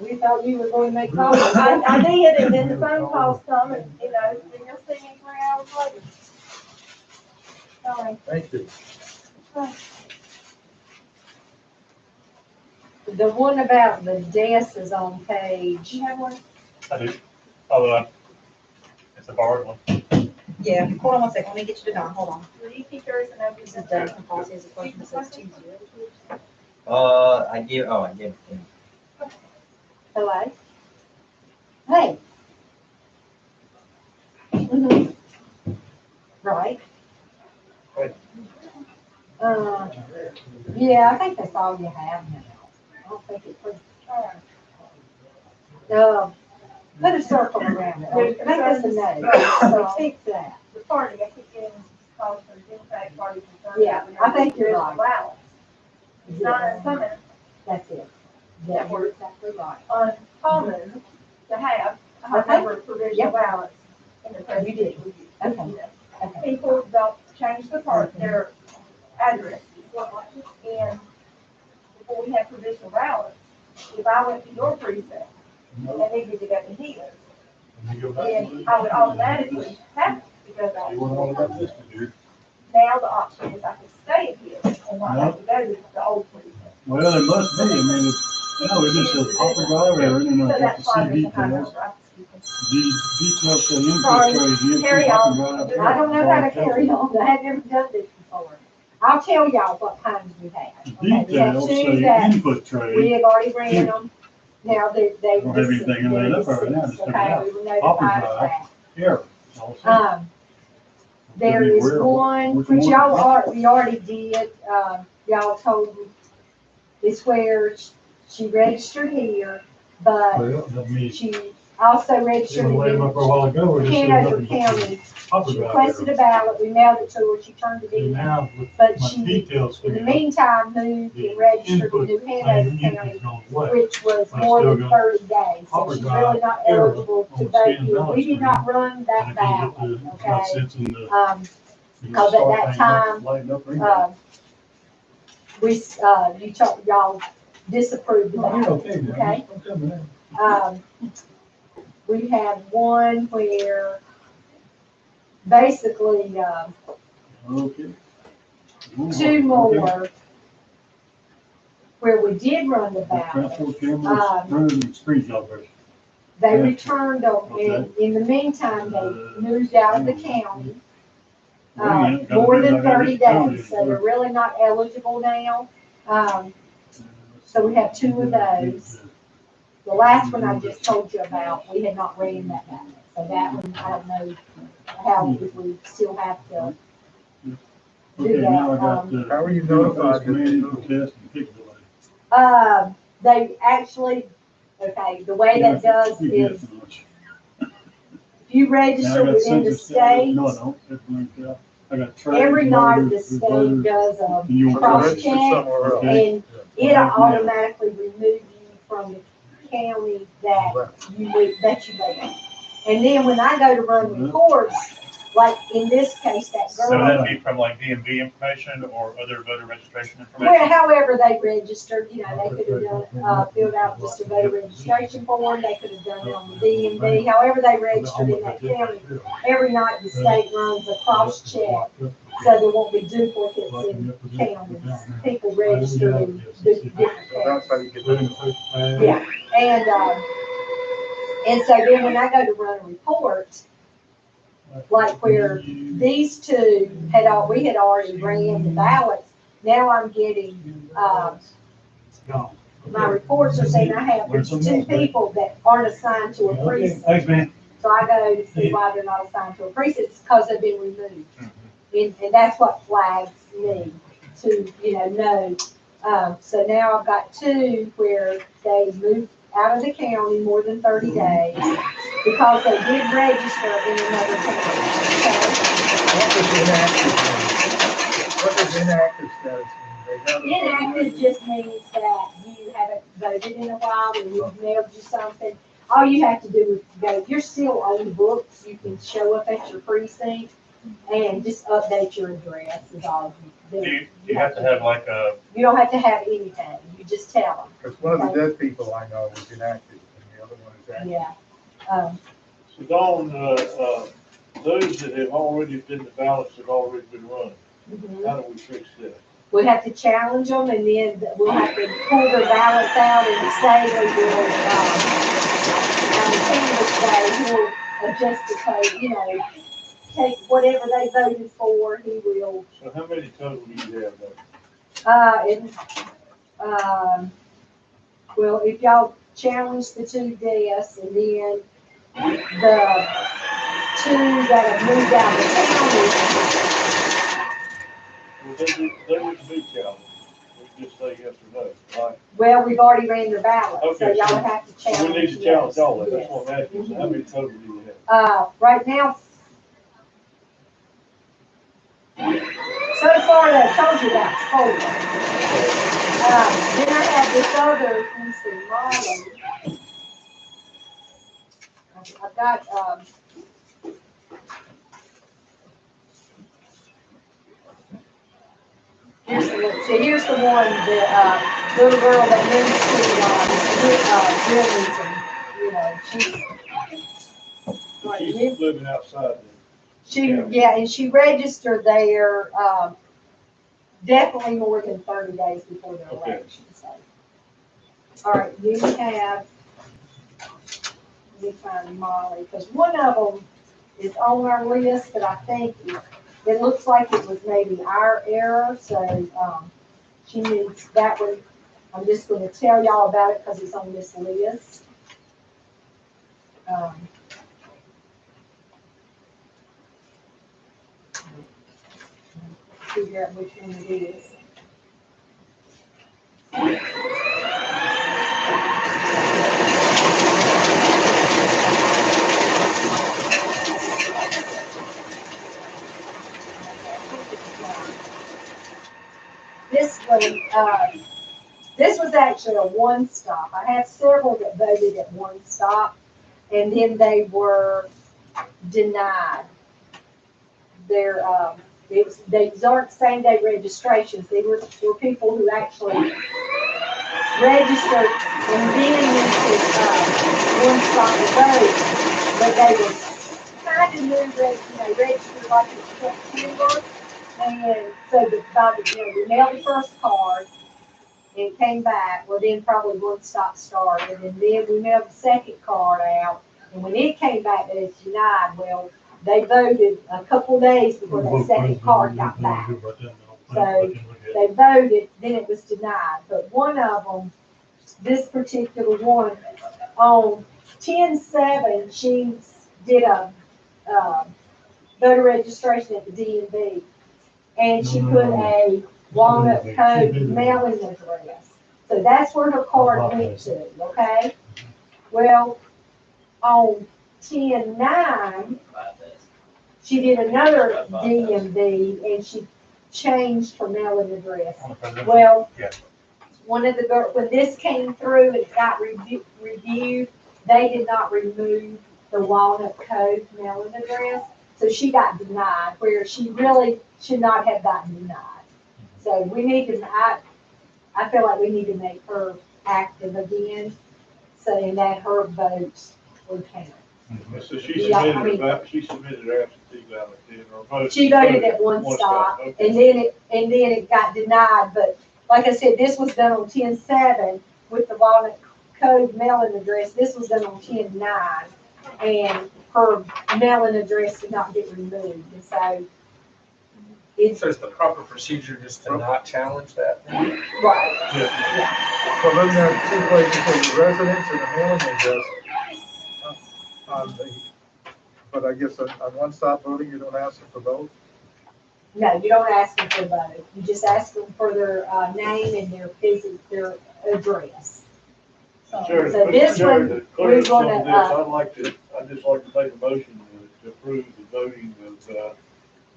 We thought you were going to make calls. I did, and then the phone calls come, and, you know, then you'll see me 3 hours later. Sorry. Thank you. The one about the desk is on page. You have one? I do, although it's a borrowed one. Yeah, hold on one second, let me get you to Don, hold on. Will you keep yours and open This is Doug from policy, as a question that says Tuesday. I gave it to him. Hello? Hey. Mhm. Right. Right. Yeah, I think that's all you have now. I don't think it's pretty. Put a circle around it. Make us a note. So fix that. The party, I keep getting calls from Democratic Party concerned. Yeah, I think you're right. Wow. It's not uncommon, That's it. Yeah, you're exactly right. uncommon to have a high number of provisional ballots in the You did. presidential. Okay. Okay. People don't change their address. And before we have provisional ballots, if I went to your precinct and needed to go to his, You go back then to I would automatically have to go back. You want all that listed here. Now the option is I can stay at his and not have to go to the old precinct. Well, it must be, I mean, it just says Papa Drive, and then So I've got the that's why C there's a high details. number. Details say Sorry, interest rate, carry Papa on. Drive. I don't know how to carry on. I have never done this before. I'll tell y'all what kinds we have. Okay, we have Details two say that input we trade. have already ran them. Now they Don't have anything in there right now, just took it okay, out. we were Papa notified of Drive. that. Here. it's all set. There Tell me is where, one, which which one? we already did, y'all told me, it's where she registered here, but Well, that means, she also you registered were laying up for a while ago, in it just said Hanover nothing but County. Papa She Drive requested there. a ballot, we mailed it to her, she turned it And in. now with But my she, details in the figured out, meantime, moved and registered in New Hanover thing County, is going away. which was I more still than got 30 days, so Papa she's Drive really not era eligible to on the vote scan here. ballot We did not run And that I can ballot, get the, okay? not sense in the, you know, Cause at start that hanging up, time, lighting up ring. y'all disapproved of Oh, you're that, okay, man. okay? Don't tell me that. We had one where basically, Okay. two more where we did run the ballot. Transport cameras, running the screenshot version. They Yeah. returned them, and in the meantime, they moved out of the county, more than 30 days, so they're really not eligible now. So we have two of those. The last one I just told you about, we had not ran that ballot, so that one, I don't know how, if we still have to do Okay, now I that. got the. How are you notified? Manual test and kick delay. They actually, okay, the way that does You is, get much. If you And I register got within the census data. state, No, I don't. It's blanked out. I got trade, every night the motors, state reverters. does a And you want cross Register check, somewhere else. Okay. and it'll automatically remove you from the county that you live. And then when I go to run reports, like in this case, that So girl, that'd be from like DMV information or other voter registration well, information? however they registered, they could have done, filled out just a voter registration form, they could have done it on the DMV, however they registered in that county. Every night the state runs a cross check, so there won't be duplicates in counties, people registered in different So counties. that's how you get that. Yeah, and so then when I go to run a report, like where these two we had already ran the ballots, now I'm getting, my reports are saying I have these two people that aren't assigned to a precinct. Thanks, man. So I go to see why they're not assigned to a precinct, it's because they've been removed. And that's what flags me to, know. So now I've got two where they moved out of the county more than 30 days because they did register in another county. What does inactive status mean? They got it. Inactive just means that you haven't voted in a while and we've mailed you something. All you have to do is go, you're still on the books, you can show up at your precinct and just update your address is all you do. You have to have like a, You don't have to have anything, you just tell them. Because one of the dead people I know was inactive and the other one is active. Yeah. So Dawn, those that have already been, the ballots have already been run, how do we fix that? We have to challenge them and then we'll have to pull their ballots out and the state will, on the canvas day, he'll adjust the code, take whatever they voted for, he will. So how many total do you have there? Well, if y'all challenge the two deaths and then the two that have moved out of the county, Well, they wouldn't be challenged, we just say yes or no, right? well, we've already ran their ballots, so Okay, y'all so have to challenge. We need to challenge all that, yes, that's what I'm asking, so how many total do you have? Right now, so far, I told you about 4. Then I have this other, let me see, Molly. I've got, here's the one, the, little girl that moved to, She's living outside and she registered there, definitely more than 30 days before the Okay. election, so. All right, you have, let me find Molly, because one of them is on our list, but I think it looks like it was maybe our error, so, she needs that one. I'm just gonna tell y'all about it because it's on this list. Figure out which one it is. This was actually a one stop. I had several that voted at one stop, and then they were denied. They aren't same day registrations. They were people who actually registered and then went to one stop to vote, but they were kind of new, registered like in September. And so we mailed the first card, and it came back, well, then probably one stop started, and then we mailed the second card out, and when it came back that it's denied, well, they voted a couple days before that second card got back. So they voted, then it was denied, but one of them, this particular one, on 10/7, she did a, voter registration at the DMV. And she put a Walnut Cove mailing address. So that's where her card went to, okay? Well, on 10-9, she did another DMV and she changed her mailing address. On the president? Well, Yeah. one of the girls, when this came through and got reviewed, they did not remove the Walnut Cove mailing address. So she got denied, where she really should not have gotten denied. So we need to, I feel like we need to make her active again, saying that her votes would count. So she Yeah, I submitted, mean- she submitted her absentee ballot then, or vote. She voted at one stop, okay. and then it got denied, but like I said, this was done on 10-7 with the Walnut Cove mailing address, this was done on 10-9, and her mailing address did not get removed, and so it's, So is the proper procedure just to not challenge that? right, Yeah. yeah. So then there are two places, the residence and the mailing address. On the, but I guess on one-stop voting, you don't ask them for both? No, you don't ask them for both, you just ask them for their, name and their address. Chair, So this Chair, one, to we're clear some gonna, of this, I'd just like to make a motion to approve the voting of,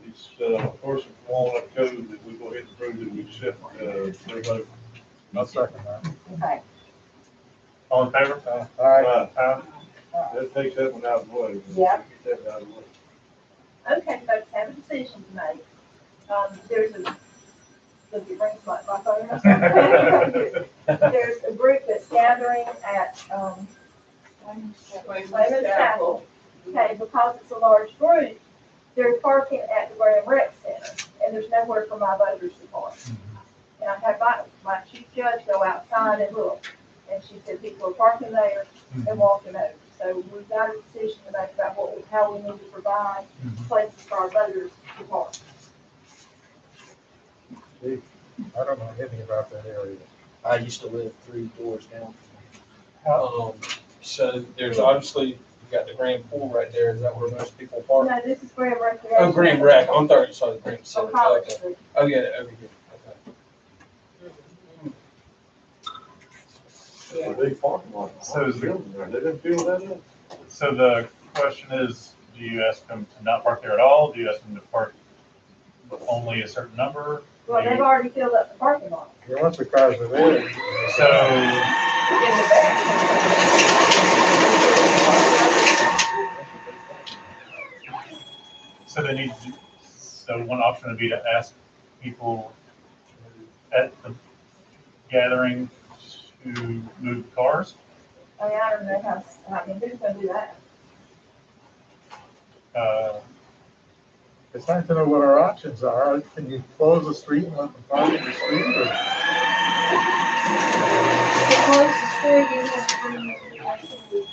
this, person from Walnut Cove, that we go ahead and approve that we accept, their vote. I'll second that. okay, All in favor? All right, Aye. That takes that one out of the way. Yeah. Get that out of the way. okay, folks, have a decision to make. There's a, look, it brings my phone up. There's a group that's gathering at, Wayman's Chapel. Okay, because it's a large group, they're parking at the Graham Rec Center, and there's nowhere for my voters to park. And I had my chief judge go outside and look, and she said people are parking there and walking over. So we've got a decision to make about how we need to provide places for our voters to park. gee, I don't know anything about that area. I used to live 3 doors down. So there's obviously, you got the Grand Pool right there. Is that where most people park? No, this is Graham Recreation. Oh, Grand Rec. I'm sorry, you saw the Grand On Center. College Okay. Street. Oh, yeah, over here. Okay. Are they parking lot? So is the- They didn't fill that up? So the question is, do you ask them to not park there at all? Do you ask them to park only a certain number? Well, they've already filled up the parking lot. Yeah, once the cars are there. So, In the back. so they need to, so one option would be to ask people at the gathering to move cars. I mean, I don't know how, I mean, who's gonna do that? It's nice to know what our options are. Can you close the street and let them park in the street, or? Close the street, you have to bring in, actually,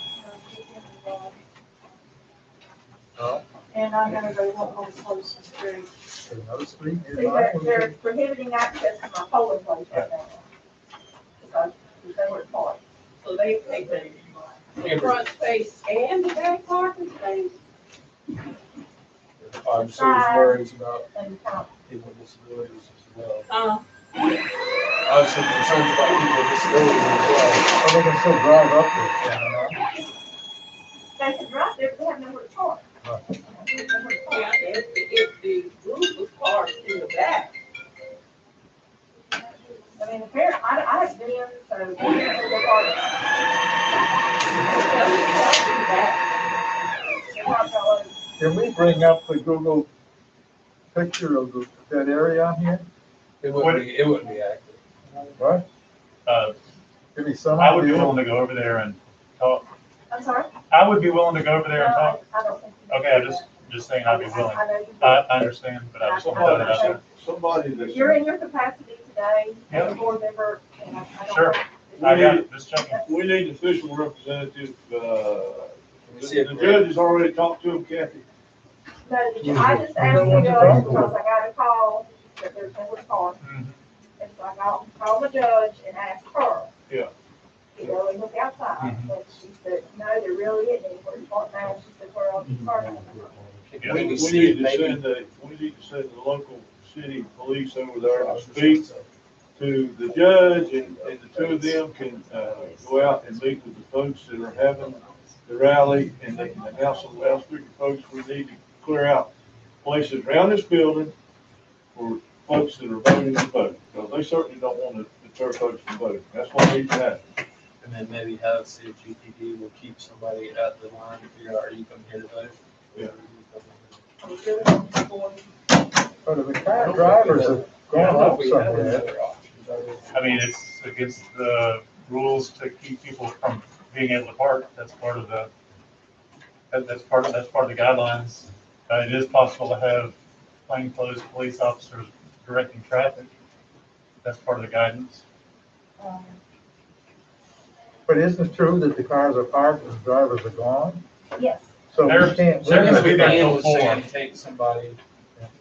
No, and I know they won't want to close the street. there's another street See, nearby. they're prohibiting access to my polling place right now. Because they were parked. So they take the front space and the back parking space? Obviously, there's worries about And, people with disabilities as well. Uh, Obviously, concerns about people with disabilities as well. Or they can still drive up there, can they not? they can drive there, but they have nowhere to park. yeah, if the group was parked in the back, I mean, apparently, I have been, so apparently they're parked. They're parked all over. Can we bring up the Google picture of that area on here? It wouldn't be active. What? Give me some. I would be idea. willing to go over there and talk. I'm sorry? I would be willing to go over there and talk. I don't think. Okay, I'm just saying I'd be willing. I know you do. I understand, but I just want to throw that out there. Somebody that's. You're in your capacity today, as a Yeah. board member, and I don't. Sure. know. I got it, just checking. We need an official representative, me see if the judge has already talked to him, Kathy. No, I just asked the judge because I got a call that there's no response. Mhm. And so I called the judge and asked her. Yeah. To go and look outside, Mhm. and she said, no, there really isn't any response now, she said, we're on the parking lot. Yeah. We Maybe need see if to maybe- send the local city police over there to speak to the judge, and the two of them can, go out and meet with the folks that are having the rally and they can announce to the loudspeaker folks, we need to clear out places around this building for folks that are voting to vote. Because they certainly don't want to deter folks from voting. That's what needs to happen. And then maybe have, see if GPD will keep somebody at the line to figure out, are you coming here to vote? Yeah. But if the car drivers have gone up somewhere, I mean, it's against the rules to keep people from being able to park. That's part of the, that's part of the guidelines. It is possible to have plainclothes police officers directing traffic. That's part of the guidance. but isn't it true that the cars are parked and the drivers are gone? Yes. So we They're- can't. they're gonna be there Dan till was 4. saying take somebody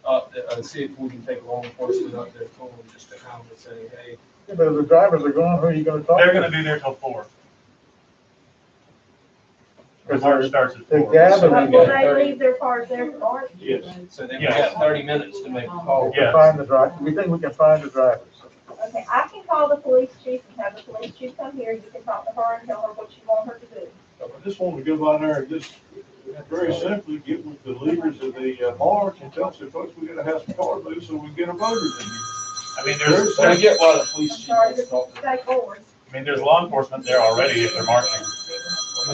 up, see if we can take law enforcement up there, told them just to come and say, hey, But if the drivers are gone, who are you gonna talk to? They're gonna be there till 4. The march starts at The 4. gathering. Will they leave their cars there for March? Yes. so then we Yes. got 30 minutes to make a call. Yes. Find the driver, we think we can find the drivers. Okay, I can call the police chief and have the police chief come here. You can talk to her and tell her what you want her to do. I just want to go by there and just very simply get with the leaders of the march and tell them, folks, we gotta have some cars moved so we can get our voters in here. I mean, So I get why the police I'm chief sorry, is this talking. is take forward. I mean, there's law enforcement there already if they're marching.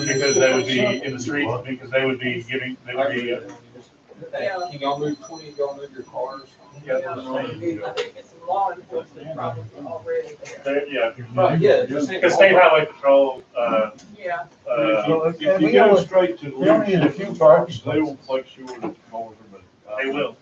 Because they would be in the streets, because they would be giving, they would be, Hey, can y'all move 20, y'all move your cars? yeah, I think it's a law enforcement probably already there. yeah. Right, yeah. just saying- Because state highway patrol, Yeah. If you go straight to the we only need a leadership few of the march, parking they will make sure that the cars are moved. they will.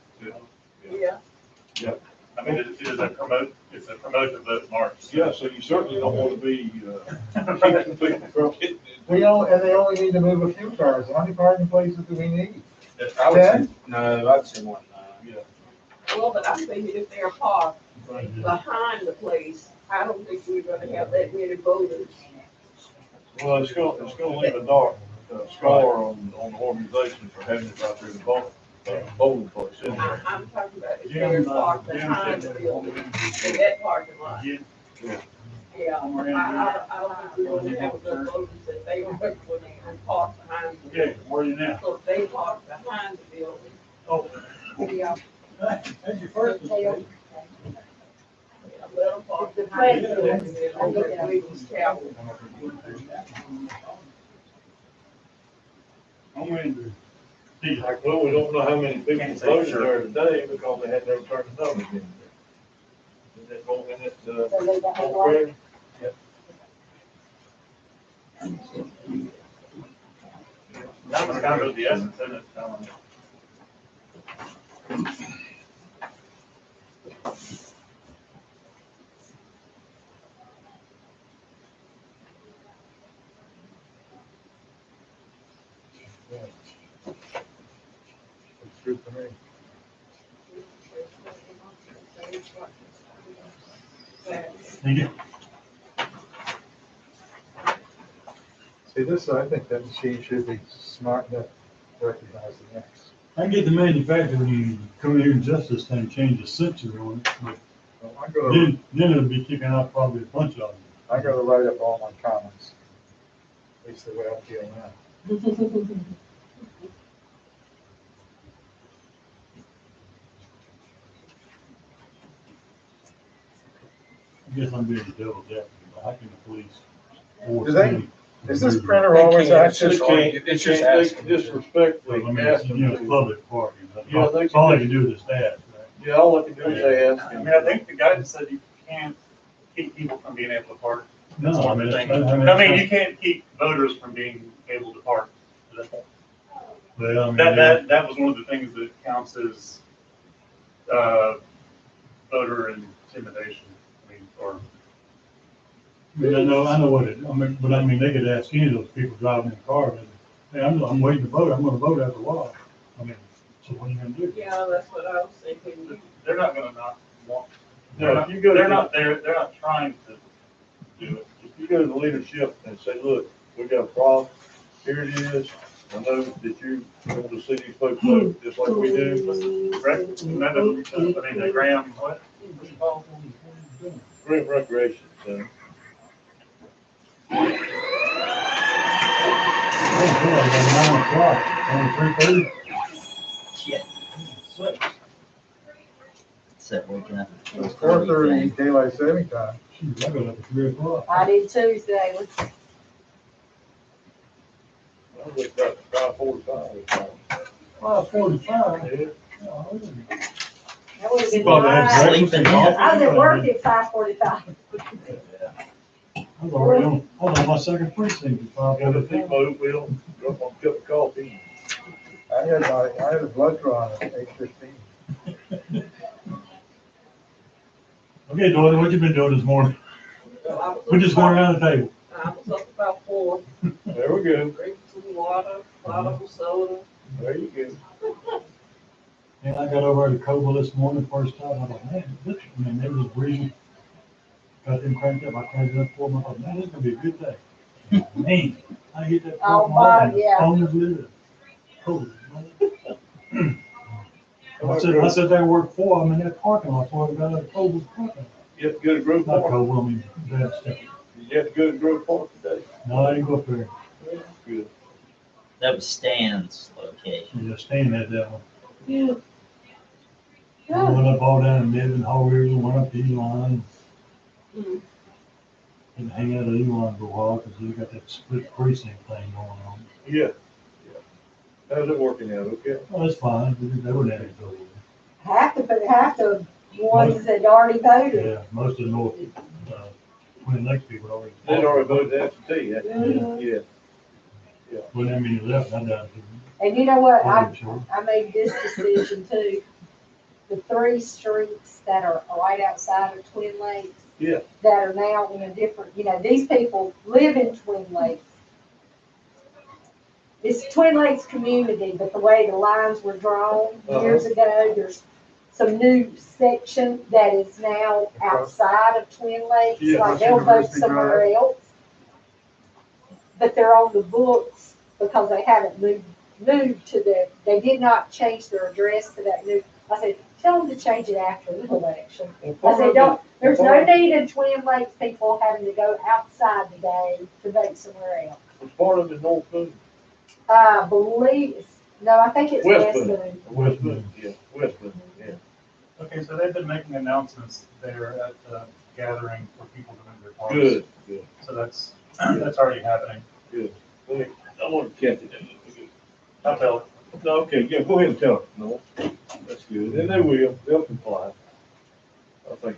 Yeah. I mean, it is a promote, it's a promote the vote march. Yeah, so you certainly don't want to be, keeping people from getting in. And they only need to move a few cars. How many parking places do we need? I would say, no, I'd say one. Yeah. Well, but I'm thinking if they're parked behind the place, I don't think we're gonna have that many voters. Well, it's gonna leave a dark scar on the organization for having it out there in the bowling place. isn't it? I'm talking about if they're parked behind the building, in that parking lot. Yeah. Yeah, I don't think we're gonna have the voters that they were when they were parked behind. the Yeah, where are you now? So if they parked behind the building. Oh. Yeah. That's your first mistake. Let them park behind the building, and then we was traveling. I'm in. Like, well, we don't know how many people voted there today because they had never turned the numbers in. Is that going in it, Fred? That was kind of the essence, isn't it? It's true for me. Thank you. See, this, I think that machine should be smart enough to recognize the X. I get the manufacturer when you come in here and adjust this thing, change the sensor on it, but I go, then it'll be kicking out probably a bunch of them. I gotta write up all my comments. At least the way I feel now. I guess I'm being the devil's advocate, but how can the police force Do they- me? Is this printer always access? It's just asking. Disrespectfully I mean, ask it's, them you know, it's to. public parking. That's Yeah, they all they can can do is staff, right? Yeah, all I can do is say ask I them. mean, I think the guidance said you can't keep people from being able to park. That's No, I one mean, thing. it's- I mean, you can't keep voters from being able to park. Well, I mean, That was one of the things that counts as, voter intimidation. I mean, or, I mean, I know what it, I mean, but I mean, they could ask any of those people driving in the car, and, hey, I'm waiting to vote, I'm gonna vote after a while. I mean, so what are you gonna do? Yeah, that's what I was thinking. they're not gonna not want, No, if you go they're to, not, they're not trying to do it. if you go to the leadership and say, look, we got a problem, here it is. I know that you want to see these folks vote just like we do. Remember, I mean, the Graham, what? Green Recreation Center. 9 o'clock, only 3:30. Yeah. So waking up. at It's 4:30 4:30 thing. daylight saving time. Shoot, I got up at 3 o'clock. I did Tuesday, was I was about 5:45. 5:45. Yeah. Oh, that would have been Probably had mine. breakfast Sleeping. and coffee. I was at work at 5:45. I was already on, I was on my second precinct at I got a 5:45. depot, Will, drop on a cup of coffee. I had a blood draw at 8:15. Okay, Dorothy, what you been doing this morning? We're just going around the table. I was up about 4, There we go, drank some water, bottle of soda. there you go. And I got over to Coble this morning, first time, I thought, man, this, it was breezy. Got them cranked up, I cranked it up for them, I thought, man, this is gonna be a good day. Man, I hit that. Oh, front lawn and yeah. phone was lit. Holy moly. I said they worked 4, I'm in that parking lot, before I got out of Coble's parking lot. You have to go to Grove Not Park, Coble, I mean, Bad Step. did you have to go to Grove Park today? No, I didn't go up there. Good. That was Stan's location. Yeah, Stan had that one. Yeah. I went up all down in Midland, Hall River, went up to Elon. Mm. And hang out at Elon for a while, because they got that split precinct thing going on. Yeah. Yeah. How's it working out, okay? Oh, that's fine, they were there to go. Half the ones that already voted. Yeah, most of the North, Twin Lakes people already. They'd already voted absentee, yeah. Mhm. Yeah. When that many left, I down And you know what, to. I made this decision too. The 3 streets that are right outside of Twin Lakes. Yeah. That are now in a different, these people live in Twin Lakes. It's Twin Lakes community, but the way the lines were drawn years ago, there's some new section that is now outside of Twin Lakes. Yeah. Like they'll vote somewhere else. But they're on the books because they haven't moved to they did not change their address to that new. I said, tell them to change it after the election. I said, there's no need in Twin Lakes people having to go outside today to vote somewhere else. Was part of the North Boone? I believe, no, I think it's West West Boone. Boone. West Boone, yeah, West Boone, yeah. Okay, so they've been making announcements there at the gathering for people to move their cars. Good, good, So that's already happening. good. Let me, I want to catch it. I'll tell it. No, okay, yeah, go ahead and tell them, no, that's good, and they will, they'll comply. I think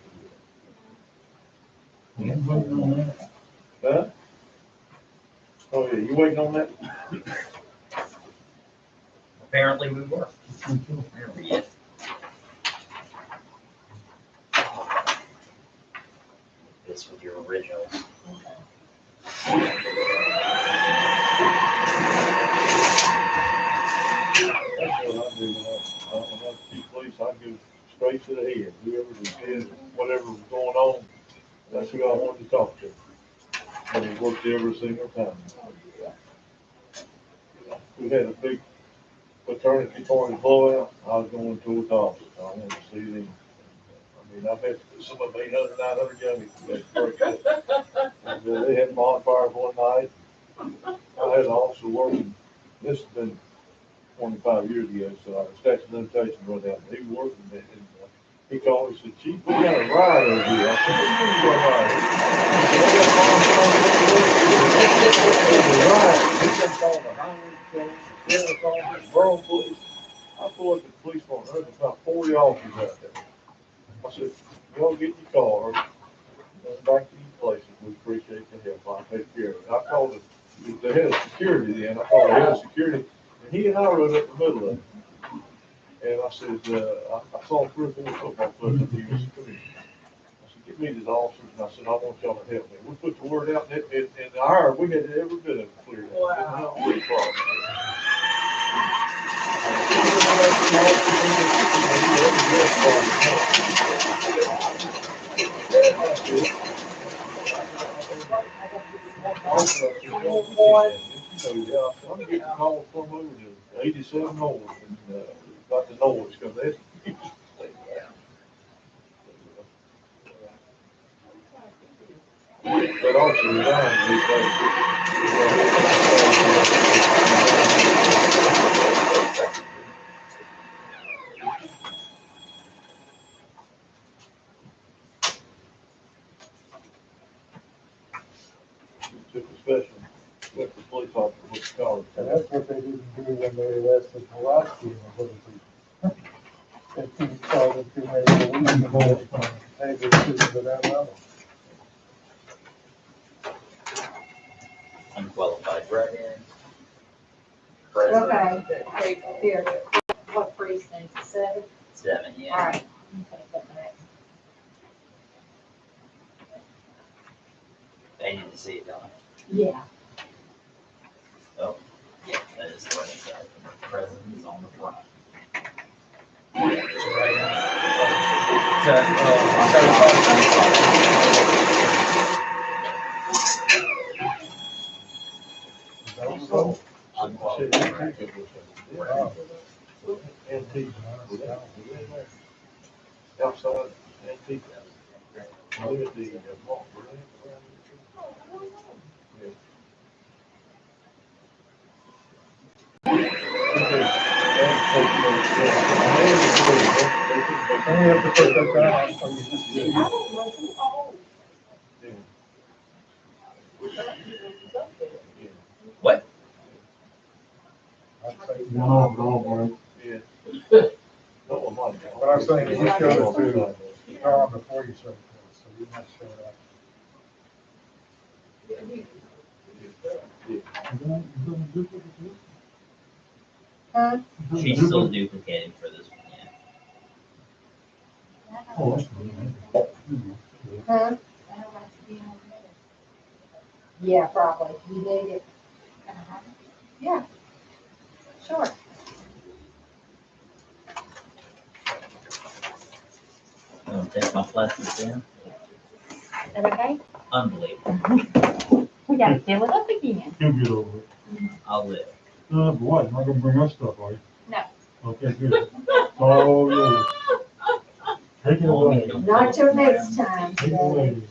they I'm voting on that. will. Huh? Oh, yeah, you waiting on that? Apparently we were. There we go. This with your original. That's what I do when I chief police, I go straight to the head, whoever was in, whatever was going on, that's who I wanted to talk to. And it worked every single time. We had a big paternity party blowout, I was going to the office, I wanted to see them. I mean, I've had some of them 800, 900 youngins, that's great. And they had bonfires one night, I had an officer working, this has been 25 years ago, so our statute of limitations run out. He was working and he called me and said, Chief, we got a riot over here. I said, what do you mean you got a riot? He kept calling the highway patrol, the sheriff's office, borough police. I pulled up at the police department, there was about 40 officers out there. I said, y'all get your car, go back to your places, we appreciate the help, I'll take care of it. I called the head of security then, I called the head of security. And he and I rode up the middle of it. And I said, I saw 3 or 4 football players up here. He said, come here. I said, get me these officers. And I said, I want y'all to help me. We put the word out, and in the hour, we had every bit of it cleared out. Wow. Didn't have a problem. I'm getting calls from over to 87 North and about the noise because they. But also resigned. Took a special, with the police officer, with the college. And that's what they didn't do when they arrested Pulaski and the little people. They saw that too many police involved, they just took it to that level. Unqualified write-in. President, Okay, here, what precinct, 7? 7, yeah. All right. Okay, got that. They need to see it, don't Yeah. Oh, yeah, that is the right side. President is on the front. Also, Unqualified. antique. Outside, antique. Look at the, mall, And we have to put that down, so you just do it. I don't know who all. I'd say No, no, Yeah. No one likes it. But I'm saying you show it to John before you show it to us, so you must show it out. Huh? She's still duplicating for this one, yeah. Oh, that's good. Huh? Yeah, probably. You need it. Yeah. Sure. I'm gonna take my plastic in. Is that okay? Unbelievable. We gotta fill it up again. You'll get over it. I'll live. Boy, I'm not gonna bring us stuff, are you? No. Okay, good. Oh, yeah. Take it away. Not till next time. Take it away.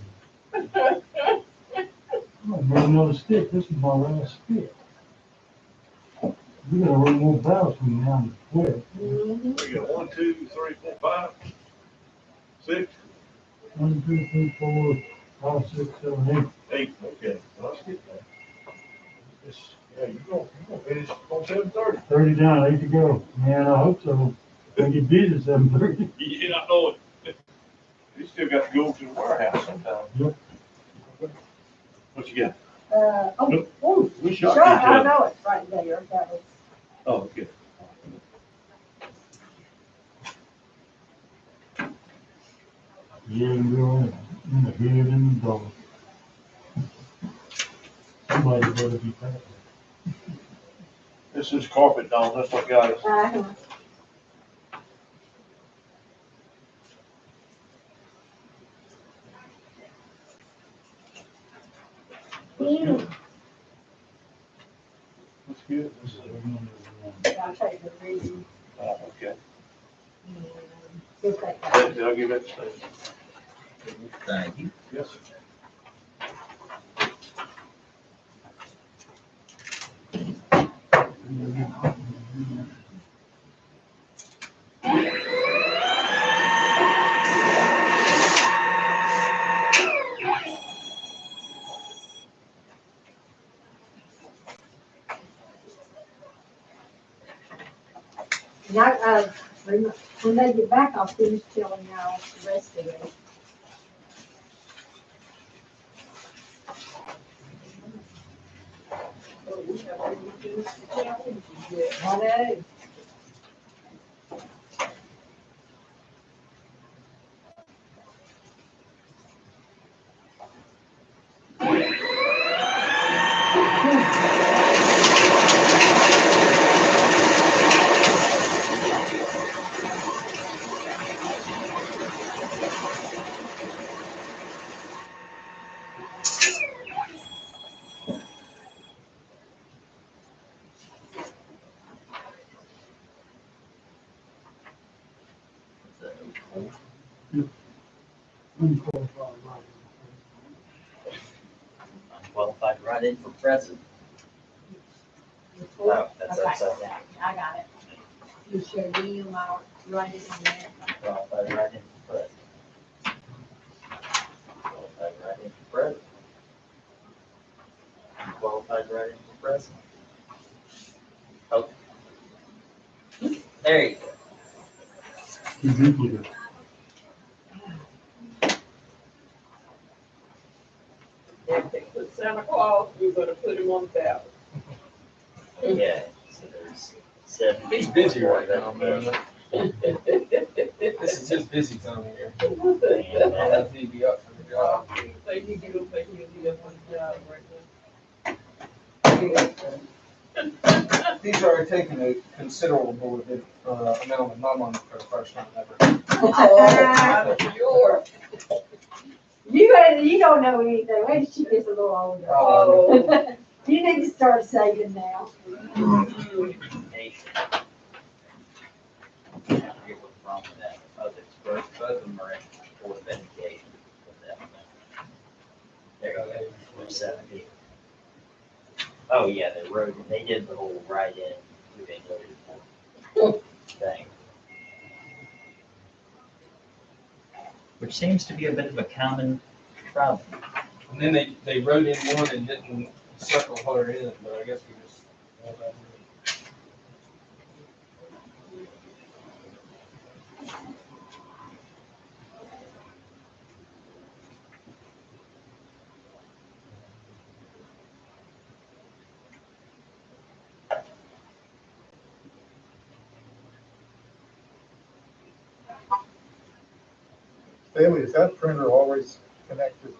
Oh, there's another stick. This is my last stick. We gotta run more barrels from now to 12. Mhm. We got 1, 2, 3, 4, 5, 6, 1, 2, 3, 4, 5, 6, 7, 8. 8, okay, well, let's get that. Yeah, you're gonna finish on 7:30. 30 down, 8 to go. Man, I hope so. I get busy at 7:30. Yeah, I know it. You still got to go to the warehouse sometime. Yep. What you got? Oh, We shot sure, each I other. know it right there. That was. Oh, okay. Yeah, and go in the head and the dog. Somebody better be fast. This is carpet, Don, that's what got us. Uh-huh. That's good. I'll take the reading. Okay. Just like that. Did I give that to Steve? Thank you. Yes, sir. And when they get back, I'll finish telling y'all the rest of it. I know. Unqualified write-in for president. Oh, that's Okay. upside down. I got it. You share deal, I'll write it in there. Qualified right into president. Qualified right into president. Qualified right into president. Oh. There you go. You duplicate. If they put Santa Claus, we're gonna put him on the ballot. Yeah, so there's 7. He's busy more right now, man. This is his busy time of year. I don't know if he'd be up for the job. Think you do, think you'll be up on the job right now. He's already taken a considerable amount of my money for the first time ever. Sure. You don't know anything, wait till she gets a little older. Oh. You need to start saving now. Nation. I forget what's wrong with that. Oh, it's both of them are in Board of Education. There you go, for 70. Oh, yeah, they did the whole write-in, who they voted for thing. Which seems to be a bit of a common problem. And then they wrote in one and didn't circle her in, but I guess we just. Staley, is that printer always connected?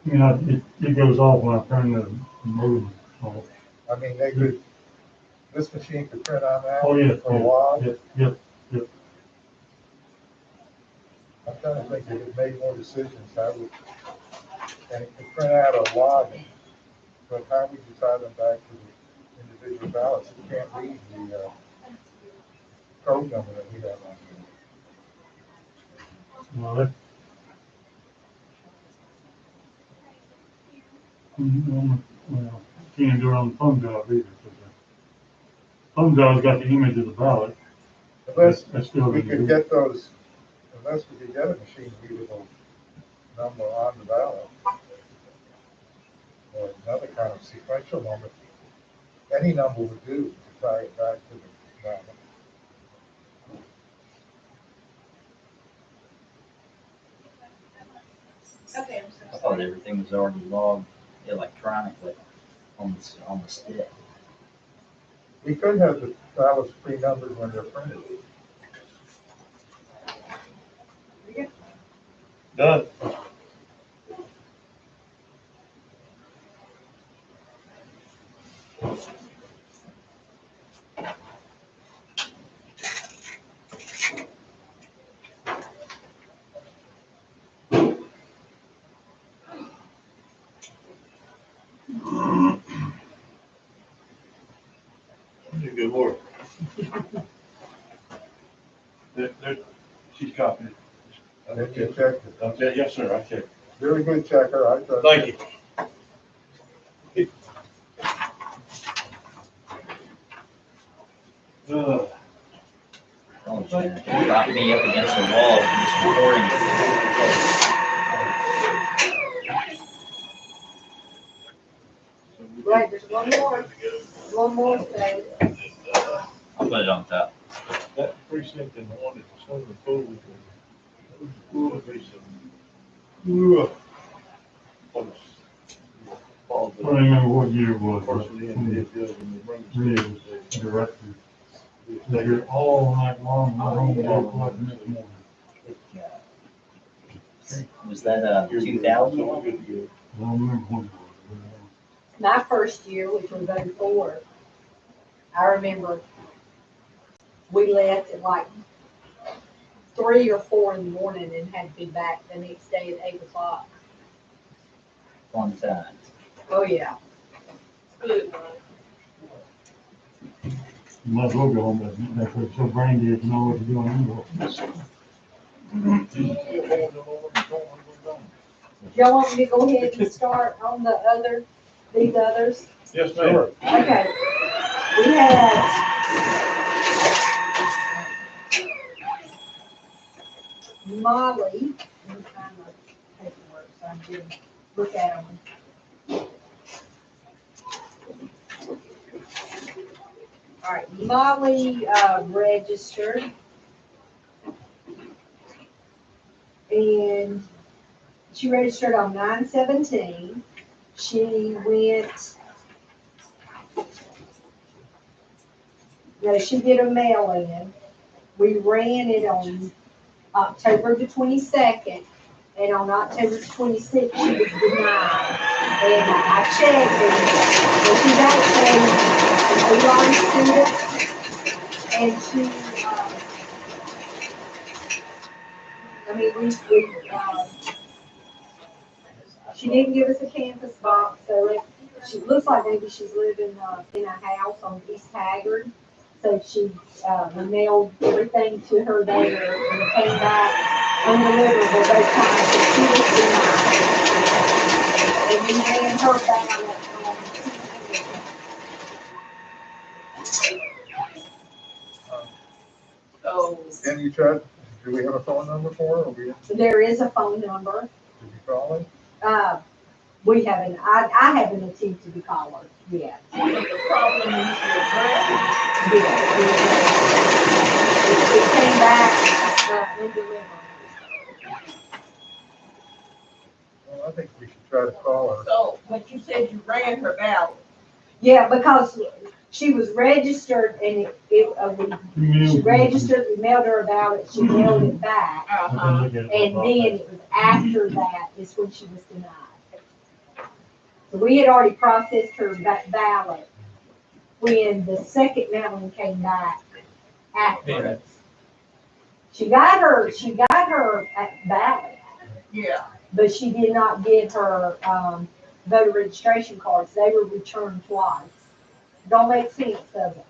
You know, it goes off when I turn the move off. I mean, this machine could print on that Oh, yeah, for a while. Yep. I'm trying to think if it made more decisions, and it could print out a lot, but how would you tie them back to the individual ballots? You can't read the code number that we have on here. Well, that. Well, can't do it on the phone job either, because the phone job's got the image of the ballot. Unless That's still we gonna could do it. get those, unless we could get a machine readable number on the ballot. Or another kind of sequential number. Any number would do to tie it back to the ballot. Okay, I thought everything was already logged electronically on the stick. We could have the ballots pre-numbered when they're printed. Done. Good work. She's copied it. Have you checked it? Okay, yes, sir, I checked. Very good checker, I trust. Thank you. Oh, prop me up against the wall and just recording. Right, there's one more thing. I'll put it on top. That precinct in one is the swimming pool. Would be some. I don't remember what year it was, but Person in the building, the really, emergency. the director, they did all night long, not home until like the next morning. Was that 2000? I don't remember when it was. My first year, which was '04, I remember we left at like 3 or 4 in the morning and had to be back the next day at 8 o'clock. Fun times. Oh, yeah. Good. You might as well go home, but that's so brain dead, you know what to do anymore. Y'all want me to go ahead and start on the other these others? Yes, ma'am. Okay. We had Molly, let me find my paperwork, so I can look at them. All right, Molly, registered. And she registered on 9/17. She went, no, she did a mail-in. We ran it on October the 22nd, and on October the 26th, she was denied. And I checked, and she's actually a student, and she, she didn't give us a campus box, so she looks like maybe she's living, in a house on East Haggard. So she, we mailed everything to her there, and it came back undeliverable both times, and she was denied. And we ran her ballot on So, Can you try, do we have a phone number for her, or we, did There is a phone number. you call it? We haven't, I haven't attempted to call her yet. the problem is your address. It came back, undeliverable. Well, I think we should try to call her. So, but you said you ran her ballot. Yeah, because she was registered and she registered, we mailed her a ballot, she mailed it back. Uh-huh. And then it was after that is when she was denied. So we had already processed her ballot when the second mailing came back afterwards. She got her ballot, Yeah. but she did not get her, voter registration cards. They were returned twice. Don't make sense, does it?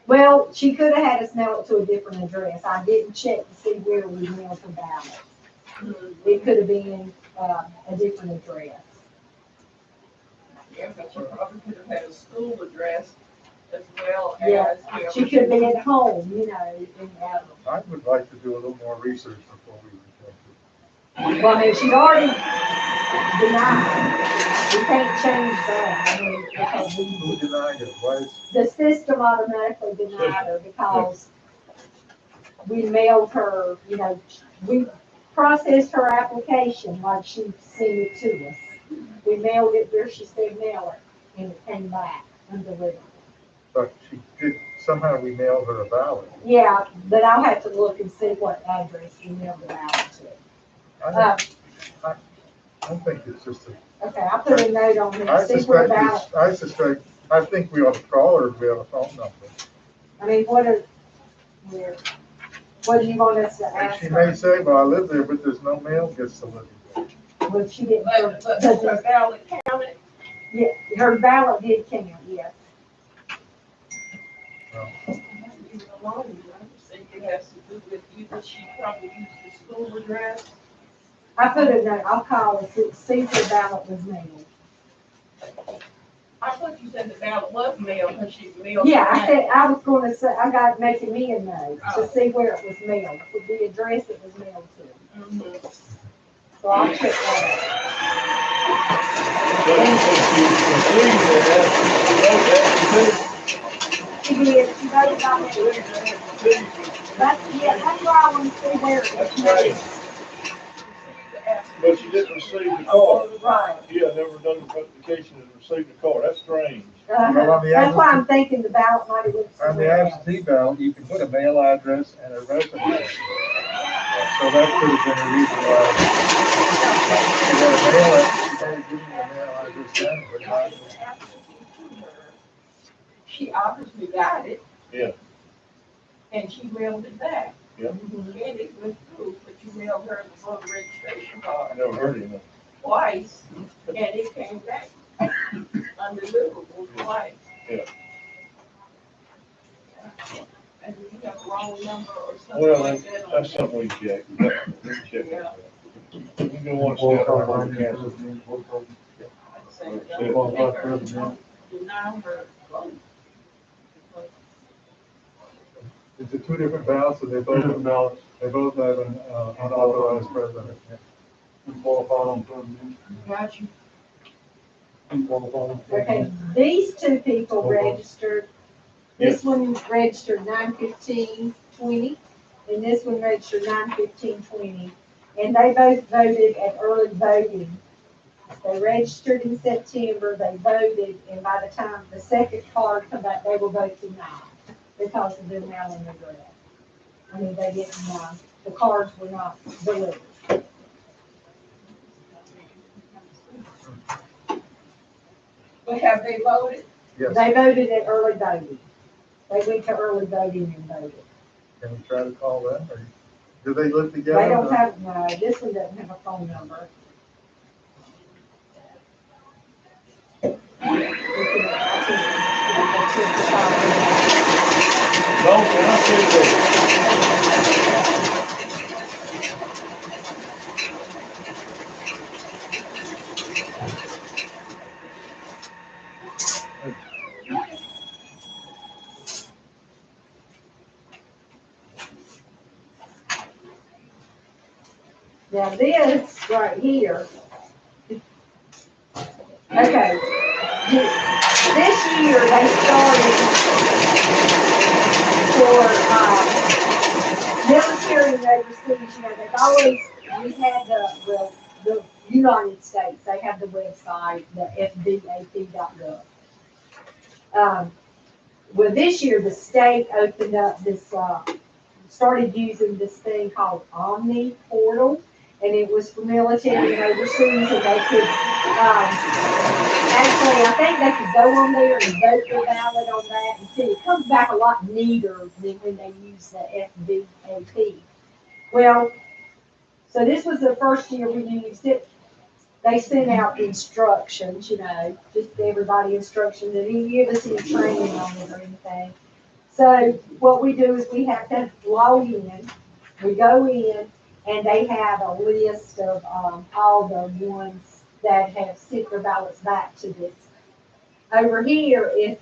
Well, she could have had us mail it to a different address. I didn't check to see where we mailed her ballot. It could have been, a different address. Yeah, but you probably could have had a school address as well Yeah, as. whoever she could be at home, you know, and, I would like to do a little more research before we reject well, I mean, she's already denied. We can't change that, I mean, because it. Who denied it? Why is, the system automatically denied her because we mailed her, you know, we processed her application like she sent it to us. We mailed it where she said mail it, and it came back undeliverable. but she did, somehow we mailed her a ballot. Yeah, but I'll have to look and see what address we mailed it out to. I think it's just a, Okay, I'll put a note on here, I see where suspect, ballot, I think we ought to call her if we have a phone number. I mean, what do you want us to And ask she may her? say, well, I live there, but there's no mail gets delivered. Well, she didn't, But her ballot counted. yeah, her ballot did count, yes. You alone, right? So it has to do with either she probably used the school address. I put a note, I'll call her, see if her ballot was mailed. I thought you said the ballot was mailed because she mailed. Yeah, it I back. said, I was gonna say, I got making me a note to see where it was mailed, with the address it was mailed to. Mhm. So I'll check that out. She did, she voted on it. That's why I want to see where it was mailed. But she didn't receive the card. Right. Yeah, never done the application and received the card. That's strange. Well, on the That's why I'm absentee- thinking the ballot might have went On the somewhere else. absentee ballot, you can put a mail address and a residence. So that could have been a reason why. She had a mail, she had to give me a mail address then, but not. She obviously got it. Yeah. And she mailed it back. Yeah. And it went through, but you mailed her the voter registration card I never heard of it. twice, and it came back undeliverable twice. Yeah. And you got the wrong number or something Well, like that. that's something we check. We check Yeah. it. We can go one step. saying. Qualified president. Deny or vote. Is it two different ballots, or they both, they both have an unauthorized president? Qualified on president. Got you. Qualified on Okay, these two people registered, this one registered 9/15/20, and this one registered 9/15/20. And they both voted at early voting. They registered in September, they voted, and by the time the second card come back, they were both denied because of their mailing address. I mean, they didn't, the cards were not delivered. But have they voted? Yes. They voted at early voting. They went to early voting and voted. Can we try to call them, or do they live together? They don't have, no, this one doesn't have a phone number. Don't, can I say that? Now this right here. Okay. This year they started for, military and overseas, you know, they've always, we had the United States, they have the website, the fbap.gov. Well, this year the state opened up this, started using this thing called Omni Portal, and it was for military and overseas, and they could, actually, I think they could go on there and vote their ballot on that, and see, it comes back a lot neater than when they use the FBAP. Well, so this was the first year we used it. They sent out instructions, you know, just everybody instructions, and didn't give us any training on it or anything. So what we do is we have to log in, we go in, and they have a list of, all the ones that have sent their ballots back to this. Over here, if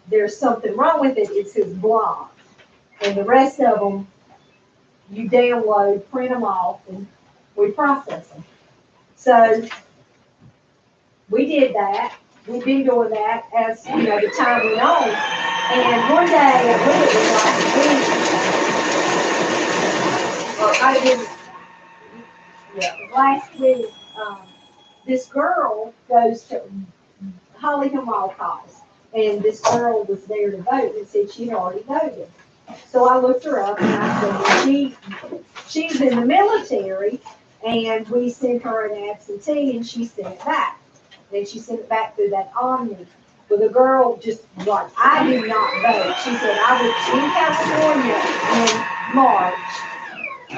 there's something wrong with it, it says blocked. And the rest of them, you download, print them off, and we process them. So we did that. We've been doing that as, you know, the time went on. And one day, I believe it was last week, or I didn't, yeah, last week, this girl goes to Holly Hamalcause, and this girl was there to vote and said she'd already voted. So I looked her up and I said, well, she's in the military, and we sent her an absentee, and she sent it back. Then she sent it back through that Omni. Well, the girl just like, I did not vote. She said, I was in California in March.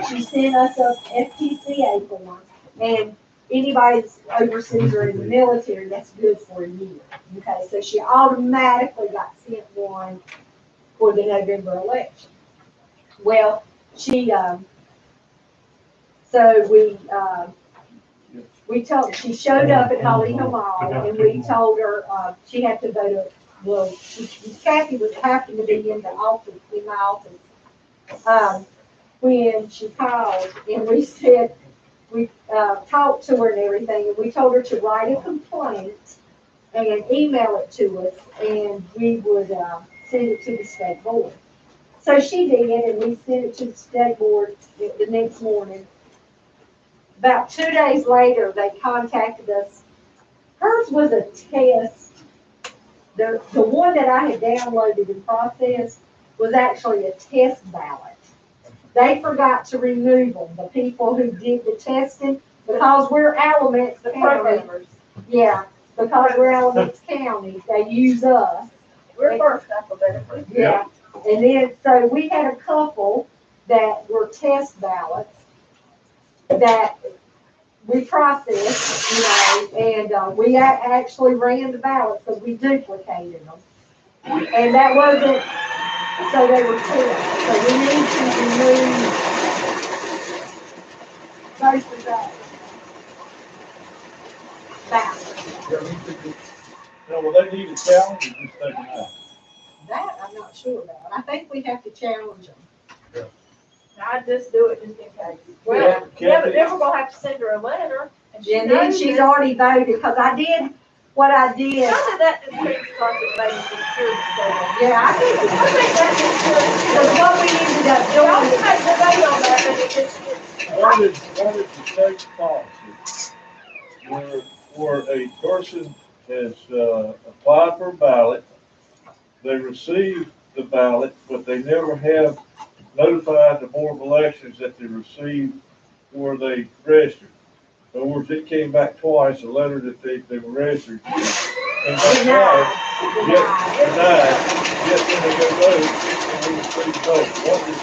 She sent us a FTCA form, and anybody that's overseas or in the military, that's good for a year. Okay, so she automatically got sent one for the November election. Well, she, so we told, she showed up at Holly Hamal, and we told her, she had to vote, well, Kathy was happened to be in the office, in my office, when she called, and we said, we talked to her and everything, and we told her to write a complaint and email it to us, and we would send it to the state board. So she did, and we sent it to the state board the next morning. About 2 days later, they contacted us. Hers was a test. The one that I had downloaded and processed was actually a test ballot. They forgot to remove them, the people who did the testing, because we're Alamance The County. programmers. Yeah, because we're Alamance County, they use us. We're first alphabetically. Yeah, and then, so we had a couple that were test ballots that we processed, you know, and we actually ran the ballots because we duplicated them. And that wasn't, so they were test, so we need to remove both of those ballots. Now, will they need a challenge or just take them out? That I'm not sure about. I think we have to challenge them. I just do it just in case. Well, Yeah, but Kathy- then we're gonna have to send her a letter. And she And then knows she's this. already voted, because I did what I did. How did that just seems like it made me sure to say that. Yeah, I think that just that's what we ended up Y'all doing. can make the debate on that, but it just, What is the state policy where a person has, applied for a ballot, they receive the ballot, but they never have notified the Board of Elections that they received where they registered. In other words, it came back twice, a letter that they were registered. And that's right. Yes, denied, yes, when they go vote, and we receive vote. What is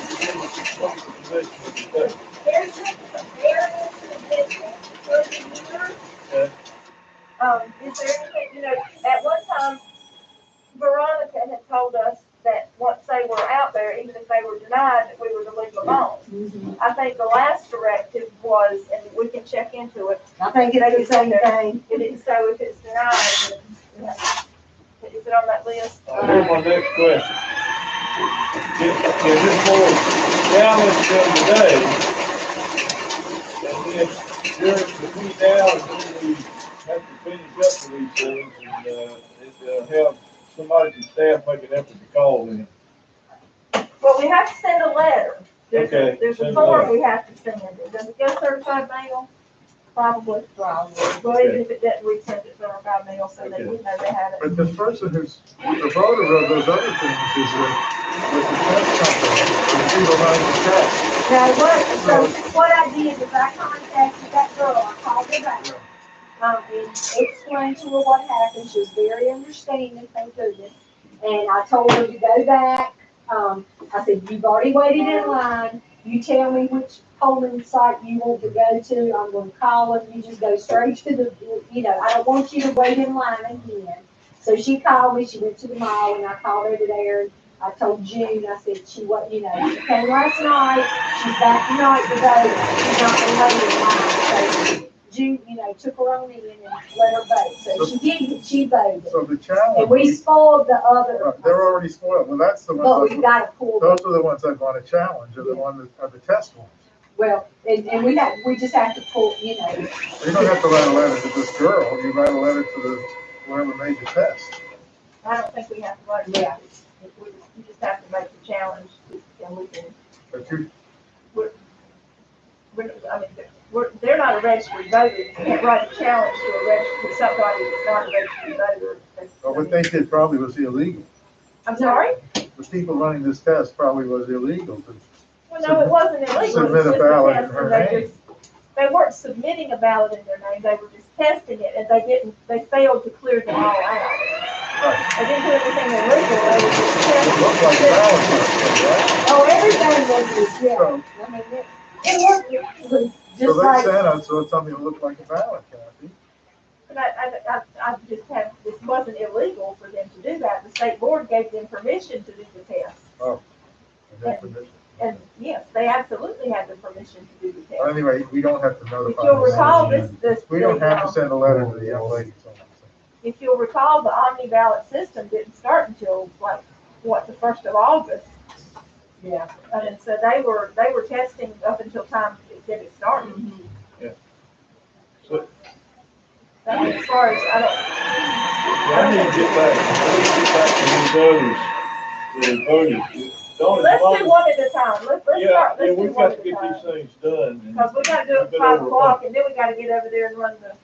the position of the state? there's a position for the year. Okay. Is there anything, at one time, Veronica had told us that once they were out there, even if they were denied, that we were to leave them alone. I think the last directive was, and we can check into it, I think it's the same thing. it is, so if it's denied, then, is it on that list? Here's my next question. Is this more challenge them today? And then during between now and when we have to finish up with these things and have somebody from staff make an effort to call in. Well, we have to send a letter. Okay, There's a send a form letter. we have to send. Does it go certified mail? Probably. Well, even if it doesn't, we send it certified mail so that we know they have it. But this person who's the voter of those other things is with the test company, the people running the test. So what I did is I contacted that girl, I called her back. And explained to her what happened. She was very understanding, thank goodness. And I told her to go back. I said, you've already waited in line. You tell me which polling site you want to go to. I'm going to call them. You just go straight to the, I don't want you to wait in line again. So she called me. She went to the mall and I called her there. I told June, I said, she came last night. She's back tonight to vote. She's not going to wait in line. So June, took her on in and let her vote. So she did, she voted. So the challenge. And we spoiled the other. They're already spoiled. Well, that's the But ones, we gotta pull those them. are the ones that want to challenge, are the ones that are the test ones. Well, and we just have to pull, You don't have to write a letter to this girl, you write a letter to the, whoever made the test. I don't think we have to write it. We just have to make the challenge and we can, But you, they're not a registered voter. You can't write a challenge to somebody that's not a registered voter. what they did probably was illegal. I'm sorry? The people running this test probably was illegal. Well, no, it wasn't illegal. Submit It's a just ballot in test, her and name. they weren't submitting a ballot in their name. They were just testing it and they failed to clear them all out. Right. They didn't do anything illegal. They were just testing. It looked like a ballot question, right? oh, everything was, yeah. I mean, it was So just they like, sent us, so it's something that looked like a ballot, Kathy. But I just have, this wasn't illegal for them to do that. The state board gave them permission to do the test. Oh. And then permission. And yes, they absolutely had the permission to do the Well, test. anyway, we don't have to notify. If you'll them. recall, We don't have to send a letter to the young lady. if you'll recall, the omni ballot system didn't start until the 1st of August. yeah. And so they were testing up until time that it started. So, I mean, as far as, I need to get back to these others, the voters. let's do one at a time. Let's Yeah, start, yeah, let's do we've one got at to a get these time. things done. Because we gotta do it at 5 o'clock and then we gotta get over there and run the,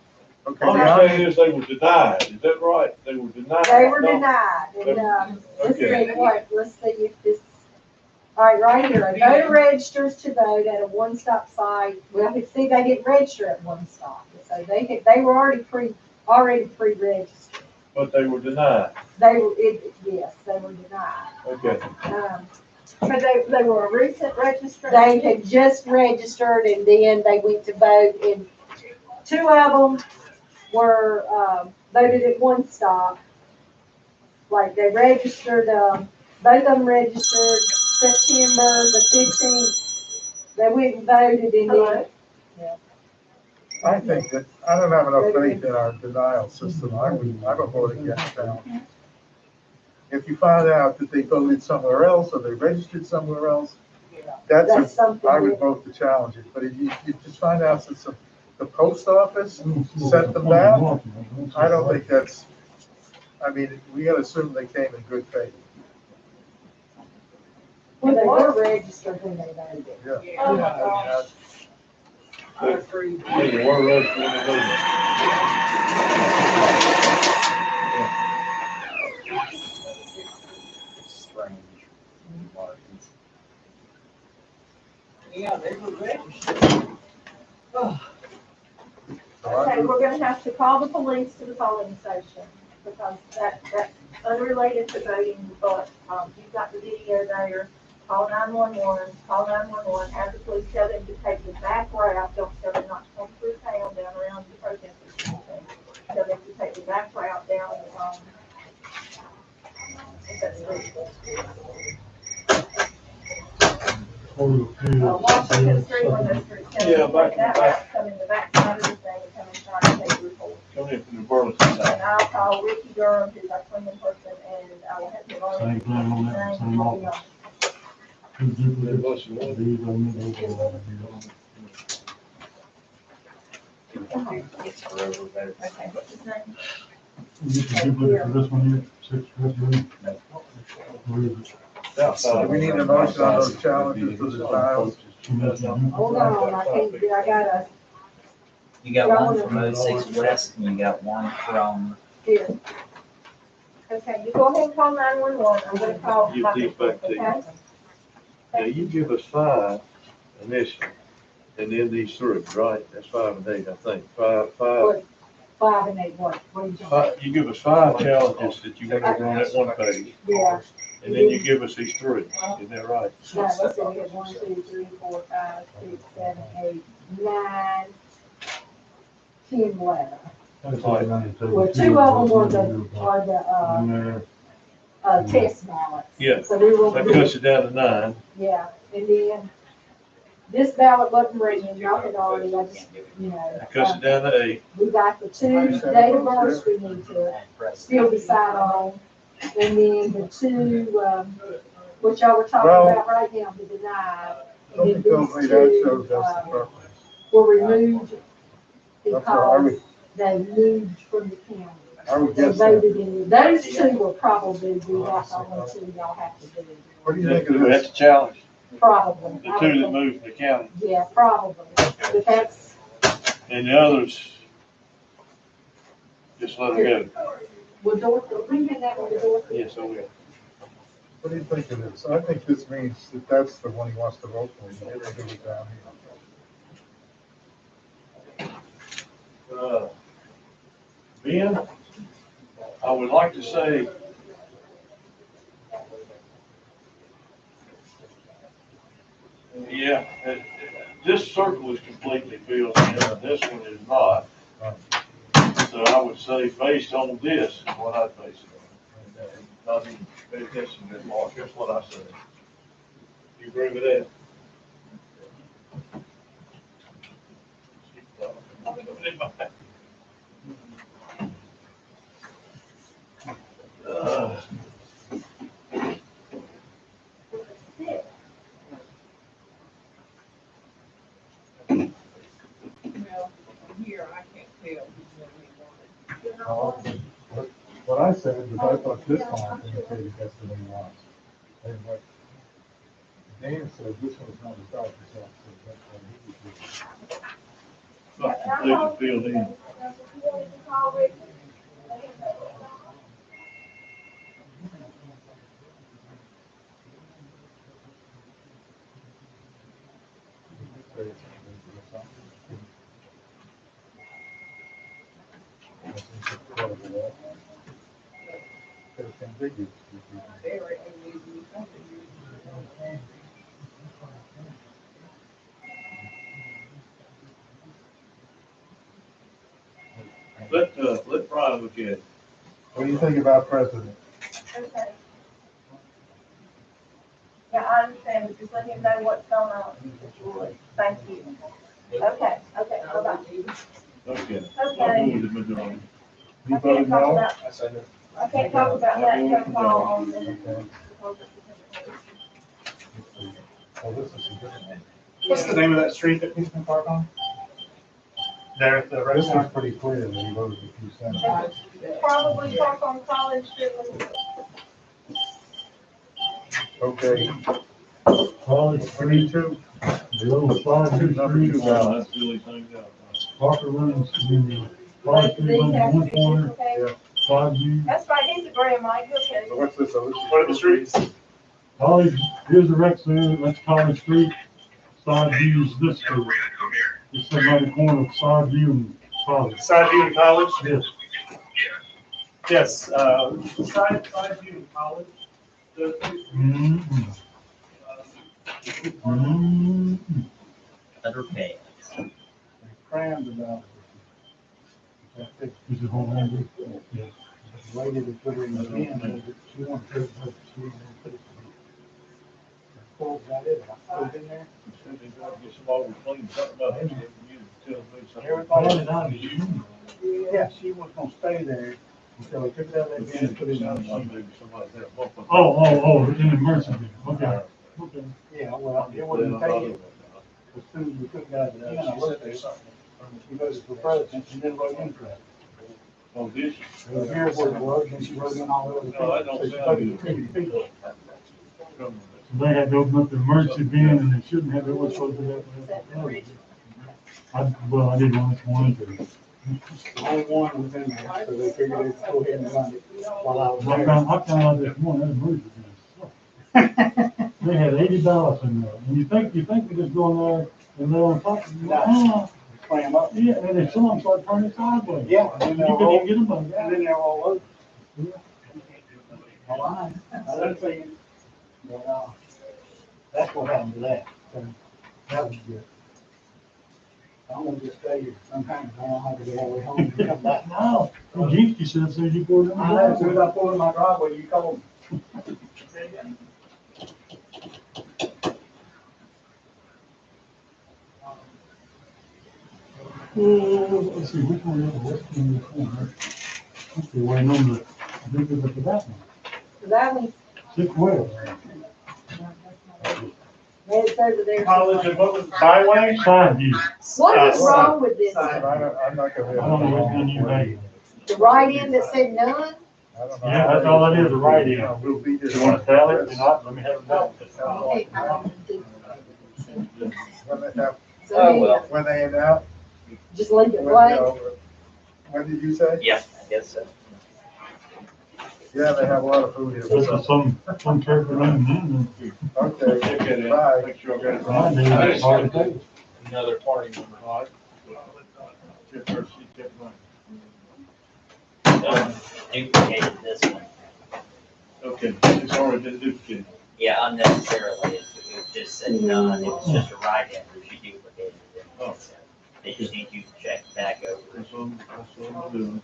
Okay, All the I'm saying omni, is they were denied, is that right? They were denied? They were No. denied, and, let's Okay. see let's see if this, all right here, a voter registers to vote at a one-stop site, well, see, they didn't register at one stop, so they were already pre-registered. But they were denied, Yes, they were denied. okay. but they were a recent registrant. They had just registered and then they went to vote, and two of them were, voted at one stop. Like they registered, both of them registered September the 15th. They went and voted and then, Hello? I think that, I don't have enough faith in our denial system. I would vote against that. If you find out that they voted somewhere else or they registered somewhere else, That's something I would that- vote to challenge it. But if you just find out that the post office sent them that, I don't think that's, I mean, we gotta assume they came in good faith. When they were registered, when they voted. Yeah. Oh, my gosh. I agree. Hey, we're ready for the vote. Strange. Yeah, they were registered. Oh, Okay, we're gonna have to call the police to the polling station, because that's unrelated to voting, but, you've got the video there. Call 911, have the police tell them to take the back route, don't tell them not to come through town, down around the protesters. Tell them to take the back route down, if that's legal. Washington Street, when those streets come, Yeah, back in the that back. route, come in the back side of the thing, and come and try to take the report. Coming in from the Burleson And side. I'll call Ricky Durham, who's our cleaning person, and I will have him on. Same thing on that, same office. It's forever votes. Okay, what's his name? You can duplicate for this one here, 6 West Where is it? So we need a motion on those challenges to the denials. Hold on, I can't, I gotta, You got one from 06 West and you got one from, here, Okay, you go ahead and call 911, I'm gonna call. Give these back to you. Okay? Yeah, you give us 5 initially, and then these 3, right? That's 5 and 8, I think. 5. what, 5 and 8, what are you talking? You give us 5 challenges that you went over on that one page, Yeah, and then you give us these 3. Isn't that right? no, let's see, we have 1, 2, 3, 4, 5, 6, 7, 8, 9, 10, 11. Well, 2 of them are the, test ballots. Yeah. So we will That do, cuts it down to 9. yeah, and then this ballot wasn't ready, y'all had already, I just, you know. That cuts it down to 8. We got the 2 date of birth we need to still decide on, and then the 2, which y'all were talking Well- about right now, the deny. And Something then tells me these that 2, shows us the preference. were removed That's what I because would, they moved from the county. I would They guess that. voted in, those 2 will probably be like the only 2 y'all have to do. What do you think of That's this? a challenge. Probably. The 2 that moved from the county, Yeah, probably, but that's, and the others, just let them go. will Dorothy, bring in that one to Dorothy? Yes, I will. What do you think of this? I think this means that that's the one he wants to vote for. Maybe do it down here. Ben, I would like to say, yeah, this circle is completely filled in, and this one is not. So I would say, based on this, is what I'd base it on. Not even pay attention to that, Mark, that's what I said. You agree with that? well, from here, I can't tell who's gonna be wanted. What I said was I thought this one indicated that's the one he wants. And what Dan said, this one's not a dog yourself, so that's what he was Not completely filled in. doing. It's ambiguous. Very unusual. Let Brian look at it. What do you think about president? Okay. Yeah, I understand, but just let him know what's going on, if you would. Thank you. Okay, bye-bye. I'll go with the majority. You I voted can't talk no? about, I say no. I can't talk about that until fall on the. Okay. Oh, this is a different. What's the name of that street that people can park on? There at the This restaurant? is pretty clear that you voted if you sent it. Probably park on College Street. Okay. College Street, the little slide two, Number three, two, wow, that's really things out. Parker runs, College Street runs in one corner, Okay, Five U. that's fine, he's a grand, Mike, okay. So what's this? What are the streets? College, here's the rec center, that's College Street, side view is this street. It's right the corner of side view and College. Side View and College? Yes. Yes, side View and College. Mm-hmm. Mm-hmm. Better pay. Crammed about it. Is it home handle? Yes. The lady that put her in the van, she wanted to put it, she wanted to put it. Close that in, I put it in there. They gotta get some over clean, something about him, you tell me something. Everybody, yeah, she was gonna stay there until they took it out of that van and put it in the machine. Oh, in the emergency, okay, okay. Yeah, well, it wasn't paid. As soon as we took it out of the van, I looked at it. She voted for president, and then wrote in president. Oh, this. It was here where it was, and she wrote in all the other things. No, that don't So she sound voted for good. 50 people. So they had to open up the emergency bin, and they shouldn't have, it was supposed to have. Well, I didn't want to. Only one was in there, so they figured they'd go ahead and run it while I was there. I found out this morning, that emergency bin. They had $80 in there, and you think we just go in there and they're on top of you? Clam up. Yeah, and then some of them start turning sideways. Yeah. And then you couldn't even get them on. And then they're all over. Yeah. Oh, I didn't see it. But, that's what happened to that. So, that was good. I want to just stay here. Sometimes I don't have to get all the way home and come back. No, you jinxed yourself as soon as you pulled in. I know, as soon as I pulled in my driveway, you called me. Let's see, which one is the west one, which one? Okay, waiting on the, I think it's at the back one. That one, 612. it's over there. College and what was Byway? Side view. What is wrong with this? I'm not gonna. I don't know which one you made. The right end that said none? Yeah, that's all it is, the right end. You want to tell it or not? Let me have it done. Okay, I don't think- When they have, So, yeah, when they end out? just leave it blank. When did you say? Yeah, I guess so. Yeah, they have a lot of food here. This is some turkey running in. Okay. Check it Bye. out, make sure I got it right. I just wanted Another party member. All right. Check her, she kept running. Duplicated this one. Okay, it's already been duplicated. Yeah, unnecessarily. It just said none. It was just a write-in, but she duplicated it. Oh. They just need you to check back over. That's what I'm doing.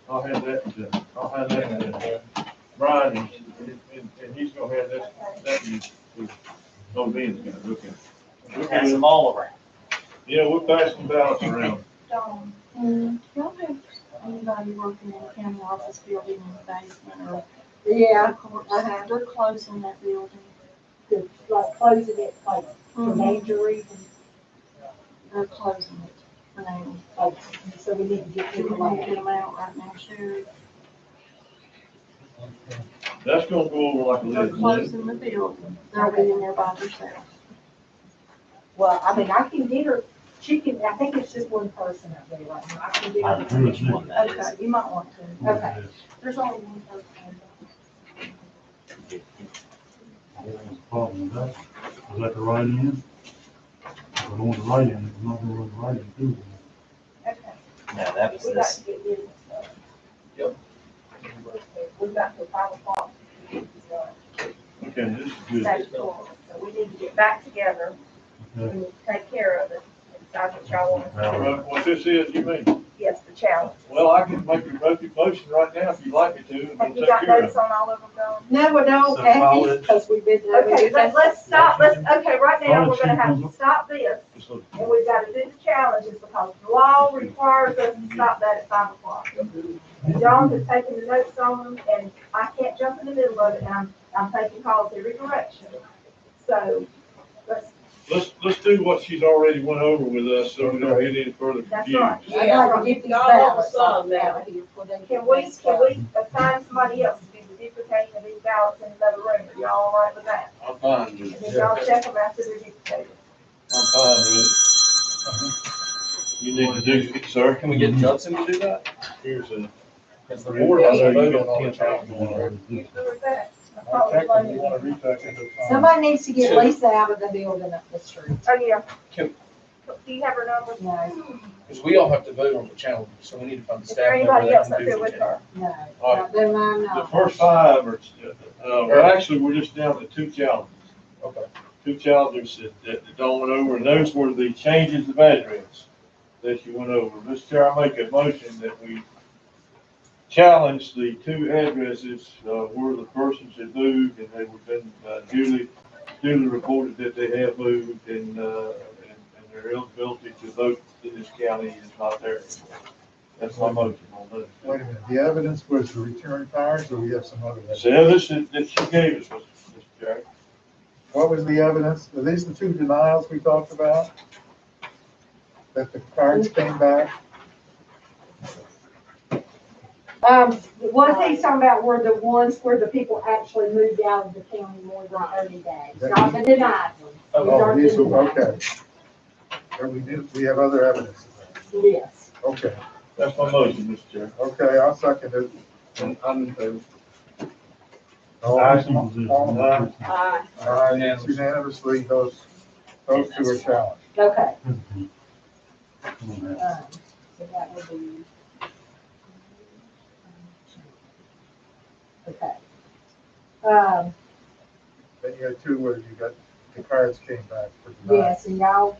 I'll have that, Brian, and he's gonna have that, no, Ben's gonna look at it. Pass them all around. Yeah, we'll pass some ballots around. Y'all have anybody working in the county office building in the basement or? Yeah, They're closing that building. like closing it, like for Mhm. major reasons. They're closing it for now. Like, so we need to get We people want to like. get them out right now, Sherry. That's gonna go over like a They're lead. closing the building. They'll be in there by themselves. Well, I mean, I can get her, she can, I think it's just one person up there right now. I can get I her. don't know which one that is. Okay, you might want to. Okay. There's only one person. Problem with that. Is that the right end? If I don't want the right end, I'm not gonna run the right end too. Okay, No, that was we got this. to get rid of stuff. Yep. We've got till 5 o'clock. Okay, this is good. So we need to get back together Okay. and take care of it. Decide what y'all want to All do. right, what this is, you mean? yes, the challenge. Well, I can make a motion right now if you'd like me to, and Have we'll you take got care of notes it. on all of them, Dawn? No, we don't, So Andy, college- because we've been. Okay, let's stop, okay, right now, we're gonna have to stop this, Just look. and we've gotta do the challenges, because the law requires us to stop that at 5 o'clock. And John has taken the notes on them, and I can't jump in the middle of it, and I'm taking calls every direction. So, Let's do what she's already went over with us, so we don't get any further That's confused. right. I'd like to get these Y'all have ballots some out now. here before they. can we assign somebody else to do the duplicating of these ballots in another room? Are y'all all right with that? I'm fine with And it. then y'all check them after they're duplicated. I'm fine with it. You need to do it, sir. Can we get Judson to do that? Here's a. Because the board has to vote on You 10,000. good with that? I I thought it was technically Monday. want to retake it. Somebody needs to get Lisa out of the building up the street. Oh, yeah. Can- Do you have her number? No, Because we all have to vote on the challenge, so we need to find the Is staff there member anybody that else can up do there the with challenge. her? no, All not them, I'm The not. first five are, well, actually, we're just down to two challenges. Okay. Two challenges that Dawn went over, and those were the changes of address that you went over. Mr. Chair, I make a motion that we challenge the two addresses, where the persons had moved, and they were been duly reported that they have moved, and their eligibility to vote in this county is not there anymore. That's my motion on that. Wait a minute, the evidence was the return tires, or we have some other evidence? So this that she gave us, Mr. Chair. What was the evidence? Are these the two denials we talked about? That the cards came back? What he's talking about were the ones where the people actually moved out of the county more than 30 days, not the denied ones. These Oh, aren't these the are, denied okay. But we have other evidence. ones. Yes. Okay, That's my motion, Mr. Chair. okay, I'll second it. And I'm in favor. All Aye. unanimously, those two are challenged. Okay. So that would be. Okay. Then you had two where you got, the cards came back for denial. Yes, and y'all,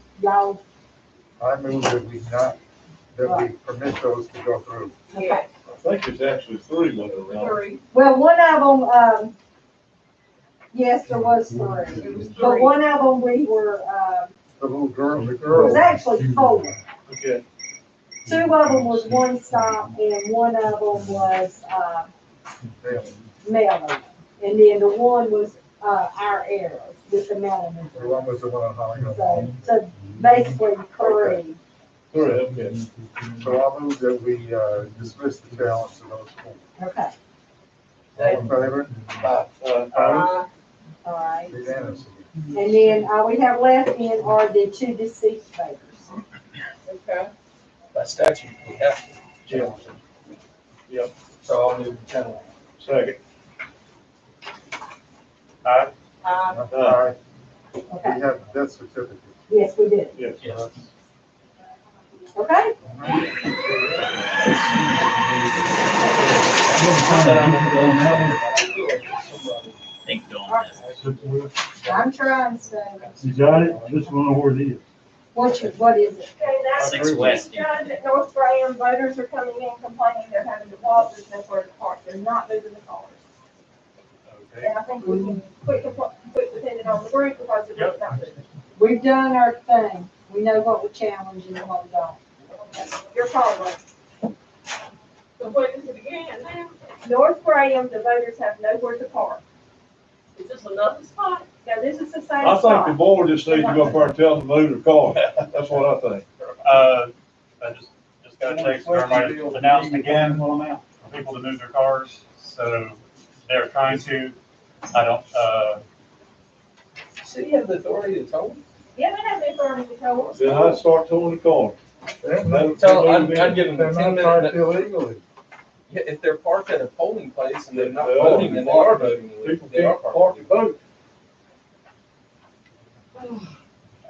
I move that we permit those to go through. okay. I think it's actually three, but Three. Well, one of them, yes, there was three. It was But three. one of them, we were, The little girl, the it girl. was actually four. okay. Two of them was one stop and one of them was, mailing. And then the one was, our arrows with the mailing. The one was the one on Holly Hill. So basically three. Three, okay. So I'll move that we dismiss the challenge to those four. Okay, All in favor? all right. Unanimously. And then, we have left in are the two deceased voters. Okay. By statute, we have to challenge them. Yep. So I'll move the challenge. Second. Aye. Aye. We Okay, have death certificate. yes, we did. Yes. Yes. Okay? Think Dawn has it. I'm trying, so, You got it? I just wanna know where it is. what is it? Okay, that's. 6 West. Judge, at North Graham, voters are coming in complaining they're having to walk, there's nowhere to park, they're not moving the cars. Okay. And I think we can quit depending on the group because they're just not moving. We've done our thing. We know what we challenge and what we don't. Your call, Ray. So what is it again now? North Graham, the voters have nowhere to park. Is this another spot? Now, this is the same I think the spot. board just needs to go up there and tell them to move their car. That's what I think. I just got a text, everybody announced again for people to move their cars, so they're trying to, I don't, City has the authority to tow them? Yeah, they have the authority to tow us. Then I'd start towing the car. Tell, I'd give them They're a not 10-minute. parked illegally. Yeah, if they're parked at a polling place and they're not They are. voting, then they are voting. People They are can't park parked. the boat.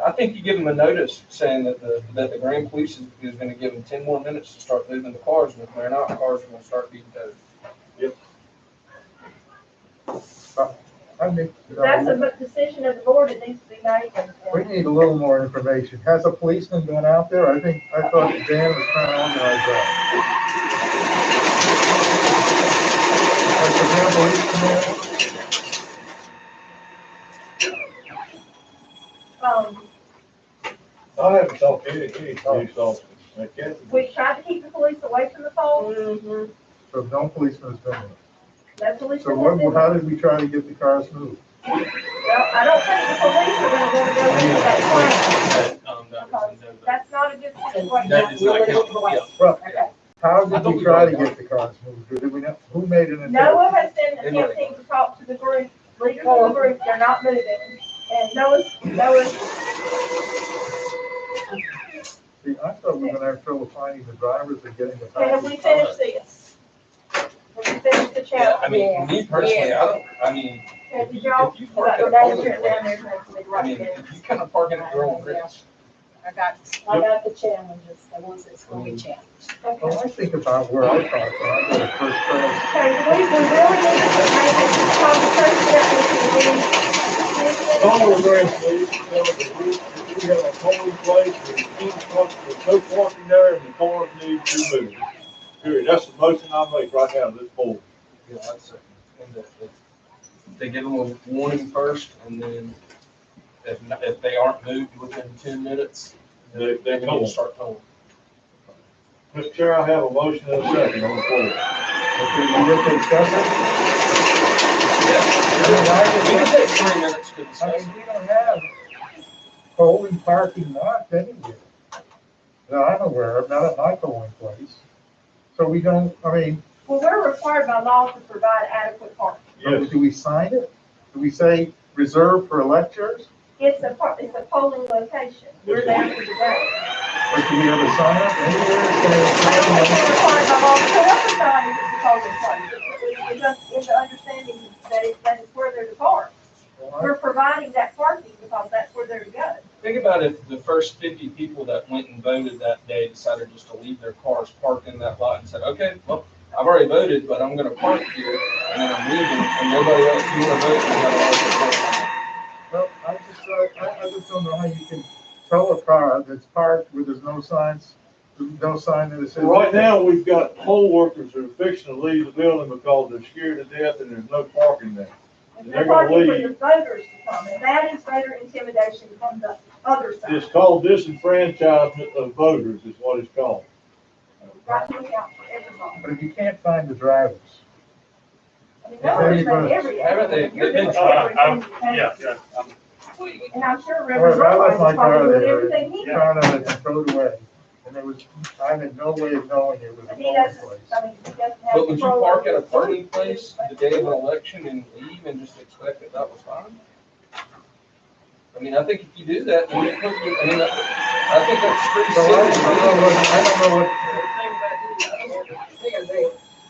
I think you give them a notice saying that the Grand Police is gonna give them 10 more minutes to start moving the cars, and if they're not, the cars are gonna start being towed. I think, That's a decision of the board that needs to be made. we need a little more information. Has a policeman been out there? I thought Dan was trying to organize that. Has the policeman? I haven't talked to any police officers. I can't. We tried to keep the police away from the polls. So no policeman has been there. No police. So what, how did we try to get the cars moved? Well, I don't think the police are gonna want to go into that plan. That's not a good situation. That is not counting, yeah. Well, Okay. how did we try to get the cars moved? Or did we not, who made an attempt? Noah has been attempting to talk to the group, leaders of the group, they're not moving. And Noah's, See, I thought we were gonna have trouble finding the drivers and getting the. can we finish this? Can we finish the Yeah, I challenge? mean, me personally, I mean, Did y'all, if you you park got at your a name polling written down place, there, so they I write mean, it down. if you kind of park at your own risk. I got the challenges, the ones that's gonna be challenged. Okay. Well, I think about where I park, when I go to First Class. Okay, we really need to make this conversation that Call we the rest, please. We have a polling place, there's no parking there, and the cars need to be moved. Period. That's the motion I make right now, this poll. Yeah, that's it. And that they give them a warning first, and then if they aren't moved within 10 minutes, They then told we'll us. start tolling. Mr. Chair, I have a motion and a second on the floor. Okay, we get to discuss it? We can take 3 minutes to I discuss. mean, we don't have polling parking lots anywhere. That I'm aware of, not at my polling place. So we don't, I mean, Well, we're required by law to provide adequate parking. Yes. do we sign it? Do we say reserved for electors? It's a polling location. We're there for the day. Or do we have a sign up anywhere? I don't think we're required by law to put up a sign if it's a polling place. It's just in the understanding that is where they're to park. We're providing that parking because that's where they're to go. Think about if the first 50 people that went and voted that day decided just to leave their cars parked in that lot and said, okay, well, I've already voted, but I'm gonna park here, and then I'm leaving, and nobody else, you wanna vote, you gotta also Well, I just don't know how you can tell a car that's parked where there's no signs, no sign that it says. Right now, we've got poll workers who are fixing to leave the building because they're scared to death and there's no parking there. And They're they're gonna parking for leave. the voters to come, and that is voter intimidation from the other side. It's called disenfranchisement of voters is what it's called. Got to account for everybody. But if you can't find the drivers, I mean, nobody's made every Haven't they- effort. You're they've been doing everything you can. Yeah. And I'm sure or Reverend if I left Rowan my is car probably doing there, everything he can. found it and thrown it away, and there was, I had no way of knowing it was a But he polling doesn't, place. I mean, he doesn't have But would you control park over at a the polling street. place the day of an election and leave and just expect that that was fine? I mean, I think if you do that, then you put, I mean, I think that's pretty So I don't know what,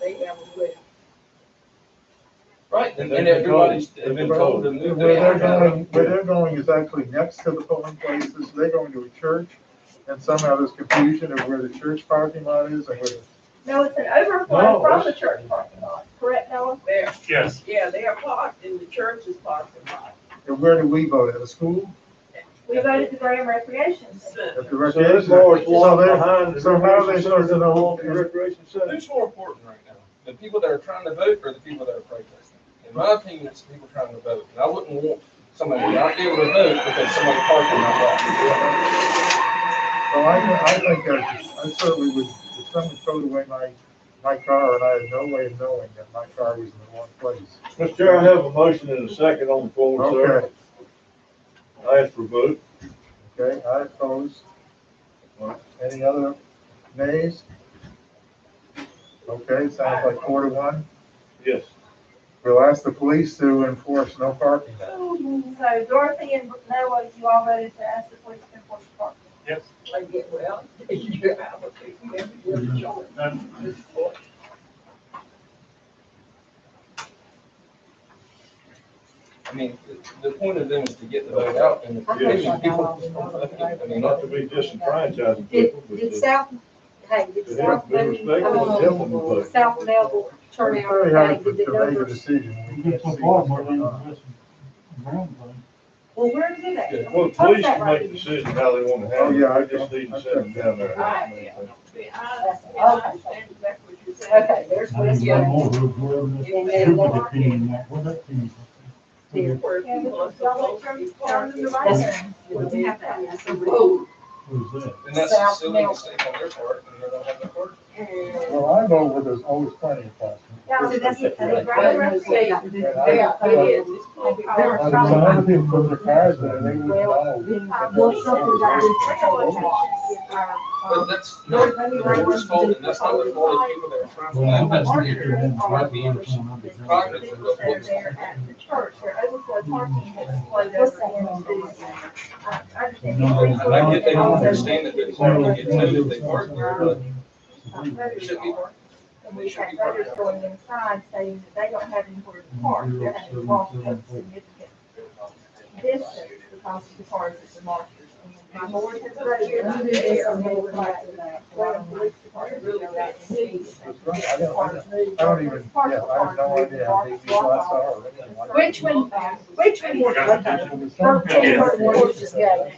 They have a way. Right, and everybody's been told to move. where they're going is actually next to the polling places, they're going to a church, and somehow there's confusion of where the church parking lot is and where the. No, it's an overflow No, from the it's- church parking lot, correct, Noah? There, Yes. yeah, they are parked in the church's parking lot. And where do we vote, at the school? We voted the Graham Recreation Center. At the So this recreation large center? lot So they're- behind the so how are they recreation supposed center, to know? belong to the recreation center. Who's more important right now? The people that are trying to vote or the people that are protesting? In my opinion, it's the people trying to vote. And I wouldn't want somebody to not be able to vote because somebody parked in that lot. So I think I certainly would, if someone towed away my car and I had no way of knowing that my car was in the wrong place. Mr. Chair, I have a motion and a second on the floor, sir. Okay, I ask for a vote. okay, I oppose. Any other nays? Okay, sounds like 4-1. Yes. We'll ask the police to enforce no parking. So Dorothy and Noah, you all voted to ask the police to enforce the parking. Yes. I get, well, you have a choice. I mean, the point of them is to get the vote out and the Yes. people, I mean, Not to be disenfranchising Did, people, but did to South, hey, did to South, be respectful and help them vote. South Melville It's turn out very okay? hard Did the to make a numbers? decision. when you can't see what's going on. Well, where is it at? Yeah, well, the police can make the decision how they want to Oh, handle yeah, I it, they just need to send them down there. Okay, there's West Yeah, Branch. more of whoever this And then stupid what- opinion, where that came from. Here. Where Yeah, people are but y'all let supposed to be your town in the right parking. hand. We have that. Whoa. Who's that? And that's South silly Mill. mistake on their part, and they don't have that part. Well, I know where there's always plenty of parking. Yeah, so that's it. Yeah. Right, right, right. Yeah, it is. There Well, are some other some. people put their cars there, they wouldn't know. Well, something that But that's not their fault, and that's not the fault of people that are trying to. Well, That's I'm their sure they had right the other one under the Private. ground. They're there at the church, their overflow parking has flowed over into. I understand. And I get they don't understand that they park, they get told that they park there, but it shouldn't be parked. And we've had voters going inside saying that they don't have anywhere to park, they're having to walk a significant distance because of the cars at the markers. And my board has voted, and we do this on the way back to that. Well, the police department really got to see. I don't even, yeah, I have no idea how big these lots are or anything like that. Which one was There's some- 13 horses go?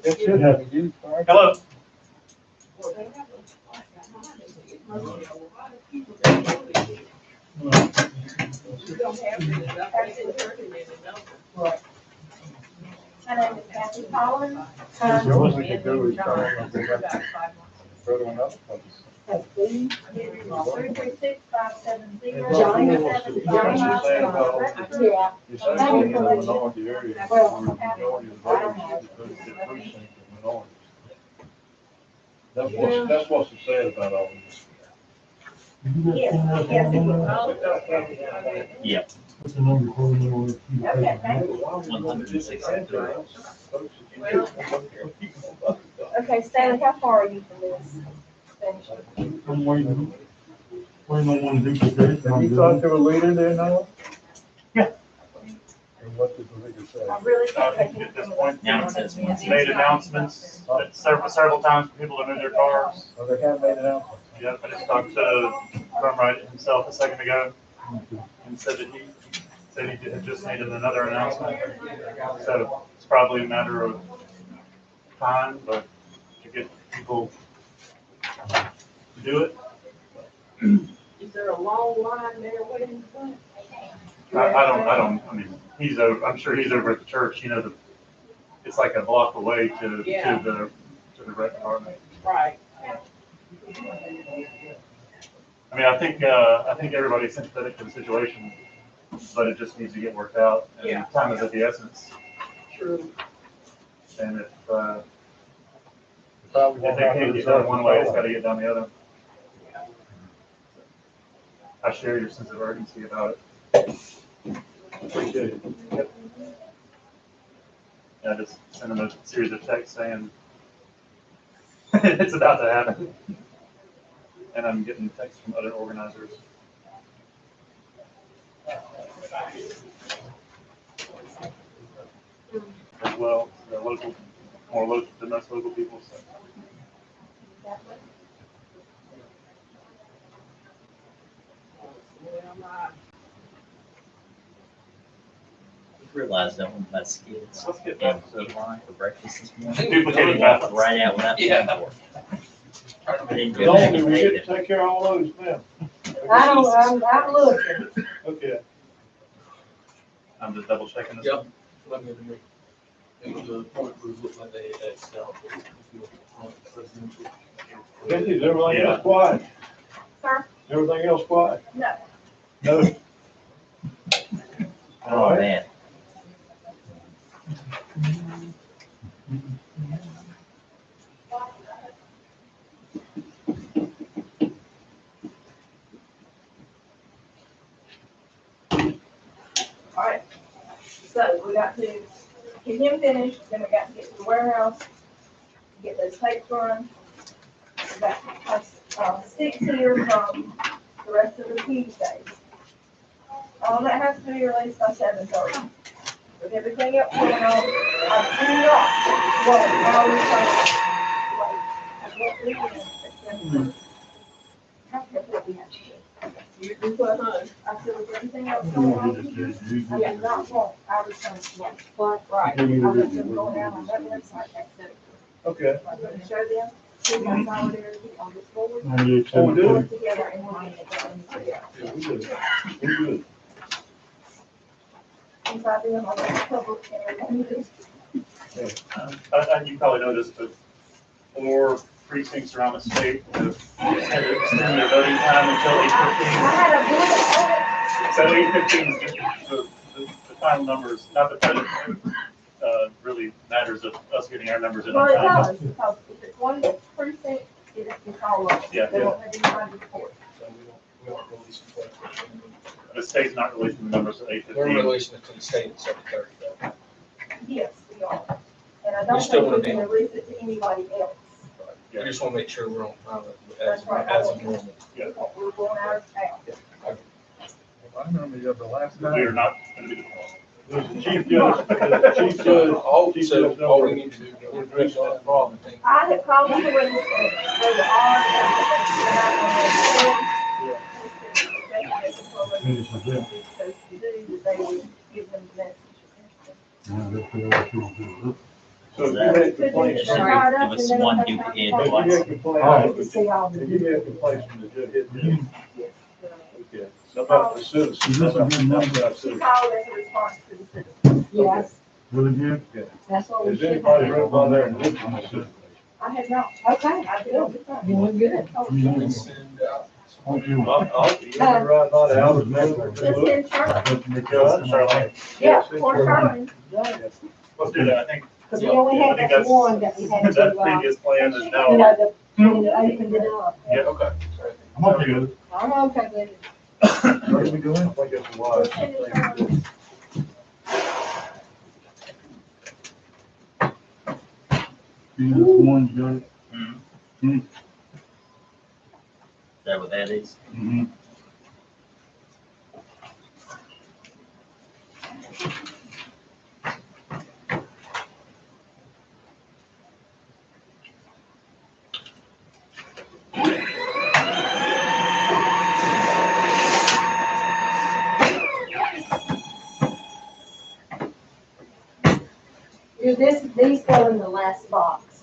It should have a huge parking. Hello. My name is Kathy Collins. The only thing we can do is try to go to another place. 336-570. Johnny. Yeah. You say in the minority area, Well, where the majority of the voters go to the precinct of minorities. That's what's so sad about all this. Yes, yes, it will. Yep, What's the number for them or? Okay, thank you. 163. Okay, Stanley, how far are you from this? I'm waiting on one to duplicate. Have you talked to a leader there now? Yeah. And what did the leader say? I really can't take At it this from point, Now it says made announcements several times for people to move their cars. Well, they have made announcements. Yeah, I just talked to Cartwright himself a second ago and said that he had just made another announcement. So it's probably a matter of time, but to get people to do it. Is there a long line there waiting for them? I mean, he's over, I'm sure he's over at the church, you know, it's like a block away to Yeah. the rec department. Right. I mean, I think everybody's sympathetic to the situation, but it just needs to get worked out. And Yeah. time is of the essence. True. And if Probably they won't have to can't get done one way, it's resolve gotta get done the other. I share your sense of urgency about it. Appreciate it. Yep. I just sent them a series of texts saying it's about to happen. And I'm getting texts from other organizers. As well, the local, more local than most local people, so. Just realized I went by skids. Let's get And back to the line. for breakfast this morning. Duplicating Walked ballots. right out without paying Yeah. for it. I didn't go Don't back we and get pay to them. take care of all those now? I'm looking. Okay. I'm just double checking this. Yep. Let me know. It was a point where it looked like they had Excel. Kathy, is everything Yeah. else quiet? Sir? Everything else quiet? No. No. Oh, man. All right. So we got to get him finished, then we got to get to the warehouse, get those tapes run. We got six here from the rest of the Tuesdays. All that has to be released by 7:30. With everything else going on, I do not want our request. Wait, I won't leave it at 7:30. That's what we have to do. You do what, huh? I said, with everything else You going want on, to just use I it. do not want our returns to work. Right. I'm just gonna go down on that website, that's it. Okay. I'm gonna show them, see my solidarity on this board. 98, Oh, we do? Work 72. together and we'll get it done. Yeah, we good. We good. Since I've been on the public and You probably noticed, but 4 precincts around the state have had to extend their voting time until I 8:15. So 8:15 is just the final numbers, not that that really matters of us getting our numbers in well, on it time. does, because if it's one precinct, it's all of it. Yeah, They yeah. won't have anybody report. So we don't release it. The state's not releasing the numbers at We're 8:15. releasing it to the state at 7:30 though. Yes, we are. And I You don't still think we wanna can be- release it to anybody else. We just want to make sure we're on time That's right. as of normal. We're going out of town. I remember you the last We time. are not going to be the Does the chief judge, does the chief judge, All, chief so judge all know we need to do is address that problem. I have called them when they Finish with them. they would give them the message. Now, that's the other two do. So if you had complaints, Sure. from- Give us one duplicated if you had license. complaints, See all if the. you had complaints from the judge, hit Mhm. them. Okay. How about the citizens? Is this a good number? How about She citizens? called as a response to the citizens. Yes, Really good? that's what we Has should anybody have. run by there and looked at it? I have not. Okay, I did all the time. doing good. Send out. Thank you. You ever ride by the house? It's in Charlotte. Charlotte. Yeah, Port Charlotte. Let's do that. I think Because we only I had think that that's- one that we had to, that previous plan is you now. know, the opened it up. Yeah. Okay. I'm okay with it. I'm okay with it. Where are we going? I think it's a wise thing to do. See, this one's got it. Is that what that is? Mhm. These go in the last box.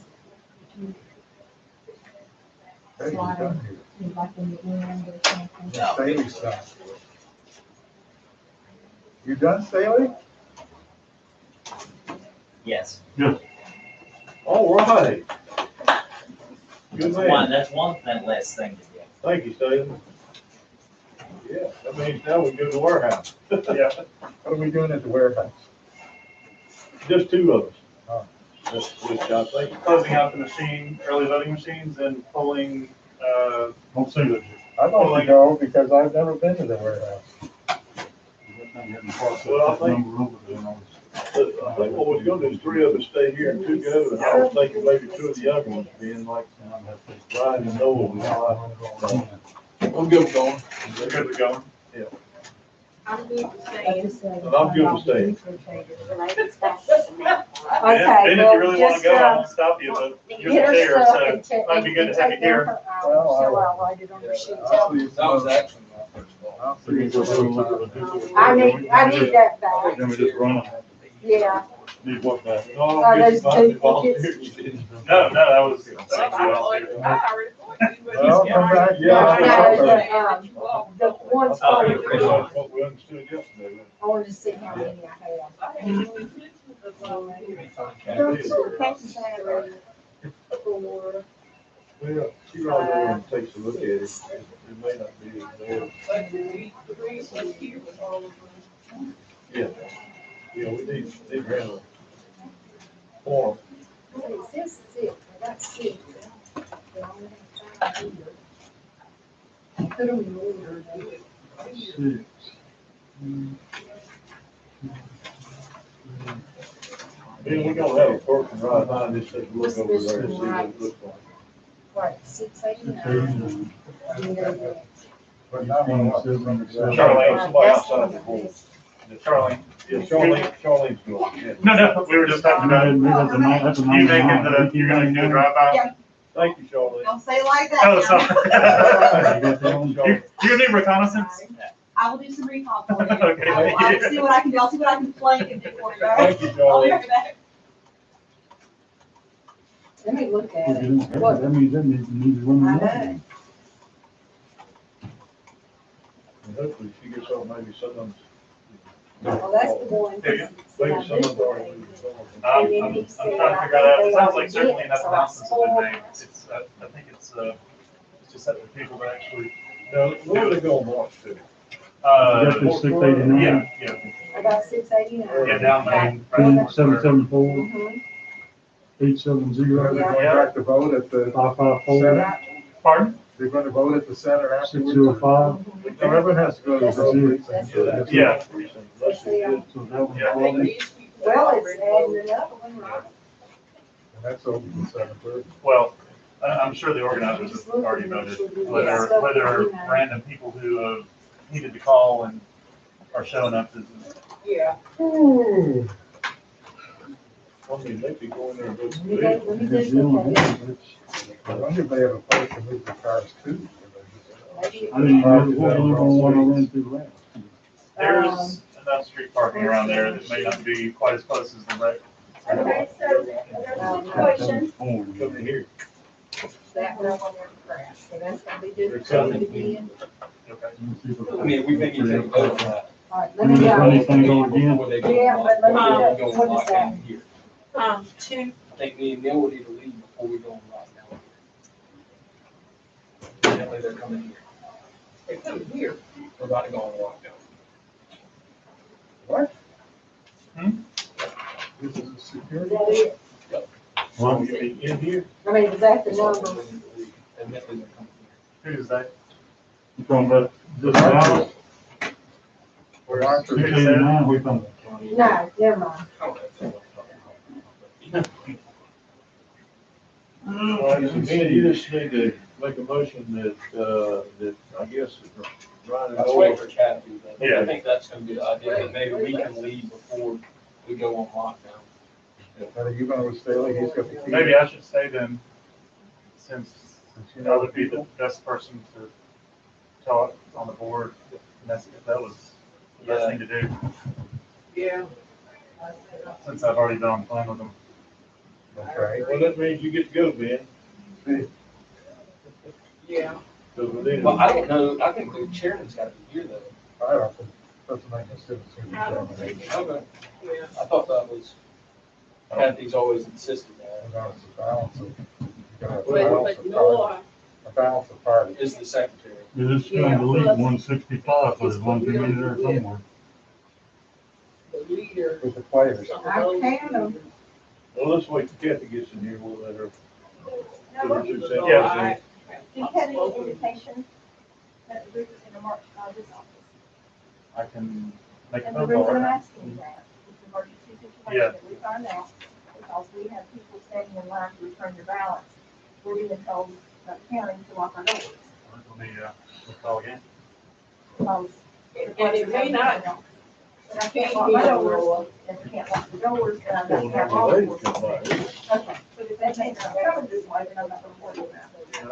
Hey, you done here. Like in the end or something. Staley stuff. You done, Staley? Yes. All right. Good man. That's one thing, less thing to do. Thank you, Staley. Yeah, that means now we go to the warehouse. Yeah. What are we doing at the warehouse? Just 2 of us. Oh. That's which I think. Closing out the machine, early voting machines and pulling, Don't say that. I'd like to go because I've never been to the warehouse. Well, I think what we're gonna do is 3 of us stay here and 2 go, and I was thinking maybe 2 of the younger ones being like Ryan and Noel. and all that. I'm good with going. we're good to go. I'm good to I stay. just said- And I'm good to stay. Okay, Ben, if you really want just, to go, I won't stop you, but you're get the her chair, stuff so and check. might be good to have you here. Well, I- So I'll write it on your sheet. I'll see you That was tomorrow. actually my first thought. I'll see you tomorrow. I need that back, Then we just run. yeah. Need what back? No, Oh, those I'm two volunteers. No, that was. I already thought you would. Well, come back. Yeah. No, the ones Oh, for you're That's you, what we understood yesterday. I wanted to see how many I I had no intention of volunteering. had. Those two cases I had ready for, Well, she right over and takes a look at it. It may not be as bad. But the three here with all of them. Yeah. Yeah, we need to handle form. it says six, I got six. But I only have 5 here. Put them in order, they- 6. Then we're gonna have a person right behind this, take a look over there and see what it looks like. Right, 689. And then, But not when I said when it's- Charlotte. Somebody outside the board. Charlene. Yeah, Charlene's going, yeah. No, we were just talking about That's a you making you're gonna do drive by. Thank Thank you, Charlotte. Don't say it like that. Oh, now. sorry. Do you need reconnaissance? I will do some recall for you. Okay, I will thank you. see what I can do. I'll see what I can flank and do for you. Thank you, I'll be Charlotte. right back. Let me look at If it. you don't have it, that means that needs one I more. know. And hopefully she gets on maybe someone's. Well, that's the one. Yeah, Maybe someone's already. I'm trying to figure that out. It sounds like certainly enough announcements have been made. It's, I think it's just up to people to actually, Now, where are they going March to? You got this 689? yeah. About 689. Yeah, down Main. Then 774, Mhm. 870, They're going back to vote at the 554, center. Pardon? They're going to vote at the center afterwards. 605. No, everyone has to go to the vote. That's Yeah. Let's see. So that one's Yeah. probably, Well, it's adding another one, right? And that's open to 7:30. Well, I'm sure the organizers have already voted, whether random people who have needed to call and are showing up is. Yeah. I mean, they could go in there and vote. Let me go- let me just look at it. I wonder if they have a place to move the cars to. Maybe- I didn't know what one I ran through last. There's enough street parking around there that may not be quite as close as the rec. Okay, so there's a situation. Come in here. That one on there, crash. So that's gonna be They're different. coming. Again. I mean, we think you can vote for that. All right, let me go. Anything go again? Before they go Yeah, lock- but let me before go. we go What is lock that? down here. Two. I think me and Neil would need to leave before we go and lock down here. Evidently, they're coming here. They come here. We're about to go on lockdown. What? Hmm? This is a Is security. that it? So you be in here? I mean, is that the number? Evidently, they're coming here. Who's that? You talking about this house? Where's? 689, we come. No, never mind. Oh, All right, so Ben, you just need to make a motion that I guess Ryan and I was waiting Noel. for Kathy, but Yeah. I think that's gonna be the idea, that maybe we can leave before we go on lockdown. Are you going with Staley? He's got the key. Maybe I should stay then, since I would be the best person to talk on the board. And that's, if that was the best thing to do, Yeah. since I've already been on the phone with them. Okay. Well, that means you get to go, Ben. Yeah. Because within. Well, I don't know, I think the chairman's gotta be here though. I don't think, doesn't make a difference. Okay. Yeah. I thought that was, Kathy's always insisted that, And that's the balance of, you gotta have a But balance of party. Noah, A balance of party. is the secretary. Yeah, this is gonna delete 165, so there's one too many there somewhere. the leader. With the players. I can them. Well, let's wait till Kathy gets in here, we'll let her. give her 2 cents. Yeah. Do you have any indication that the group is going to march by this office? I can make a And the phone call reason I'm right now. asking that is the emergency Yeah. situation that we find out, because we have people standing in line to return their ballots. We're being told by the county to lock our doors. Let me, call again. Because And it may not, and I can't lock my doors, and we can't lock the doors, and I'm not Well, gonna have now all the the ladies doors. come by. Okay, but if that means I'm coming this way, then I'm not gonna worry about it. and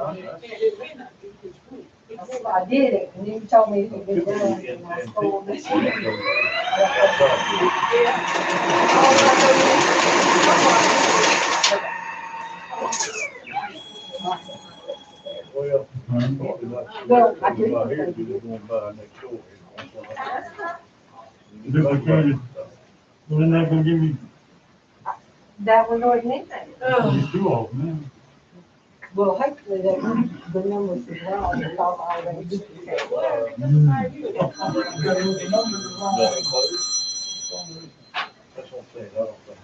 it may not be his group. That's why I did it, and you told me it could be done, and I told this one. Well, probably not. Well, I do By think here, they you're going by next door. Duplicated. Well, they're not gonna give me, That one or anything. you two of them Well, hopefully that, the numbers is wrong, because I already duplicated. That's what I'm saying, I don't think.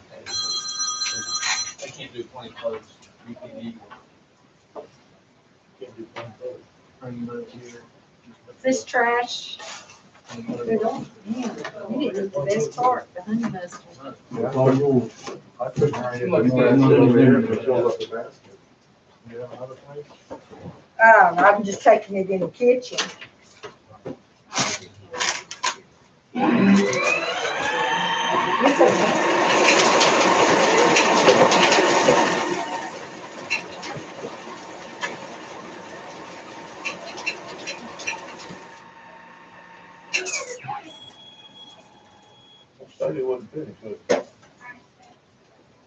They can't do 20 clothes, you can equal. Can't do one vote. This trash, Good on. yeah, you didn't do the best part, the honey mustard. Yeah, all yours. I couldn't hurry it. Look at that. Over there, if it shows up the basket. You know, another place? I'm just taking it in the kitchen. It's okay.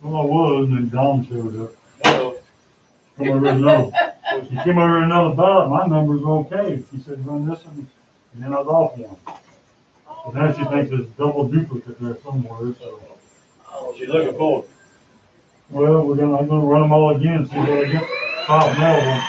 Well, I was, and then Don showed up. No, Come over and know. She came over and another ballot, my number's okay. She said, run this one, and then I was off one. So now she thinks there's double duplicate there somewhere, so. she's looking for it. Well, I'm gonna run them all again, see what I get. Five more.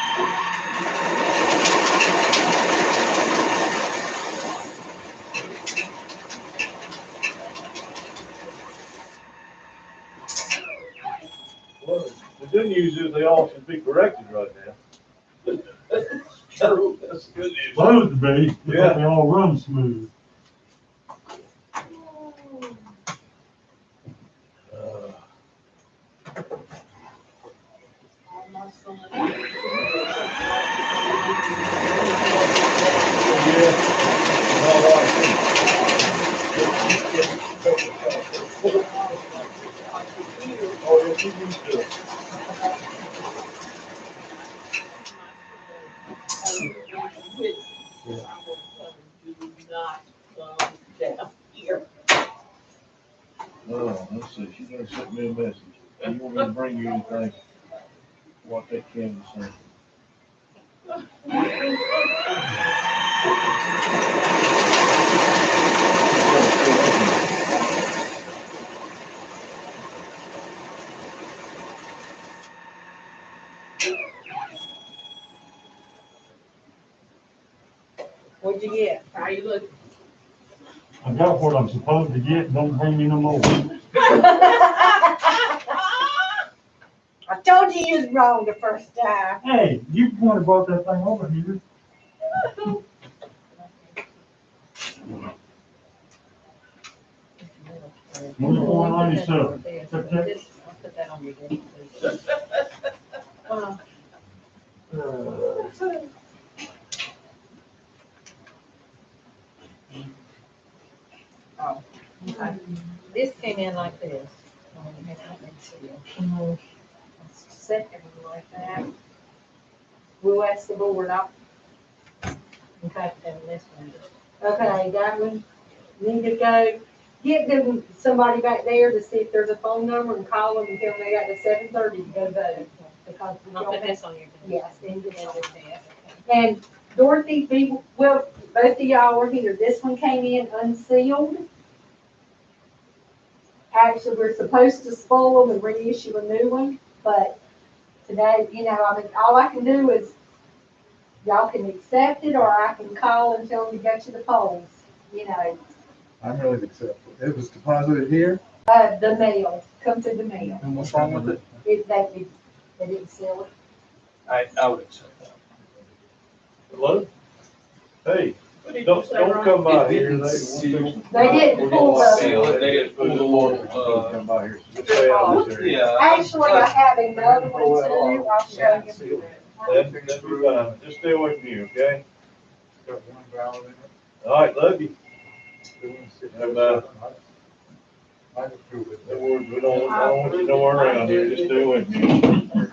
Well, the good news is they all should be corrected right now. That's the good news. Supposed to be, Yeah. they all run smooth. Oh, yes, you do too. Oh, let's see, she's gonna send me a message. You want me to bring you anything? What that canvas thing? What'd you get? How you look? I got what I'm supposed to get, don't pay me no more. I told you you was wrong the first time. Hey, you wanna brought that thing over here. 2497. Accept that? I'll put that on your desk. Oh, okay. This came in like this. Second like that. We'll ask the board up. In fact, and this one. Okay, that one, need to go, get them, somebody back there to see if there's a phone number and call them and tell them they got to 7:30 to go vote. Because we I'll don't put have, this on your desk. yes, and this And one. this desk. And Dorothy, well, both of y'all were here, this one came in unsealed. Actually, we're supposed to spoil them and reissue a new one, but today, I mean, all I can do is, y'all can accept it, or I can call and tell them to go to the polls, I'm really accepting. It was deposited here? the mail, come through the mail. And what's wrong with it? They didn't seal it. I would accept that. Hello? Hey, don't come by here. They didn't pull the, They didn't pull the one, Come by here. Just stay out of this area. yeah. actually, I have another one too, I'll show you. That'd be fine. Just stay away from you, okay? Got one ballot in it. All right, love you. And, I just do it. we don't, I don't want you nowhere around here. Just stay away from you.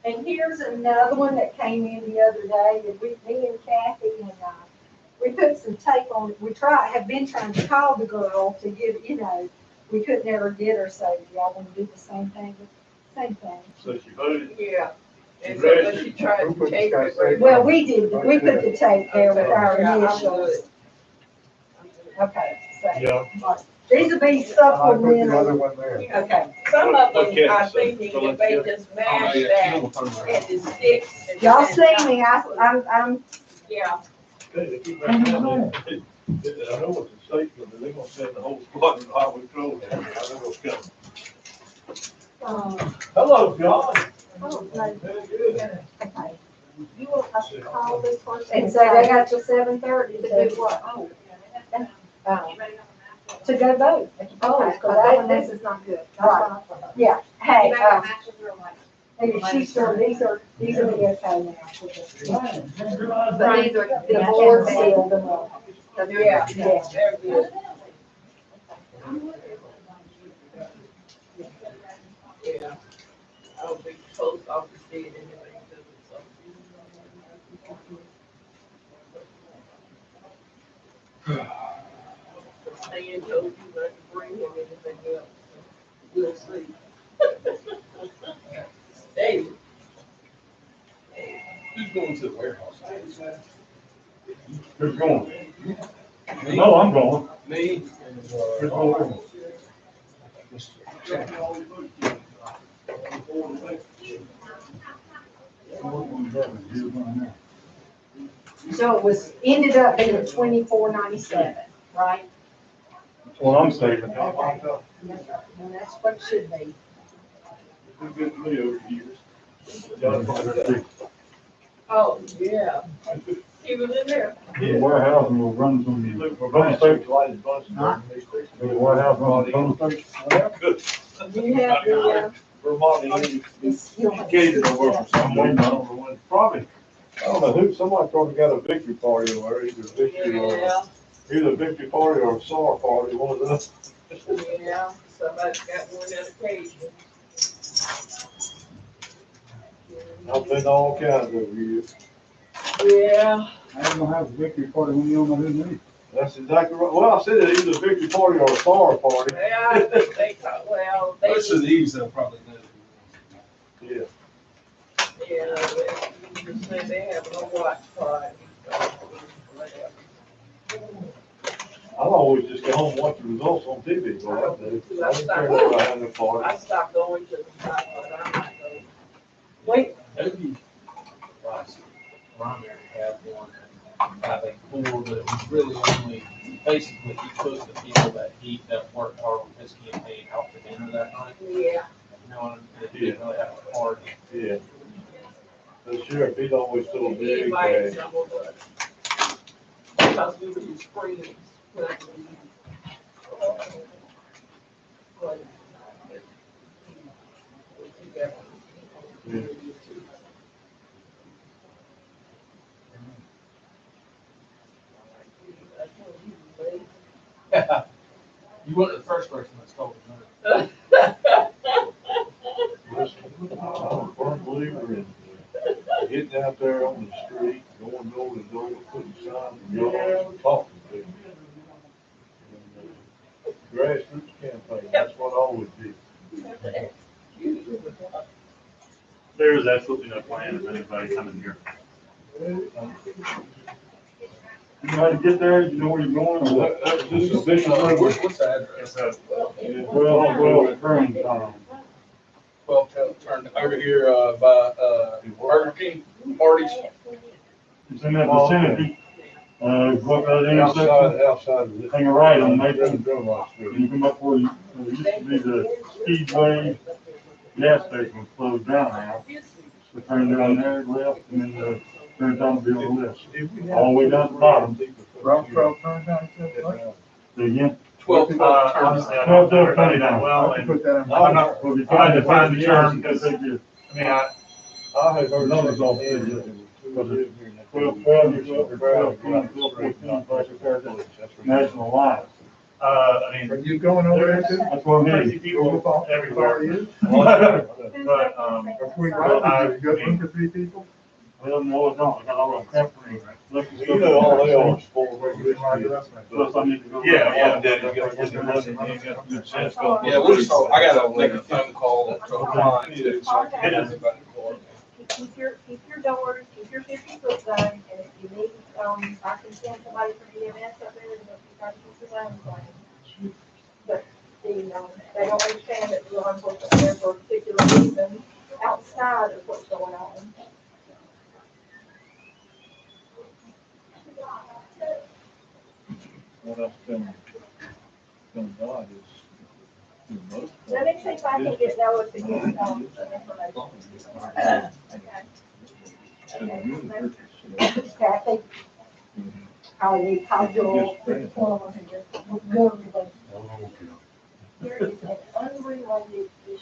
And here's another one that came in the other day, that me and Kathy and, we put some tape on it. Have been trying to call the girl to get, we could never get her, so y'all wanna do the same thing, same thing. So she voted. Yeah. And so when she tried to take it. right- Well, we put the tape there with our Yeah, I'm initials. good. Okay, so, Yeah. these will be I put the other supplemental, one there. okay. Some of them, Okay, I so- think, so let's they get- just mash that and the sticks. and- Y'all see me, I'm, Yeah. Hey, they keep running down there. I know what the state, but they're gonna send the whole squad in highway patrol down there. I know what's coming. Hello, John. Very good. okay. You will have to call this person. And say they got till 7:30 to do what? To go vote at the polls, because this is not good. Right. Yeah, hey, maybe she's sure, these are the okay now. But these are, the board sealed them up. Yeah. Yeah. They're good. Yeah. I don't think the post office did anything to it, so. Stan told you not to bring him anything else, so we'll see. Hey, Who's going to the warehouse? Who's going? No, I'm going. Me and, Who's going? So it was, ended up being $24.97, right? That's what I'm saving. Okay. And that's what it should be. Been good to me over the years. oh, yeah. He was in there. The warehouse and we'll run some. We're going to take lighted buses. The warehouse on the phone station. Good. Do you have the, Vermont, It's- you don't have to Katie see don't work that. for someone, I don't know when. Probably, I don't know who, somebody probably got a victory party over there, either victory or, yeah, either victory party or a SAR party, one of those. yeah, somebody's got one dedication. I've been all kinds over here. Yeah. I ain't gonna have a victory party when you don't know who's me. That's exactly right. Well, I said it either a victory party or a SAR party. Yeah, I think they thought, well, they, Most of these, they'll probably know. Yeah. yeah, they just say they have no watch party. So, whatever. I'll always just go home and watch the results on TV. Well, I do. I don't care about having a party. I stopped going to the shop, but I'm not going. Wait, Maybe last primary had one, I think, four, but it was really only, basically, he took the people that worked hard on his campaign out to dinner that night. yeah. You know, and he didn't really have a party. Yeah. The sheriff, he's always so He big. invited some of us. Because we were in Springs. when I was in- but- together. Yeah. You weren't the first person that's told me that. Listen, I'm a firm believer in getting out there on the street, going door to door, putting signs in yards, and talking to them. Grassroots campaign, that's what I always do. There is absolutely no plan of anybody coming here. You know how to get there, you know where you're going, or what? This is Bishop Road. What's the address? Well, turn, 12 turn over here, by, Burger King, Hardee's. it's in that vicinity. Go up that Outside, intersection, outside of this. hang a right on Maple. Drumrock Street. You come up where there used to be the Speedway gas station was closed down now. So turn down there, left, and then turn down to be on the list. All the way down to the bottom. Rock trail turn down, you said, right? So again, 12, turn Honestly, I Well, don't know they'll cut it down. well, I can and put that in. I'm not, well, you I find define the term because because, they get I mean, I have heard Numbers off there. there, yeah. 12, 14, 14, national lines. I Are mean, you going over there too? That's what I'm crazy hearing. people everywhere. Everywhere. But, Or three roads, you got room for three people? Well, no, it's not. I got all the company. You know, all they are is for regulation. Plus I need to go. Yeah, Yeah, we're just, I gotta make a phone call to a client too, so I can get everybody involved. Keep your doors, keep your 50-foot zone, and if you need, I can send somebody from EMS up there and help you try to keep your zone going. But, they don't understand that the law enforcement there for a particular reason outside of what's going on. What else can God is, most. Let me see if I can get Noah to get, some information. Kathy, I need Joel, put the plumber here. Go, there is an unrelated issue.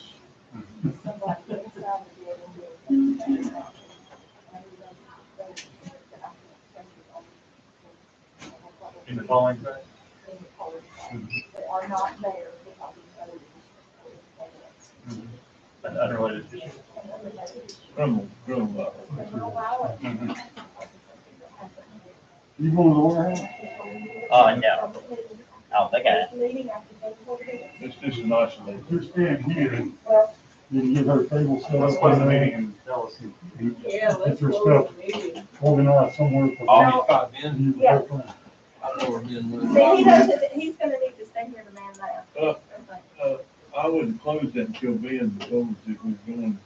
Somebody inside the building. in the calling track. They are not there because of unrelated issue. Criminal. You going to the warehouse? No. I don't think I, It's just an isolated. Just stand here and you can get her table set Let's up. close the meeting and tell us. Yeah, let's Get your close stuff the meeting. organized somewhere. for- I'll be five in. You can Yeah. work on it. I know where Ben lives. See, he doesn't, he's gonna need to stay here to man that. I wouldn't close that until Ben told us if we was going to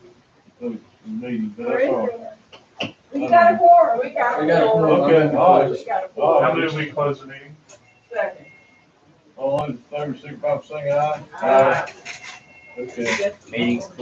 close the meeting, but Where that's is all. it? We got a quorum. We got We got a a quorum. Okay, all right. We got a All quorum. How many we close the meeting? Second. All in favor, signify by saying aye. Aye. Okay. meeting's closed.